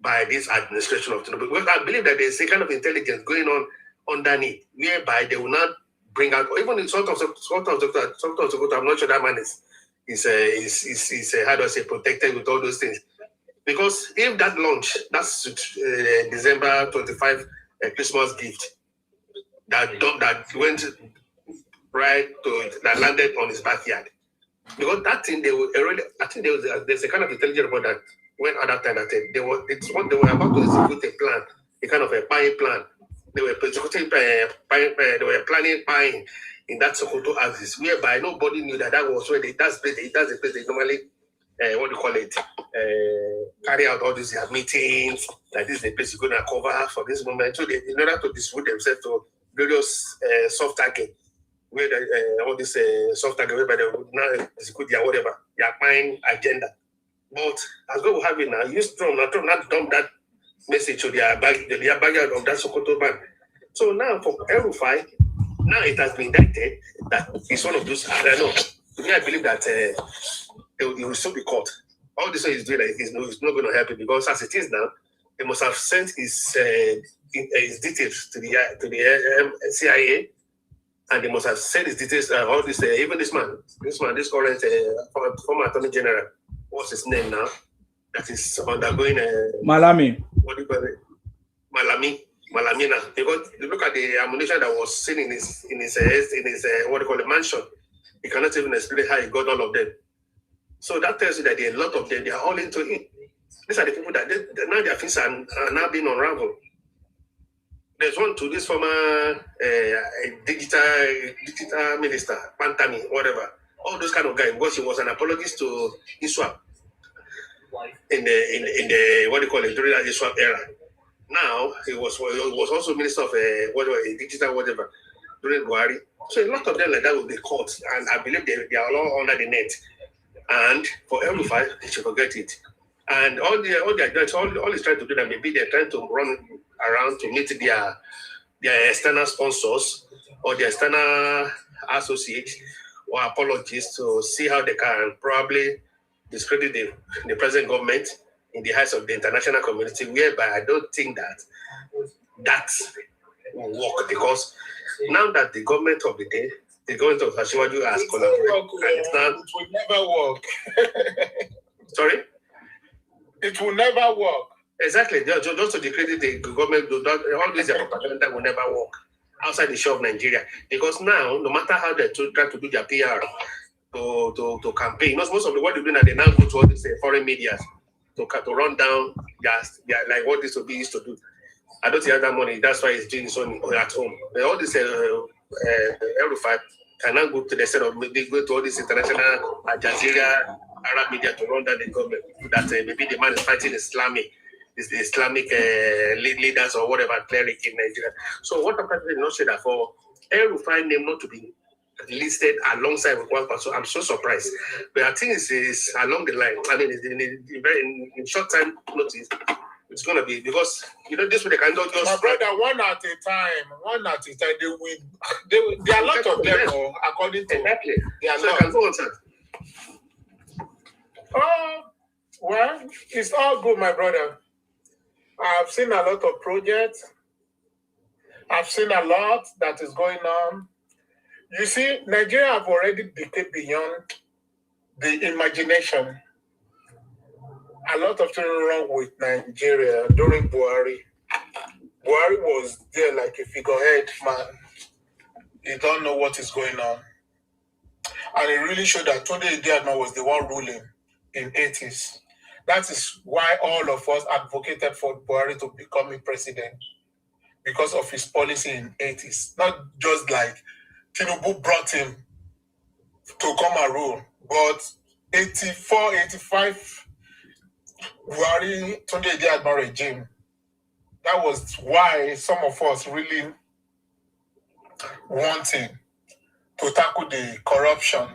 by this administration of Tinubu. Because I believe that there's a kind of intelligence going on underneath, whereby they will not bring out, or even in sort of I'm not sure that man is how do I say, protected with all those things. Because if that launch, that's December 25 Christmas gift that went right to that landed on his backyard. Because that thing, I think there's a kind of intelligence about that went at that time that they were about to execute a plan, a kind of a buying plan. They were executing they were planning buying in that Sokoto axis, whereby nobody knew that was where that's the place they normally carry out all these meetings, like this is the place you're going to cover for this moment. So in order to distribute themselves to various soft target, where all this soft target, whereby they would now execute their whatever, their buying agenda. But as God will have it now, use Trump not dump that message to their backyard of that Sokoto bank. So now for El-Rufai, now it has been indicted that it's one of those, I don't know. To me, I believe that he will still be caught. All this is doing, is not going to help him, because as it is now, he must have sent his details to the CIA, and they must have sent his details. All this, even this current former Attorney General, what's his name now? That is undergoing Malami. What do you call it? Malami now. Because look at the ammunition that was seen in his what do you call it, mansion. He cannot even explain how he got all of them. So that tells you that there are a lot of them, they are all into it. These are the people that now their things are now being unraveled. There's one to this former digital minister, Pantami, whatever. All those kind of guys, because he was an apologist to ISWAP in the what do you call it, during that ISWAP era. Now he was also minister of digital whatever during Buhari. So a lot of them like that will be caught, and I believe they are all under the net. And for El-Rufai, they should forget it. And all he's trying to do that, maybe they're trying to run around to meet their external sponsors or their external associates or apologists to see how they can probably discredit the present government in the eyes of the international community, whereby I don't think that will work, because now that the government of the day, the government of Asiwaju has collaborated, it will never work. Sorry? It will never work. Exactly. Just to discredit the government, all these propaganda will never work outside the shore of Nigeria. Because now, no matter how they try to do their PR to campaign, most of the what they do now, they now go to all these foreign media to run down like what this Obi used to do. I don't have that money. That's why he's doing so at home. All this El-Rufai cannot go to the set of maybe go to all this international Al Jazeera, Arab media to run down the government. That maybe the man is fighting Islamic leaders or whatever cleric in Nigeria. So what I'm trying to not say that for El-Rufai name not to be listed alongside with one person, I'm so surprised. But I think it's along the line. I mean, in short time notice, it's going to be, because this way they can do just. My brother, one at a time. There are a lot of them, according to exactly. So I can go on, sir. Well, it's all good, my brother. I've seen a lot of projects. I've seen a lot that is going on. You see, Nigeria have already decayed beyond the imagination. A lot of things wrong with Nigeria during Buhari. Buhari was there like a figurehead man. You don't know what is going on. And it really showed that Tunde Idiano was the one ruling in 80s. That is why all of us advocated for Buhari to become a president, because of his policy in 80s. Not just like Tinubu brought him to come and rule, but 84, 85, Buhari, Tunde Admiral regime. That was why some of us really wanting to tackle the corruption.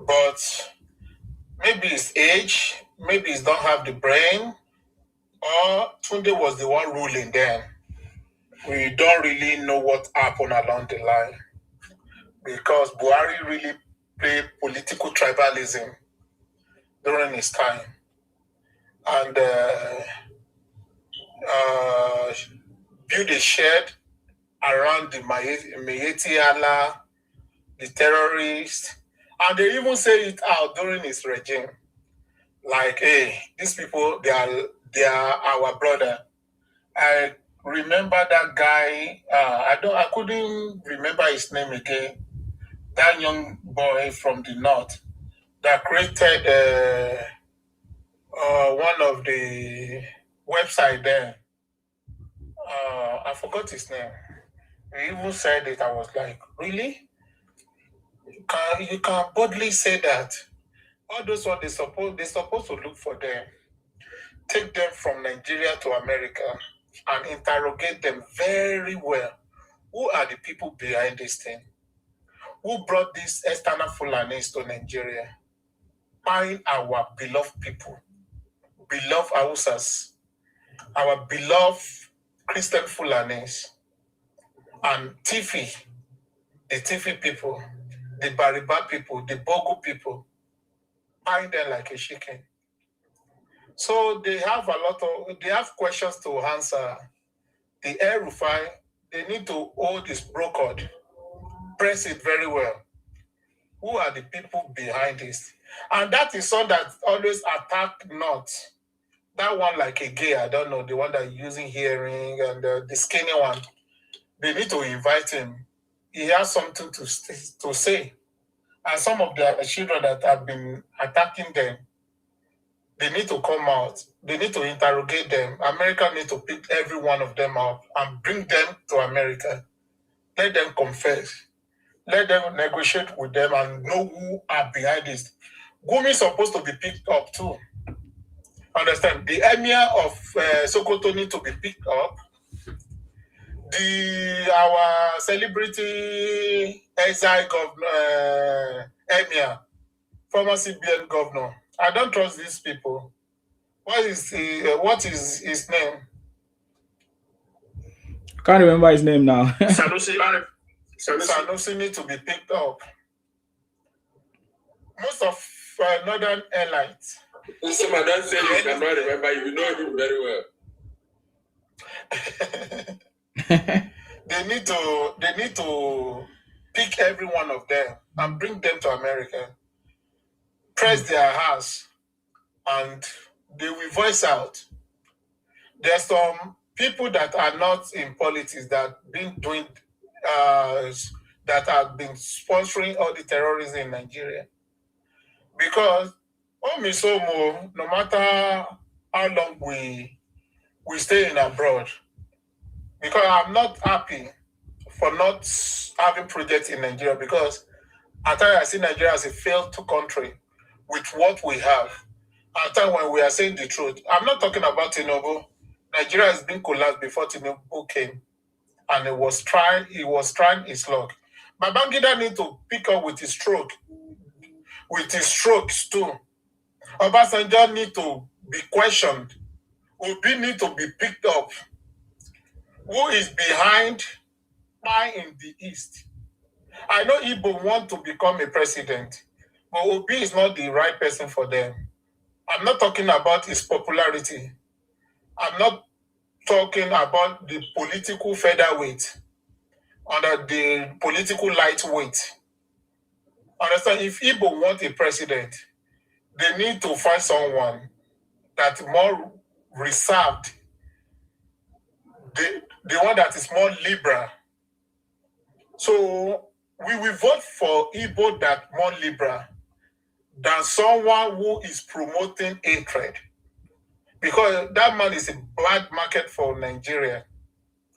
But maybe it's age, maybe it's don't have the brain, or Tunde was the one ruling then. We don't really know what happened along the line, because Buhari really played political tribalism during his time, and built a shed around the Miyetti Allah, the terrorists, and they even say it out during his regime, like, hey, these people, they are our brother. I remember that guy. I couldn't remember his name again. That young boy from the north that created one of the website there. I forgot his name. He even said it. I was like, really? You can boldly say that? All those ones, they're supposed to look for them, take them from Nigeria to America, and interrogate them very well. Who are the people behind this thing? Who brought these external Fulanis to Nigeria? Find our beloved people, beloved Hausas, our beloved Christian Fulanis, and Tifi, the Tifi people, the Bariba people, the Bogo people. Find them like a chicken. So they have they have questions to answer. The Air Rufai, they need to hold this brokered, press it very well. Who are the people behind this? And that is one that always attack North. That one like a gay, I don't know, the one that using hearing, and the skinny one. They need to invite him. He has something to say. And some of the children that have been attacking them, they need to come out. They need to interrogate them. America needs to pick every one of them up and bring them to America. Let them confess. Let them negotiate with them and know who are behind this. Gumi is supposed to be picked up too. Understand? The emir of Sokoto need to be picked up. Our celebrity exile governor, emir, former CBN governor. I don't trust these people. What is his name? Can't remember his name now. Sanusi need to be picked up. Most of Northern Airlines. Usama, don't say you cannot remember. You know him very well. They need to pick every one of them and bring them to America. Press their house, and they will voice out. There's some people that are not in politics that been doing that have been sponsoring all the terrorism in Nigeria. Because no matter how long we stay in abroad, because I'm not happy for not having projects in Nigeria, because at times I see Nigeria as a failed country with what we have. At times when we are saying the truth, I'm not talking about Tinubu. Nigeria has been collapsed before Tinubu came, and he was trying his luck. Babangida need to pick up with his strokes too. Obasanjo need to be questioned. Obi need to be picked up. Who is behind Pai in the East? I know Igbo want to become a president, but Obi is not the right person for them. I'm not talking about his popularity. I'm not talking about the political featherweight or the political lightweight. Understand? If Igbo want a president, they need to find someone that's more reserved, the one that is more liberal. So we will vote for Igbo that more liberal than someone who is promoting hatred. Because that man is a bad market for Nigeria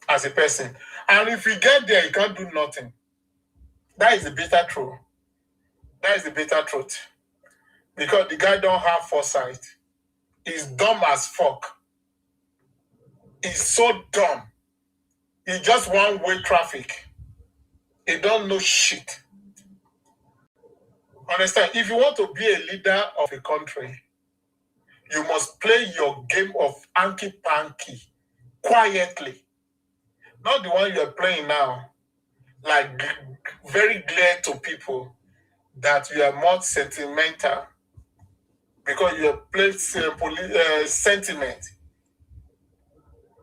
as a person. And if you get there, you can't do nothing. That is the bitter truth. That is the bitter truth. Because the guy don't have foresight. He's dumb as fuck. He's so dumb. He's just one-way traffic. He don't know shit. Understand? If you want to be a leader of a country, you must play your game of hanky-panky quietly. Not the one you're playing now. Like very clear to people that you are more sentimental because you have played sentiment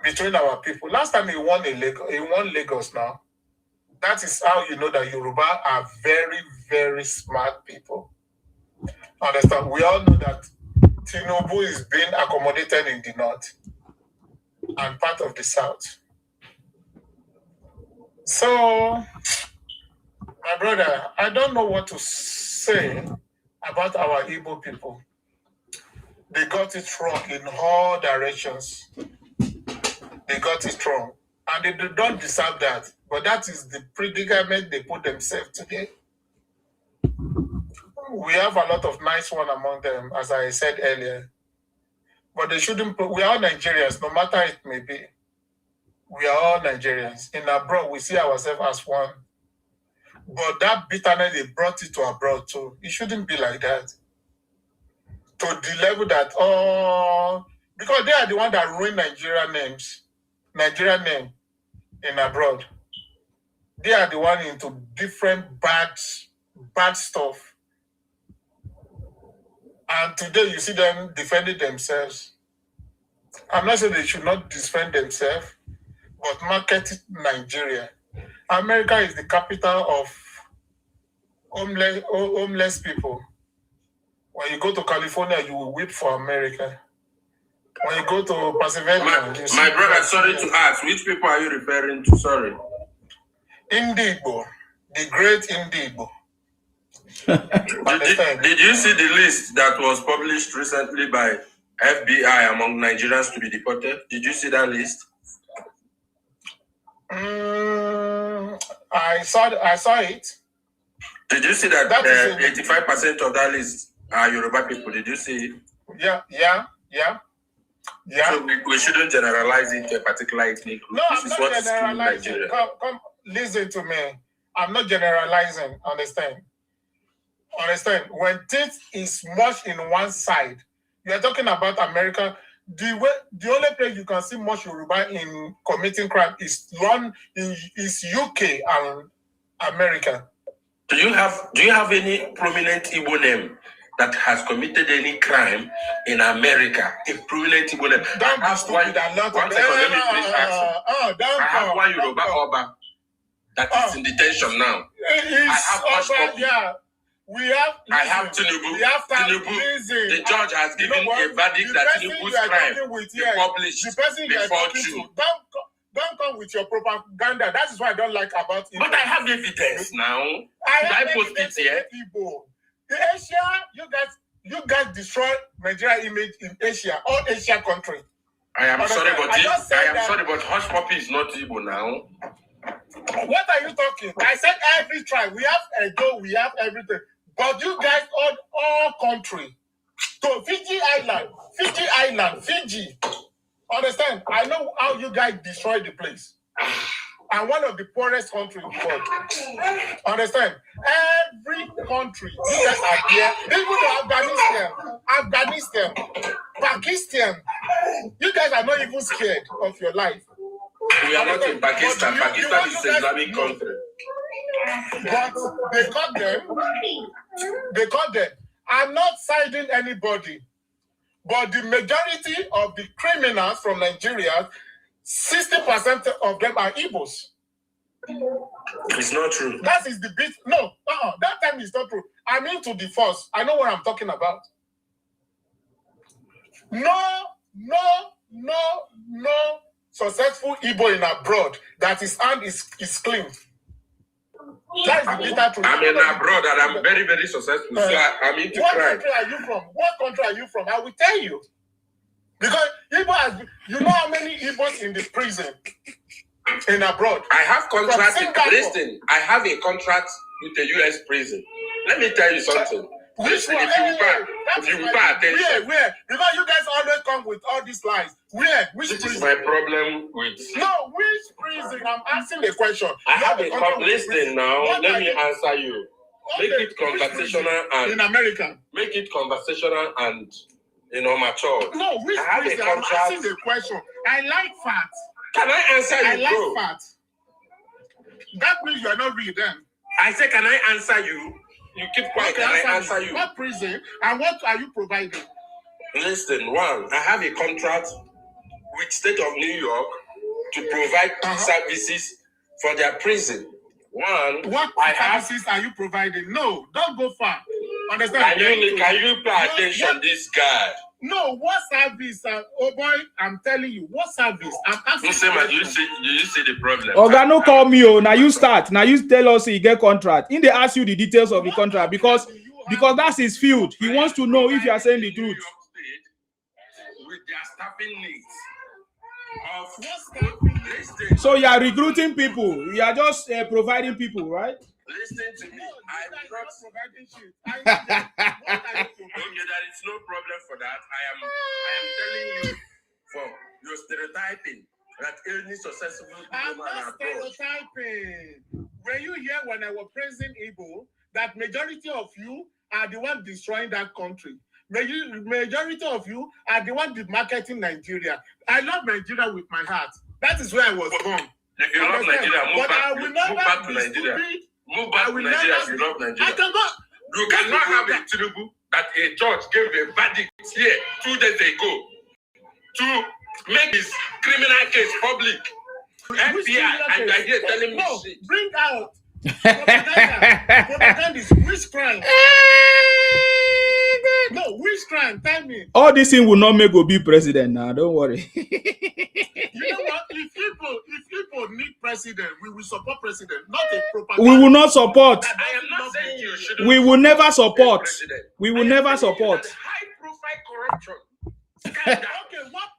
between our people. Last time he won Lagos now. That is how you know that Yoruba are very, very smart people. Understand? We all know that Tinubu is being accommodated in the north and part of the south. So, my brother, I don't know what to say about our Igbo people. They got it wrong in all directions. They got it wrong. And they don't deserve that. But that is the predicament they put themselves today. We have a lot of nice one among them, as I said earlier. But they shouldn't we are all Nigerians, no matter it may be. We are all Nigerians. In abroad, we see ourselves as one. But that bitterness, they brought it to abroad too. It shouldn't be like that. To the level that, because they are the one that ruin Nigerian name in abroad. They are the one into different bad stuff. And today you see them defending themselves. I'm not saying they should not defend themselves, but market Nigeria. America is the capital of homeless people. When you go to California, you will weep for America. When you go to Pennsylvania, my brother, sorry to ask, which people are you referring to? Sorry. Indigo, the great Indigo. Did you see the list that was published recently by FBI among Nigerians to be deported? Did you see that list? I saw it. Did you see that 85% of that list are Yoruba people? Did you see it? Yeah. So we shouldn't generalize it to a particular ethnic group. No, this is what is killing Nigeria. Come, listen to me. I'm not generalizing. Understand? When things is much in one side, you are talking about America. The only place you can see much Yoruba in committing crime is UK and America. Do you have any prominent Igbo name that has committed any crime in America? A prominent Igbo name. Don't be stupid. One second, let me please ask you. I have one Yoruba Oba that is in detention now. We have Tinubu. The judge has given a verdict that Tinubu's crime be published before June. Don't come with your propaganda. That is what I don't like about it. But I have evidence now. I post it here? The Asia, you guys destroy Nigeria image in Asia, all Asia countries. I am sorry, but Hush Puppy is not Igbo now. What are you talking? I said every tribe. We have Edo, we have everything. But you guys own all country. So Fiji Island. Understand? I know how you guys destroy the place. And one of the poorest countries in the world. Understand? Every country, you guys are there. Even Afghanistan, Pakistan. You guys are not even scared of your life. We are not in Pakistan. Pakistan is an Islamic country. But they caught them. I'm not siding anybody. But the majority of the criminals from Nigeria, 60% of them are Igbos. It's not true. That is the bit. No, that time is not true. I'm into the force. I know what I'm talking about. No successful Igbo in abroad that his hand is clean. That is the bitter truth. I'm in abroad and I'm very, very successful. So I'm into What crime. country are you from? What country are you from? I will tell you. Because Igbo has, you know how many Igbos in the prison in abroad? I have contract. Listen, I have a contract with the U.S. prison. Let me tell you something. Listen, if you pay attention. Where? Because you guys always come with all these lies. Where? Which this prison? is my problem with. No, which prison? I'm asking the question. I have a listen now. Let me answer you. Make it conversational and in America. Make it conversational and mature. No, which prison? I'm asking the question. I like facts. Can I answer you, I bro? like facts. That means you are not reading them. I say, can I answer you? You keep quiet. Okay, can I answer you? What prison and what are you providing? Listen, one, I have a contract with State of New York to provide services for their prison. One, what services are you providing? No, don't go far. Understand? Can you pay attention to this guy? No, what service? Oh boy, I'm telling you, what service? I'm asking. Do you see the problem? Oga, no call me. Now you start. Now you tell us he get contract. In they ask you the details of the contract because that's his field. He wants to know if you are saying the truth. With their staffing needs. So you are recruiting people. You are just providing people, right? Listen to me. I'm not providing shit. Okay, there is no problem for that. I am telling you for your stereotyping that any successful I'm woman not stereotyping. When you hear when I was praising Igbo, that majority of you are the one destroying that country. Majority of you are the one marketing Nigeria. I love Nigeria with my heart. That is where I was born. If you love Nigeria, move back to Nigeria. Move back to Nigeria if you love Nigeria. I can go. You cannot have a Tinubu that a judge gave a verdict here 2 days ago to make this criminal case public. FBI, and you're here telling me shit. Bring out propaganda is which crime? No, which crime? Tell me. All this thing will not make Obi president now. Don't worry. You know what? If people need president, we will support president, not a propaganda. We will not support. I am not saying you should. We will never support. We will never support. High-profile corruption. Okay, what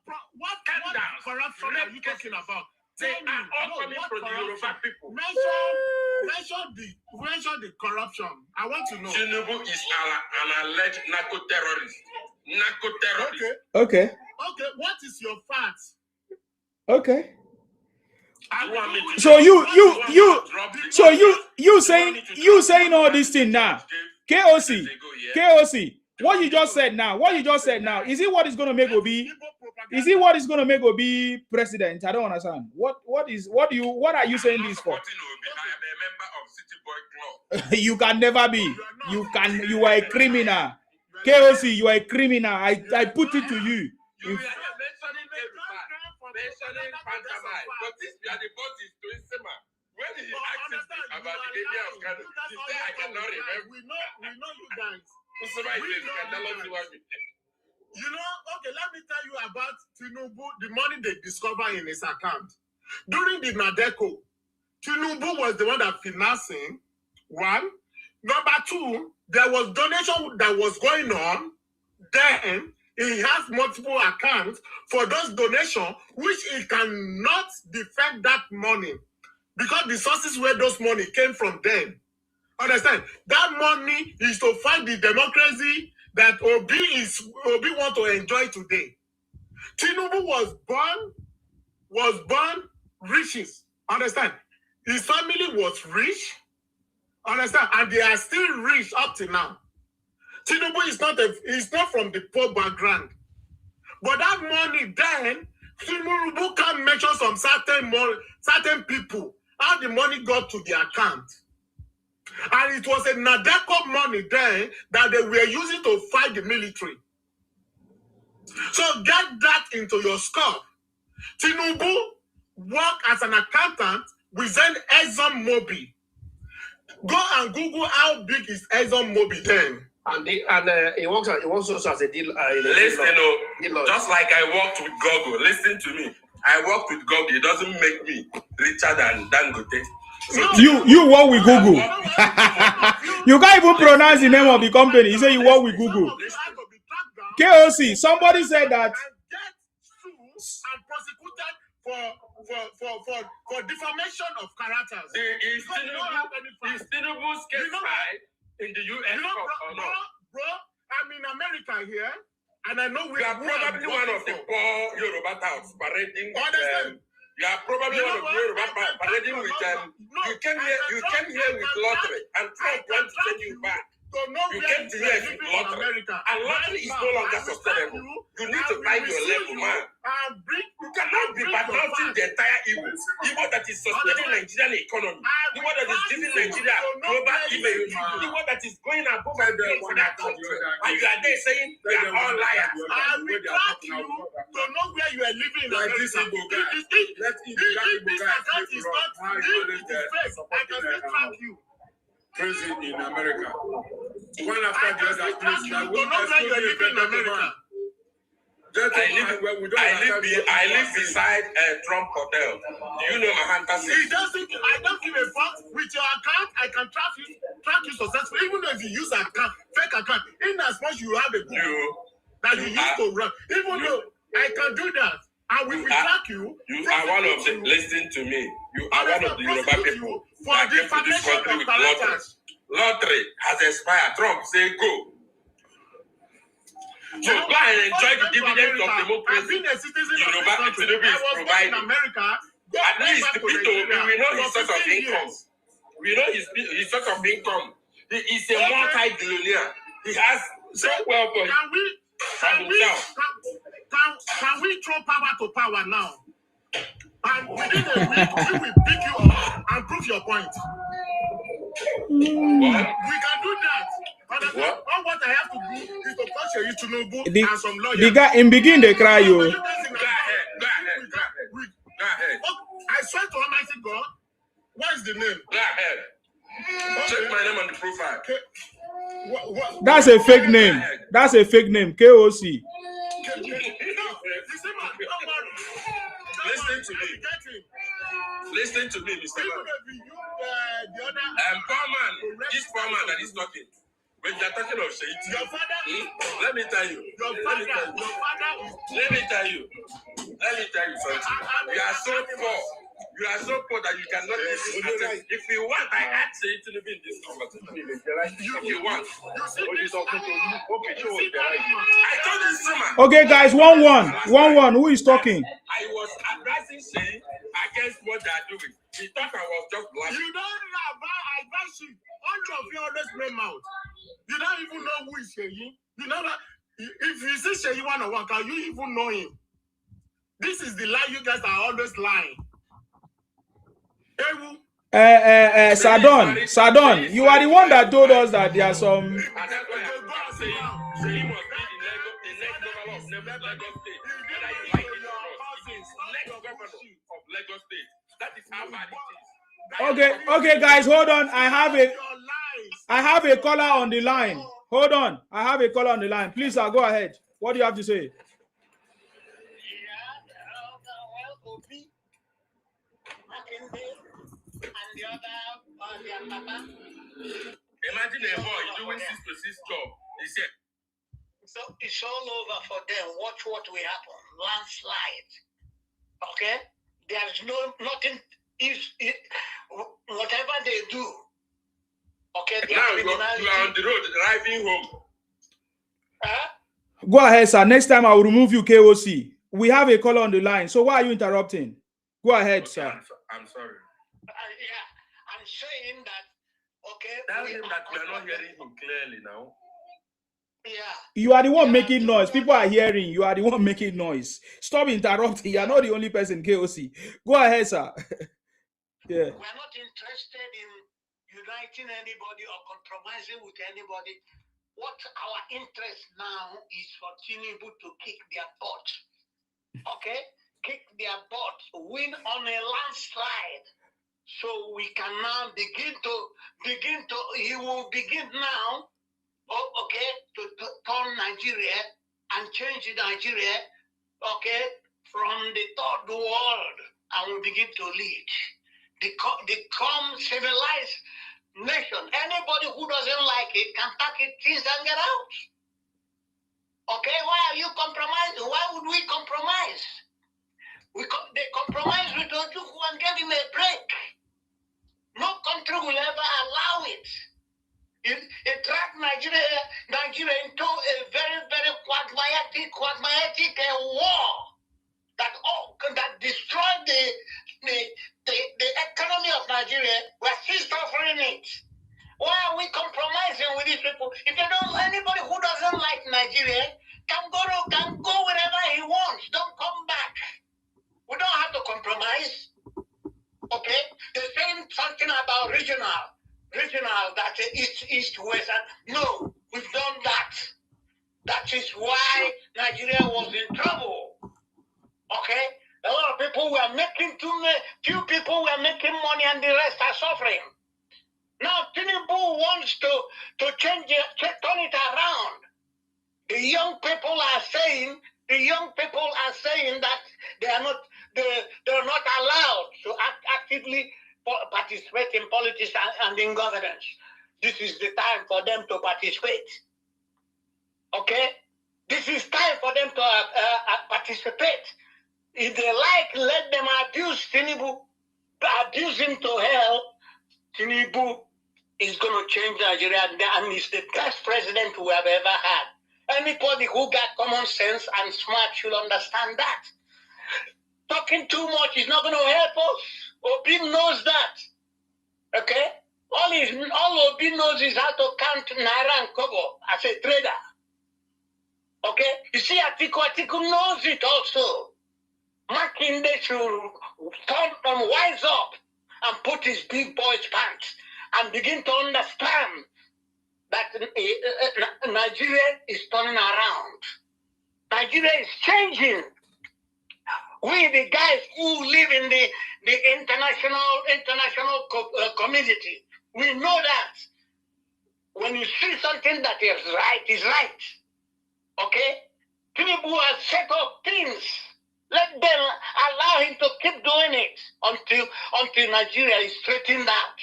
corruption are you talking about? They are all coming from the Yoruba people. Mention the corruption. I want to know. Tinubu is an alleged narco-terrorist. Okay. What is your fact? Okay. So you saying all this thing now. KOC. What you just said now. Is it what is going to make Obi? Is it what is going to make Obi president? I don't understand. What are you saying this for? I am a member of City Boy Club. You can never be. You are a criminal. KOC, you are a criminal. I put it to you. You are mentioning Pantamai, but this we are the bosses to Isema. When he asked me about the area of Kano, he said I cannot remember. We know you guys. Isema is a scandalous one. You know, okay, let me tell you about Tinubu, the money they discover in his account. During the Nadeco, Tinubu was the one that financing, one. Number two, there was donation that was going on. Then he has multiple accounts for those donations, which he cannot defend that money because the sources where those money came from them. Understand? That money is to fight the democracy that Obi want to enjoy today. Tinubu was born riches. Understand? His family was rich. Understand? And they are still rich up to now. Tinubu is not from the poor background. But that money then, Tinubu can mention some certain people, how the money got to the account. And it was a Nadeco money then that they were using to fight the military. So get that into your scope. Tinubu worked as an accountant within ExxonMobil. Go and Google how big is ExxonMobil then. And he works also as a deal. Just like I worked with Google. Listen to me. I worked with Google. It doesn't make me richer than Dangote. You work with Google. You can't even pronounce the name of the company. You say you work with Google. KOC. Somebody said that. And prosecuted for defamation of characters. Is Tinubu's case filed in the US? Bro, I'm in America here, and I know we are probably one of the poor Yoruba towns parading. You are probably one of the Yoruba parading with you came here with lottery, and Trump wants to send you back. You came to here with lottery, and lottery is no longer sustainable. You need to find your level, man. You cannot be bad-mouthing the entire Igbo that is sustaining Nigerian economy, Igbo that is giving Nigeria global image, Igbo that is going above and beyond for that country, and you are there saying we are all liars. I will track you to know where you are living in America. If this account is not fake, I can still track you. Prison in America. One after the other, please. You don't know where you are living in America. I live beside a Trump hotel. Do you know Mahanta City? I don't give a fuck. With your account, I can track you successfully. Even if you use fake account, in as much you have a Google that you use to run. Even though I can do that, and we will track you. You are one of the, listen to me. You are one of the Yoruba people that came to this country with lottery. Lottery has expired. Trump say go. So go and enjoy the dividend of democracy. Yoruba Tinubu is providing. At least Peter Obi, we know his source of income. We know his source of income. He is a multi-billionaire. He has so well for himself. Can we throw power to power now? And within a week, we will pick you up and prove your point. We can do that. All what I have to do is to torture you to know and some lawyers. The guy in begin they cry you. Go ahead. I swear to Almighty God, what is the name? Go ahead. Check my name on the profile. That's a fake name. That's a fake name. KOC. Listen to me. Listen to me, Mr. Man. This poor man that is talking. When you are talking of Shaiti, let me tell you. Let me tell you something. You are so poor. You are so poor that you cannot listen. If you want, I add Shaiti to be in this conversation. If you want. I told you, Sima. Okay, guys, 1-1. 1-1. Who is talking? I was advising Shaiti against what they are doing. He thought I was just blushing. You don't know about advice. All of you always play mouth. You don't even know who is Sheyi. You know that if you see Sheyi 101, can you even know him? This is the lie you guys are always lying. Sadon, you are the one that told us that there are some. Okay, guys, hold on. I have a caller on the line. Hold on. I have a caller on the line. Please, go ahead. What do you have to say? Obi, Makinde, and the other, their papa. Imagine a boy doing 6 to 6 job. So it's all over for them. Watch what will happen. Landslide. Okay? There's nothing. Whatever they do. Okay. Now you are on the road driving home. Go ahead, sir. Next time I will remove you, KOC. We have a caller on the line. So why are you interrupting? Go ahead, okay, sir. I'm sorry. I'm saying that. Okay. Tell him that we are not hearing him clearly now. Yeah. You are the one making noise. People are hearing. You are the one making noise. Stop interrupting. You are not the only person, KOC. Go ahead, sir. Yeah. We are not interested in uniting anybody or compromising with anybody. What our interest now is for Tinubu to kick their butt. Okay? Kick their butt. Win on a landslide. So we can now begin to, he will begin now, okay, to turn Nigeria and change Nigeria, okay, from the third world, and will begin to lead. become civilized nation. Anybody who doesn't like it can pack its things and get out. Okay, why are you compromising? Why would we compromise? They compromise with Atiku and give him a break. No country will ever allow it. It dragged Nigeria into a very, very quagmire war that destroyed the economy of Nigeria. We're still suffering it. Why are we compromising with these people? If they don't, anybody who doesn't like Nigeria can go wherever he wants. Don't come back. We don't have to compromise. Okay? They're saying something about regional, that east, west. No, we've done that. That is why Nigeria was in trouble. Okay? A lot of people were making few people were making money and the rest are suffering. Now Tinubu wants to change it, turn it around. The young people are saying that they're not allowed to actively participate in politics and in governance. This is the time for them to participate. Okay? This is time for them to participate. If they like, let them abuse Tinubu, abuse him to hell. Tinubu is going to change Nigeria, and he's the best president we have ever had. Anybody who got common sense and smart should understand that. Talking too much is not going to help us. Obi knows that. Okay? All Obi knows is how to count Naira and Kobo as a trader. Okay? You see, Atiku knows it also. Makinde should wise up and put his big boy's pants and begin to understand that Nigeria is turning around. Nigeria is changing. We, the guys who live in the international community, we know that when you see something that is right, is right. Okay? Tinubu has set up things. Let them allow him to keep doing it until Nigeria is straightened out.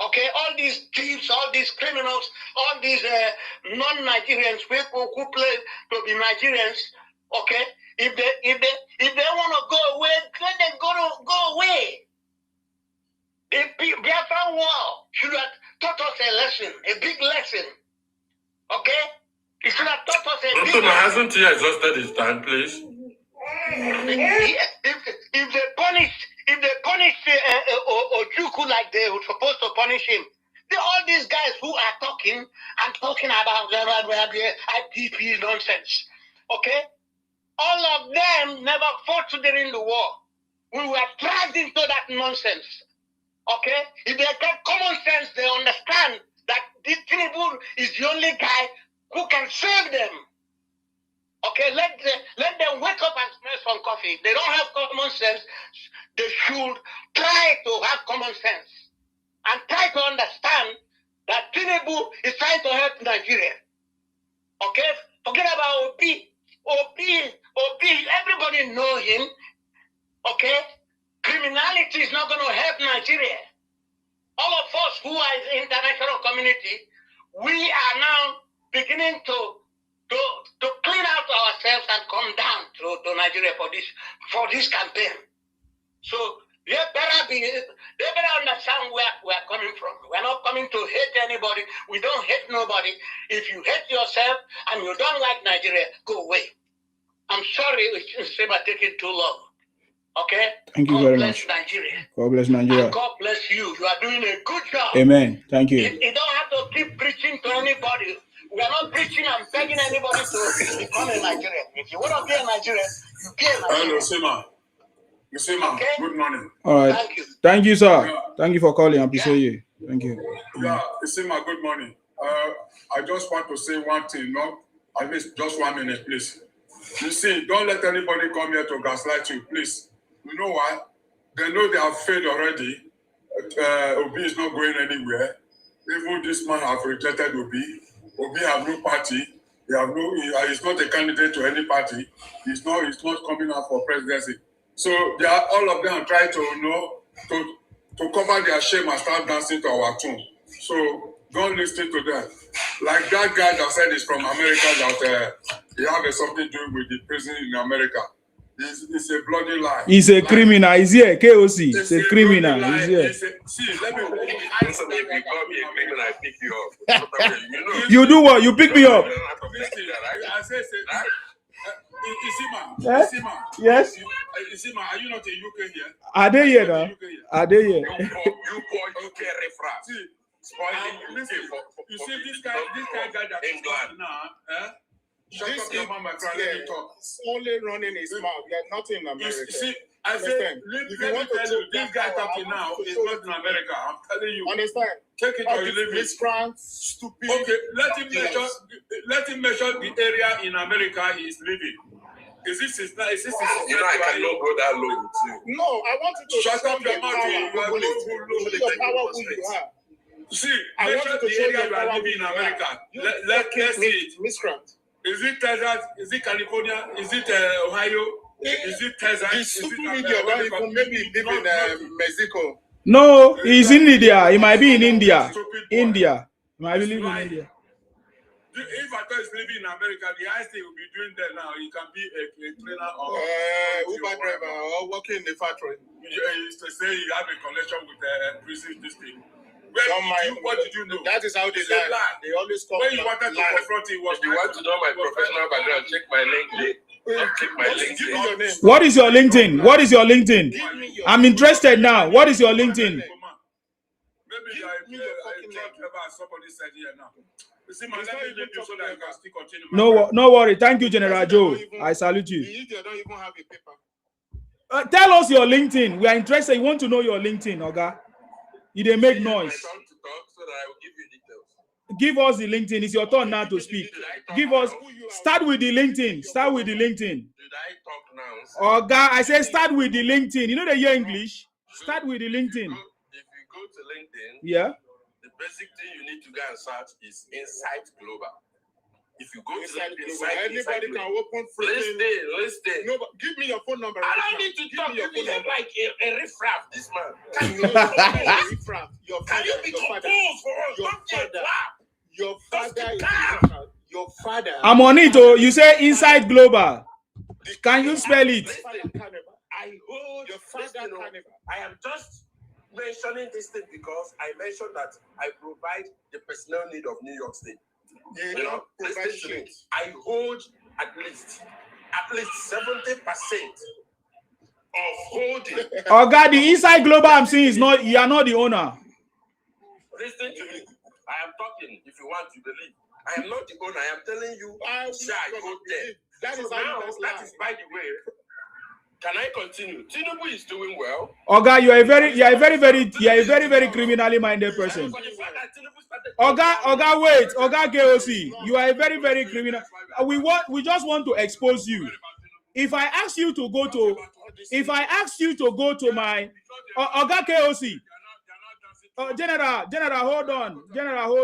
Okay, all these thieves, all these criminals, all these non-Nigerians, people who play to be Nigerians, okay, if they want to go away, let them go away. The Biafran war should have taught us a lesson, a big lesson. Okay? It should have taught us a big lesson. Hasn't he exhausted his time, please? If they punish Ojukwu like they were supposed to punish him, all these guys who are talking about IPP nonsense, okay? All of them never fought during the war. We were dragged into that nonsense, okay? If they get common sense, they understand that this Tinubu is the only guy who can save them. Okay, let them wake up and smell some coffee. If they don't have common sense, they should try to have common sense and try to understand that Tinubu is trying to help Nigeria. Okay, forget about Obi. Everybody know him. Okay, criminality is not going to help Nigeria. All of us who are in the international community, we are now beginning to clean out ourselves and come down to Nigeria for this campaign. So they better understand where we're coming from. We're not coming to hate anybody. We don't hate nobody. If you hate yourself and you don't like Nigeria, go away. I'm sorry it's taking too long. Okay? Thank you very much. Nigeria. God bless Nigeria. And God bless you. You are doing a good job. Amen. Thank you. You don't have to keep preaching to anybody. We are not preaching and begging anybody to become a Nigerian. If you want to be a Nigerian, you be a Nigerian. Hello, Sima. Okay? Good morning. All right. Thank you. Thank you, sir. Yeah. Thank you for calling. I appreciate you. Thank you. Yeah, Sima, good morning. I just want to say one thing, at least just 1 minute, please. You see, don't let anybody come here to gaslight you, please. You know why? They know they have failed already. Obi is not going anywhere. Even this man have rejected Obi. Obi have no party. He's not a candidate to any party. He's not coming out for presidency. So all of them try to to cover their shame and start dancing to our tune. So don't listen to them. Like that guy that said he's from America, that he had something to do with the prison in America. It's a bloody lie. He's a criminal. He's here. KOC. It's a criminal. He's here. See, let me. If you call me a criminal, I pick you up. You do what? You pick me up. I say, Isima. Yes. Isima. Yes. Isima, are you not in UK here? Are they here now? Are they here? You call UK reference. See, spoiling UK for you see this guy that England now, Shut This up your mouth, my friend. Let me talk. is only running his mouth. There's nothing in America. You see, I said, if you want to tell you, this guy talking now is not in America. I'm telling you. Understand? Take it or you leave it. Stupid. Okay, let him measure the area in America he is living. Is this you know I cannot go that low with you. No, I want you to shut up your mouth. You are the power who you are. See, I want measure you to the show area your you are power living in who you America. are. Let's see it. Miscreant. Is it Texas? Is it California? Is it Ohio? Is it Texas? The stupid idiot don't even maybe live in Mexico. No, he's in India. He might be in India. India. He might be living in India. If I thought he's living in America, the highest thing he'll be doing there now, he can be a trainer or Uber driver or working in the factory. Is to say you have a connection with prison district. What did you know? That is how they lie. They always come. When you wanted to confront him, if you want to know my professional background, check my LinkedIn. Check my LinkedIn. What is your LinkedIn? What is your LinkedIn? I'm interested now. What is your LinkedIn? Maybe somebody said here now. You see, man, let me leave you so that you can still continue. No worry. Thank you, General Joe. I salute you. The don't even have a paper. Tell us your LinkedIn. We are interested. You want to know your LinkedIn, Oga? You didn't make noise. So that I will give you details. Give us the LinkedIn. It's your turn now to speak. Give us. Start with the LinkedIn. Start with the LinkedIn. Did I talk now? Oga, I said start with the LinkedIn. You know they hear English. Start with the LinkedIn. If you go to LinkedIn, yeah. The basic thing you need to go and search is Insight Global. If you go Inside to Global, anybody can open free. Listen. No, but give me your phone number. I don't need to talk. You behave like a riffraff, this man. Your father, can you be composed for us? Your father. I'm on it. Oh, you say Inside Global. Can you spell it? I hold your father. I am just mentioning this thing because I mentioned that I provide the personnel need of New York State. You know, I hold at least 70% of holding. Oh God, the Inside Global I'm saying is not. You are not the owner. Listen to me. I am talking. If you want to believe, I am not the owner. I am telling you. I go there. That is by the way. Can I continue? Tinubu is doing well. Oga, you are a very criminally minded person. Oga, wait. Oga KOC, you are a very criminal. We just want to expose you. If I ask you to go to my Oga KOC, General, hold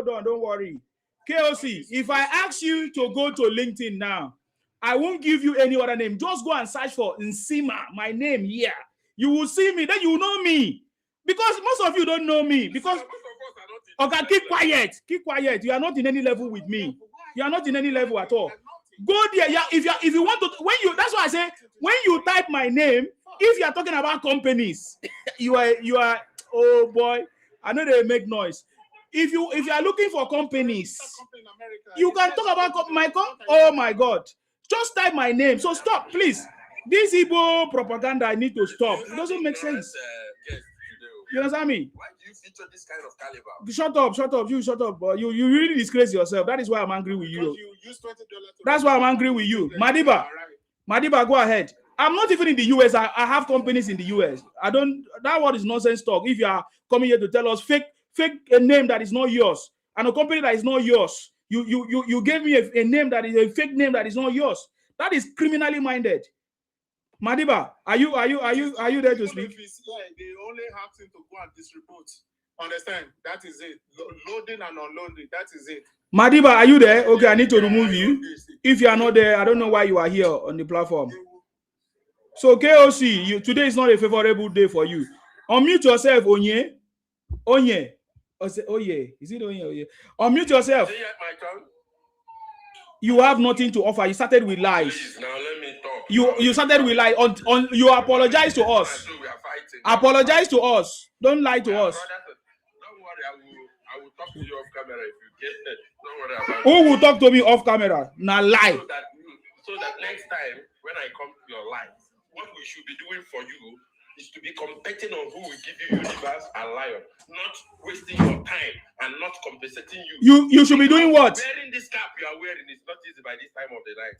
on, don't worry. KOC, if I ask you to go to LinkedIn now, I won't give you any other name. Just go and search for Nsima, my name here. You will see me, then you know me. Because most of you don't know me. Because okay, keep quiet. You are not in any level with me. You are not in any level at all. Go there. Yeah, if you want to, that's why I say when you type my name, if you are talking about companies, you are oh boy, I know they make noise. If you are looking for companies, you can talk about oh my God. Just type my name. So stop, please. This Igbo propaganda I need to stop. It doesn't make sense. You understand me? Why do you feature this kind of caliber? Shut up. You shut up. But you really disgrace yourself. That is why I'm angry with you. That's why I'm angry with you. Madiba, go ahead. I'm not even in the US. I have companies in the US. That word is nonsense talk. If you are coming here to tell us fake a name that is not yours and a company that is not yours. You gave me a name that is a fake name that is not yours. That is criminally minded. Madiba, are you there to speak? They only have to go and distribute. Understand? That is it. Loading and unloading. That is it. Madiba, are you there? Okay, I need to remove you. If you are not there, I don't know why you are here on the platform. So KOC, today is not a favorable day for you. Unmute yourself, Onye. Onye. Oye. Is it Onye? Oye? Unmute yourself. Is it yet my turn? You have nothing to offer. You started with lies. Please, now let me talk. You started with lies. On you apologize to us. We are fighting. Apologize to us. Don't lie to us. Don't worry, I will talk to you off camera if you get it. Don't worry about it. Who will talk to me off camera? Now lie. So that next time when I come to your life, what we should be doing for you is to be competing on who will give you universe and lion, not wasting your time and not compensating you. You should be doing what? Wearing this cap you are wearing is not easy by this time of the night.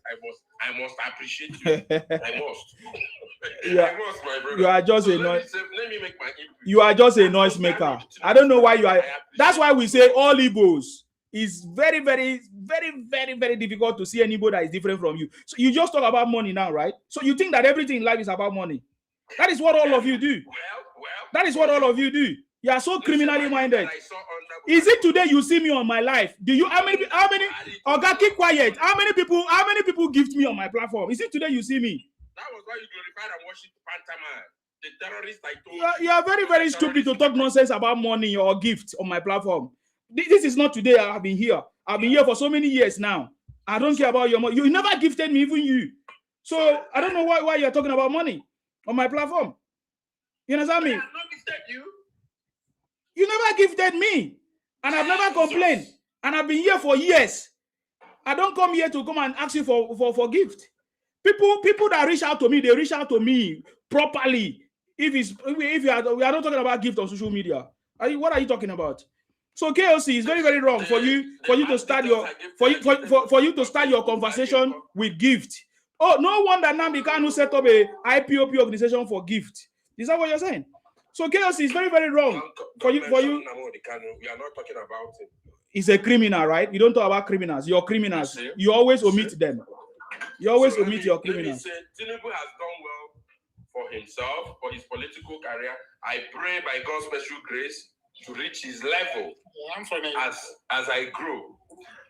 I must appreciate you. I must. I must, my brother. You are just a noise. Let me make my input. You are just a noise maker. I don't know why you are. That's why we say all Igbos is very, very, very, very, very difficult to see anybody that is different from you. So you just talk about money now, right? So you think that everything in life is about money. That is what all of you do. That is what all of you do. You are so criminally minded. Is it today you see me on my life? Do you how many Oga, keep quiet. How many people gift me on my platform? Is it today you see me? That was why you glorified and worship Pantaman, the terrorist I told you are very, very stupid to talk nonsense about money or gifts on my platform. This is not today. I've been here. I've been here for so many years now. I don't care about your money. You never gifted me, even you. So I don't know why you're talking about money on my platform. You understand me? I have not gifted you. You never gifted me. And I've never complained. And I've been here for years. I don't come here to come and ask you for gift. People that reach out to me, they reach out to me properly. If we are not talking about gift on social media. What are you talking about? So KOC is very, very wrong for you to start your conversation with gift. Oh, no wonder Nnamdi Kanu set up a IPOP organization for gift. Is that what you're saying? So KOC is very, very wrong for you. We are not talking about it. He's a criminal, right? You don't talk about criminals. You're criminals. You always omit them. You always omit your criminals. Tinubu has done well for himself, for his political career. I pray by God's special grace to reach his level as I grow.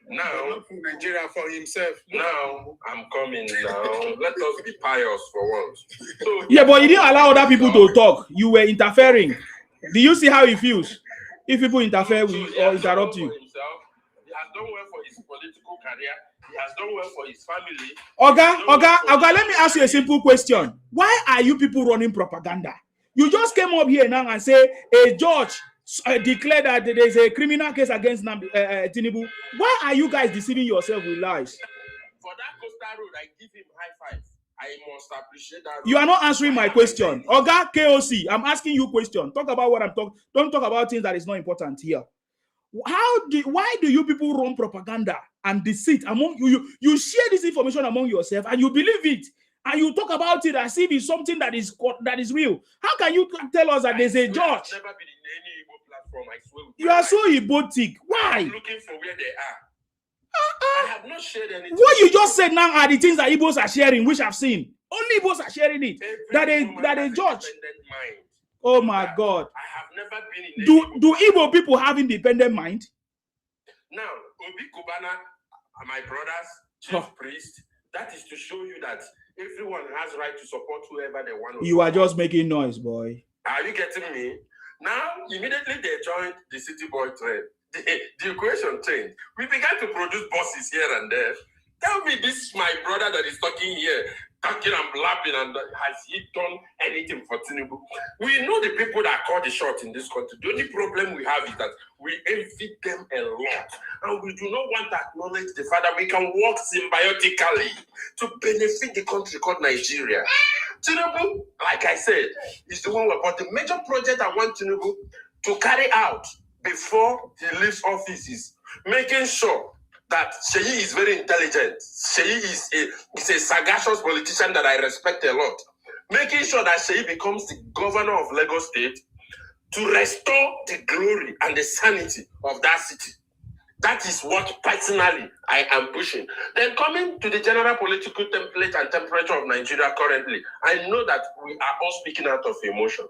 Now, Nigeria for himself. Now, I'm coming now. Let us be pious for once. So, yeah, but you didn't allow other people to talk. You were interfering. Do you see how it feels if people interfere with or interrupt you? He has done well for his political career. He has done well for his family. Oga, let me ask you a simple question. Why are you people running propaganda? You just came up here now and say a judge declared that there is a criminal case against Tinubu. Why are you guys deceiving yourself with lies? For that Coastal Road, I give him high five. I must appreciate that. You are not answering my question. Oga KOC, I'm asking you a question. Talk about what I'm talking. Don't talk about things that is not important here. Why do you people run propaganda and deceit among you? You share this information among yourself and you believe it. And you talk about it as if it's something that is real. How can you tell us that there's a judge? I've never been in any Igbo platform, I swear. You are so Igbotic. Why? I'm looking for where they are. I have not shared anything. What you just said now are the things that Igbos are sharing, which I've seen. Only Igbos are sharing it. That a judge. Oh my God. I have never been in Do Igbo people have independent mind? Now, Obi Kubana, my brothers, chief priest, that is to show you that everyone has right to support whoever they want to. You are just making noise, boy. Are you getting me? Now, immediately they joined the city boy trend. The equation changed. We began to produce bosses here and there. Tell me, this my brother that is talking here, talking and blabbing, and has he done anything for Tinubu? We know the people that call the shot in this country. The only problem we have is that we envy them a lot, and we do not want to acknowledge the fact that we can work symbiotically to benefit the country called Nigeria. Tinubu, like I said, is the one about the major project I want Tinubu to carry out before he leaves office is making sure that Sheyi is very intelligent. Sheyi is a sagacious politician that I respect a lot. Making sure that Sheyi becomes the governor of Lagos State to restore the glory and the sanity of that city. That is what personally I am pushing. Then coming to the general political template and temperature of Nigeria currently, I know that we are all speaking out of emotion.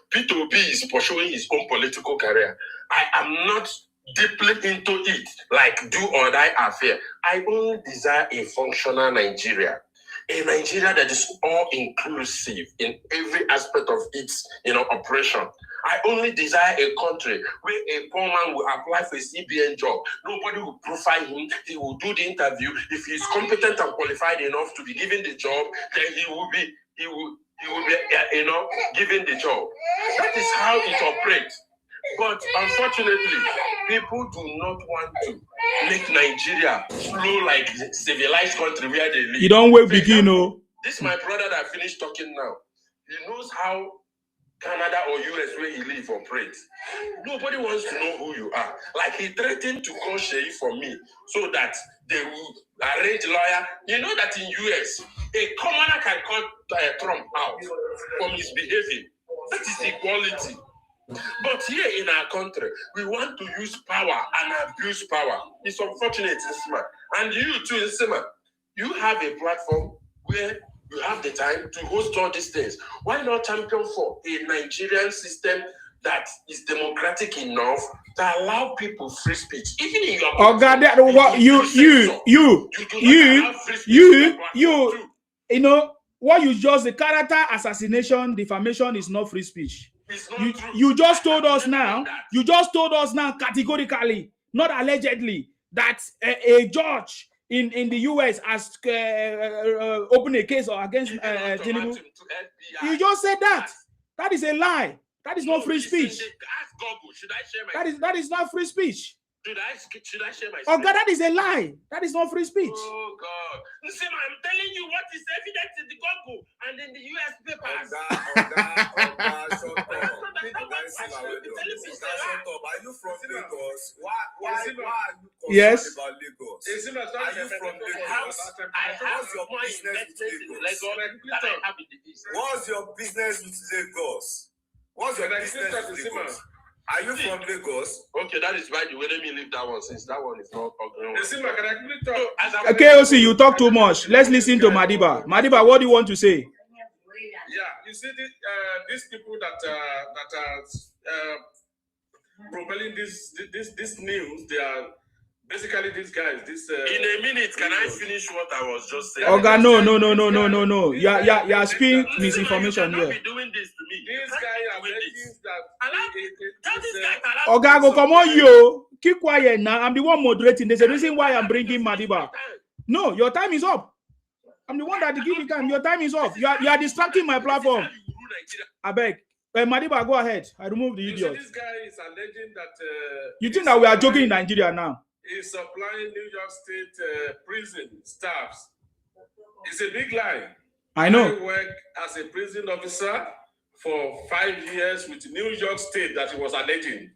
Peter Obi is pursuing his own political career. I am not deeply into it like do or die affair. I only desire a functional Nigeria. a Nigeria that is all inclusive in every aspect of its operation. I only desire a country where a poor man will apply for a CBN job. Nobody will profile him. He will do the interview. If he's competent and qualified enough to be given the job, then he will be given the job. That is how it operates. But unfortunately, people do not want to make Nigeria flow like a civilized country where they live. You don't wait begin, no. This is my brother that finished talking now. He knows how Canada or US where he live operates. Nobody wants to know who you are. Like he threatened to call Shei for me so that they will arrange lawyer. You know that in US, a commoner can call Trump out for misbehaving. That is equality. But here in our country, we want to use power and abuse power. It's unfortunate, Nsima. And you too, Nsima, you have a platform where you have the time to host all these things. Why not champion for a Nigerian system that is democratic enough to allow people free speech? Even in your oh God, that what you know what you just the character assassination, defamation is not free speech. You just told us now. You just told us now categorically, not allegedly, that a judge in the US has opened a case against Tinubu. You just said that. That is a lie. That is not free speech. That is not free speech. Should I share my Oh God, that is a lie. That is not free speech. Oh God. Listen, I'm telling you what is evident in the Google and in the US papers. Are you from Lagos? Why are you yes. about Lagos? Are you from Lagos? I have your business with Lagos. What's your business with Lagos? What's your business with Lagos? Are you from Lagos? Okay, that is right. Let me leave that one since that one is not okay, OC, you talk too much. Let's listen to Madiba. Madiba, what do you want to say? Yeah, you see these people that are propelling this news. They are basically these guys. In a minute, can I finish what I was just saying? Oh God, no. You are speaking misinformation here. Be doing this to me. This guy alleges that. Oh God, go come on, you keep quiet now. I'm the one moderating. There's a reason why I'm bringing Madiba. No, your time is up. I'm the one that give you time. Your time is off. You are distracting my platform. I beg. Madiba, go ahead. I remove the idiot. This guy is alleging that. You think that we are joking in Nigeria now? He's supplying New York State prison staffs. It's a big lie. I know. I worked as a prison officer for 5 years with New York State that he was alleging.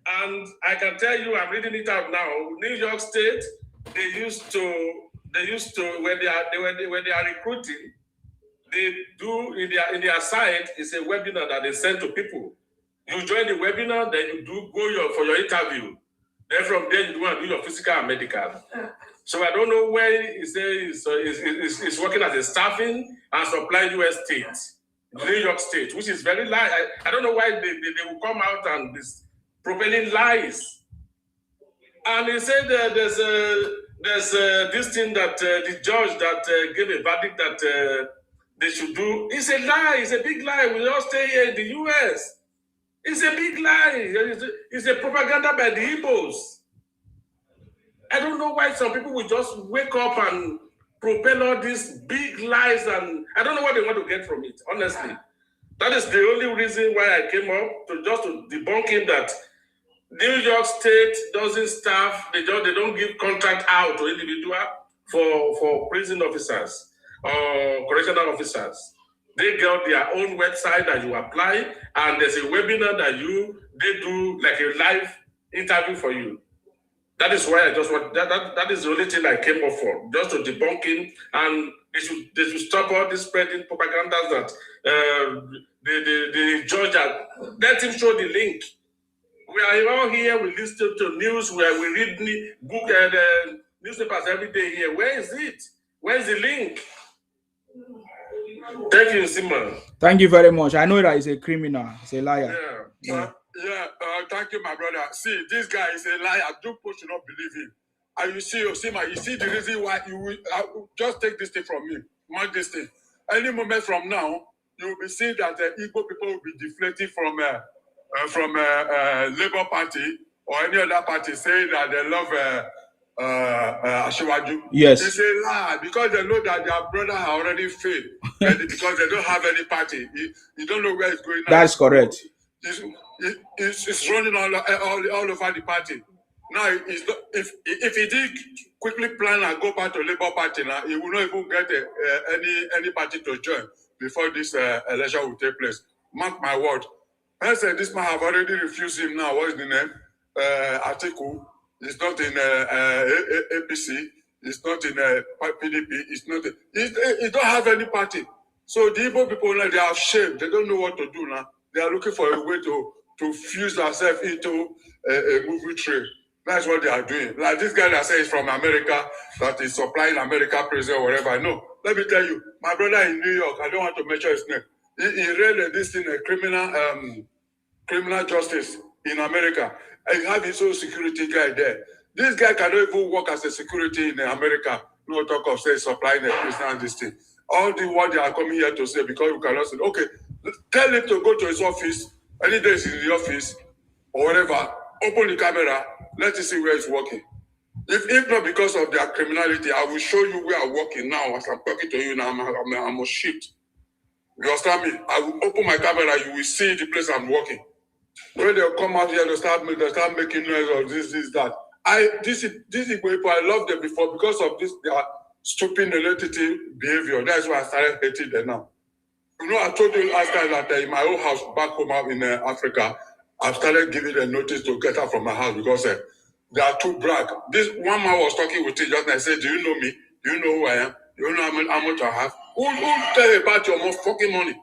And I can tell you, I'm reading it out now. New York State, they used to when they are recruiting, they do in their site is a webinar that they send to people. You join the webinar, then you go for your interview. Then from there you want to do your physical and medical. So I don't know where he says he's working as a staffing and supply US State, New York State, which is very lie. I don't know why they will come out and be propelling lies. And he said there's this thing that the judge that gave a verdict that they should do. It's a lie. It's a big lie. We all stay here in the US. It's a big lie. It's a propaganda by the Igbos. I don't know why some people will just wake up and propel all these big lies, and I don't know what they want to get from it, honestly. That is the only reason why I came up to debunk him that New York State doesn't staff, they don't give contract out to individual for prison officers or correctional officers. They got their own website that you apply, and there's a webinar that they do like a live interview for you. That is why I just want that is the only thing I came up for, just to debunk him, and they should stop all this spreading propaganda that the judge let him show the link. We are all here, we listen to news, where we read book and newspapers every day here. Where is it? Where's the link? Thank you, Simon. Thank you very much. I know that he's a criminal. He's a liar. Yeah. Thank you, my brother. See, this guy is a liar. People should not believe him. And you see the reason why you will just take this thing from me. mark this thing. Any moment from now, you will be seeing that Igbo people will be deflated from Labour Party or any other party saying that they love Asiwaju. Yes. It's a lie because they know that their brother has already failed because they don't have any party. You don't know where it's going. That's correct. It's running all over the party. Now, if he did quickly plan and go back to Labour Party now, he will not even get any party to join before this election will take place. Mark my word. I said this man have already refused him now. What is the name? Atiku. It's not in APC. It's not in PDP. It's not. He don't have any party. So the Igbo people now, they are ashamed. They don't know what to do now. They are looking for a way to fuse themselves into a movie trade. That's what they are doing. Like this guy that says from America, that is supplying America prison or whatever. No, let me tell you, my brother in New York, I don't want to mention his name. He read this thing, criminal justice in America. And he have his own security guy there. This guy cannot even work as a security in America. No talk of say supplying a prison and this thing. All the what they are coming here to say because you cannot say, okay, tell him to go to his office. Any days in the office or whatever, open the camera, let us see where it's working. If not because of their criminality, I will show you where I'm working now. As I'm talking to you now, I'm a shit. You understand me? I will open my camera, you will see the place I'm working. When they come out here, they start making noise or this, that. This is people, I loved them before because of this, their stupid identity behavior. That's why I started hating them now. You know, I told you last time that in my own house back home out in Africa, I've started giving a notice to get out from my house because they are too brag. This one man was talking with me just now. I said, do you know me? Do you know who I am? Do you know how much I have? Who tell you about your fucking money?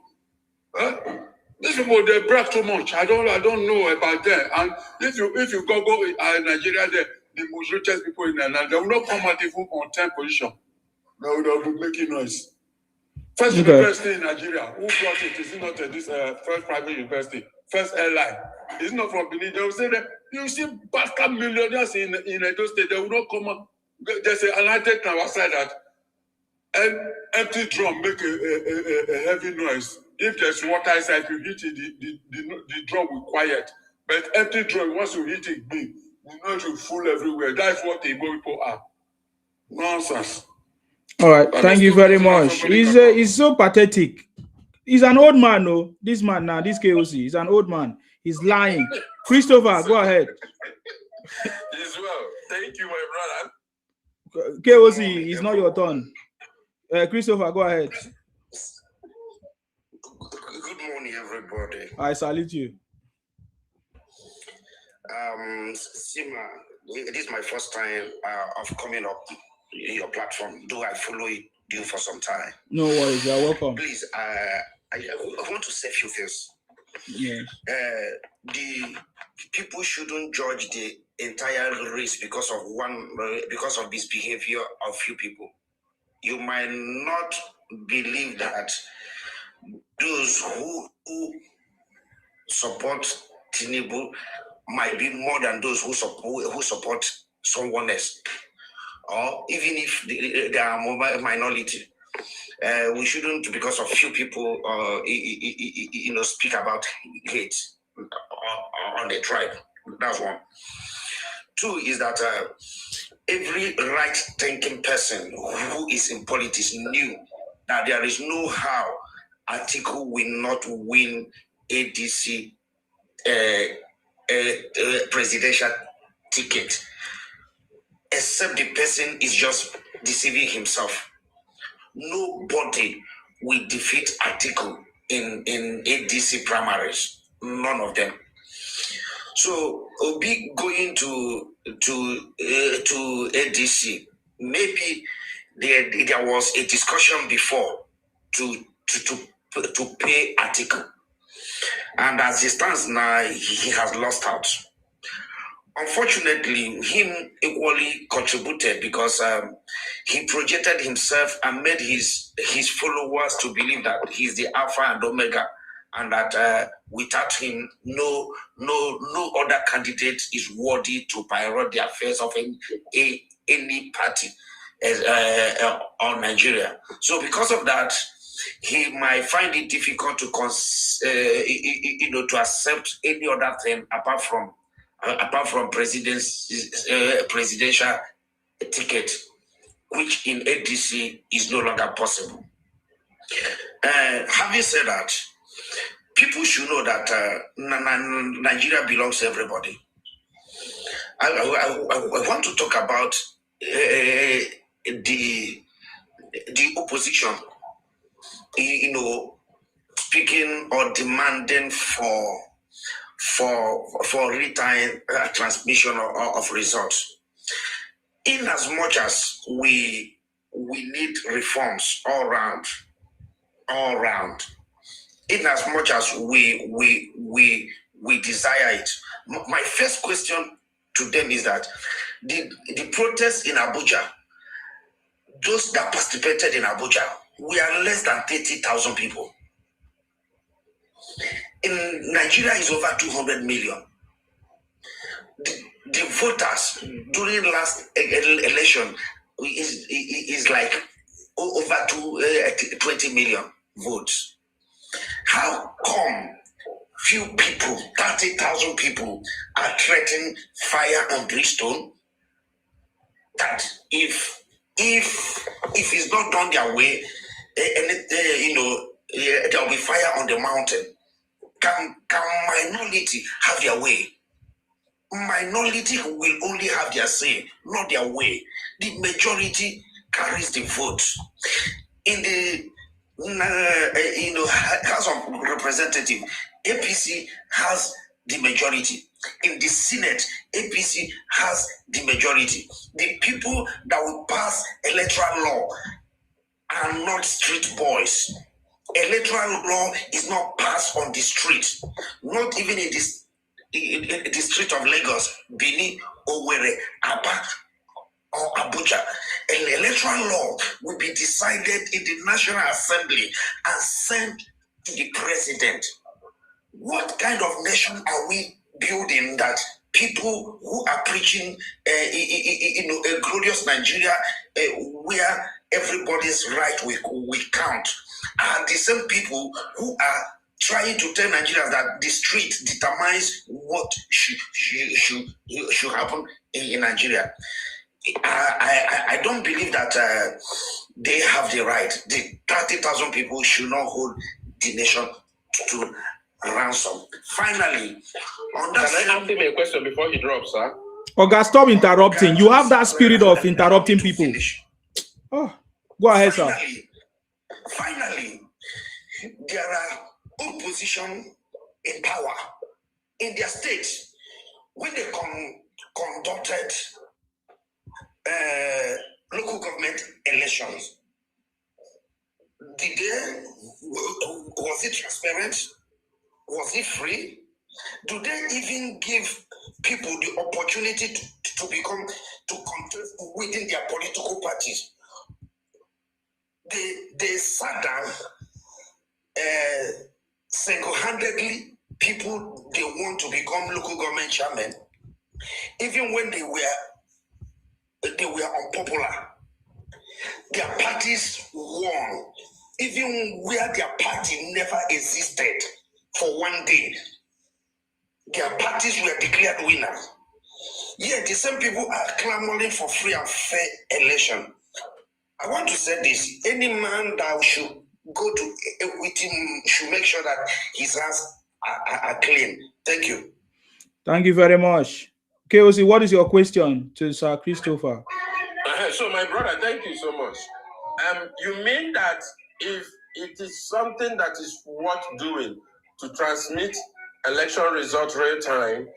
Huh? These people, they brag too much. I don't know about them. And if you go Nigeria, the most richest people in Nigeria, they will not come out even on 10th position. They will be making noise. First university in Nigeria, who brought it? Is it not this first private university? First airline. It's not from Benin. They will say that you see bastard millionaires in Edo State, they will not come out. There's an article outside that an empty drum make a heavy noise. If there's water inside, you hit it, the drum will quiet. But empty drum, once you hit it, big, the noise will full everywhere. That's what the Igbo people are. Nonsense. All right, thank you very much. He's so pathetic. He's an old man, no. This man now, this KOC, he's an old man. He's lying. Christopher, go ahead. As well. Thank you, my brother. KOC, it's not your turn. Christopher, go ahead. Good morning, everybody. I salute you. Sima, this is my first time of coming up in your platform. Do I follow you for some time? No worries, you're welcome. Please, I want to say a few things. Yes. The people shouldn't judge the entire race because of this behavior of few people. You might not believe that those who support Tinubu might be more than those who support someone else, or even if they are a minority. We shouldn't, because of few people, speak about hate on the tribe. That's one. Two is that every right-thinking person who is in politics knew that there is no how Atiku will not win ADC presidential ticket, except the person is just deceiving himself. Nobody will defeat Atiku in ADC primaries. None of them. So Obi going to ADC, maybe there was a discussion before to pay Atiku, and as it stands now, he has lost out. Unfortunately, him equally contributed because he projected himself and made his followers to believe that he's the Alpha and Omega, and that without him, no other candidate is worthy to pilot the affairs of any party, on Nigeria. So because of that, he might find it difficult to to accept any other thing apart from presidential ticket, which in ADC is no longer possible. Having said that, people should know that Nigeria belongs to everybody. I want to talk about the opposition, speaking or demanding for real-time transmission of results. In as much as we need reforms all round, in as much as we desire it. My first question to them is that the protests in Abuja, those that participated in Abuja, we are less than 30,000 people. In Nigeria is over 200 million. The voters during last election is like over 20 million votes. How come few people, 30,000 people, are threatening fire and brimstone? That if it's not done their way, there will be fire on the mountain. Can minority have their way? Minority will only have their say, not their way. The majority carries the vote. In the House of Representatives, APC has the majority. In the Senate, APC has the majority. The people that will pass electoral law are not street boys. Electoral law is not passed on the street, not even in the street of Lagos, Benin, Owerri, Aba, or Abuja. An electoral law will be decided in the National Assembly and sent to the president. What kind of nation are we building that people who are preaching a glorious Nigeria where everybody's right will count are the same people who are trying to tell Nigerians that the street determines what should happen in Nigeria? I don't believe that they have the right. The 30,000 people should not hold the nation to ransom. Finally, on that, can I ask him a question before he drops, sir? Oga, stop interrupting. You have that spirit of interrupting people. Oh, go ahead, sir. Finally, there are opposition in power in their states. When they conducted local government elections, was it transparent? Was it free? Do they even give people the opportunity to contest within their political parties? They sat down single-handedly people they want to become local government chairmen, even when they were unpopular. Their parties won, even where their party never existed for one day. Their parties were declared winners. Yet the same people are clamoring for free and fair election. I want to say this: any man that should go to with him should make sure that his hands are clean. Thank you. Thank you very much. KOC, what is your question to Sir Christopher? So, my brother, thank you so much. You mean that if it is something that is worth doing to transmit election results real time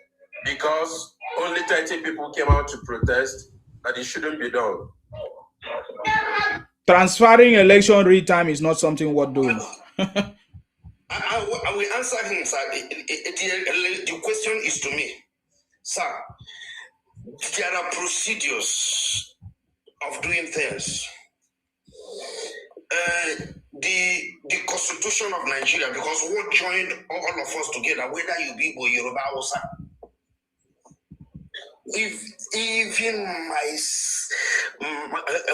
because only 30 people came out to protest, that it shouldn't be done? Transferring election real time is not something worth doing. I will answer him, sir. The question is to me, sir. There are procedures of doing things. The Constitution of Nigeria, because what joined all of us together, whether you be Yoruba or Hausa, If even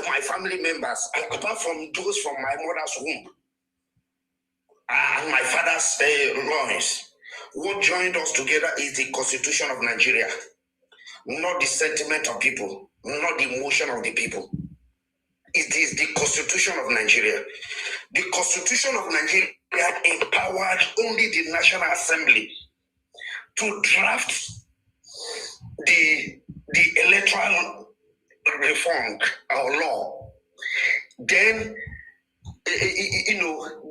my family members, apart from those from my mother's womb and my father's loins, what joined us together is the Constitution of Nigeria, not the sentiment of people, not the emotion of the people. It is the Constitution of Nigeria. The Constitution of Nigeria empowered only the National Assembly to draft the electoral reform or law. Then,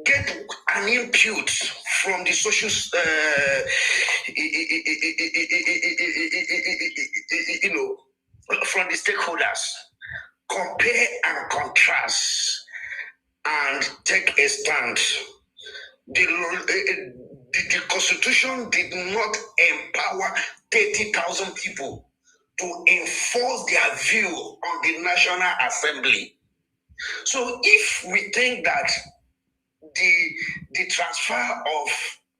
get an input from the social, from the stakeholders. Compare and contrast and take a stand. The Constitution did not empower 30,000 people to enforce their view on the National Assembly. So if we think that the transfer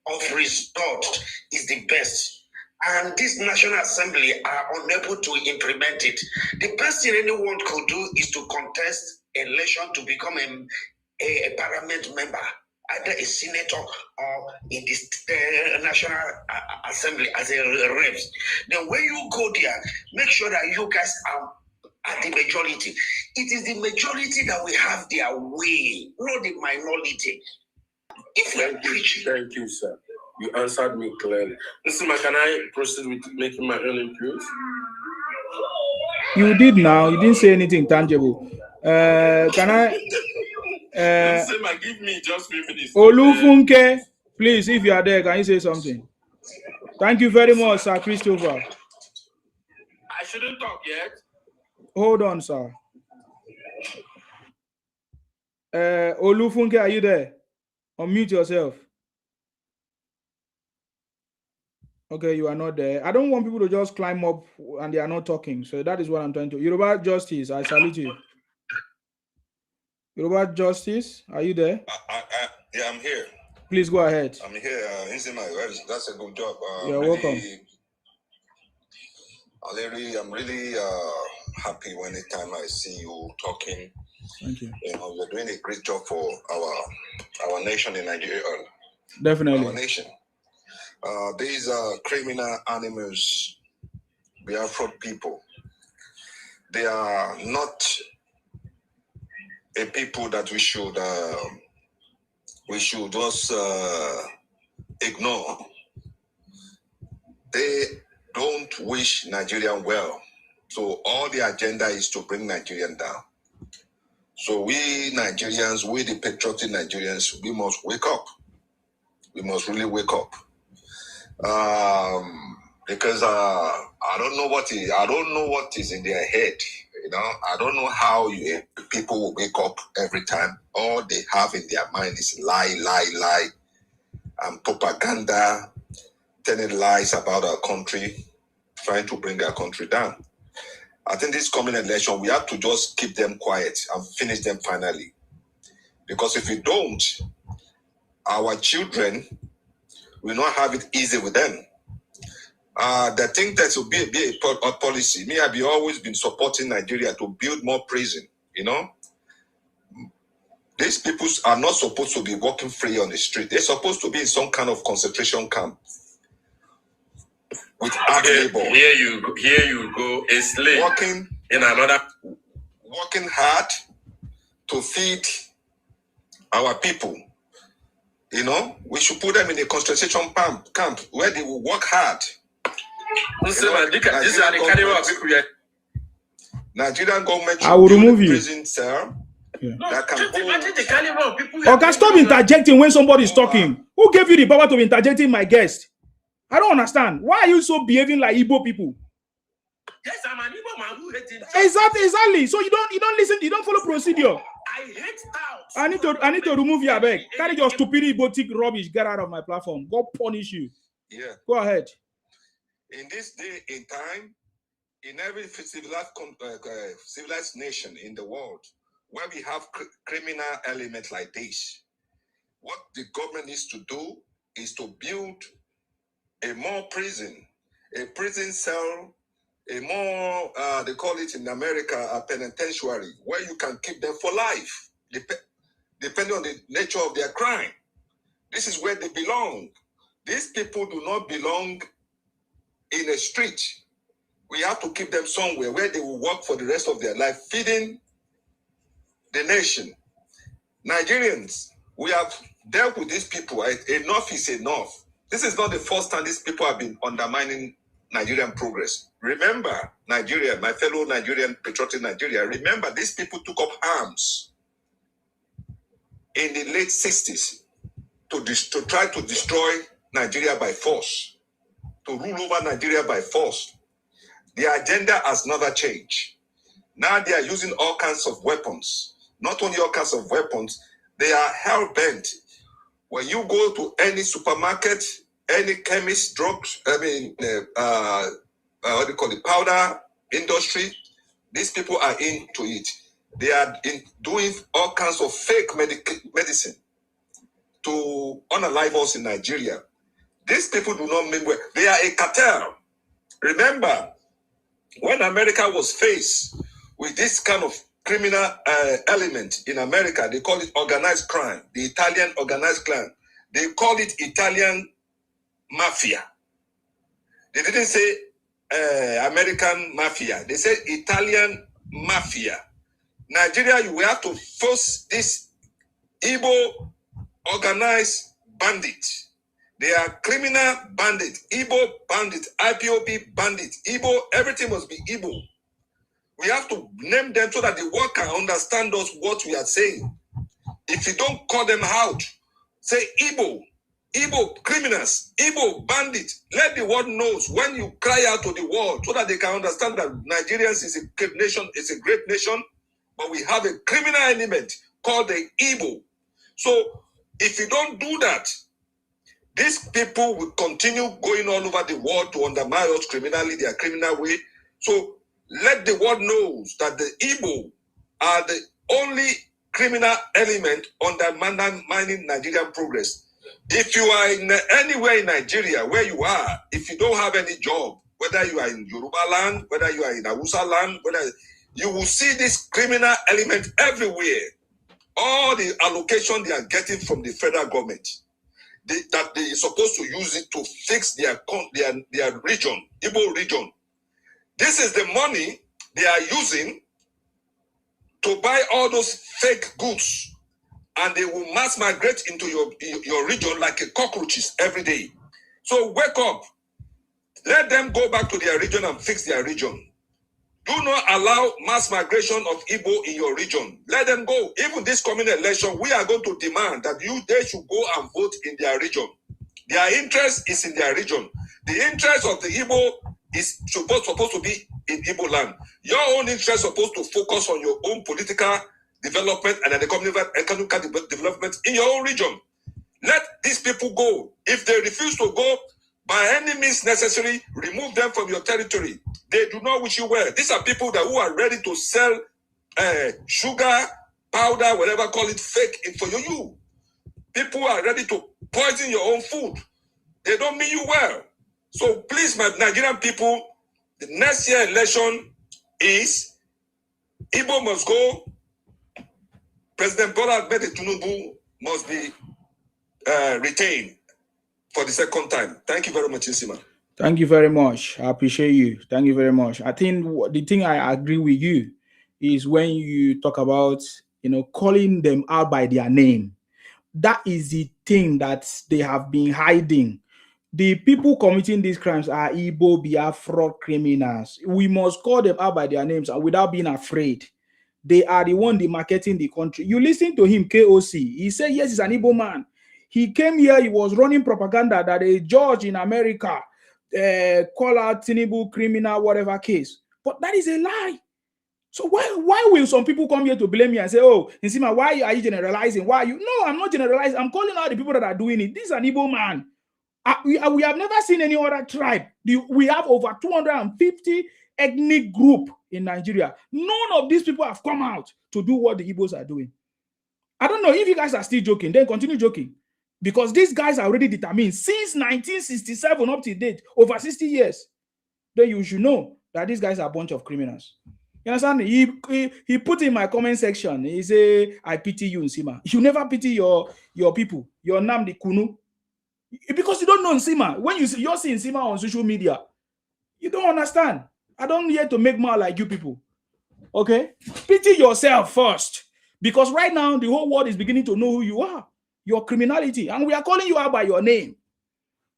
of result is the best, and this National Assembly are unable to implement it, the best thing anyone could do is to contest election to become a parliament member, either a senator or in the National Assembly as a rep. Then when you go there, make sure that you guys are at the majority. It is the majority that will have their way, not the minority. Thank you, sir. You answered me clearly. Mr. Ma, can I proceed with making my own input? You did now. You didn't say anything tangible. Can I? Mr. Ma, give me just 3 minutes. Olufunke, please, if you are there, can you say something? Thank you very much, Sir Christopher. I shouldn't talk yet. Hold on, sir. Olufunke, are you there? Unmute yourself. Okay, you are not there. I don't want people to just climb up and they are not talking. So that is what I'm trying to. Yoruba Justice, I salute you. Yoruba Justice, are you there? Yeah, I'm here. Please go ahead. I'm here. That's a good job. You're welcome. I'm really happy when anytime I see you talking. Thank you. You're doing a great job for our nation in Nigeria. Definitely. Our nation. These are criminal animals. We are fraud people. They are not a people that we should just ignore. They don't wish Nigerian well. So all the agenda is to bring Nigerian down. So we Nigerians, we the patriotic Nigerians, we must wake up. We must really wake up. Because I don't know what is in their head. I don't know how people will wake up every time. All they have in their mind is lie, and propaganda, telling lies about our country, trying to bring our country down. I think this coming election, we have to just keep them quiet and finish them finally. Because if we don't, our children will not have it easy with them. They think that will be a policy. Me, I've always been supporting Nigeria to build more prison. These people are not supposed to be walking free on the street. They're supposed to be in some kind of concentration camp with hard labor. Here you go, a slave working hard to feed our people. We should put them in a concentration camp where they will work hard. These are the caliber of people here. Nigerian government I will remove you. Prison cell that can imagine the caliber of people. Okay, stop interjecting when somebody is talking. Who gave you the power to be interjecting my guest? I don't understand. Why are you so behaving like Igbo people? Yes, I'm an Igbo man who hates it. Exactly. So you don't listen. You don't follow procedure. I hate touts. I need to remove your bag. Carry your stupid Igbo rubbish. Get out of my platform. God punish you. Yeah. Go ahead. In this day in time, in every civilized nation in the world, where we have criminal elements like this, what the government needs to do is to build a prison cell, a more, they call it in America, a penitentiary, where you can keep them for life, depending on the nature of their crime. This is where they belong. These people do not belong in a street. We have to keep them somewhere where they will work for the rest of their life, feeding the nation. Nigerians, we have dealt with these people. Enough is enough. This is not the first time these people have been undermining Nigerian progress. Remember, Nigeria, my fellow Nigerian, patriotic Nigeria, remember these people took up arms in the late 60s to try to destroy Nigeria by force, to rule over Nigeria by force. The agenda has never changed. Now they are using all kinds of weapons. Not only all kinds of weapons, they are hell-bent. When you go to any supermarket, any chemist, drugs, what do you call it, powder industry, these people are into it. They are doing all kinds of fake medicine to unalive us in Nigeria. These people do not mean well. They are a cartel. Remember, when America was faced with this kind of criminal element in America, they call it organized crime, the Italian organized crime. They call it Italian mafia. They didn't say American mafia. They said Italian mafia. Nigeria, you will have to force this Igbo organized bandits. They are criminal bandits, Igbo bandits, IPOB bandits, Igbo, everything must be Igbo. We have to name them so that the world can understand us what we are saying. If you don't call them out, say Igbo criminals, Igbo bandits. Let the world knows when you cry out to the world so that they can understand that Nigerians is a great nation, it's a great nation, but we have a criminal element called the Igbo. So if you don't do that, these people will continue going all over the world to undermine us criminally, their criminal way. So let the world knows that the Igbo are the only criminal element undermining Nigerian progress. If you are in anywhere in Nigeria where you are, if you don't have any job, whether you are in Yoruba land, whether you are in Hausa land, whether you will see this criminal element everywhere. All the allocation they are getting from the federal government, that they are supposed to use it to fix their region, Igbo region. This is the money they are using to buy all those fake goods, and they will mass migrate into your region like cockroaches every day. So wake up. Let them go back to their region and fix their region. Do not allow mass migration of Igbo in your region. Let them go. Even this coming election, we are going to demand that they should go and vote in their region. Their interest is in their region. The interest of the Igbo is supposed to be in Igbo land. Your own interest is supposed to focus on your own political development and economic development in your own region. Let these people go. If they refuse to go, by any means necessary, remove them from your territory. They do not wish you well. These are people who are ready to sell sugar, powder, whatever, call it fake for you. People are ready to poison your own food. They don't mean you well. So please, my Nigerian people, the next year election is Igbo must go. President Bola Ahmed Tinubu must be retained for the second time. Thank you very much, Isima. Thank you very much. I appreciate you. Thank you very much. I think the thing I agree with you is when you talk about, calling them out by their name. That is the thing that they have been hiding. The people committing these crimes are Igbo, Biafra criminals. We must call them out by their names without being afraid. They are the one demarcating the country. You listen to him, KOC. He said, yes, he's an Igbo man. He came here, he was running propaganda that a judge in America call out Tinubu criminal, whatever case. But that is a lie. So why will some people come here to blame me and say, oh, Nsima, why are you generalizing? Why are you? No, I'm not generalizing. I'm calling out the people that are doing it. This is an Igbo man. We have never seen any other tribe. We have over 250 ethnic group in Nigeria. None of these people have come out to do what the Igbos are doing. I don't know if you guys are still joking, then continue joking. Because these guys are already determined since 1967 up to date, over 60 years. Then you should know that these guys are a bunch of criminals. You understand? He put in my comment section, he say, I pity you, Nsima. You never pity your people, your Namdi Kunu. Because you don't know Nsima. When you're seeing Nsima on social media, you don't understand. I don't here to make more like you people. Okay? Pity yourself first. Because right now, the whole world is beginning to know who you are, your criminality. And we are calling you out by your name.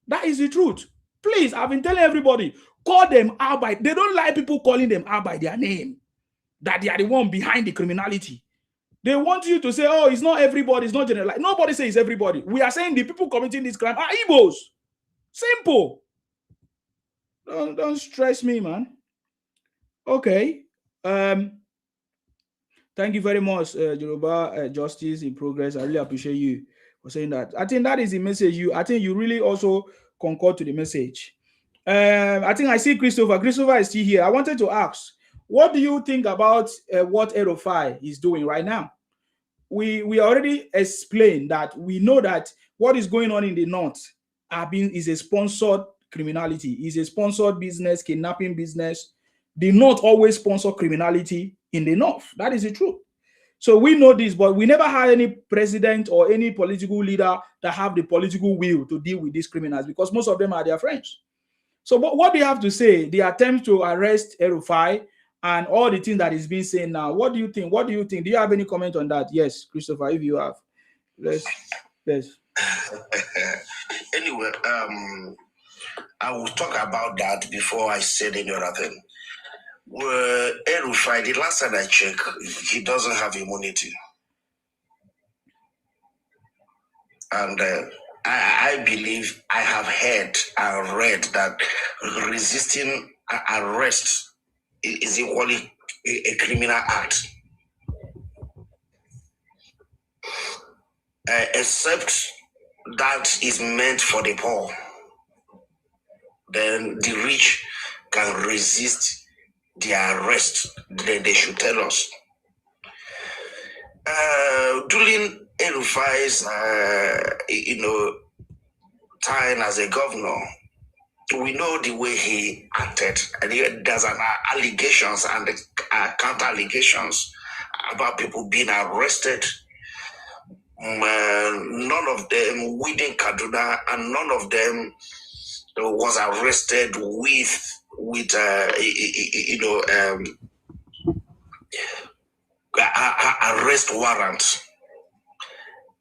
That is the truth. Please, I've been telling everybody, call them out by, they don't like people calling them out by their name, that they are the one behind the criminality. They want you to say, oh, it's not everybody, it's not general. Like, nobody says everybody. We are saying the people committing this crime are Igbos. Simple. Don't stress me, man. Okay. Thank you very much, Yoruba Justice in Progress. I really appreciate you for saying that. I think that is the message I think you really also concord to the message. I think I see Christopher. Christopher is still here. I wanted to ask, what do you think about what Erofai is doing right now? We already explained that we know that what is going on in the north is a sponsored criminality, is a sponsored business, kidnapping business. The north always sponsor criminality in the north. That is the truth. So we know this, but we never had any president or any political leader that have the political will to deal with these criminals, because most of them are their friends. So what do you have to say? The attempt to arrest Erufai and all the things that is being said now. What do you think? What do you think? Do you have any comment on that? Yes, Christopher, if you have. Let's. Anyway, I will talk about that before I said any other thing. Erufai, the last time I checked, he doesn't have immunity. And I believe I have heard and read that resisting arrest is equally a criminal act. Except that is meant for the poor. Then the rich can resist the arrest. Then they should tell us. During Erufai's, time as a governor, we know the way he acted. And there's an allegations and counter allegations about people being arrested. None of them within Kaduna, and none of them was arrested with arrest warrant.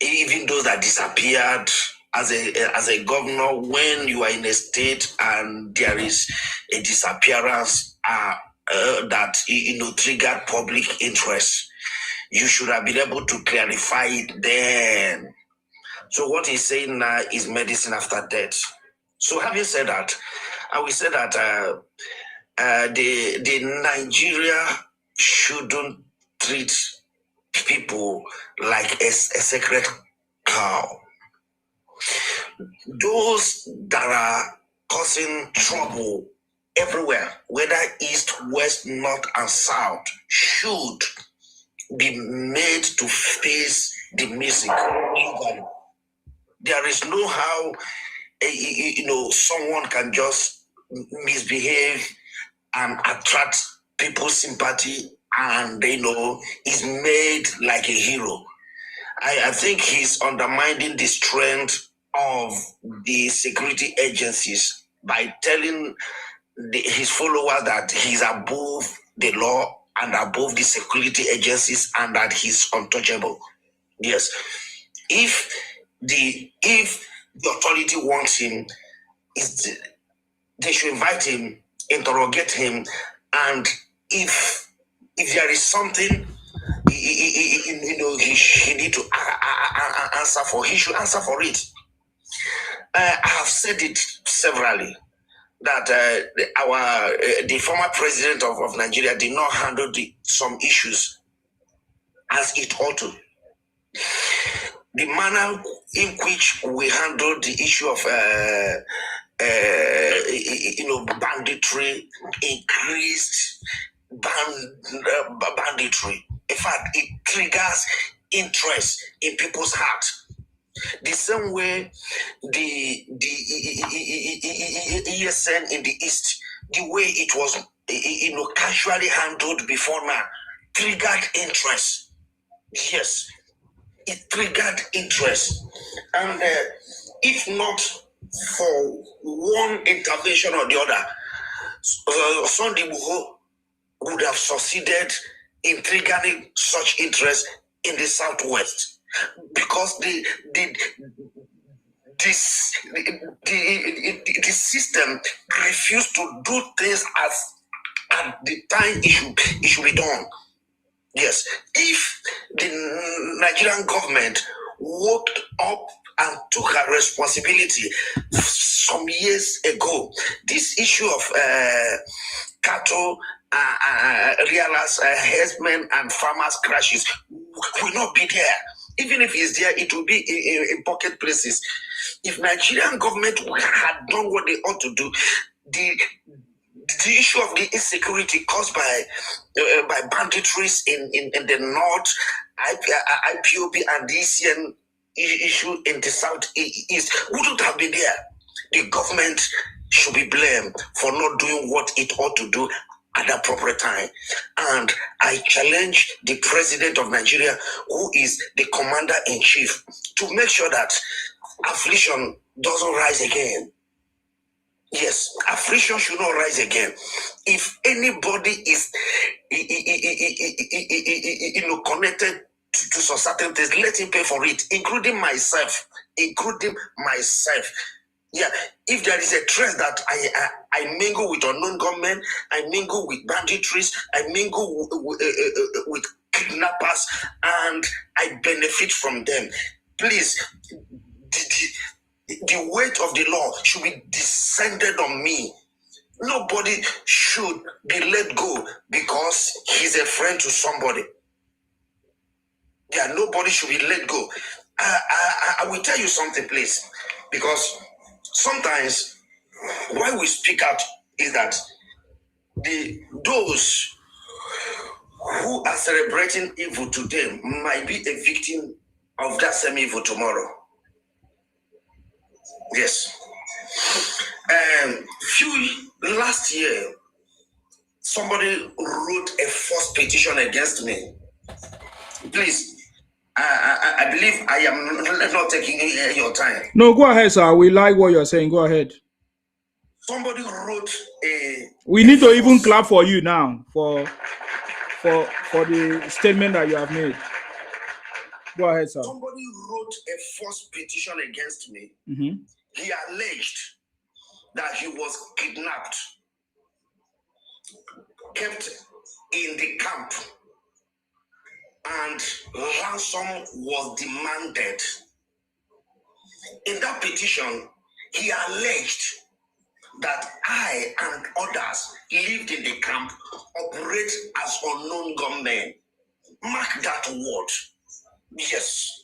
Even those that disappeared as a governor, when you are in a state and there is a disappearance that triggered public interest, you should have been able to clarify it then. So what he's saying now is medicine after death. So having said that, I will say that the Nigeria shouldn't treat people like a sacred cow. Those that are causing trouble everywhere, whether east, west, north, and south, should be made to face the music. There is no how someone can just misbehave and attract people's sympathy and is made like a hero. I think he's undermining the strength of the security agencies by telling his followers that he's above the law and above the security agencies and that he's untouchable. Yes. If the authority wants him, they should invite him, interrogate him, and if there is something he need to answer for, he should answer for it. I have said it severally that the former president of Nigeria did not handle some issues as it ought to. The manner in which we handled the issue of banditry, increased banditry. In fact, it triggers interest in people's hearts. The same way the ESN in the East, the way it was casually handled before now, triggered interest. Yes, it triggered interest. And if not for one intervention or the other, Sunday Igboho would have succeeded in triggering such interest in the Southwest, because the system refused to do things as at the time it should be done. Yes, if the Nigerian government woke up and took her responsibility some years ago, this issue of cattle, realize herdsmen and farmers crashes will not be there. Even if it's there, it will be in pocket places. If Nigerian government had done what they ought to do, the issue of the insecurity caused by banditries in the north, IPOB and the ECN issue in the southeast wouldn't have been there. The government should be blamed for not doing what it ought to do at the appropriate time. And I challenge the president of Nigeria, who is the commander-in-chief, to make sure that affliction doesn't rise again. Yes, affliction should not rise again. If anybody is connected to some certain things, let him pay for it, including myself. Yeah, if there is a trend that I mingle with unknown government, I mingle with banditries, I mingle with kidnappers, and I benefit from them, please, the weight of the law should be descended on me. Nobody should be let go because he's a friend to somebody. Yeah, nobody should be let go. I will tell you something, please, because sometimes why we speak out is that those who are celebrating evil today might be a victim of that same evil tomorrow. Yes. Last year, somebody wrote a false petition against me. Please, I believe I am not taking your time. No, go ahead, sir. We like what you're saying. Go ahead. Somebody wrote a... We need to even clap for you now for the statement that you have made. Go ahead, sir. Somebody wrote a false petition against me. Mm-hmm. He alleged that he was kidnapped, kept in the camp, and ransom was demanded. In that petition, he alleged that I and others lived in the camp operate as unknown gunmen. Mark that word. Yes,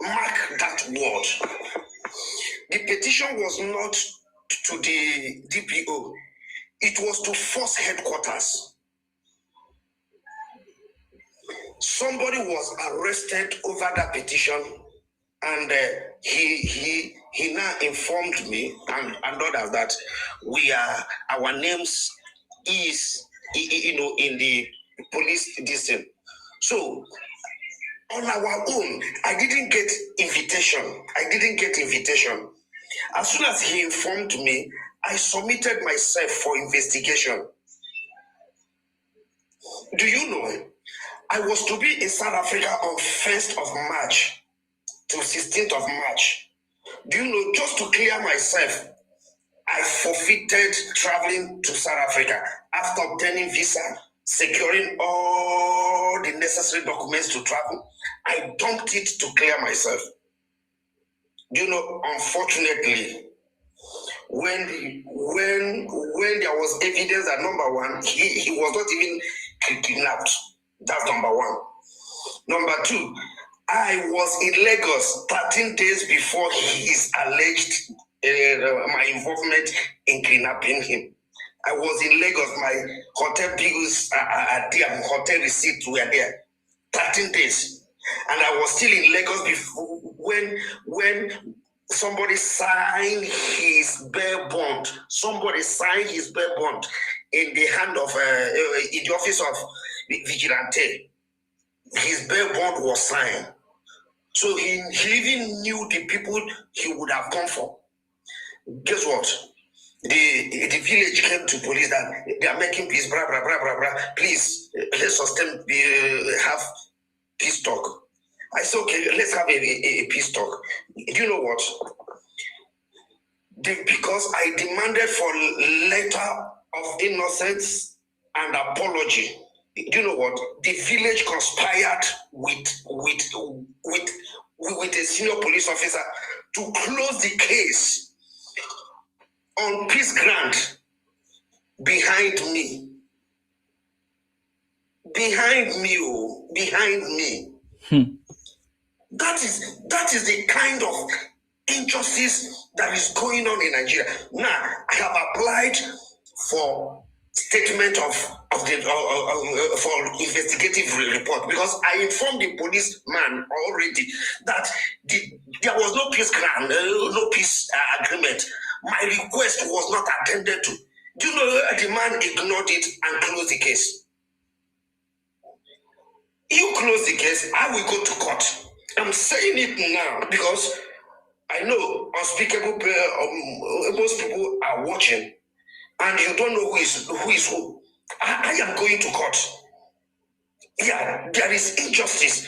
mark that word. The petition was not to the DPO. It was to force headquarters. Somebody was arrested over that petition, and he now informed me and others that our names is in the police district. So on our own, I didn't get invitation. As soon as he informed me, I submitted myself for investigation. Do you know, I was to be in South Africa on 1st of March to 16th of March. Do you know, just to clear myself, I forfeited traveling to South Africa after obtaining visa, securing all the necessary documents to travel. I dumped it to clear myself. Do you know, unfortunately, when there was evidence that number one, he was not even kidnapped. That's number one. Number two, I was in Lagos 13 days before his alleged my involvement in kidnapping him. I was in Lagos. My hotel bills are there. Hotel receipts were there. 13 days, and I was still in Lagos before when somebody signed his bail bond. in the hand of in the office of vigilante. His bail bond was signed. So he even knew the people he would have gone for. Guess what? The village came to police that they are making peace, blah, blah, blah, blah, blah. Please, let's sustain, have peace talk. I said, okay, let's have a peace talk. Do you know what? Because I demanded for letter of innocence and apology. Do you know what? The village conspired with a senior police officer to close the case on peace grant behind me. Behind me. That is the kind of injustice that is going on in Nigeria. Now, I have applied for statement for investigative report because I informed the policeman already that there was no peace grant, no peace agreement. My request was not attended to. Do you know the man ignored it and closed the case? You close the case, I will go to court. I'm saying it now because I know unspeakable. Most people are watching, and you don't know who is who. I am going to court. Yeah, there is injustice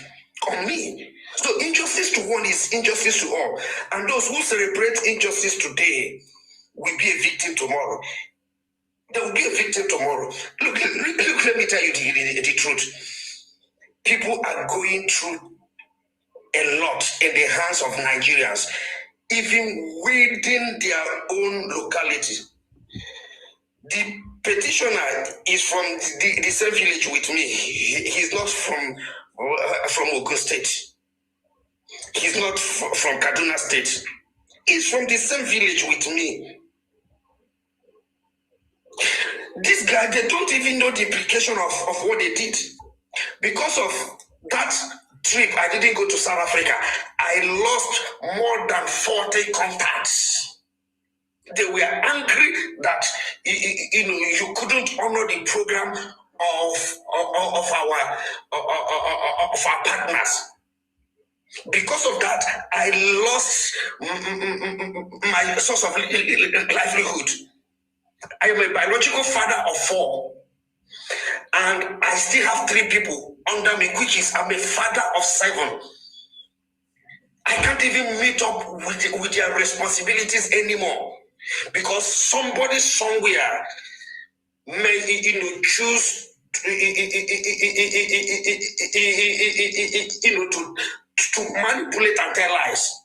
on me. So injustice to one is injustice to all, and those who celebrate injustice today will be a victim tomorrow. They will be a victim tomorrow. Look, let me tell you the truth. People are going through a lot in the hands of Nigerians, even within their own locality. The petitioner is from the same village with me. He's not from Ogun State. He's not from Kaduna State. He's from the same village with me. This guy, they don't even know the implication of what they did. Because of that trip, I didn't go to South Africa. I lost more than 40 contacts. They were angry that you couldn't honor the program of our partners. Because of that, I lost my source of livelihood. I am a biological father of 4. And I still have 3 people under me, which is I'm a father of 7. I can't even meet up with their responsibilities anymore because somebody somewhere may choose to manipulate and tell lies.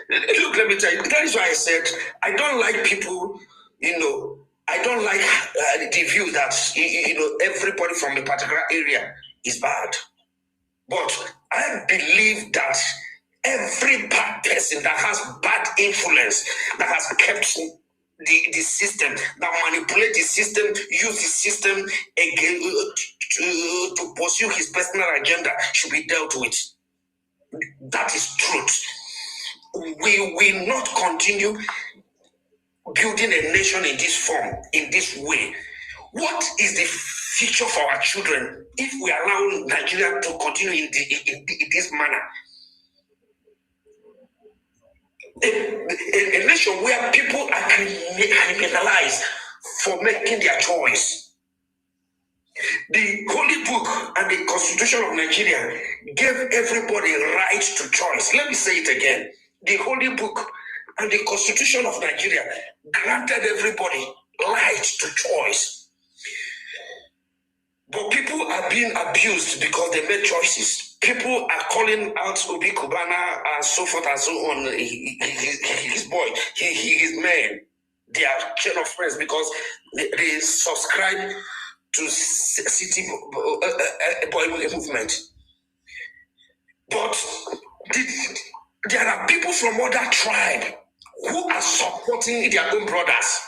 Look, let me tell you, that is why I said I don't like people, I don't like the view that everybody from a particular area is bad. But I believe that every bad person that has bad influence, that has kept the system, that manipulate the system, use the system again to pursue his personal agenda, should be dealt with. That is truth. We will not continue building a nation in this form, in this way. What is the future for our children if we allow Nigeria to continue in this manner? A nation where people are criminalized for making their choice. The Holy Book and the Constitution of Nigeria gave everybody right to choice. Let me say it again. The Holy Book and the Constitution of Nigeria granted everybody right to choice. But people are being abused because they made choices. People are calling out Obi Kubana and so forth and so on. His boy, his man. They are chain of friends because they subscribe to city boy movement. But there are people from other tribe who are supporting their own brothers.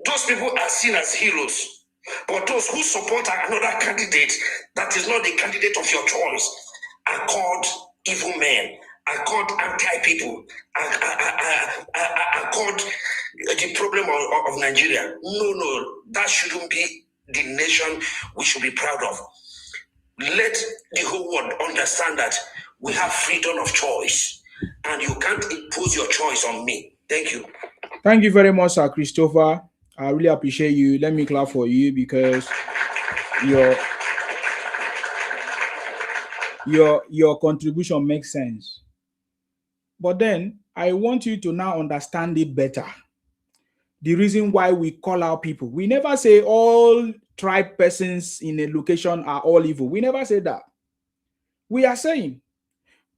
Those people are seen as heroes. But those who support another candidate that is not the candidate of your choice are called evil men, are called anti-people, are called the problem of Nigeria. No, that shouldn't be the nation we should be proud of. Let the whole world understand that we have freedom of choice, and you can't impose your choice on me. Thank you. Thank you very much, Sir Christopher. I really appreciate you. Let me clap for you because your contribution makes sense. But then I want you to now understand it better. The reason why we call out people. We never say all tribe persons in a location are all evil. We never say that. We are saying,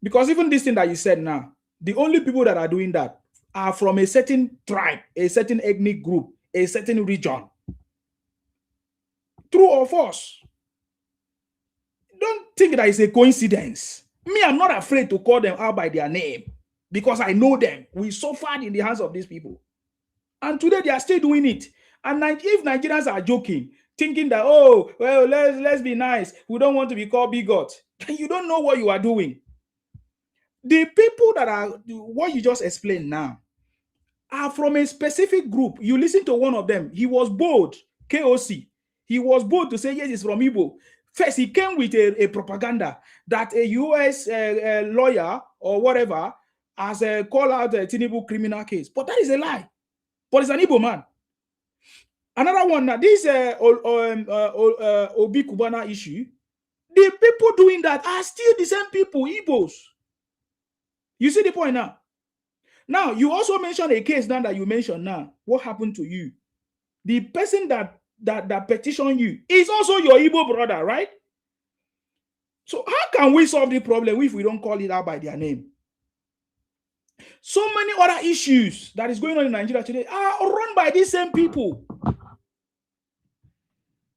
because even this thing that you said now, the only people that are doing that are from a certain tribe, a certain ethnic group, a certain region. True or false? Don't think that it's a coincidence. Me, I'm not afraid to call them out by their name because I know them. We suffered in the hands of these people. And today they are still doing it. And if Nigerians are joking, thinking that, oh, well, let's be nice, we don't want to be called bigot, you don't know what you are doing. The people that are, what you just explained now, are from a specific group. You listen to one of them. He was bold, KOC. He was bold to say, yes, he's from Igbo. First, he came with a propaganda that a US lawyer or whatever has called out a Tinubu criminal case. But that is a lie. But it's an Igbo man. Another one, now, this Obi Kubana issue, the people doing that are still the same people, Igbos. You see the point now? Now, you also mentioned a case now that you mentioned now. What happened to you? The person that petitioned you is also your Igbo brother, right? So how can we solve the problem if we don't call it out by their name? So many other issues that is going on in Nigeria today are run by these same people.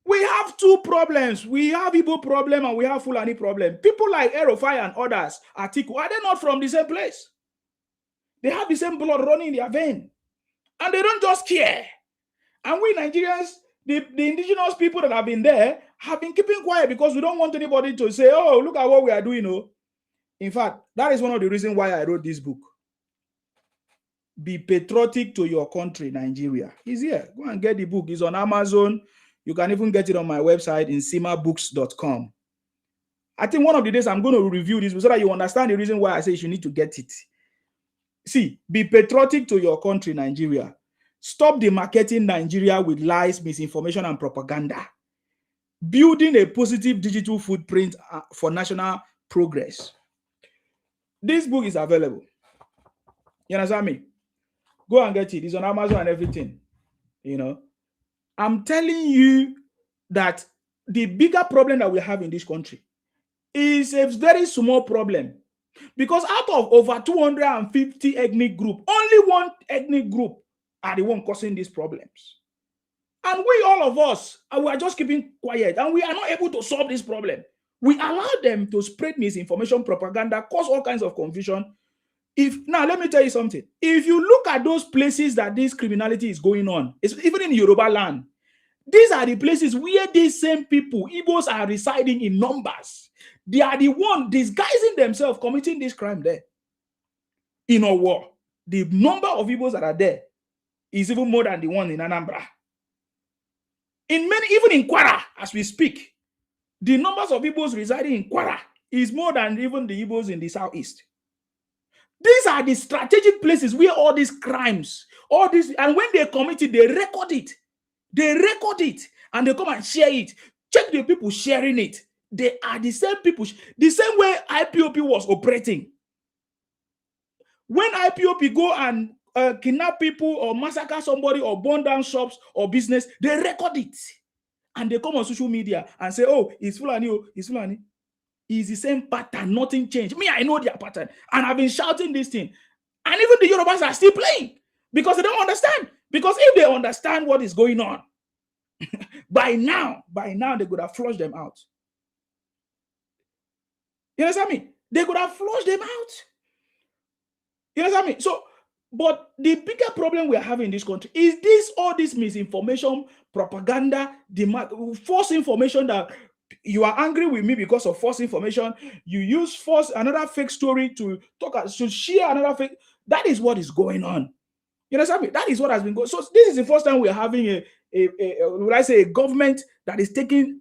We have two problems. We have Igbo problem and we have Fulani problem. People like Erofai and others, Atiku, are they not from the same place? They have the same blood running in their vein. And they don't just care. And we Nigerians, the indigenous people that have been there, have been keeping quiet because we don't want anybody to say, oh, look at what we are doing. Oh. In fact, that is one of the reasons why I wrote this book. Be patriotic to your country, Nigeria. It's here. Go and get the book. It's on Amazon. You can even get it on my website, insimabooks.com. I think one of the days I'm going to review this so that you understand the reason why I say you need to get it. See, be patriotic to your country, Nigeria. Stop the marketing Nigeria with lies, misinformation, and propaganda. Building a positive digital footprint for national progress. This book is available. You understand me? Go and get it. It's on Amazon and everything. You know, I'm telling you that the bigger problem that we have in this country is a very small problem. Because out of over 250 ethnic groups, only one ethnic group are the one causing these problems. And we, all of us, we are just keeping quiet and we are not able to solve this problem. We allow them to spread misinformation, propaganda, cause all kinds of confusion. Now, let me tell you something. If you look at those places that this criminality is going on, even in Yoruba land, these are the places where these same people, Igbos, are residing in numbers. They are the one disguising themselves, committing this crime there. In a war, the number of Igbos that are there is even more than the one in Anambra. In many, even in Kwara, as we speak, the numbers of Igbos residing in Kwara is more than even the Igbos in the southeast. These are the strategic places where all these crimes, all this, and when they commit it, they record it. They record it and they come and share it. Check the people sharing it. They are the same people, the same way IPOP was operating. When IPOP go and kidnap people or massacre somebody or burn down shops or business, they record it. And they come on social media and say, oh, it's Fulani, oh, it's Fulani. It's the same pattern, nothing changed. Me, I know their pattern. And I've been shouting this thing. And even the Yorubas are still playing because they don't understand. Because if they understand what is going on, by now, they could have flushed them out. You understand me? They could have flushed them out. You understand me? So, but the bigger problem we are having in this country is all this misinformation, propaganda, false information that you are angry with me because of false information. You use another fake story to share another fake. That is what is going on. You understand me? That is what has been going. So this is the first time we are having a government that is taking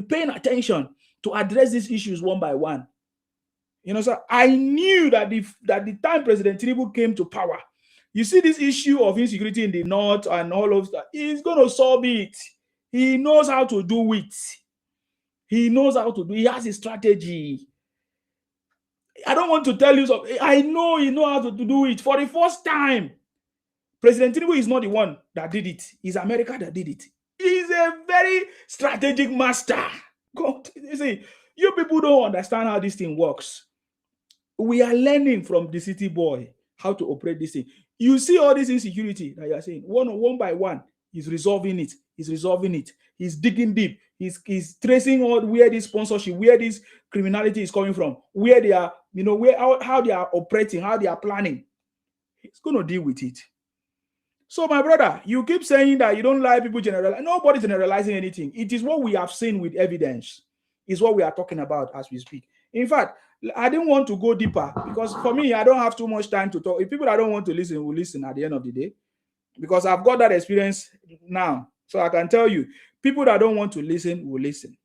paying attention to address these issues one by one. You know, so I knew that the time President Tinubu came to power, you see this issue of insecurity in the north and all of that, he's going to solve it. He knows how to do it. He knows how to do it. He has a strategy. I don't want to tell you something. I know he knows how to do it. For the first time, President Tinubu is not the one that did it. It's America that did it. He's a very strategic master. God, you see, you people don't understand how this thing works. We are learning from the city boy how to operate this thing. You see all this insecurity that you are saying, one by one, he's resolving it. He's resolving it. He's digging deep. He's tracing out where this sponsorship, where this criminality is coming from, where they are, you know, how they are operating, how they are planning. He's going to deal with it. So, my brother, you keep saying that you don't like people generalize. Nobody's generalizing anything. It is what we have seen with evidence. Is what we are talking about as we speak. In fact, I didn't want to go deeper because for me, I don't have too much time to talk. If people that don't want to listen will listen at the end of the day, because I've got that experience now. So I can tell you, people that don't want to listen will listen.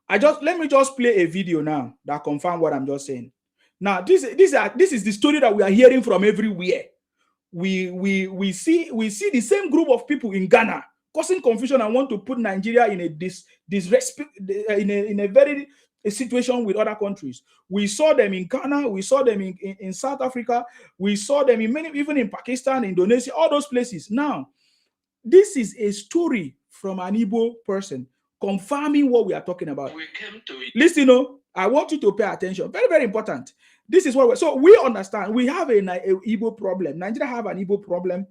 Let me just play a video now that confirms what I'm just saying. Now, this is the story that we are hearing from everywhere. We see the same group of people in Ghana causing confusion and want to put Nigeria in a very situation with other countries. We saw them in Ghana, we saw them in South Africa, we saw them in even in Pakistan, Indonesia, all those places. Now, this is a story from an Igbo person confirming what we are talking about. We came to it. Listen, I want you to pay attention. Very, very important. This is what we understand. We have an Igbo problem. Nigeria have an Igbo problem,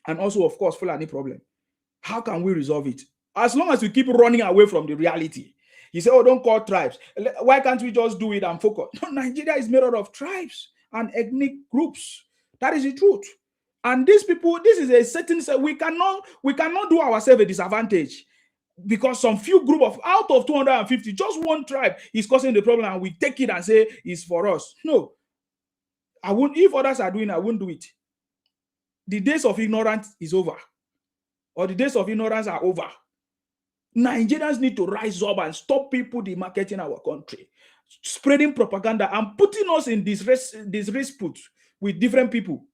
and also, of course, Fulani problem. How can we resolve it? As long as we keep running away from the reality. You say, oh, don't call tribes. Why can't we just do it and focus? No, Nigeria is made out of tribes and ethnic groups. That is the truth. And these people, this is a certain, we cannot do ourselves a disadvantage because some few group of out of 250, just one tribe is causing the problem and we take it and say it's for us. No, I won't. If others are doing, I won't do it. The days of ignorance is over, or the days of ignorance are over. Nigerians need to rise up and stop people demarketing our country, spreading propaganda and putting us in this dispute with different people,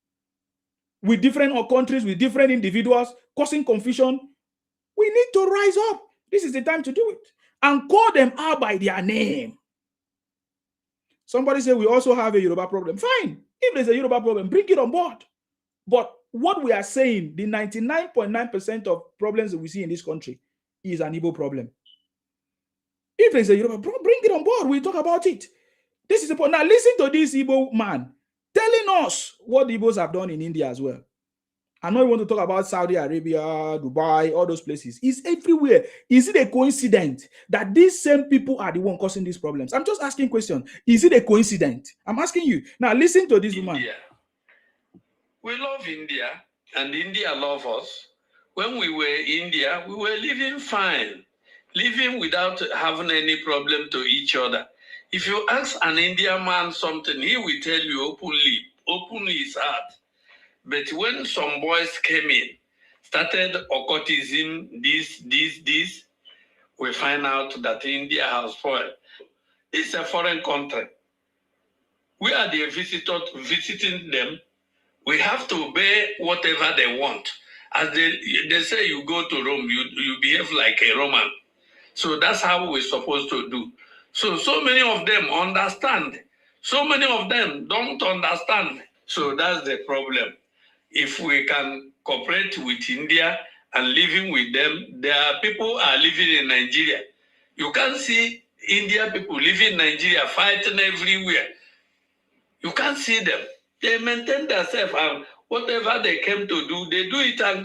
with different countries, with different individuals, causing confusion. We need to rise up. This is the time to do it and call them out by their name. Somebody said we also have a Yoruba problem. Fine. If there's a Yoruba problem, bring it on board. But what we are saying, the 99.9% of problems that we see in this country is an Igbo problem. If there's a Yoruba problem, bring it on board. We'll talk about it. This is important. Now listen to this Igbo man telling us what the Igbos have done in India as well. I know you want to talk about Saudi Arabia, Dubai, all those places. It's everywhere. Is it a coincidence that these same people are the one causing these problems? I'm just asking a question. Is it a coincidence? I'm asking you. Now listen to this woman. We love India and India loves us. When we were in India, we were living fine, living without having any problem to each other. If you ask an Indian man something, he will tell you openly his heart. But when some boys came in, started occultism, this, we find out that India has spoiled. It's a foreign country. We are the visitors visiting them. We have to obey whatever they want. As they say, you go to Rome, you behave like a Roman. So that's how we're supposed to do. So many of them understand. So many of them don't understand. So that's the problem. If we can cooperate with India and living with them, there are people are living in Nigeria. You can't see India people living in Nigeria fighting everywhere. You can't see them. They maintain themselves and whatever they came to do, they do it and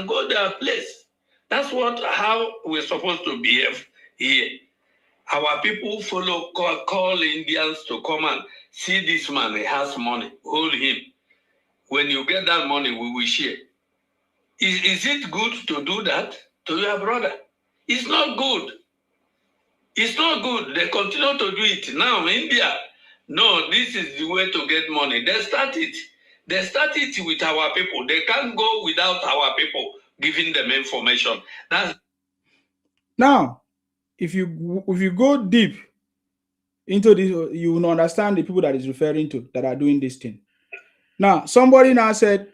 go their place. That's how we're supposed to behave here. Our people call Indians to come and see this man, he has money, hold him. When you get that money, we will share. Is it good to do that to your brother? It's not good. It's not good. They continue to do it. Now, India, no, this is the way to get money. They start it. They start it with our people. They can't go without our people giving them information. That's Now, if you go deep into this, you will understand the people that is referring to that are doing this thing. Now, somebody said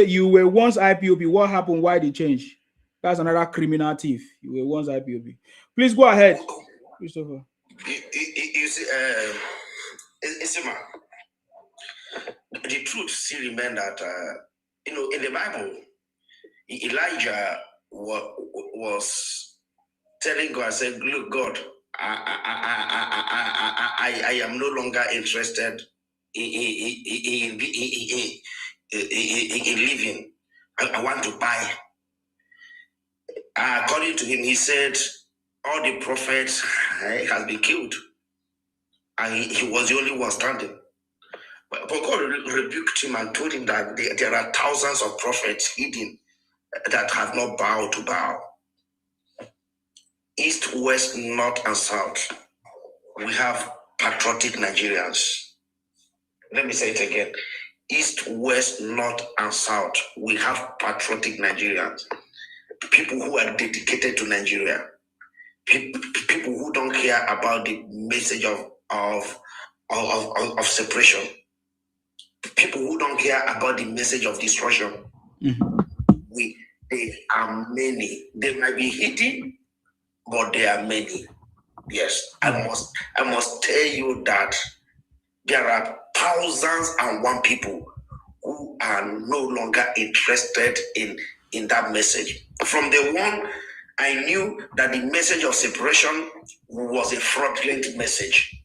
you were once IPOB. What happened? Why the change? That's another criminal thief. You were once IPOB. Please go ahead, Christopher. You see, the truth still remains that in the Bible, Elijah was telling God, said, "Look, God, I am no longer interested in living. I want to buy." According to him, he said, all the prophets has been killed, and he was the only one standing. But God rebuked him and told him that there are thousands of prophets hidden that have not bowed to bow. East, west, north, and south, we have patriotic Nigerians. Let me say it again. East, west, north, and south, we have patriotic Nigerians. People who are dedicated to Nigeria. People who don't care about the message of separation. People who don't care about the message of destruction. They are many. They might be hidden, but they are many. Yes, I must tell you that there are 1,001 people who are no longer interested in that message. From the one, I knew that the message of separation was a fraudulent message.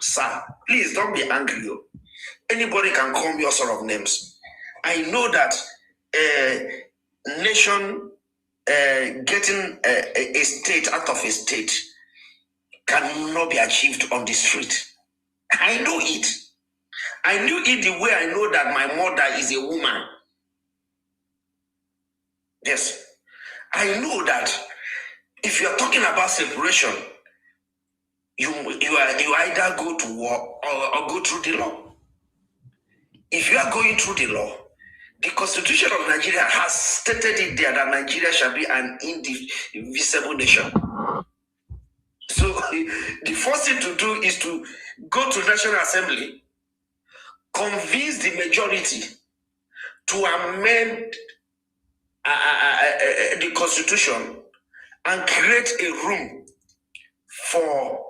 Sir, please don't be angry. Anybody can call me all sort of names. I know that nation getting a state out of a state cannot be achieved on the street. I know it. I knew it the way I know that my mother is a woman. Yes. I know that if you are talking about separation, you either go to war or go through the law. If you are going through the law, the Constitution of Nigeria has stated it there that Nigeria shall be an indivisible nation. So the first thing to do is to go to National Assembly, convince the majority to amend the Constitution and create a room for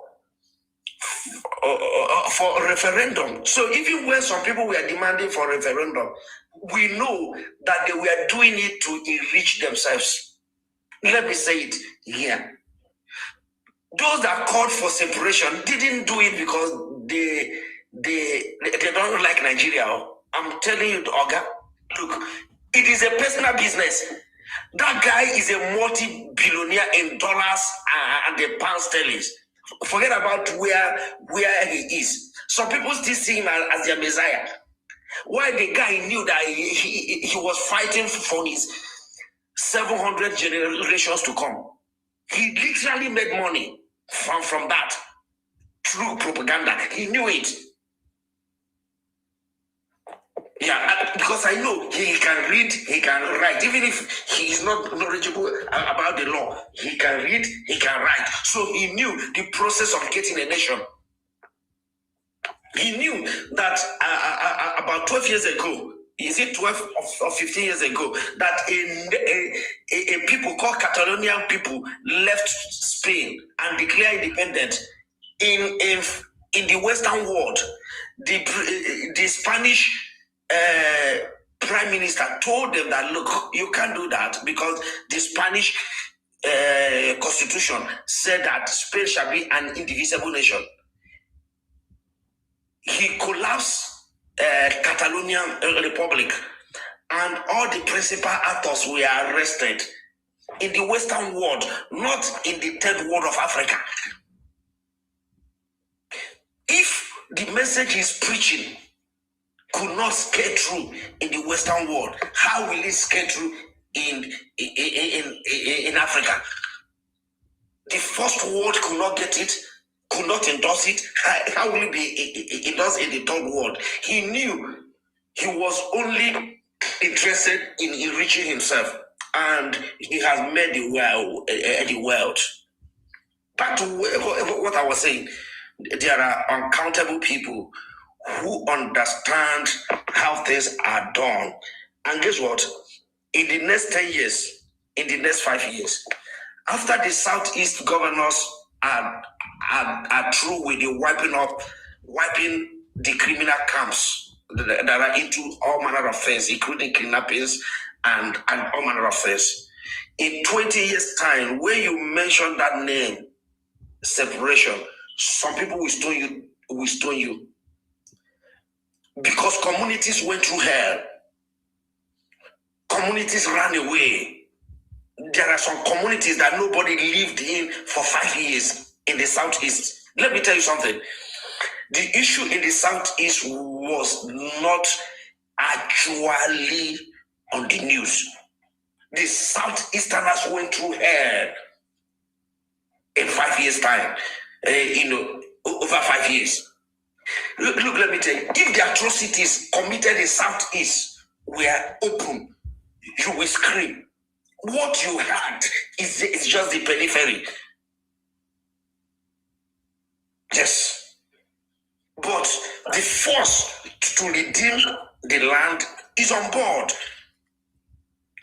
a referendum. So even when some people were demanding for a referendum, we know that they were doing it to enrich themselves. Let me say it here. Those that called for separation didn't do it because they don't like Nigeria. I'm telling you, Oga, look, it is a personal business. That guy is a multi-billionaire in dollars and the pound sterling. Forget about where he is. Some people still see him as their Messiah. Why the guy knew that he was fighting for his 700 generations to come. He literally made money from that through propaganda. He knew it. Yeah, because I know he can read, he can write. Even if he is not knowledgeable about the law, he can read, he can write. So he knew the process of getting a nation. He knew that about 12 years ago, is it 12 or 15 years ago, that a people called Catalonian people left Spain and declared independence in the Western world. The Spanish Prime Minister told them that, look, you can't do that because the Spanish Constitution said that Spain shall be an indivisible nation. He collapsed Catalonian Republic, and all the principal actors were arrested in the Western world, not in the third world of Africa. If the message he's preaching could not scale through in the Western world, how will it scale through in Africa? The first world could not get it, could not endorse it. How will it be endorsed in the third world? He knew He was only interested in enriching himself, and he has made the world. Back to what I was saying, there are uncountable people who understand how things are done. And guess what? In the next 10 years, in the next 5 years, after the Southeast governors are through with the wiping the criminal camps that are into all manner of things, including kidnappings and all manner of things. In 20 years' time, when you mention that name, separation, some people will stone you. Because communities went through hell. Communities ran away. There are some communities that nobody lived in for 5 years in the Southeast. Let me tell you something. The issue in the Southeast was not actually on the news. The Southeasterners went through hell in 5 years' time. Over 5 years. Look, let me tell you, if the atrocities committed in Southeast were open, you will scream. What you had is just the periphery. Yes. But the force to redeem the land is on board.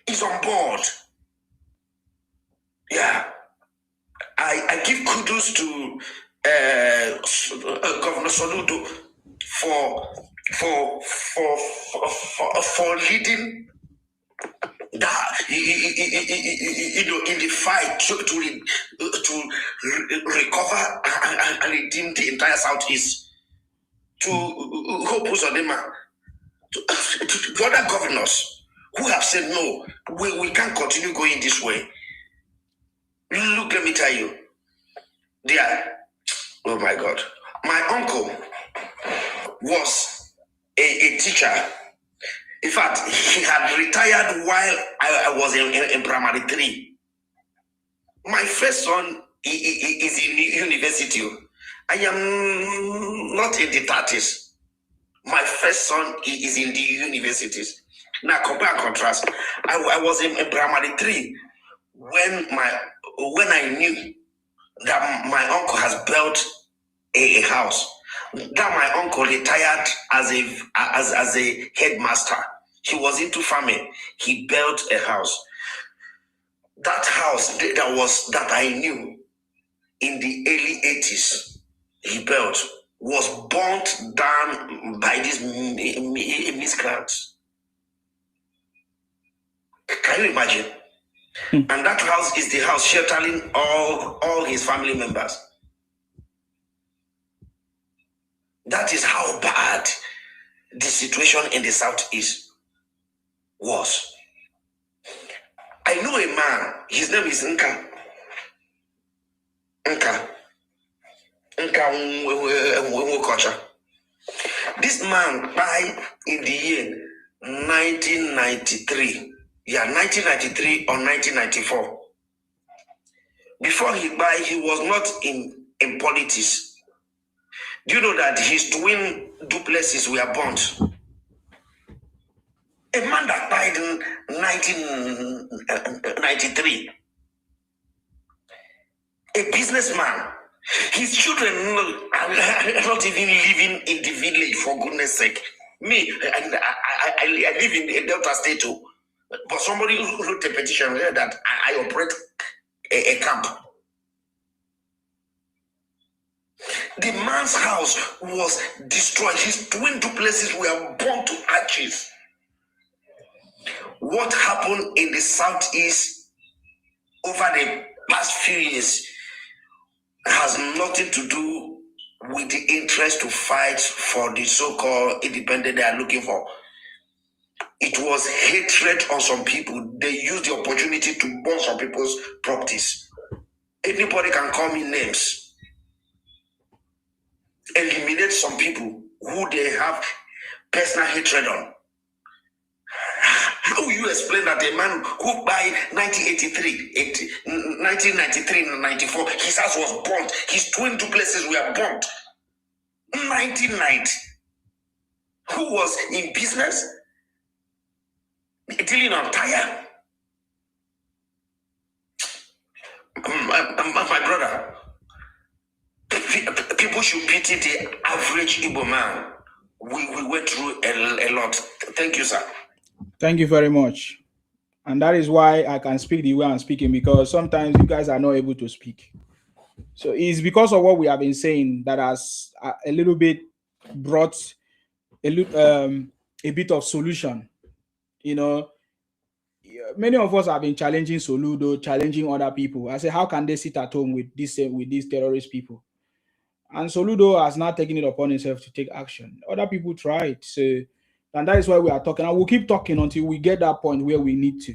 Is on board. Yeah. I give kudos to Governor Soludo for leading that in the fight to recover and redeem the entire Southeast. To Hopusodema, to the other governors who have said no, we can't continue going this way. Look, let me tell you, oh my God, my uncle was a teacher. In fact, he had retired while I was in primary 3. My first son is in university. I am not in the 30s. My first son is in the universities. Now, compare and contrast. I was in primary 3 when I knew that my uncle has built a house. That my uncle retired as a headmaster. He was into farming. He built a house. That house that I knew in the early 80s, he built, was burnt down by these miscreants. Can you imagine? And that house is the house sheltering all his family members. That is how bad the situation in the Southeast was. I know a man, his name is Nka. This man died in the year 1993. Yeah, 1993 or 1994. Before he died, he was not in politics. Do you know that his twin duplexes were burnt? A man that died in 1993. A businessman. His children are not even living in the village, for goodness sake. Me, I live in the Delta State too. But somebody wrote a petition there that I operate a camp. The man's house was destroyed. His twin duplexes were burnt to ashes. What happened in the Southeast over the past few years has nothing to do with the interest to fight for the so-called independent they are looking for. It was hatred on some people. They used the opportunity to burn some people's properties. Anybody can call me names. Eliminate some people who they have personal hatred on. How will you explain that a man who by 1993 and 94, his house was burnt, his twin duplexes were burnt? 1990. who was in business, dealing on tire. My brother, people should pity the average Igbo man. We went through a lot. Thank you, sir. Thank you very much. And that is why I can speak the way I'm speaking, because sometimes you guys are not able to speak. So it's because of what we have been saying that has a little bit brought a bit of solution. You know, many of us have been challenging Soludo, challenging other people. I say, how can they sit at home with these terrorist people? And Soludo has not taken it upon himself to take action. Other people tried. So, and that is why we are talking. And we'll keep talking until we get that point where we need to.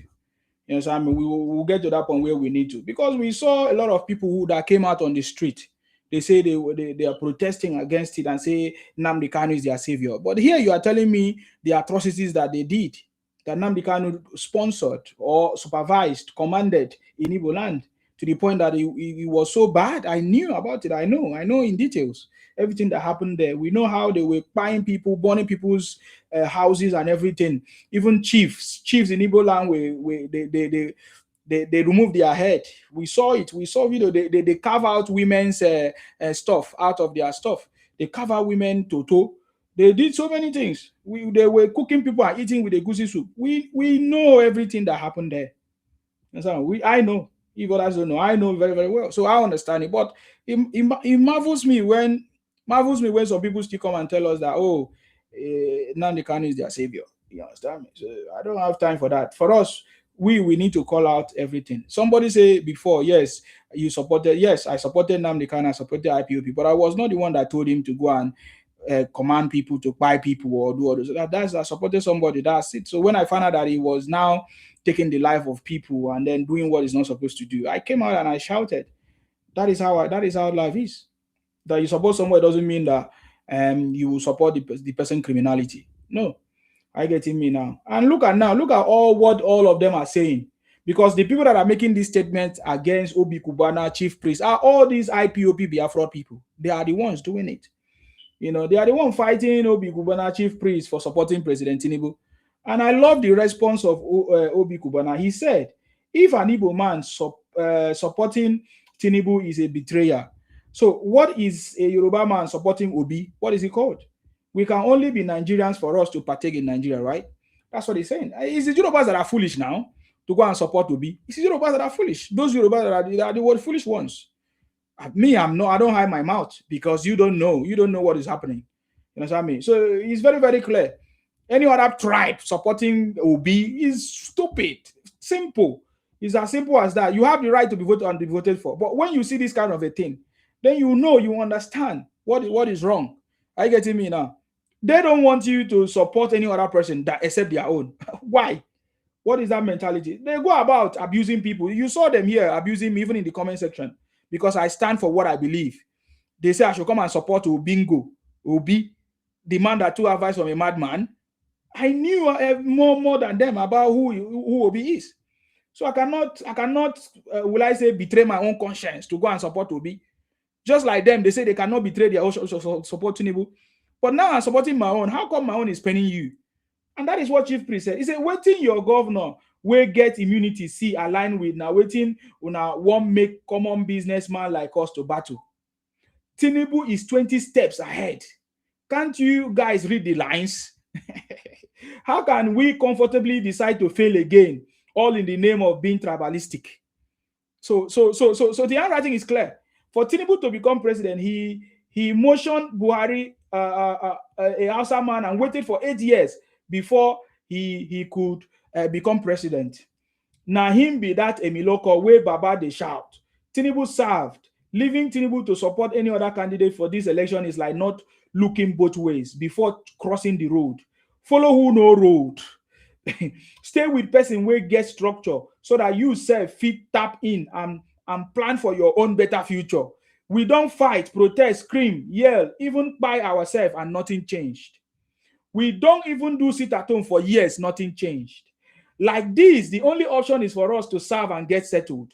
You know, so I mean, we'll get to that point where we need to, because we saw a lot of people that came out on the street. They say they are protesting against it and say Nnamdi Kanu is their savior. But here you are telling me the atrocities that they did, that Nnamdi Kanu sponsored or supervised, commanded in Igbo land, to the point that he was so bad. I knew about it. I know in details everything that happened there. We know how they were buying people, burning people's houses and everything. Even chiefs in Igbo land, they remove their head. We saw it. We saw video. They carve out women's stuff out of their stuff. They carve out women toto. They did so many things. They were cooking people and eating with a goosey soup. We know everything that happened there. I know. If others don't know, I know very, very well. So I understand it. But it marvels me when some people still come and tell us that, Nnamdi Kanu is their savior. You understand me? So I don't have time for that. For us, we need to call out everything. Somebody say before, yes, you supported. Yes, I supported Nnamdi Kanu, I supported IPOP, but I was not the one that told him to go and command people to buy people or do all this. That's I supported somebody. That's it. So when I found out that he was now taking the life of people and then doing what he's not supposed to do, I came out and I shouted. That is how life is. That you support somebody doesn't mean that you will support the person criminality. No, I get me now. And look at what all of them are saying. Because the people that are making these statements against Obi Kubana, chief priest, are all these IPOP Biafra people. They are the ones doing it. You know, they are the one fighting Obi Kubana, chief priest, for supporting President Tinubu. And I love the response of Obi Kubana. He said, if an Igbo man supporting Tinubu is a betrayer, so what is a Yoruba man supporting Obi? What is he called? We can only be Nigerians for us to partake in Nigeria, right? That's what he's saying. It's the Yorubas that are foolish now to go and support Obi. It's the Yorubas that are foolish. Those Yorubas that are the foolish ones. Me, I don't hide my mouth, because you don't know what is happening. You know what I mean? So it's very, very clear. Any other tribe supporting Obi is stupid. Simple. It's as simple as that. You have the right to be voted and be voted for. But when you see this kind of a thing, then you understand what is wrong. Are you getting me now? They don't want you to support any other person that except their own. Why? What is that mentality? They go about abusing people. You saw them here abusing me even in the comment section, because I stand for what I believe. They say I should come and support Obingo, Obi, the man that took advice from a madman. I knew more than them about who Obi is. So I cannot, will I say, betray my own conscience to go and support Obi. Just like them, they say they cannot betray their own support Tinubu. But now I'm supporting my own. How come my own is paining you? And that is what Chief Priest said. He said, waiting your governor will get immunity, see, align with now waiting one make common businessman like us to battle. Tinubu is 20 steps ahead. Can't you guys read the lines? How can we comfortably decide to fail again, all in the name of being tribalistic? So the handwriting is clear. For Tinubu to become president, he motioned Buhari, a Hausa man, and waited for 8 years before he could become president. Now him be that Emiloko where Baba they shout. Tinubu served. Leaving Tinubu to support any other candidate for this election is like not looking both ways before crossing the road. Follow who no road. Stay with person where get structure so that you self fit tap in and plan for your own better future. We don't fight, protest, scream, yell, even by ourselves, and nothing changed. We don't even do sit at home for years, nothing changed. Like this, the only option is for us to serve and get settled.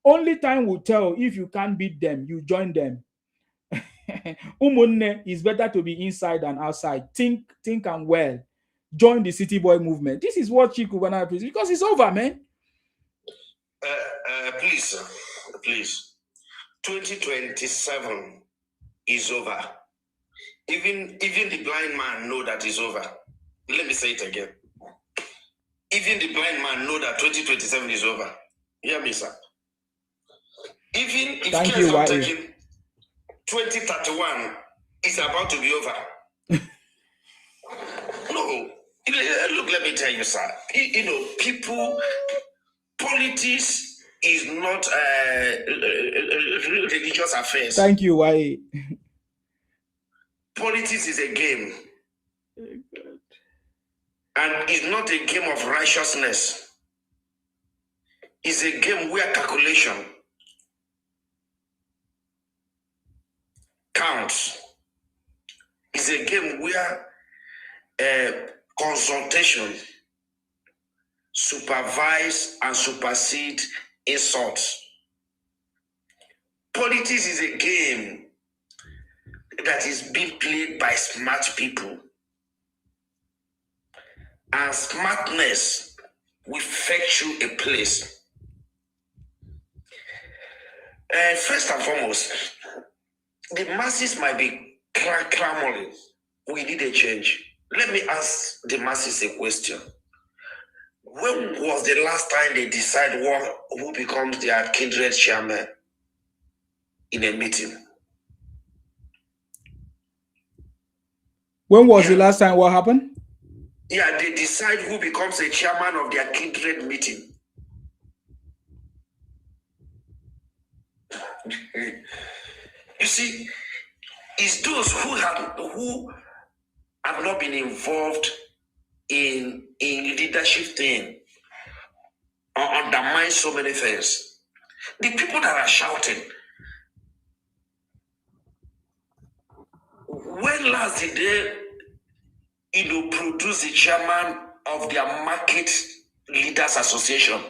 Only time will tell. If you can't beat them, you join them. Umunne, is better to be inside than outside. Think and well. Join the city boy movement. This is what Chikubana is, because it's over, man. Please. 2027 is over. Even the blind man know that it's over. Let me say it again. Even the blind man know that 2027 is over. Hear me, sir. Even if Thank you, taking 2031 is about to be over. No. Look, let me tell you, sir. People, politics is not religious affairs. Thank you, why? Politics is a game. And it's not a game of righteousness. It's a game where calculation counts. It's a game where consultation supervise and supersede insults. Politics is a game that is being played by smart people. And smartness will fetch you a place. First and foremost, the masses might be clamoring. We need a change. Let me ask the masses a question. When was the last time they decide who becomes their kindred chairman in a meeting? When was the last time? What happened? Yeah, they decide who becomes a chairman of their kindred meeting. You see, it's those who have not been involved in leadership thing or undermine so many things. The people that are shouting, when last did they produce the chairman of their market leaders association?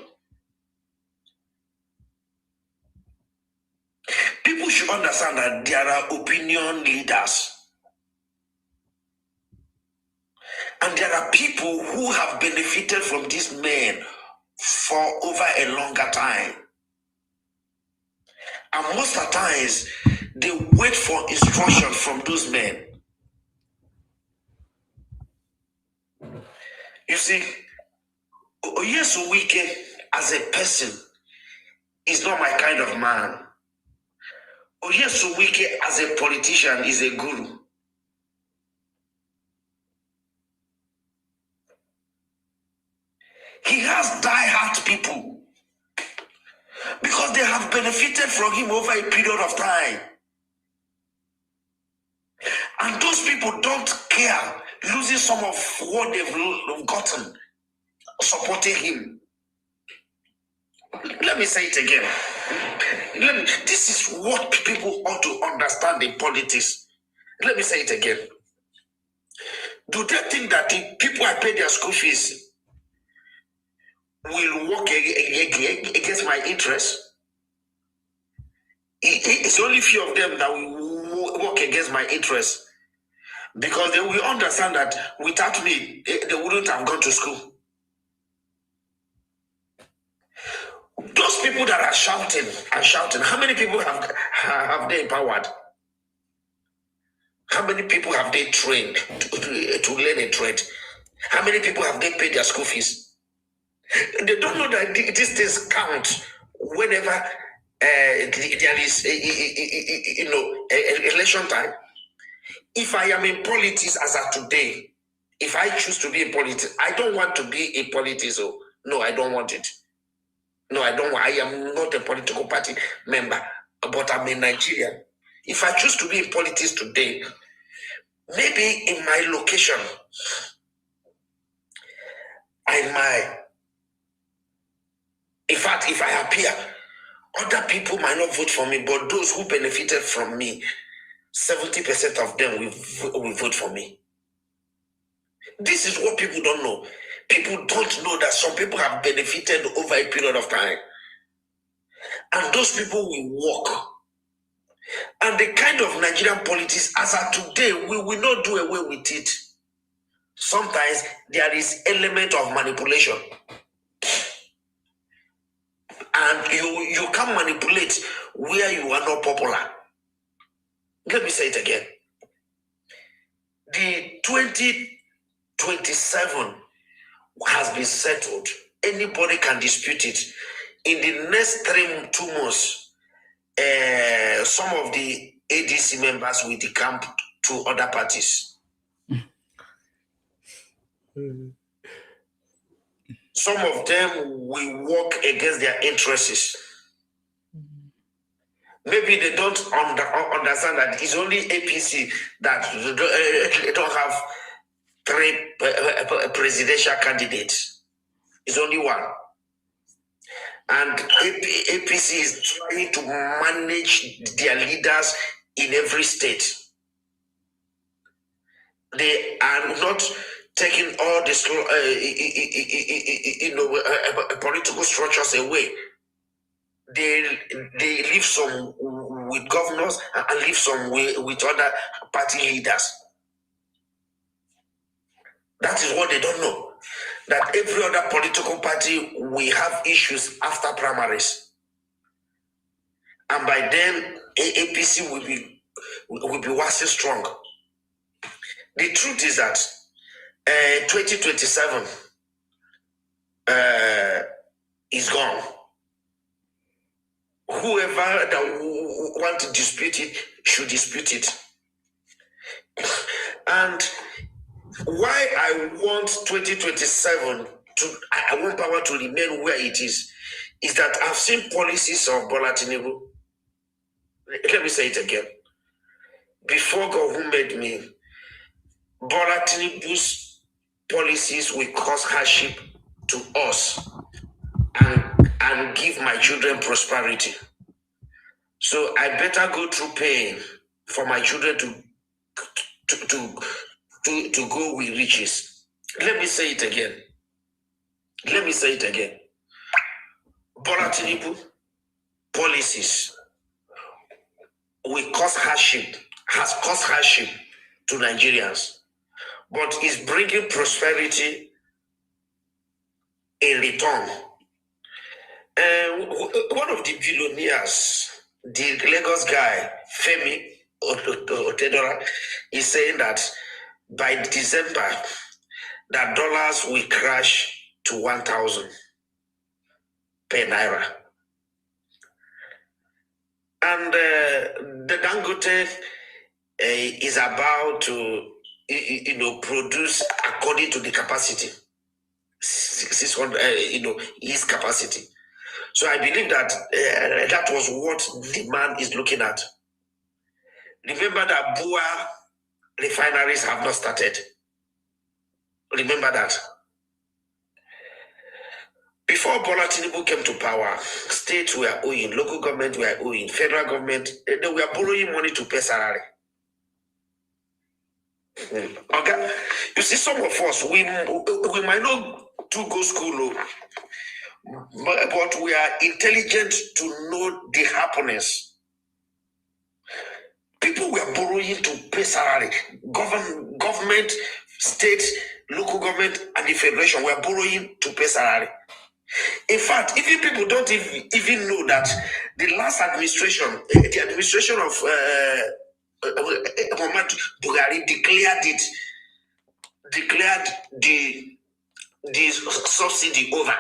People should understand that there are opinion leaders. And there are people who have benefited from these men for over a longer time. And most of the times, they wait for instruction from those men. You see, Oyesu Wike as a person is not my kind of man. Oyesu Wike as a politician is a guru. He has die-hard people because they have benefited from him over a period of time. And those people don't care losing some of what they've gotten supporting him. Let me say it again. This is what people ought to understand in politics. Let me say it again. Do they think that the people I pay their school fees will work against my interests? It's only few of them that will work against my interests, because they will understand that without me, they wouldn't have gone to school. Those people that are shouting and shouting, how many people have they empowered? How many people have they trained to learn a trade? How many people have they paid their school fees? They don't know that these things count whenever there is election time. If I am in politics as of today, if I choose to be in politics, I don't want to be a politician. No, I don't want it. No, I don't. I am not a political party member, but I'm in Nigeria. If I choose to be in politics today, maybe in my location, I might. In fact, if I appear, other people might not vote for me, but those who benefited from me, 70% of them will vote for me. This is what people don't know. People don't know that some people have benefited over a period of time. And those people will work. And the kind of Nigerian politics as of today, we will not do away with it. Sometimes there is element of manipulation. And you can manipulate where you are not popular. Let me say it again. The 2027 has been settled. Anybody can dispute it. In the next 2 months, some of the ADC members will decamp to other parties. Some of them will work against their interests. Maybe they don't understand that it's only APC that don't have 3 presidential candidates. It's only one. And APC is trying to manage their leaders in every state. They are not taking all the political structures away. They leave some with governors and leave some with other party leaders. That is what they don't know. That every other political party will have issues after primaries. And by then, APC will be waxing strong. The truth is that 2027 is gone. Whoever that want to dispute it should dispute it. And why I want 2027 I want power to remain where it is that I've seen policies of Bola Tinubu. Let me say it again. Before God who made me, Bola Tinubu's policies will cause hardship to us and give my children prosperity. So I better go through pain for my children to go with riches. Let me say it again. Bola Tinubu policies will cause hardship, has caused hardship to Nigerians, but is bringing prosperity in return. One of the billionaires, the Lagos guy, Femi Otedora, is saying that by December, that dollars will crash to 1,000 per naira. And the Dangote is about to, produce according to the capacity, 600, his capacity. So I believe that that was what the man is looking at. Remember that Bua refineries have not started. Remember that. Before Bola Tinubu came to power, states were owing, local government were owing, federal government, they were borrowing money to pay salary. Okay, you see, some of us, we might not to go school, but we are intelligent to know the happiness. People were borrowing to pay salary. Government, state, local government, and the federation were borrowing to pay salary. In fact, even people don't even know that the last administration, the administration of Muhammad Buhari declared the subsidy over,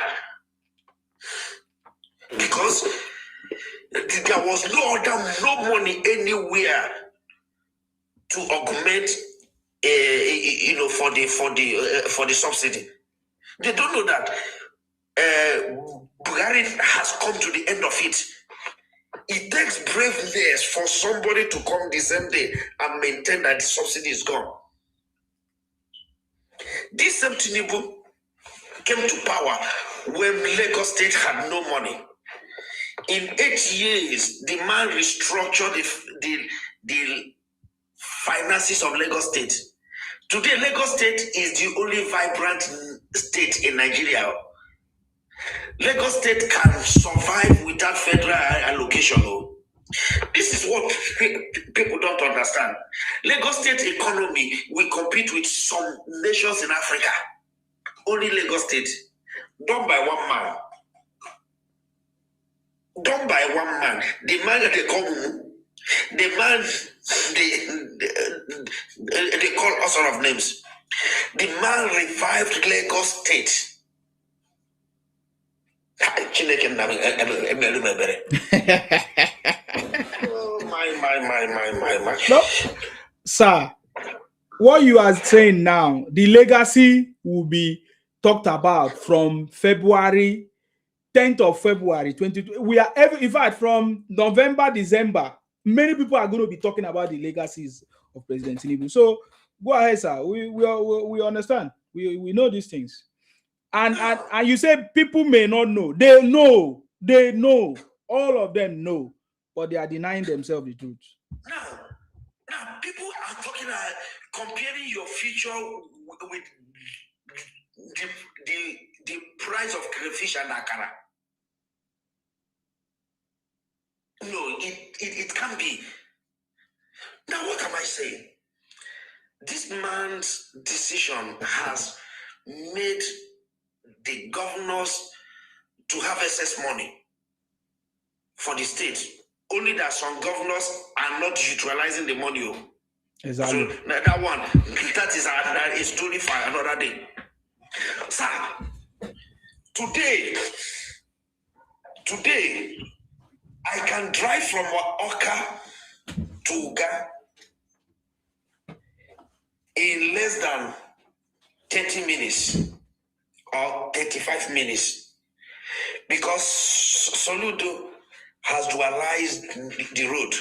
because there was no money anywhere to augment, for the subsidy. They don't know that Buhari has come to the end of it. It takes braveness for somebody to come the same day and maintain that the subsidy is gone. This same Tinubu came to power when Lagos State had no money. In 8 years, the man restructured the finances of Lagos State. Today, Lagos State is the only vibrant state in Nigeria. Lagos State can survive without federal allocation. This is what people don't understand. Lagos State economy will compete with some nations in Africa. Only Lagos State, done by one man. Done by one man. The man that they call the man they call all sort of names. The man revived Lagos State. Oh my. No, sir. What you are saying now, the legacy will be talked about from February, 10th of February 2020. We are in fact from November, December. Many people are going to be talking about the legacies of President Tinubu. So go ahead, sir. We understand. We know these things. And you say people may not know. They know. All of them know, but they are denying themselves the truth. Now people are talking comparing your future with the price of crayfish and akara. No, it can't be. Now what am I saying? This man's decision has made the governors to have excess money for the state. Only that some governors are not utilizing the money. Exactly. So that one, that is a story for another day. Sir, today, I can drive from Oka to Uga in less than 30 minutes or 35 minutes because Soludo has dualized the road.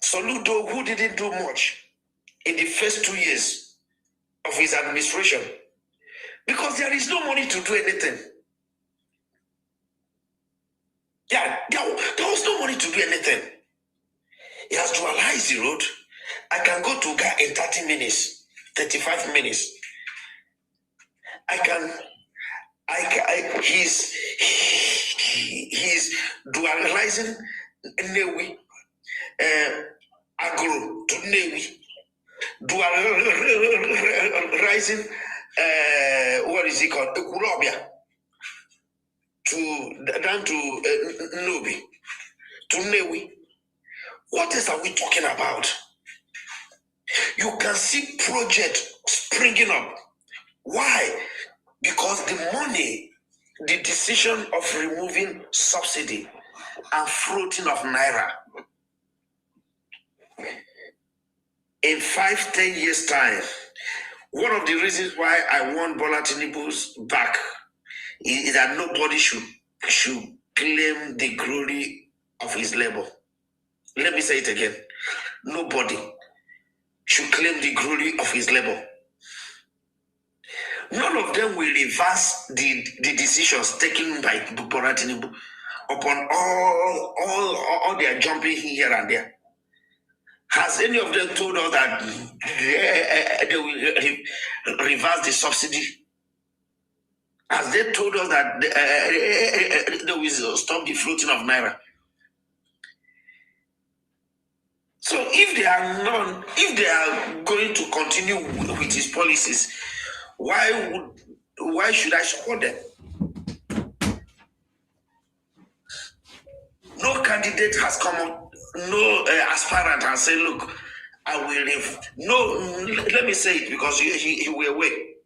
Soludo, who didn't do much in the first 2 years of his administration, because there is no money to do anything. Yeah, there was no money to do anything. He has dualized the road. I can go to Uga in 30 minutes, 35 minutes. He's dualizing Newi, Agro to Newi, dualizing, what is it called, Ekurobia, down to Nobi, to Newi. What else are we talking about? You can see projects springing up. Why? Because the money, the decision of removing subsidy and floating of Naira in 5-10 years' time, one of the reasons why I want Bola Tinubu's back is that nobody should claim the glory of his labor. Let me say it again. Nobody should claim the glory of his labor. None of them will reverse the decisions taken by Bola Tinubu upon all their jumping here and there. Has any of them told us that they will reverse the subsidy? Has they told us that they will stop the floating of Naira? So if they are going to continue with his policies, why should I support them? No candidate has come up, no aspirant has said, look, I will live. No, let me say it because he will wait.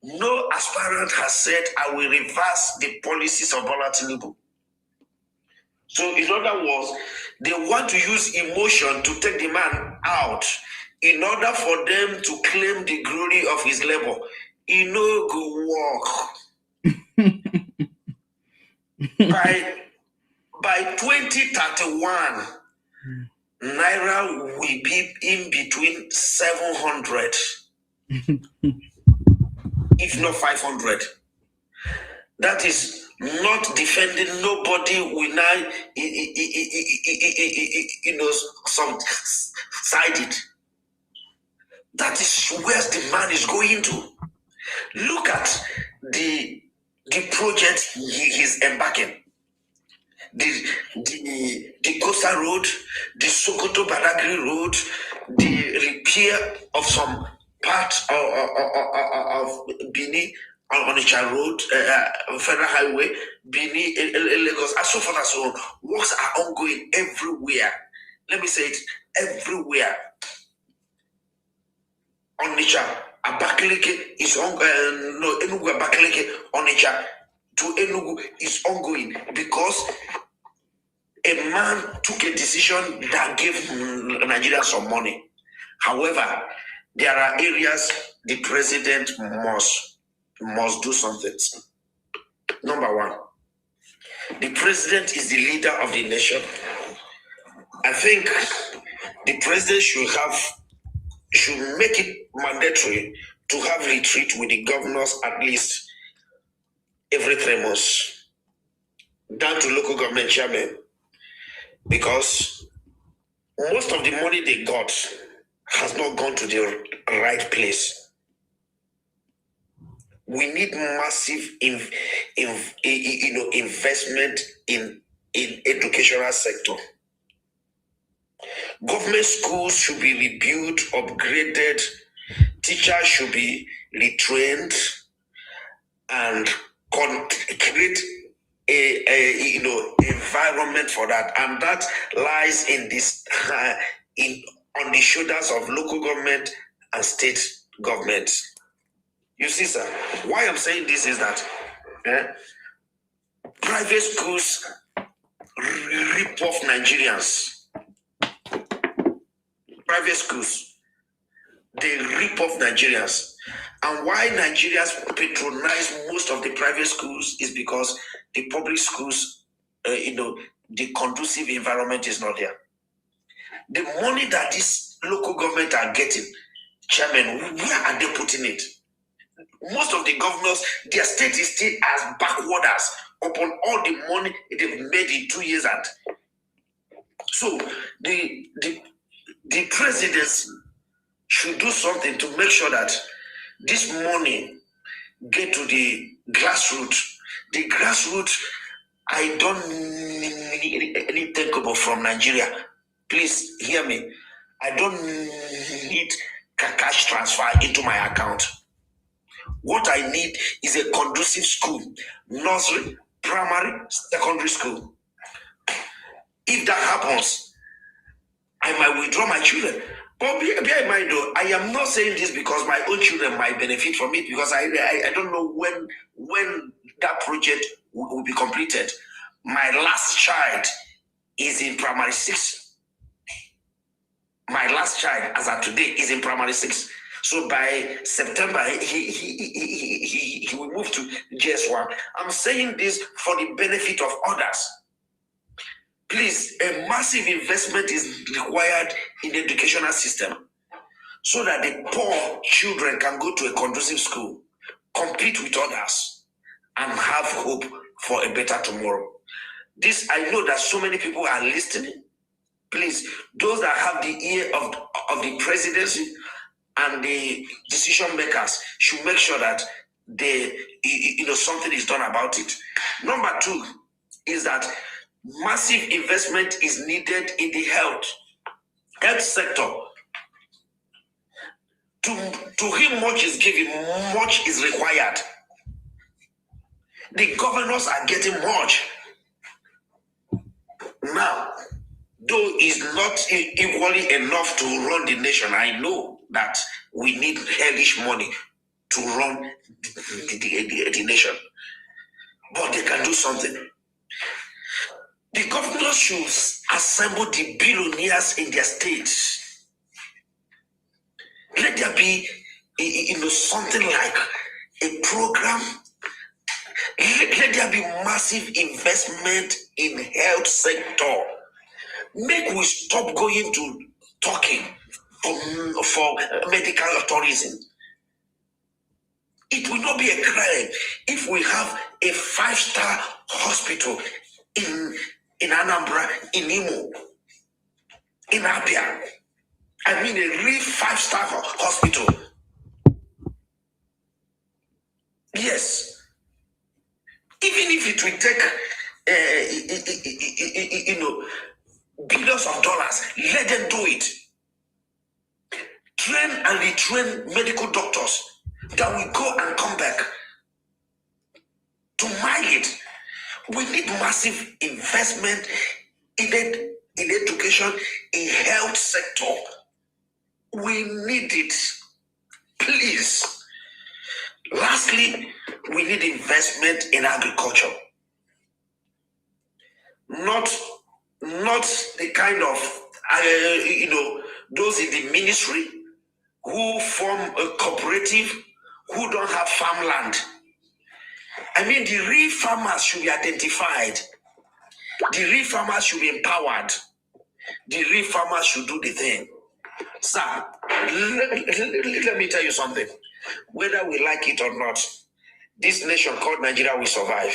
No aspirant has said, I will reverse the policies of Bola Tinubu. So in other words, they want to use emotion to take the man out in order for them to claim the glory of his labor. He no go walk. By 2031, Naira will be in between 700, if not 500. That is not defending nobody will now, some sided. That is where the man is going to. Look at the project he's embarking. The Coastal Road, the Sokoto Badagry Road, the repair of some part of Bini on Onitsha Road, Federal Highway, Bini, Lagos, and so forth and so on. Works are ongoing everywhere. Let me say it, everywhere. Onitsha, Abakaliki is on, no, Enugu, Abakaliki, Onitsha to Enugu is ongoing because a man took a decision that gave Nigeria some money. However, there are areas the president must do something. Number one, the president is the leader of the nation. I think the president should make it mandatory to have retreat with the governors at least every 3 months, down to local government chairmen, because most of the money they got has not gone to the right place. We need massive investment in educational sector. Government schools should be rebuilt, upgraded. Teachers should be retrained and create a environment for that, and that lies in this on the shoulders of local government and state governments. You see, sir, why I'm saying this is that private schools rip off Nigerians. Private schools, they rip off Nigerians. And why Nigerians patronize most of the private schools is because the public schools, the conducive environment is not there. The money that this local government are getting, chairman, where are they putting it? Most of the governors, their state is still as backwarders upon all the money they've made in 2 years. And so the presidency should do something to make sure that this money get to the grassroots. The grassroots, I don't need anything from Nigeria. Please hear me. I don't need cash transfer into my account. What I need is a conducive school, nursery, primary, secondary school. If that happens, I might withdraw my children. But bear in mind though, I am not saying this because my own children might benefit from it, because I don't know when that project will be completed. My last child is in primary 6. My last child, as of today, is in primary 6. So by September, he will move to GS1. I'm saying this for the benefit of others. Please, a massive investment is required in the educational system so that the poor children can go to a conducive school, compete with others, and have hope for a better tomorrow. This, I know that so many people are listening. Please, those that have the ear of the presidency and the decision makers should make sure that something is done about it. Number 2 is that massive investment is needed in the health sector. To him much is given, much is required. The governors are getting much. Now, though it's not equally enough to run the nation, I know that we need hellish money to run the nation. But they can do something. The governors should assemble the billionaires in their states. Let there be something like a program. Let there be massive investment in health sector. Make we stop going to talking for medical tourism. It will not be a crime if we have a 5-star hospital in Anambra, in Imo, in Abia. I mean a real 5-star hospital. Yes. it will take, billions of dollars, let them do it. Train and retrain medical doctors that will go and come back to mine it. We need massive investment in education, in health sector. We need it. Please. Lastly, we need investment in agriculture. Not the kind of, those in the ministry who form a cooperative who don't have farmland. I mean, the real farmers should be identified. The real farmers should be empowered. The real farmers should do the thing. Sir, let me tell you something. Whether we like it or not, this nation called Nigeria will survive.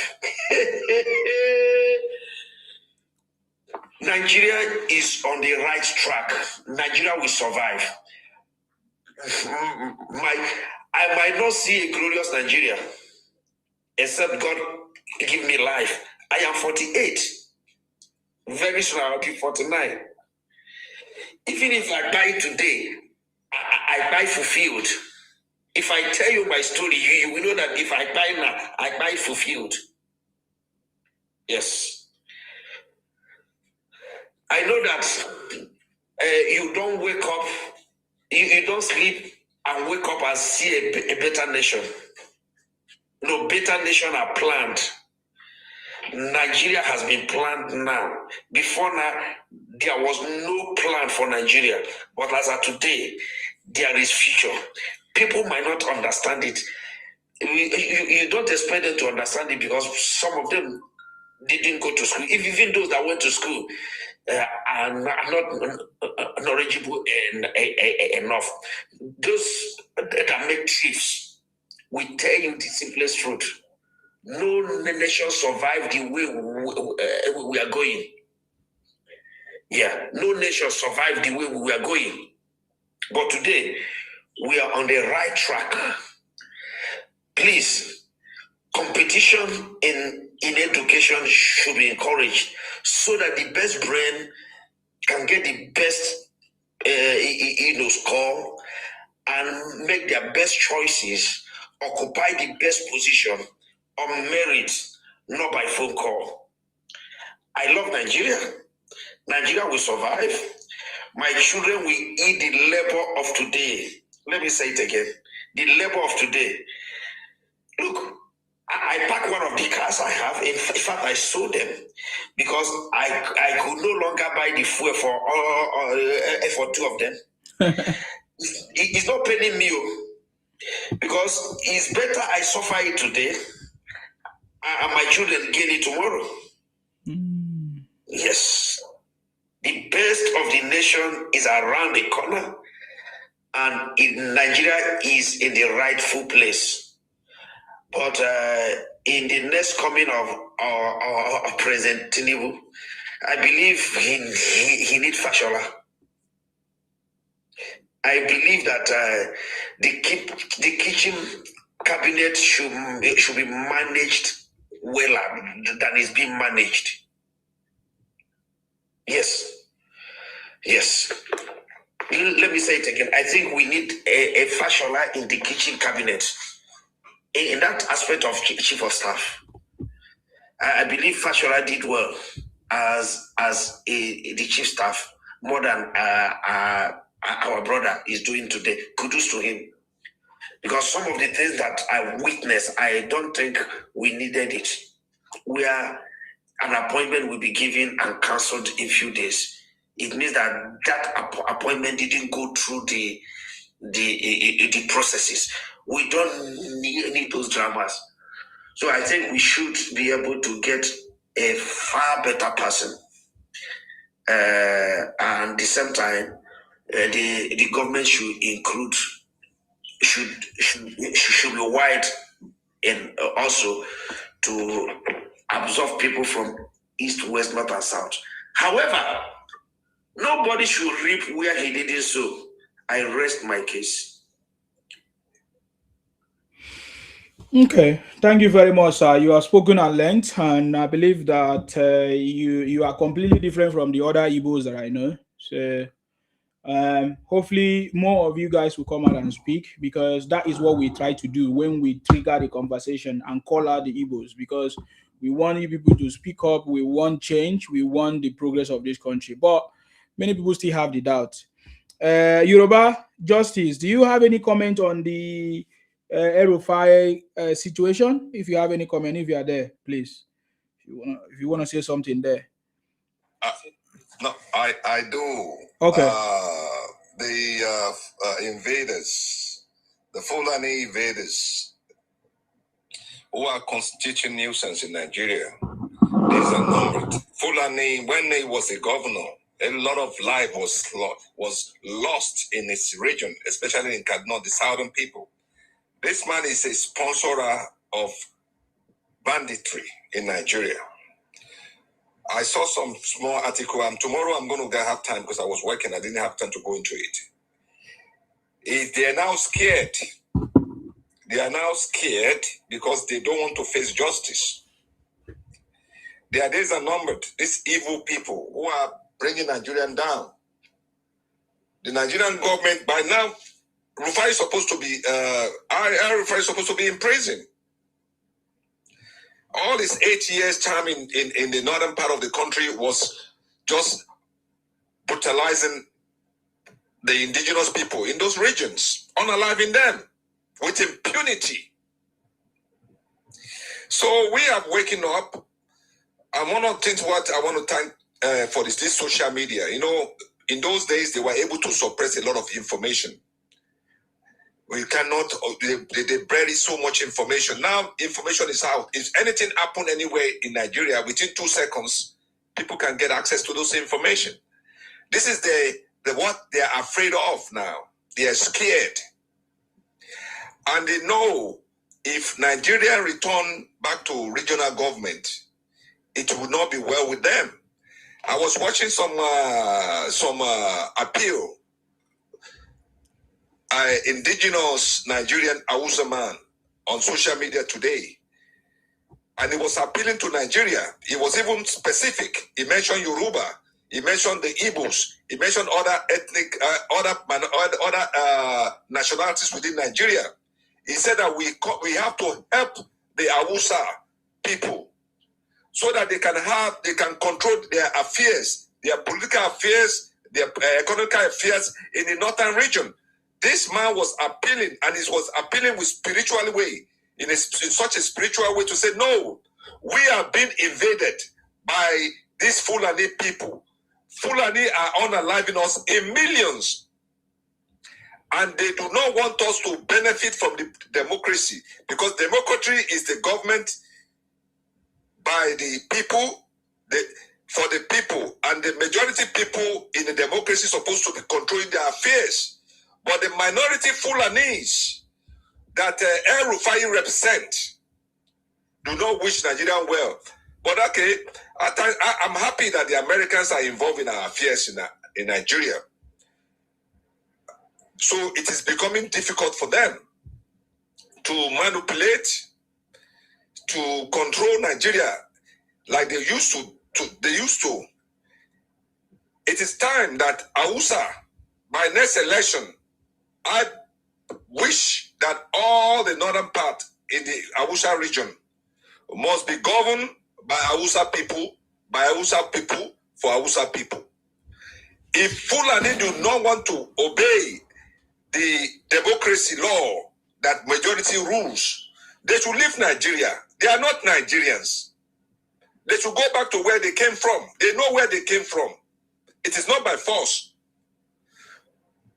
Nigeria is on the right track. Nigeria will survive. I might not see a glorious Nigeria, except God give me life. I am 48. Very soon I'll be 49. Even if I die today, I die fulfilled. If I tell you my story, you will know that if I die now, I die fulfilled. Yes. I know that you don't wake up, you don't sleep and wake up and see a better nation. No, better nation are planned. Nigeria has been planned now. Before now, there was no plan for Nigeria. But as of today, there is future. People might not understand it. You don't expect them to understand it because some of them didn't go to school. Even those that went to school are not knowledgeable enough. Those that make trips will tell you the simplest truth. No nation survived the way we are going. Yeah, no nation survived the way we are going. But today, we are on the right track. Please, competition in education should be encouraged so that the best brain can get the best score and make their best choices, occupy the best position on merit, not by phone call. I love Nigeria. Nigeria will survive. My children will eat the labor of today. Let me say it again. The labor of today. Look, I packed one of the cars I have. In fact, I sold them because I could no longer buy the fuel for two of them. It's not paying me because it's better I suffer it today and my children gain it tomorrow. Yes. The best of the nation is around the corner, and Nigeria is in the rightful place. But in the next coming of President Tinubu, I believe he needs Fashola. I believe that the kitchen cabinet should be managed well than is being managed. Yes. Yes. Let me say it again. I think we need a Fashola in the kitchen cabinet. In that aspect of chief of staff. I believe Fashola did well as the chief staff more than our brother is doing today. Kudos to him. Because some of the things that I witnessed, I don't think we needed it. Where an appointment will be given and cancelled in a few days. It means that appointment didn't go through the processes. We don't need those dramas. So I think we should be able to get a far better person. And at the same time, the government should include, should be wide and also to absorb people from east, west, north, and south. However, nobody should reap where he didn't sow. I rest my case. Okay, thank you very much, sir. You have spoken at length, and I believe that you are completely different from the other Igbos that I know. So hopefully more of you guys will come out and speak, because that is what we try to do when we trigger the conversation and call out the Igbos, because we want you people to speak up. We want change. We want the progress of this country, but many people still have the doubt. Yoruba Justice, do you have any comment on the Erufai situation? If you have any comment, if you are there, please. If you wanna say something there. No, I do. Okay. The invaders, the Fulani invaders, who are constituting nuisance in Nigeria, these are numbered. Fulani, when he was a governor, a lot of life was lost in his region, especially in Kaduna, the southern people. This man is a sponsor of banditry in Nigeria. I saw some small article, and tomorrow I'm going to have time because I was working. I didn't have time to go into it. They are now scared. They are now scared because they don't want to face justice. Their days are numbered. These evil people who are bringing Nigerian down. The Nigerian government, by now, Rufai is supposed to be, Rufai is supposed to be in prison. All his 8 years time in the northern part of the country was just brutalizing the indigenous people in those regions, unaliving them with impunity. So we are waking up, and one of the things what I want to thank for this social media. You know, in those days they were able to suppress a lot of information. We cannot, they bury so much information. Now information is out. If anything happen anywhere in Nigeria, within 2 seconds, people can get access to those information. This is the what they are afraid of now. They are scared. And they know if Nigeria return back to regional government, it would not be well with them. I was watching some appeal. Indigenous Nigerian Hausa man on social media today, and he was appealing to Nigeria. He was even specific. He mentioned Yoruba. He mentioned the Igbos. He mentioned other ethnic, other nationalities within Nigeria. He said that we have to help the Hausa people so that they can control their affairs, their political affairs, their economic affairs in the northern region. This man was appealing, and he was appealing with spiritual way, in such a spiritual way, to say, no, we are being invaded by these Fulani people. Fulani are unaliving us in millions, and they do not want us to benefit from the democracy, because democracy is the government by the people, for the people, and the majority people in the democracy supposed to be controlling their affairs. But the minority Fulanis that El Rufai represent do not wish Nigeria well. But okay, I'm happy that the Americans are involved in our affairs in Nigeria. So it is becoming difficult for them to manipulate, to control Nigeria like they used to. It is time that Hausa, by next election, I wish that all the northern part in the Hausa region must be governed by Hausa people, for Hausa people. If Fulani do not want to obey the democracy law that majority rules, they should leave Nigeria. They are not Nigerians. They should go back to where they came from. They know where they came from. It is not by force.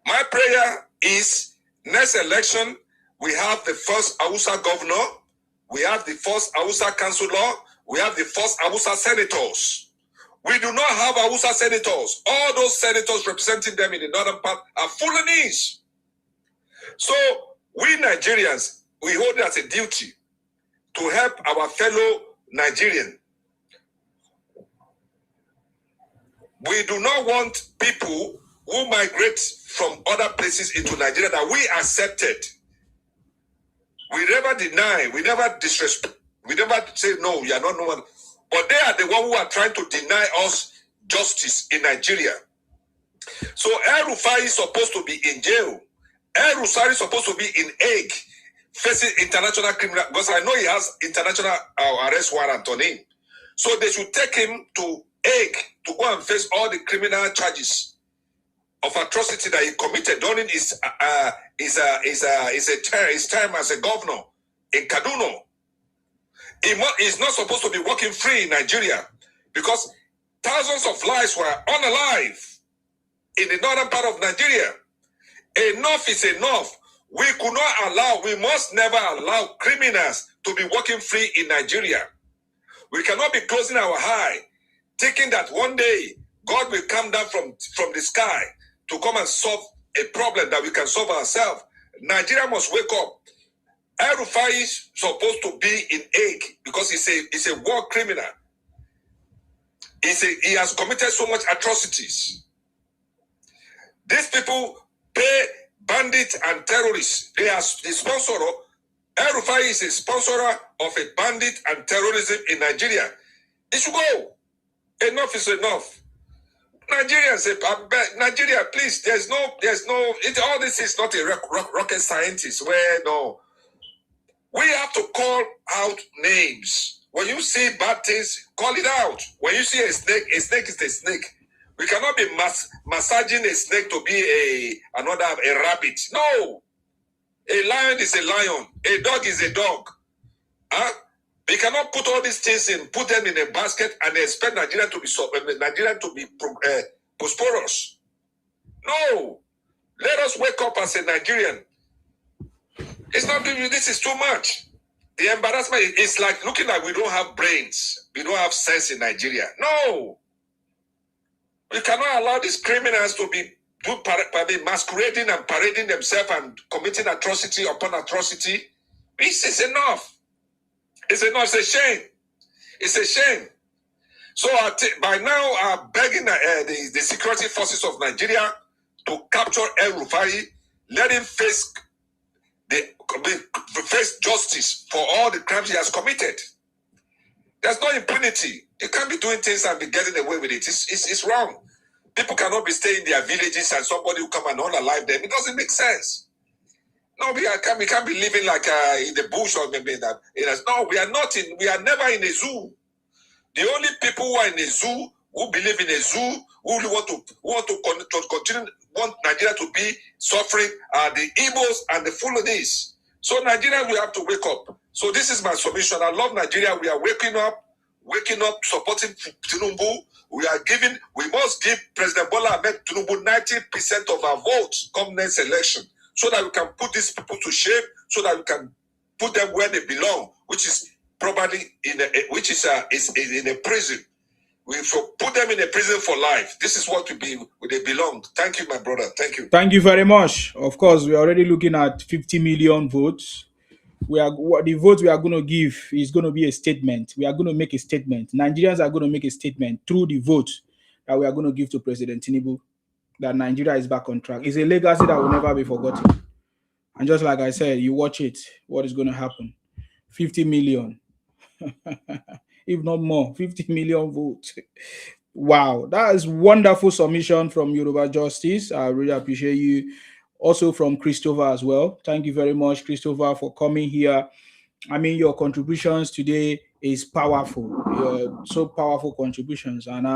My prayer is, next election, we have the first Hausa governor, we have the first Hausa councillor, we have the first Hausa senators. We do not have Hausa senators. All those senators representing them in the northern part are Fulanese. So we Nigerians, we hold it as a duty to help our fellow Nigerian. We do not want people who migrate from other places into Nigeria that we accepted. We never deny, we never disrespect, we never say no, you are not no one. But they are the one who are trying to deny us justice in Nigeria. So El-Rufai is supposed to be in jail. El-Rufai is supposed to be in Hague, facing international criminal, because I know he has international arrest warrant on him. So they should take him to Hague to go and face all the criminal charges of atrocity that he committed during his time as a governor in Kaduna. He's not supposed to be walking free in Nigeria because thousands of lives were unalive in the northern part of Nigeria. Enough is enough. We could not allow, we must never allow criminals to be walking free in Nigeria. We cannot be closing our eye, thinking that one day God will come down from the sky to come and solve a problem that we can solve ourselves. Nigeria must wake up. El-Rufai is supposed to be in Hague because he's a war criminal. He has committed so much atrocities. These people pay bandits and terrorists. They are the sponsor. El-Rufai is a sponsor of a bandit and terrorism in Nigeria. It should go. Enough is enough. Nigerians, Nigeria, please. There's no. All this is not a rocket scientist. Where no, we have to call out names. When you see bad things, call it out. When you see a snake is a snake. We cannot be massaging a snake to be a rabbit. No, a lion is a lion. A dog is a dog. Huh? We cannot put all these things in, put them in a basket, and expect Nigeria to be prosperous. No, let us wake up as a Nigerian. It's not doing this is too much. The embarrassment is like looking like we don't have brains, we don't have sense in Nigeria. No, we cannot allow these criminals to be masquerading and parading themselves and committing atrocity upon atrocity. This is enough. It's enough. It's a shame. It's a shame. So by now, I'm begging the security forces of Nigeria to capture El-Rufai, let him face justice for all the crimes he has committed. There's no impunity. You can't be doing things and be getting away with it. It's wrong. People cannot be staying in their villages and somebody will come and unalive them. It doesn't make sense. No, we can't be living like in the bush or maybe that. No, we are not in. We are never in a zoo. The only people who are in a zoo, who believe in a zoo, who really want to continue, want Nigeria to be suffering, are the Igbos and the Fulanis. So Nigeria, we have to wake up. So this is my submission. I love Nigeria. We are waking up, supporting Tinubu. We must give President Bola Ahmed Tinubu 90% of our votes come next election, so that we can put these people to shame, so that we can put them where they belong, which is probably in a prison. We put them in a prison for life. This is what they belong. Thank you, my brother. Thank you. Thank you very much. Of course, we are already looking at 50 million votes. The vote we are going to give is going to be a statement. We are going to make a statement. Nigerians are going to make a statement through the vote that we are going to give to President Tinubu, that Nigeria is back on track. It's a legacy that will never be forgotten. And just like I said, you watch it, what is going to happen? 50 million, if not more, 50 million votes. Wow, that is wonderful submission from Yoruba Justice. I really appreciate you. Also from Christopher as well. Thank you very much, Christopher, for coming here. I mean, your contributions today is powerful. So powerful contributions, and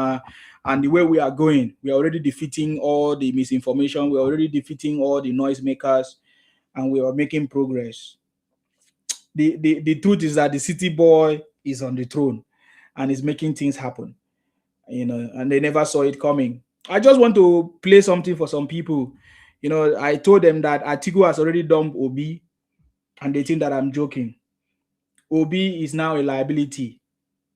the way we are going, we are already defeating all the misinformation. We are already defeating all the noisemakers, and we are making progress. The truth is that the city boy is on the throne, and is making things happen. And they never saw it coming. I just want to play something for some people. I told them that Atiku has already dumped Obi, and they think that I'm joking. Obi is now a liability.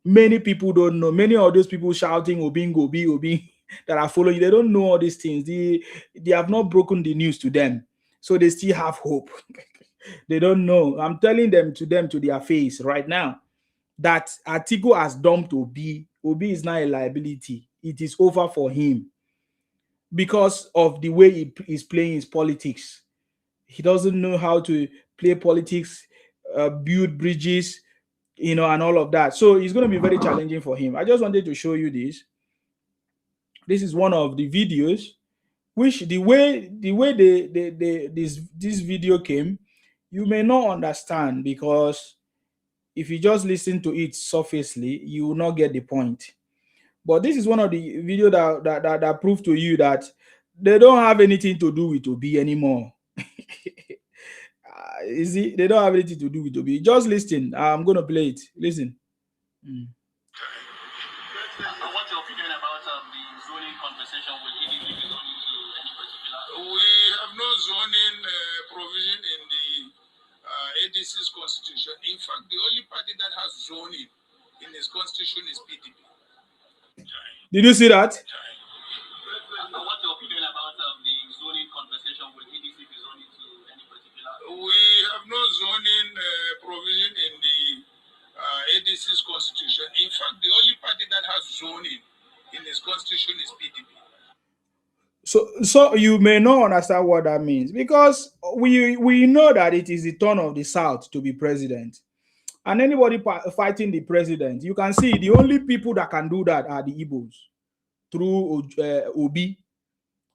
Many people don't know. Many of those people shouting Obi that are following, they don't know all these things. They have not broken the news to them, so they still have hope. They don't know. I'm telling them to their face right now that Atiku has dumped Obi. Obi is now a liability. It is over for him because of the way he is playing his politics. He doesn't know how to play politics build bridges, and all of that. So it's going to be very challenging for him. I just wanted to show you this. This is one of the videos, which the way this video came, you may not understand, because if you just listen to it surfacely, you will not get the point. But this is one of the video that prove to you that they don't have anything to do with Obi anymore. You see, they don't have anything to do with Obi. Just listen. I'm going to play it. Listen. What's your opinion about the zoning conversation with ADC zoning to any particular? We have no zoning provision in the ADC's constitution. In fact, the only party that has zoning in its constitution is PDP. Did you see that? What's your opinion about the zoning conversation with ADC zoning to any particular? We have no zoning provision in the ADC's constitution. In fact, the only party that has zoning in its constitution is PDP. So you may not understand what that means, because we know that it is the turn of the South to be president, and anybody fighting the president, you can see the only people that can do that are the Igbos through Obi,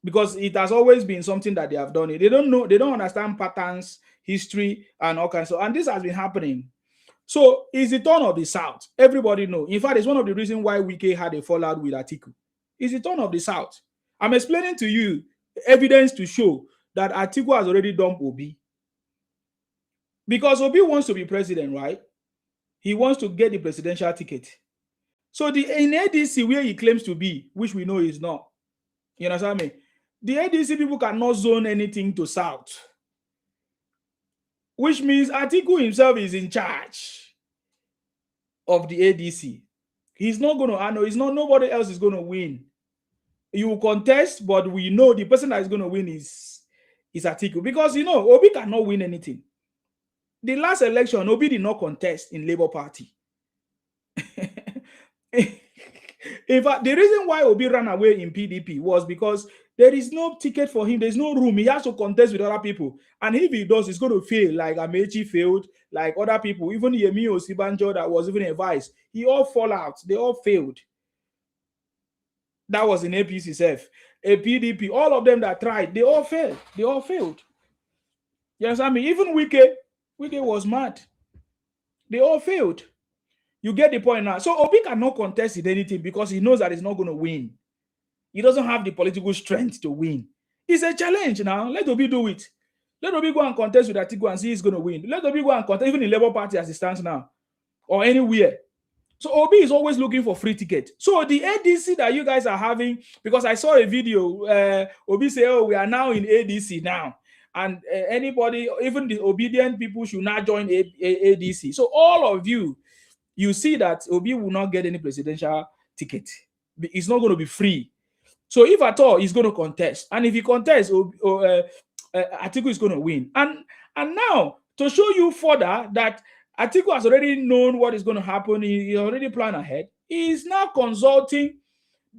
because it has always been something that they have done. They don't know, they don't understand patterns, history, and all kinds of, and this has been happening. So it's the turn of the South. Everybody know. In fact, it's one of the reasons why Wike had a fallout with Atiku. It's the turn of the South. I'm explaining to you evidence to show that Atiku has already dumped Obi. Because Obi wants to be president, right? He wants to get the presidential ticket. So in ADC, where he claims to be, which we know is not, you understand me? The ADC people cannot zone anything to South, which means Atiku himself is in charge of the ADC. He's not going to, I know, nobody else is going to win. You will contest, but we know the person that is going to win is Atiku, because Obi cannot win anything. The last election, Obi did not contest in Labour Party. In fact, the reason why Obi ran away in PDP was because there is no ticket for him. There's no room. He has to contest with other people. And if he does, it's going to fail. Like Amechi failed, like other people. Even Yemi Osibanjo, that was even a vice. He all fall out. They all failed. That was in APC self. A PDP, all of them that tried, they all failed. They all failed. You understand me? Even Wike was mad. They all failed. You get the point now. So Obi cannot contest in anything because he knows that he's not going to win. He doesn't have the political strength to win. It's a challenge now. Let Obi do it. Let Obi go and contest with Atiku and see he's going to win. Let Obi go and contest even in Labour Party as it stands now, or anywhere. So Obi is always looking for free ticket. So the ADC that you guys are having, because I saw a video, Obi say, "Oh, we are now in ADC now, and anybody, even the obedient people, should not join ADC." So all of you see that Obi will not get any presidential ticket. It's not going to be free. So if at all, he's going to contest, and if he contests, Atiku is going to win. And now to show you further that Atiku has already known what is going to happen, he already planned ahead. He is now consulting.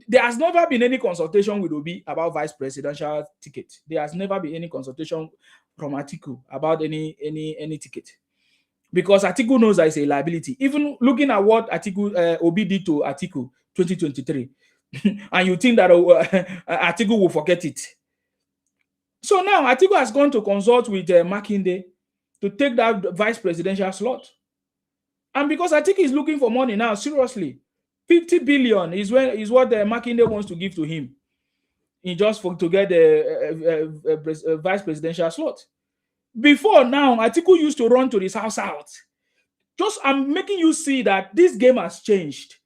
There has never been any consultation with Obi about vice presidential ticket. There has never been any consultation from Atiku about any ticket, because Atiku knows that it's a liability. Even looking at what Obi did to Atiku 2023, and you think that Atiku will forget it. So now Atiku has gone to consult with Makinde to take that vice presidential slot. And because Atiku is looking for money now, seriously, 50 billion is what Makinde wants to give to him, to get a vice presidential slot. Before now, Atiku used to run to the South. I'm making you see that this game has changed.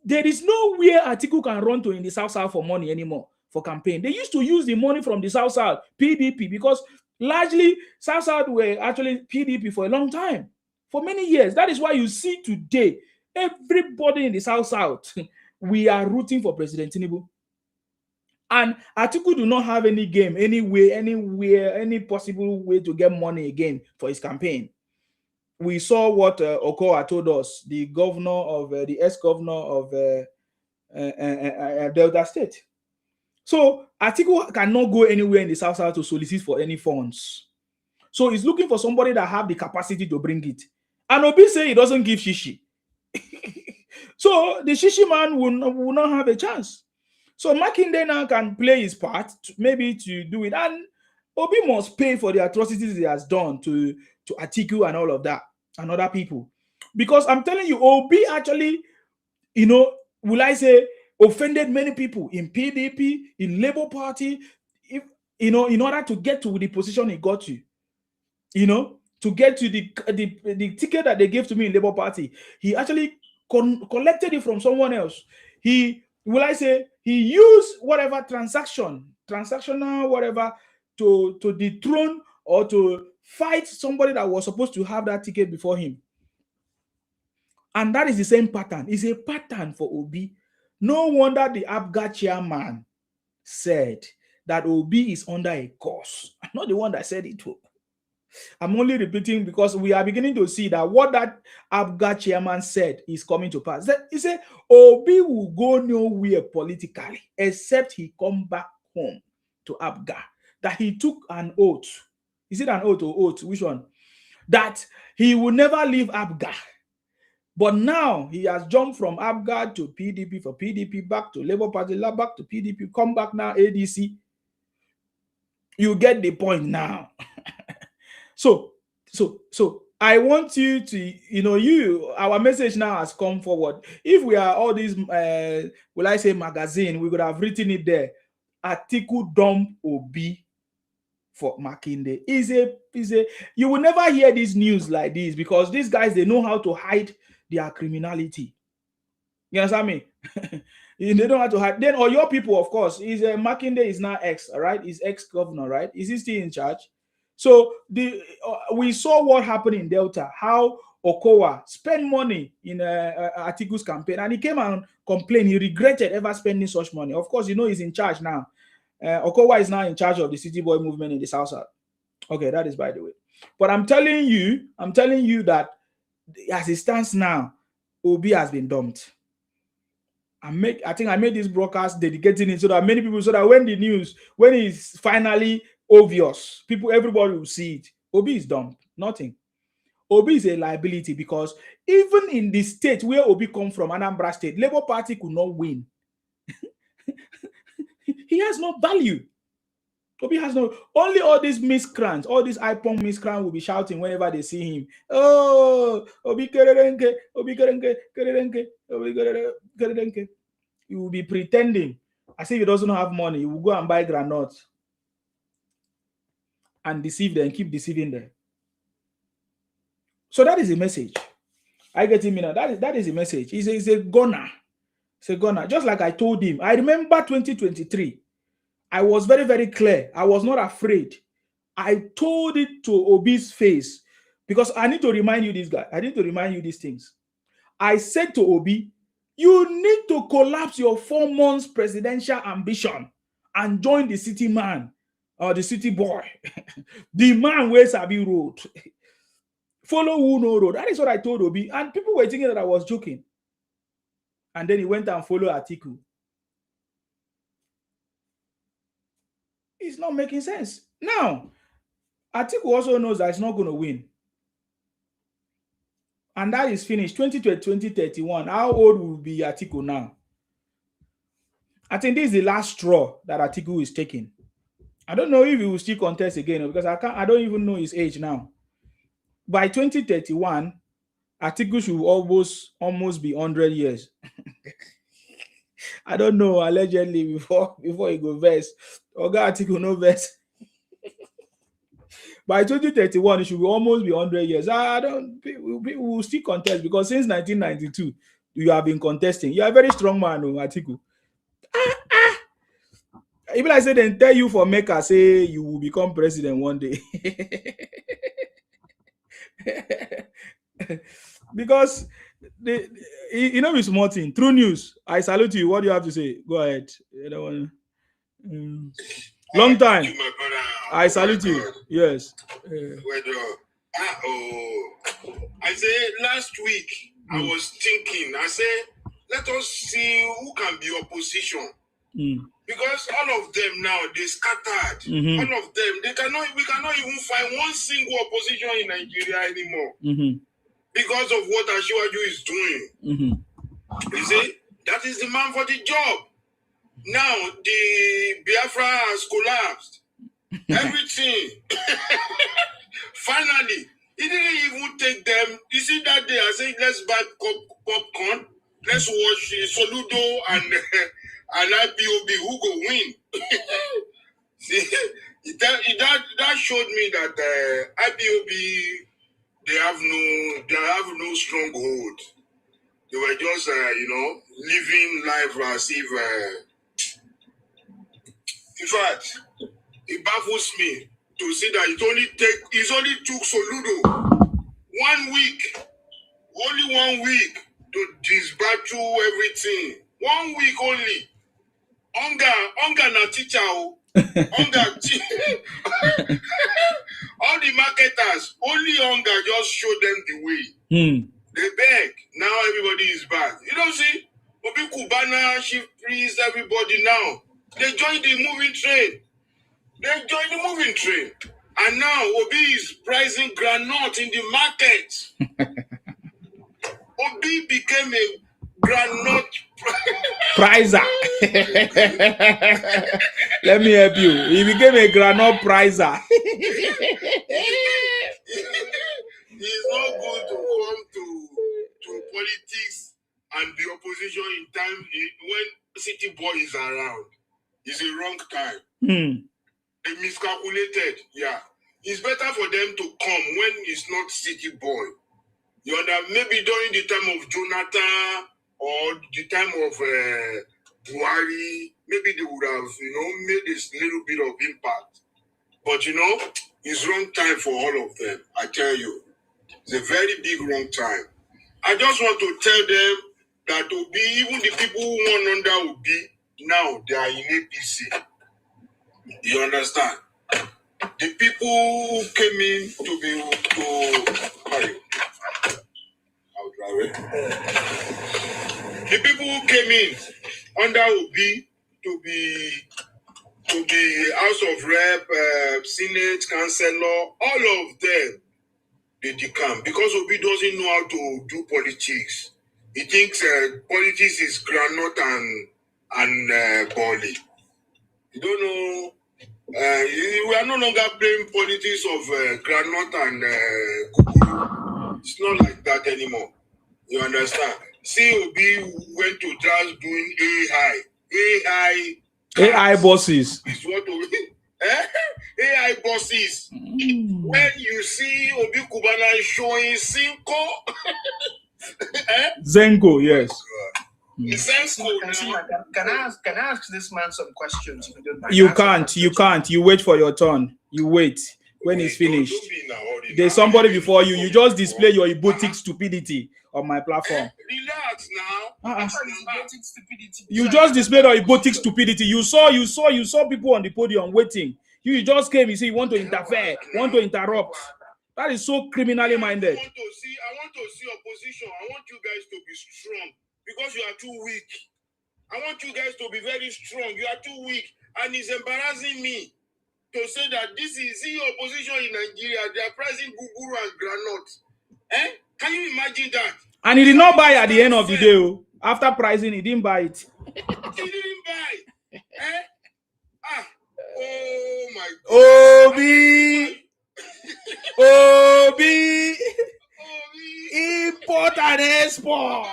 There is nowhere Atiku can run to in the South for money anymore for campaign. They used to use the money from the South, PDP, because largely South were actually PDP for a long time, for many years. That is why you see today, everybody in the South, we are rooting for President Tinubu. And Atiku do not have any game, anywhere, any possible way to get money again for his campaign. We saw what Okoa told us, the ex-governor of Delta State. So Atiku cannot go anywhere in the South to solicit for any funds. So he's looking for somebody that have the capacity to bring it. And Obi say he doesn't give shishi. So the shishi man will not have a chance. So Makinde now can play his part, maybe to do it. And Obi must pay for the atrocities he has done to Atiku and all of that, and other people. Because I'm telling you, Obi actually, will I say, offended many people in PDP, in Labour Party, if, in order to get to the position he got to. To get to the ticket that they gave to me in Labour Party, he actually collected it from someone else. He used whatever transactional whatever to dethrone or to fight somebody that was supposed to have that ticket before him. And that is the same pattern. It's a pattern for Obi. No wonder the APGA chairman said that Obi is under a curse. I'm not the one that said it. I'm only repeating because we are beginning to see that what that APGA chairman said is coming to pass. He said Obi will go nowhere politically except he come back home to APGA. That he took an oath. Is it an oath or oath? Which one? That he will never leave APGA. But now he has jumped from APGA to PDP, for PDP back to Labour Party, back to PDP, come back now ADC. You get the point now. So I want you to, our message now has come forward. If we are all these, will I say magazine, we could have written it there. Atiku dump Obi for Makinde. You will never hear this news like this because these guys, they know how to hide their criminality. You understand me? They don't have to hide. Then, or your people, of course, Makinde is now right? He's ex-governor, right? Is he still in charge? So we saw what happened in Delta, how Okowa spent money in Atiku's campaign, and he came and complained. He regretted ever spending such money. Of course, he's in charge now. Okowa is now in charge of the City Boy movement in the South. Okay, that is by the way. But I'm telling you that as it stands now, Obi has been dumped. I think I made this broadcast dedicating it so that many people, so that when it's finally obvious, everybody will see it. Obi is dumped. Nothing. Obi is a liability because even in the state where Obi come from, Anambra State, Labour Party could not win. He has no value. Obi has no, only all these miscreants, all these IPOM miscreants will be shouting whenever they see him. Oh, Obi kerenke, Obi kerenke, kerenke, Obi kerenke. He will be pretending as if he doesn't have money. He will go and buy granuts and deceive them, keep deceiving them. So that is a message. I get him now. That is a message. He's a gunner. It's a gunner. Just like I told him. I remember 2023. I was very, very clear. I was not afraid. I told it to Obi's face because I need to remind you this guy. I need to remind you these things. I said to Obi, you need to collapse your 4 months presidential ambition and join the city man or the city boy. The man where Sabi road. Follow who no road. That is what I told Obi. And people were thinking that I was joking. And then he went and followed Atiku. It's not making sense. Now, Atiku also knows that it's not going to win. And that is finished. 2031. How old will be Atiku now? I think this is the last straw that Atiku is taking. I don't know if he will still contest again because I don't even know his age now. By 2031, Atiku should almost be 100 years. I don't know, allegedly, before he go verse. Oga Atiku no verse. By 2031, it should almost be 100 years. People will still contest because since 1992, you have been contesting. You are a very strong man, Atiku. Even I say then tell you for Mecca, say you will become president one day. Because it's small thing. True news. I salute you. What do you have to say? Go ahead. Long time. Thank you, my brother. I salute you. God. Yes. Well done. I say last week I was thinking. I say let us see who can be opposition. Because all of them now, they scattered. Mm-hmm. All of them, we cannot even find one single opposition in Nigeria anymore. Mm-hmm. Because of what Asiwaju is doing. Mm-hmm. You see, that is the man for the job. Now, the Biafra has collapsed. Everything. Finally, he didn't even take them. You see, that day I said, let's buy popcorn. Let's watch Soludo and IPOB. Who go win? See, that showed me that IPOB, they have no stronghold. They were just, living life as if. In fact, it baffles me to see that it only took Soludo 1 week, only 1 week to disbattle everything. 1 week only. Onga na teacher. Onga all the marketers, only Onga just showed them the way. They beg. Now everybody is back. You don't see Obi Kubana, Chief Priest, everybody now. They joined the moving train. And now Obi is pricing granite in the market. Obi became a granite prizer. Let me help you. He became a granite prizer. It's not good to come to politics and be opposition in time when City Boy is around. It's a wrong time. They miscalculated. Yeah. It's better for them to come when it's not City Boy. You understand? Maybe during the time of Jonathan or the time of Buhari, maybe they would have, made a little bit of impact. But, it's wrong time for all of them. I tell you. It's a very big wrong time. I just want to tell them that Obi, even the people who won under Obi, now they are in APC. You understand? The people who came in the people who came in under Obi to be House of Rep, Senate, Councillor, all of them, they decamp because Obi doesn't know how to do politics. He thinks politics is groundnut and Bolly. You don't know. We are no longer playing politics of groundnut and Kukuru. It's not like that anymore. You understand? COB went to just doing AI bosses. Is what AI bosses. When you see Obi Kubana showing Cinco, Zenko, yes. Can I ask this man some questions? If you don't mind? You can't. You wait for your turn. You wait. When it's finished, there's somebody before you. You just display your egotic stupidity on my platform. Relax now. You just displayed your egotic stupidity. You saw people on the podium waiting. You just came. You say you want to interfere, want to interrupt. That is so criminally minded. I want to see opposition. I want you guys to be strong because you are too weak. I want you guys to be very strong. You are too weak, and it's embarrassing me to say that this is the opposition in Nigeria. They are pricing guguru and granite. Can you imagine that? And he did not buy at the end of the day. After pricing, he didn't buy it. He didn't buy. Oh my God. Obi. Import and export.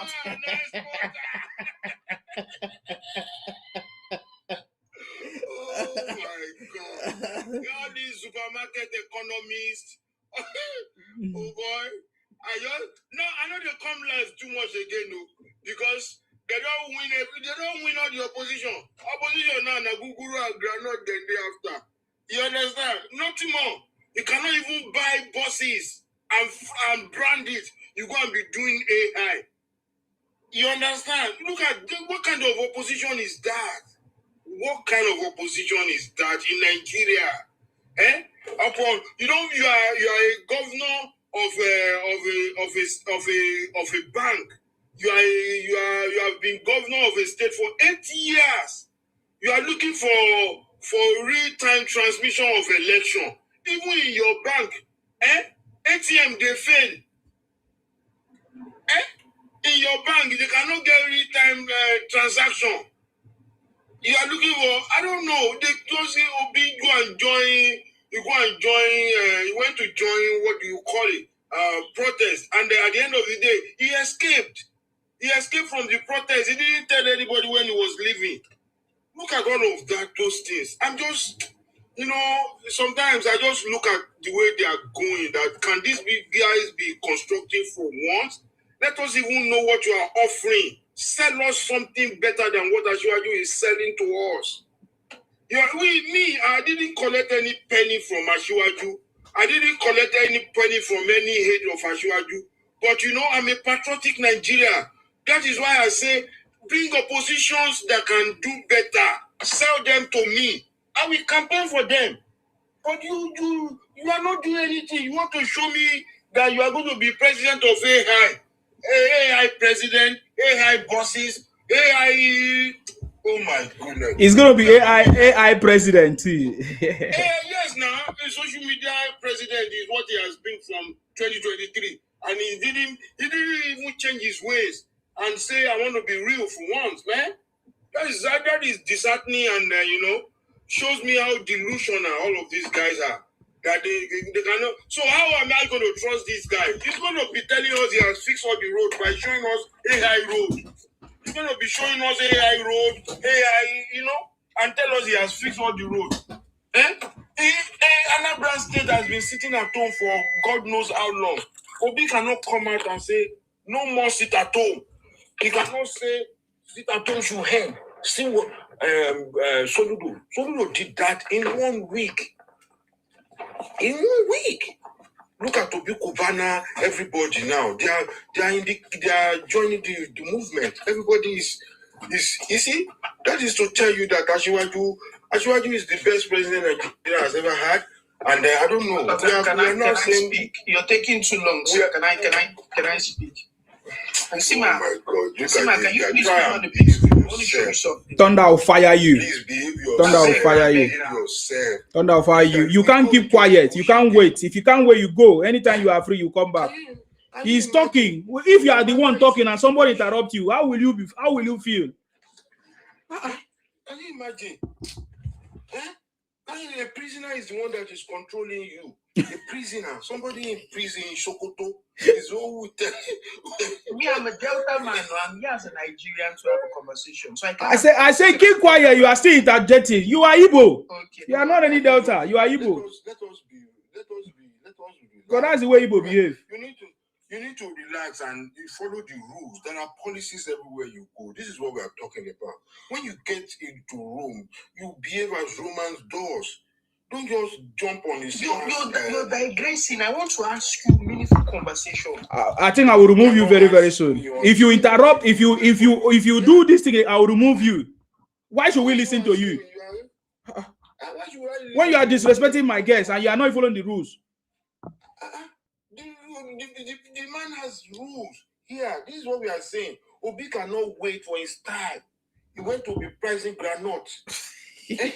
Oh my God. All these supermarket economists. Oh boy. I know they come live too much again, no, because they don't win all the opposition. Opposition now na guguru and granite then day after. You understand? Nothing more. You cannot even buy buses and brand it. You go and be doing AI. You understand? Look at what kind of opposition is that? What kind of opposition is that in Nigeria? You are a governor of a bank. You have been governor of a state for 8 years. You are looking for real-time transmission of election. Even in your bank, ATM they fail. In your bank, they cannot get real-time transaction. You are looking for, I don't know, they just say Obi go and join, he went to join, what do you call it, protest. And at the end of the day, he escaped. He escaped from the protest. He didn't tell anybody when he was leaving. Look at all of that, those things. I'm just, sometimes I just look at the way they are going, that can these big guys be constructive for once? Let us even know what you are offering. Sell us something better than what Asiwaju is selling to us. I didn't collect any penny from Asiwaju. I didn't collect any penny from any head of Asiwaju. But I'm a patriotic Nigerian. That is why I say, bring oppositions that can do better. Sell them to me. I will campaign for them. But you are not doing anything. You want to show me that you are going to be president of AI. AI president, AI bosses, AI. Oh my goodness. It's going to be AI president too. Yes, now a social media president is what he has been from 2023. And he didn't even change his ways and say, I want to be real for once, man. That is disheartening and, shows me how delusional all of these guys are. That they cannot. So how am I going to trust this guy? He's going to be telling us he has fixed all the road by showing us AI road. He's going to be showing us AI road, AI, and tell us he has fixed all the road. Anambra State has been sitting at home for God knows how long. Obi cannot come out and say, no more sit at home. He cannot say, sit at home should end. See what Soludo did that in 1 week. In 1 week. Look at Obi Kubana, everybody now. They are joining the movement. Everybody is you see, that is to tell you that Asiwaju is the best president Nigeria has ever had. And I don't know. Can I speak? You're taking too long, sir. Can I speak? And Sima, can you please be on the page? Thunder will fire you. Thunder will fire you. Thunder will fire you. You can't keep quiet. You can't wait. If you can't wait, you go. Anytime you are free, you come back. He's talking. If you are the one talking and somebody interrupt you, how will you feel? Can you imagine? A prisoner is the one that is controlling you. A prisoner, somebody in prison in Sokoto is always me, I'm a Delta man. I'm here as a Nigerian to have a conversation. So I say keep quiet. You are still interjecting. You are Igbo. Okay, you are not any Delta. You are Igbo. Let us be. Because that's the way Igbo behave. You need to relax and follow the rules. There are policies everywhere you go. This is what we are talking about. When you get into Rome, you behave as Romans does. Don't just jump on the scene. You're digressing. I want to ask you meaningful conversation. I think I will remove you very, very soon. If you interrupt, if you do this thing, I will remove you. Why should we listen to you? When you are disrespecting my guests and you are not following the rules. The man has rules. Here, this is what we are saying. Obi cannot wait for his time. He went to be pricing granite. Can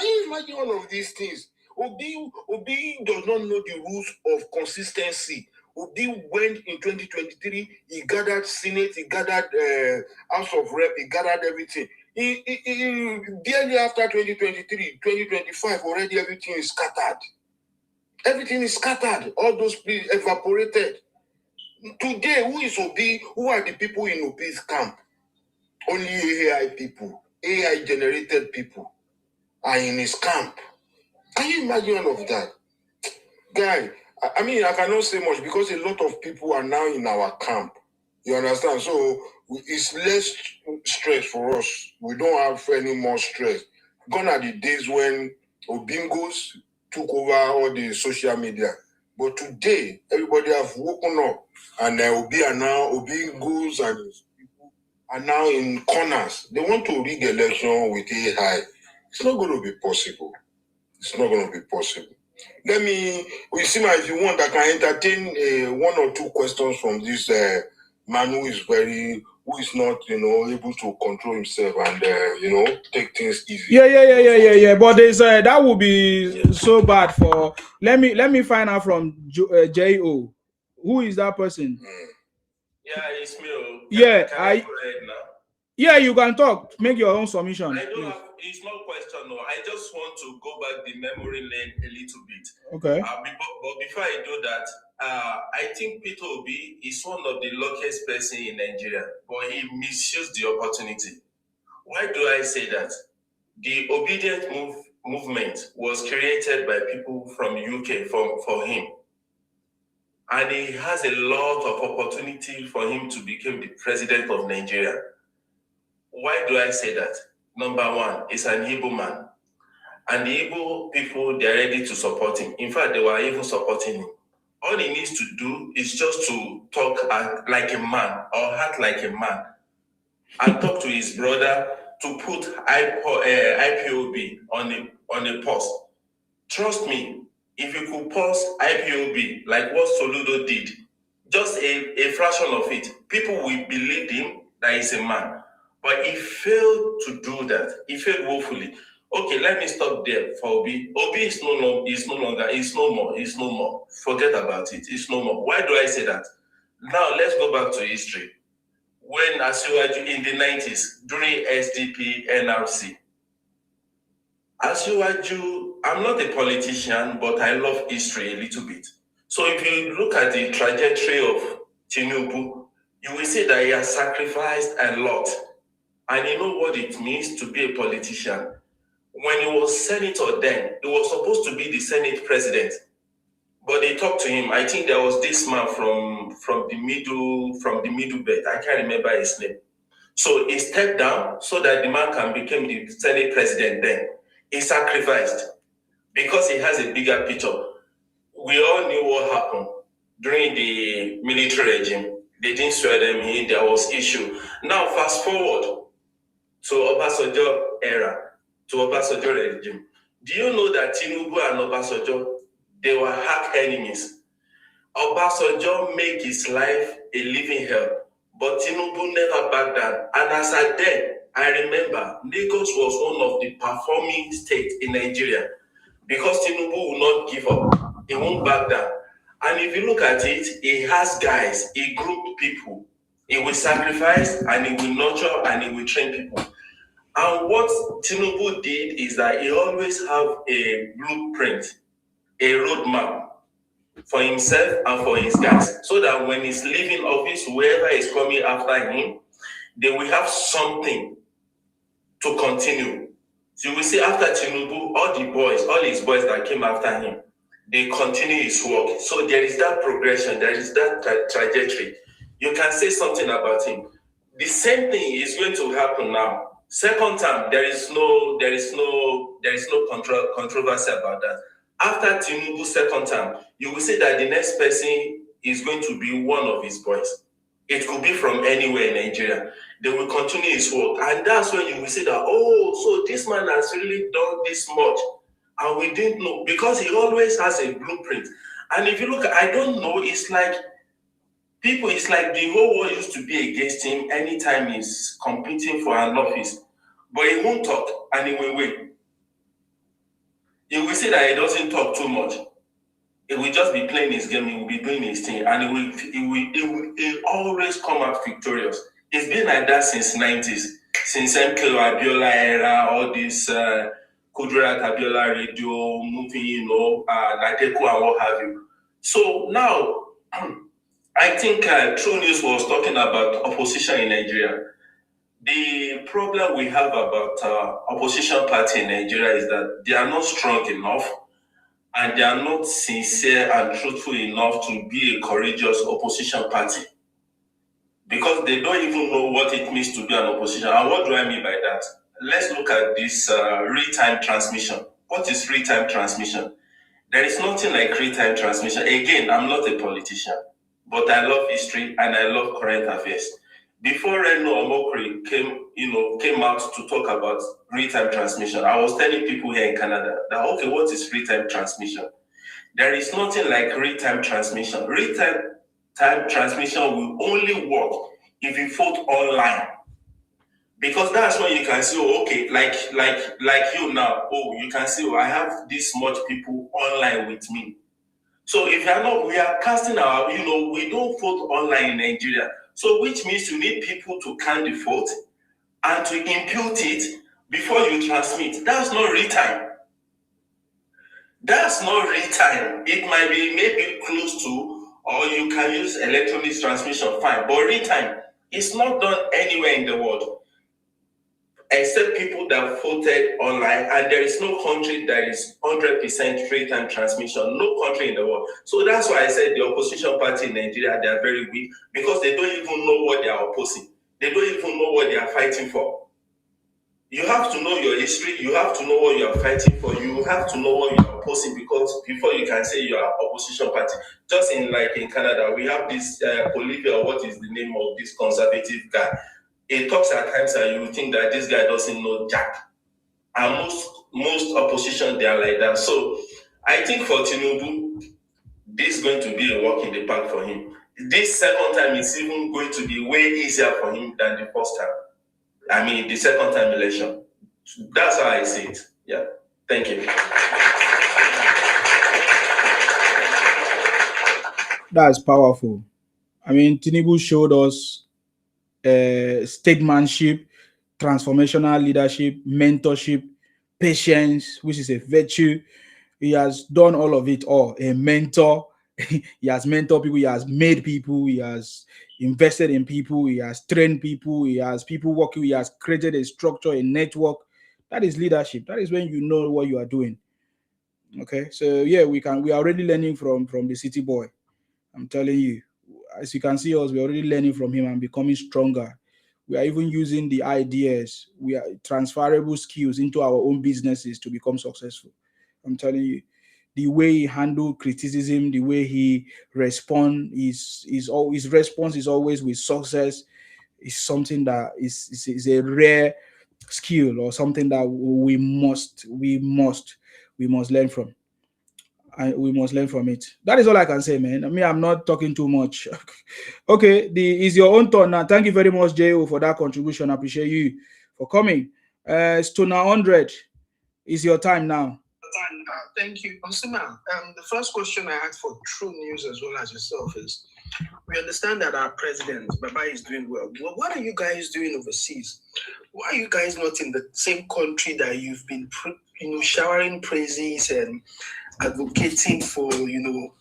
you imagine all of these things? Obi does not know the rules of consistency. Obi went in 2023. He gathered Senate. He gathered House of Rep. He gathered everything. He barely after 2023, 2025, already everything is scattered. Everything is scattered. All those people evaporated. Today, who is Obi? Who are the people in Obi's camp? Only AI people, AI-generated people are in his camp. Can you imagine all of that? Guy, I cannot say much because a lot of people are now in our camp. You understand? So it's less stress for us. We don't have any more stress. Gone are the days when Obingos took over all the social media. But today, everybody have woken up and Obingos and people are now in corners. They want to rig election with AI. It's not going to be possible. It's not going to be possible. If you want, I can entertain 1 or 2 questions from this man who is very who is not, able to control himself and, take things easy. Yeah. But there's that would be so bad for. Let me find out from Jo. Who is that person? Yeah, it's me. Yeah, Can I go ahead now? Yeah, you can talk. Make your own submission. I don't have. It's not question. No, I just want to go back the memory lane a little bit. Okay. But before I do that, I think Peter Obi is one of the luckiest person in Nigeria, but he misused the opportunity. Why do I say that? The obedient movement was created by people from UK for him. And he has a lot of opportunity for him to become the president of Nigeria. Why do I say that? Number one, he's an Igbo man. And the Igbo people, they're ready to support him. In fact, they were even supporting him. All he needs to do is just to talk like a man or act like a man and talk to his brother to put IPOB on a post. Trust me, if you could pause IPOB like what Soludo did, just a fraction of it, people will believe him that he's a man. But he failed to do that. He failed woefully. Okay, let me stop there for Obi. Obi is no more. Forget about it. It's no more. Why do I say that? Now let's go back to history. When Asiwaju in the 90s, during SDP, NRC, Asiwaju, I'm not a politician, but I love history a little bit. So if you look at the trajectory of Tinubu, you will see that he has sacrificed a lot. And you know what it means to be a politician. When he was senator then, he was supposed to be the Senate president. But they talked to him. I think there was this man from the middle belt. I can't remember his name. So he stepped down so that the man can become the Senate president then. He sacrificed because he has a bigger picture. We all knew what happened during the military regime. They didn't swear them in, there was issue. Now fast forward to Obasanjo era, to Obasanjo regime. Do you know that Tinubu and Obasanjo, they were hack enemies? Obasanjo made his life a living hell, but Tinubu never backed down. And as at then, I remember Lagos was one of the performing states in Nigeria because Tinubu will not give up. He won't back down. And if you look at it, he has guys, he grouped people. He will sacrifice and he will nurture and he will train people. And what Tinubu did is that he always have a blueprint, a roadmap for himself and for his guys, so that when he's leaving office, whoever is coming after him, they will have something to continue. So you will see after Tinubu, all his boys that came after him, they continue his work. So there is that progression, there is that trajectory. You can say something about him. The same thing is going to happen now. Second time, there is no controversy about that. After Tinubu's second time, you will see that the next person is going to be one of his boys. It could be from anywhere in Nigeria. They will continue his work. And that's when you will see that, so this man has really done this much. And we didn't know, because he always has a blueprint. And if you look, I don't know, it's like the whole world used to be against him anytime he's competing for an office. But he won't talk and he will wait. You will see that he doesn't talk too much. He will just be playing his game, he will be doing his thing, and he will always come out victorious. It's been like that since 90s, since MK Abiola era, all this Kudirat Abiola radio, moving, Atiku and what have you. So now, I think True News was talking about opposition in Nigeria. The problem we have about opposition party in Nigeria is that they are not strong enough and they are not sincere and truthful enough to be a courageous opposition party, because they don't even know what it means to be an opposition. And what do I mean by that? Let's look at this real-time transmission. What is real-time transmission? There is nothing like real-time transmission. Again, I'm not a politician, but I love history and I love current affairs. Before Reno Omokri came out to talk about real-time transmission, I was telling people here in Canada that, okay, what is real-time transmission? There is nothing like real-time transmission. Real-time transmission will only work if you vote online. Because that's when you can see, oh, okay, like you now, oh, you can see, oh, I have this much people online with me. So if you are not, we are casting our, we don't vote online in Nigeria. So which means you need people to count the vote and to impute it before you transmit. That's not real time. That's not real time. It might be maybe close to, or you can use electronic transmission, fine. But real time, it's not done anywhere in the world, except people that voted online, and there is no country that is 100% real-time transmission, no country in the world. So that's why I said the opposition party in Nigeria, they are very weak, because they don't even know what they are opposing. They don't even know what they are fighting for. You have to know your history, you have to know what you are fighting for, you have to know what you are opposing, because before you can say you are opposition party. Just in Canada, we have this Olivia, what is the name of this conservative guy? He talks at times and you think that this guy doesn't know jack. And most opposition, they are like that. So I think for Tinubu, this is going to be a walk in the park for him. This second time is even going to be way easier for him than the first time. I mean, the second time election. That's how I see it. Yeah. Thank you. That's powerful. I mean, Tinubu showed us statesmanship, transformational leadership, mentorship, patience, which is a virtue. He has done all of it all. A mentor. He has mentored people. He has made people. He has invested in people. He has trained people. He has people working. He has created a structure, a network. That is leadership. That is when you know what you are doing. Okay, so yeah, we are already learning from the city boy. I'm telling you, as you can see us, we're already learning from him and becoming stronger. We are even using the ideas, we are transferable skills into our own businesses to become successful. I'm telling you, the way he handle criticism, the way he respond, his response is always with success. Is something that is a rare skill, or something that we must learn from. We must learn from it. That is all I can say, man. I mean, I'm not talking too much. Okay, is your own turn now. Thank you very much, Jo, for that contribution. I appreciate you for coming. Stoner 100 is your time now. Thank you. Osima, the first question I had for True News as well as yourself is, we understand that our president, Baba, is doing well. Well, what are you guys doing overseas? Why are you guys not in the same country that you've been showering praises and advocating for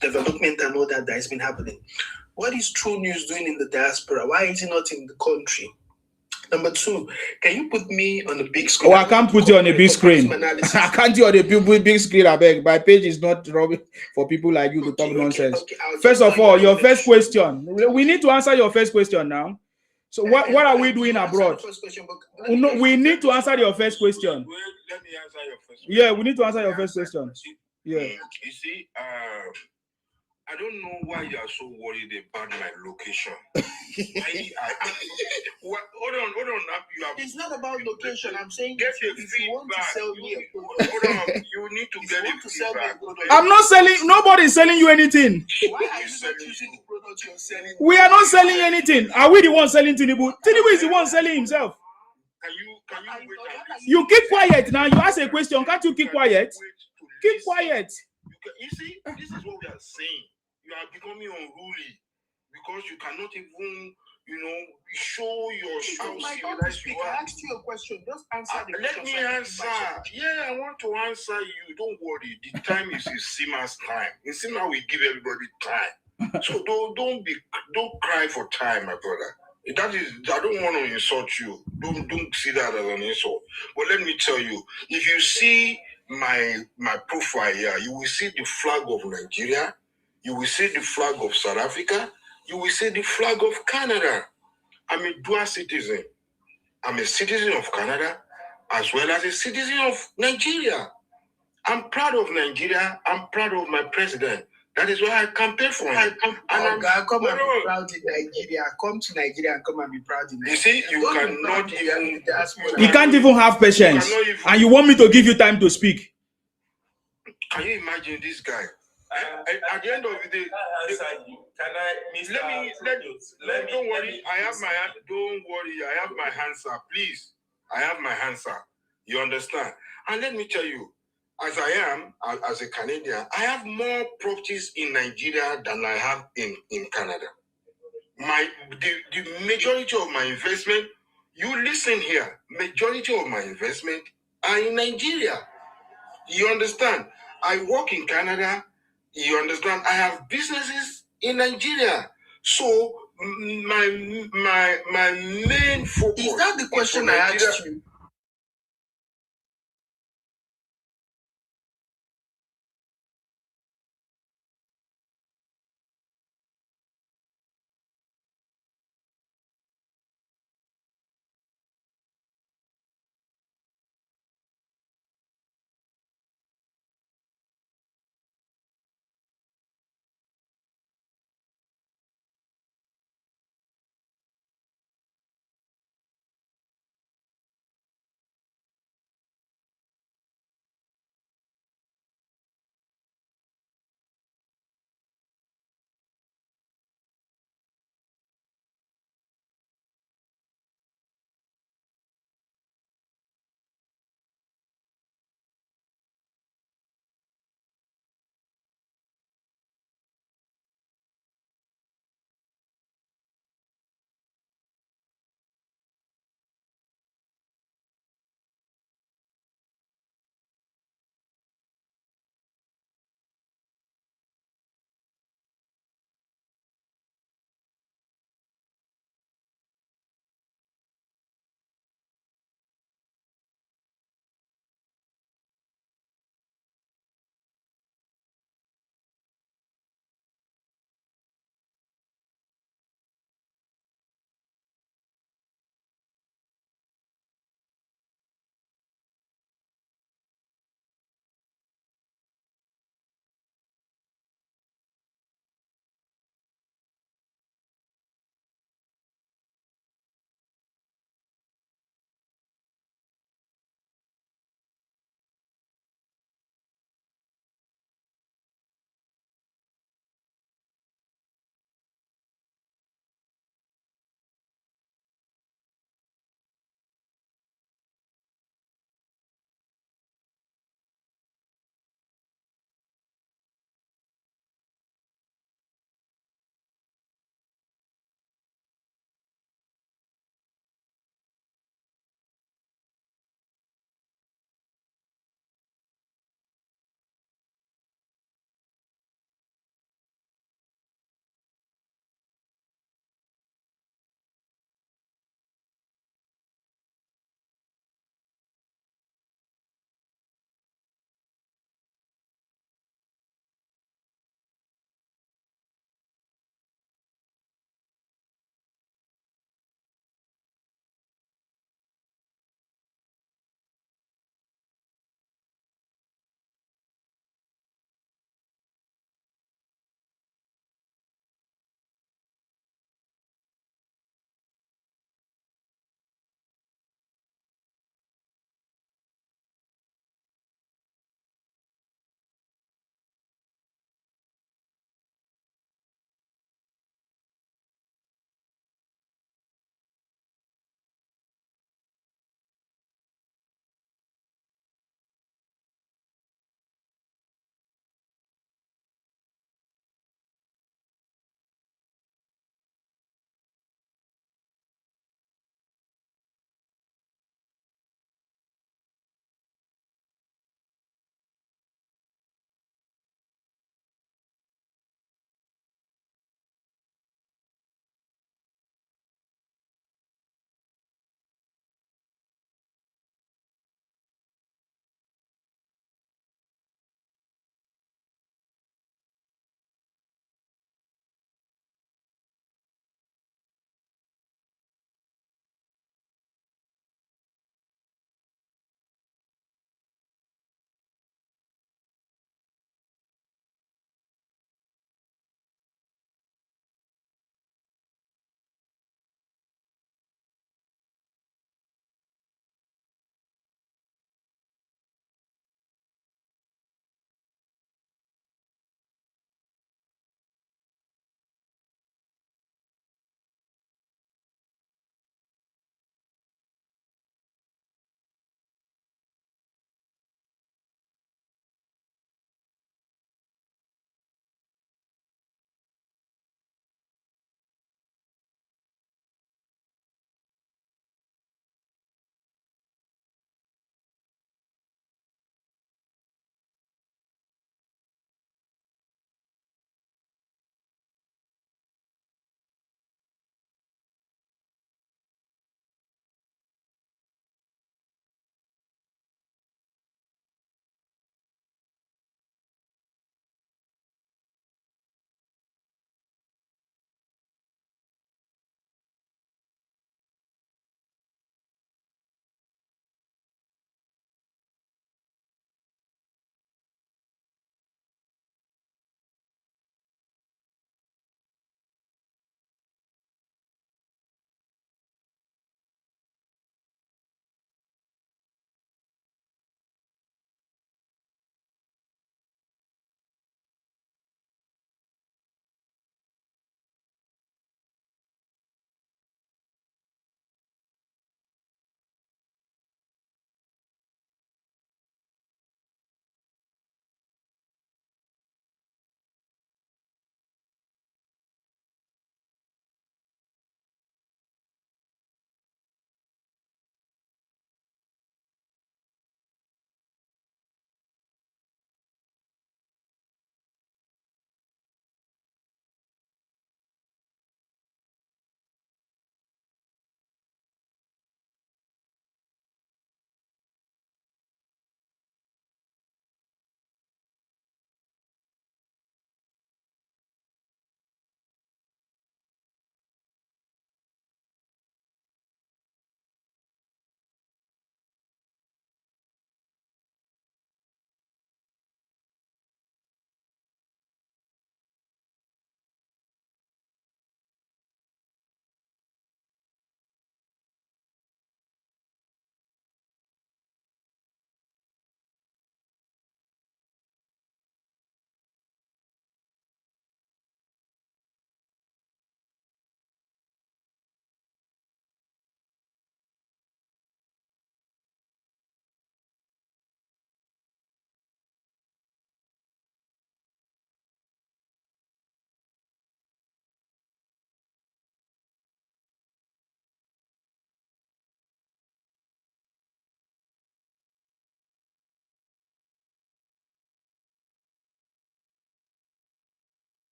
development and all that has been happening? What is True News doing in the diaspora? Why is it not in the country? Number two, can you put me on the big screen? Oh, I can't put you on a big screen. I can't do on a big screen. I beg. My page is not for people like you to talk nonsense. First of all, your first question. We need to answer your first question now. So what are we doing abroad? No, we need to answer your first question. Let me answer your first question. Yeah, we need to answer your first question. Yeah. You see, I don't know why you are so worried about my location. Hold on. It's not about location. I'm saying if you want to sell me a product, hold on. You need to get it to sell me a product. I'm not selling. Nobody's selling you anything. Why are you not using the product you're selling? We are not selling anything. Are we the one selling Tinubu? Tinubu is the one selling himself. Can you wait? You keep quiet now. You ask a question. Can't you keep quiet? Keep quiet. You see, this is what we are saying. You are becoming unruly because you cannot even, show your how civilized you are. I asked you a question. Just answer the question. Let me answer. Yeah, I want to answer you. Don't worry. The time is in Sima's time. In Sima, we give everybody time. So don't cry for time, my brother. That is, I don't want to insult you. Don't see that as an insult. But let me tell you, if you see my profile here, you will see the flag of Nigeria. You will see the flag of South Africa. You will see the flag of Canada. I'm a dual citizen. I'm a citizen of Canada as well as a citizen of Nigeria. I'm proud of Nigeria. I'm proud of my president. That is why I campaign for him. Come and be proud in Nigeria. Come to Nigeria and come and be proud in Nigeria. You see, you cannot even... You can't even have patience. And you want me to give you time to speak. Can you imagine this guy? At the end of the day, Can I, Mr. Don't worry. I have my hand. Don't worry. I have my answer. Please, I have my answer. You understand? And let me tell you, as I am, as a Canadian, I have more properties in Nigeria than I have in Canada. The majority of my investment, you listen here, majority of my investment are in Nigeria. You understand? I work in Canada. You understand? I have businesses in Nigeria. So my main focus Is that the question I asked you?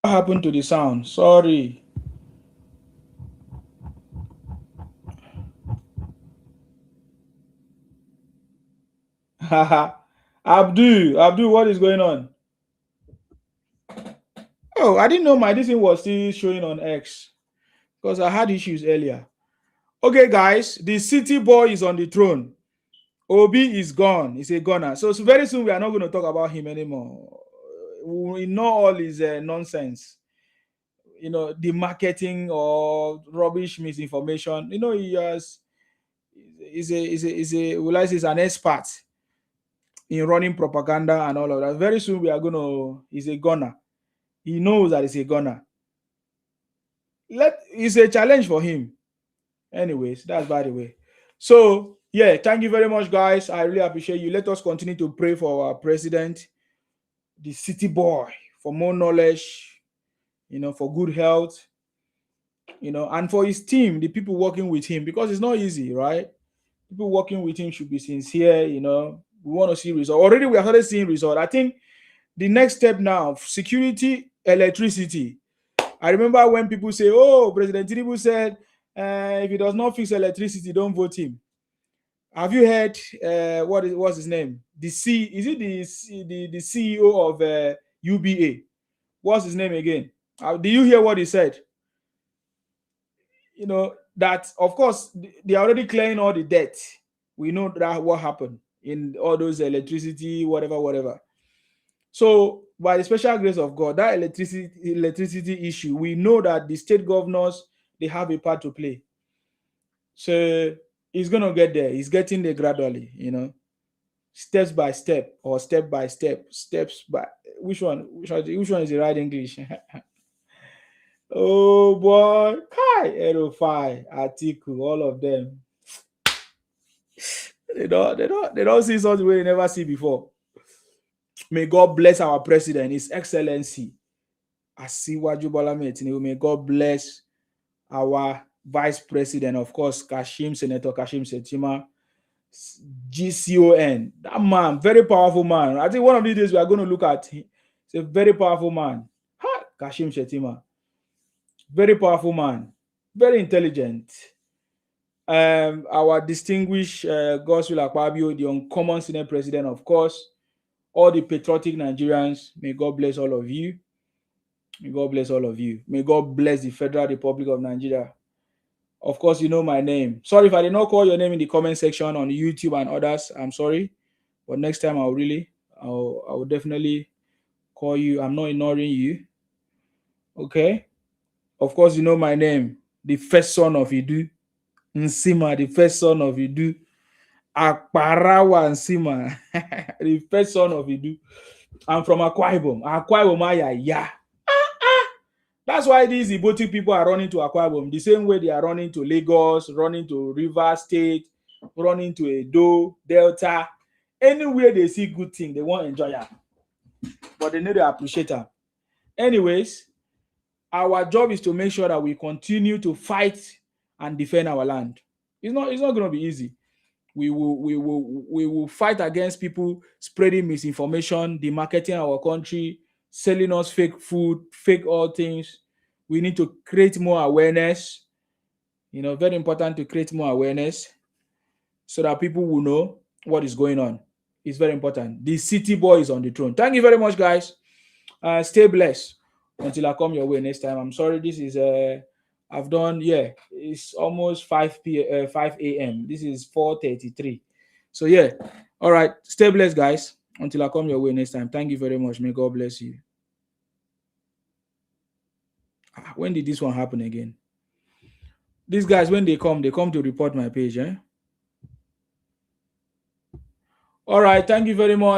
What happened to the sound? Sorry. Haha. Abdul, what is going on? Oh, I didn't know my this thing was still showing on X because I had issues earlier. Okay, guys, the city boy is on the throne. Obi is gone. He's a goner. So very soon we are not going to talk about him anymore. We know all his nonsense. The marketing or rubbish misinformation. He has is a will I say is an expert in running propaganda and all of that. Very soon we are going to. He's a gunner. He knows that he's a gunner. It's a challenge for him. Anyways, that's by the way. So yeah, thank you very much, guys. I really appreciate you. Let us continue to pray for our president, the city boy, for more knowledge, for good health, and for his team, the people working with him, because it's not easy, right? People working with him should be sincere. We want to see result. Already we have started seeing result. I think the next step now, security, electricity. I remember when people say, "Oh, President Tinubu said if he does not fix electricity, don't vote him." Have you heard what's his name? Is it the CEO of UBA? What's his name again? Do you hear what he said? That of course they are already clearing all the debt. We know that what happened in all those electricity, whatever. So by the special grace of God, that electricity issue, we know that the state governors, they have a part to play. So he's gonna get there. He's getting there gradually, steps by step or step by step, steps by which one is the right English? Oh boy, Kai, Erofai, Atiku, all of them. They don't see something we never see before. May God bless our president, His Excellency Asiwaju Bola Ahmed Tinubu. May God bless our vice president, of course, Senator Kashim Shettima, GCON. That man, very powerful man. I think one of these days we are going to look at him. He's a very powerful man. Kashim Shettima. Very powerful man. Very intelligent. Our distinguished Godswill Akpabio, the uncommon Senate president, of course. All the patriotic Nigerians, may God bless all of you. May God bless all of you. May God bless the Federal Republic of Nigeria. Of course, you know my name. Sorry if I did not call your name in the comment section on YouTube and others. I'm sorry. But next time I will definitely call you. I'm not ignoring you. Okay. Of course, you know my name. The first son of Idu. Nsima, the first son of Idu. Akparawa Nsima. The first son of Idu. I'm from Akwa Ibom. Akwa Ibom, yeah. That's why these Ibotic people are running to Akwa Ibom. The same way they are running to Lagos, running to Rivers State, running to Edo, Delta. Anywhere they see good thing, they want to enjoy it. But they need to appreciate them. Anyways, our job is to make sure that we continue to fight and defend our land. It's not going to be easy. We will fight against people spreading misinformation, demarketing our country, selling us fake food, fake all things. We need to create more awareness. Very important to create more awareness so that people will know what is going on. It's very important. The city boy is on the throne. Thank you very much, guys. Stay blessed until I come your way next time. I'm sorry, this is I've done, it's almost 5 a.m. This is 4:33. So yeah, all right, stay blessed, guys, until I come your way next time. Thank you very much. May God bless you. When did this one happen again? These guys, when they come to report my page. All right, thank you very much.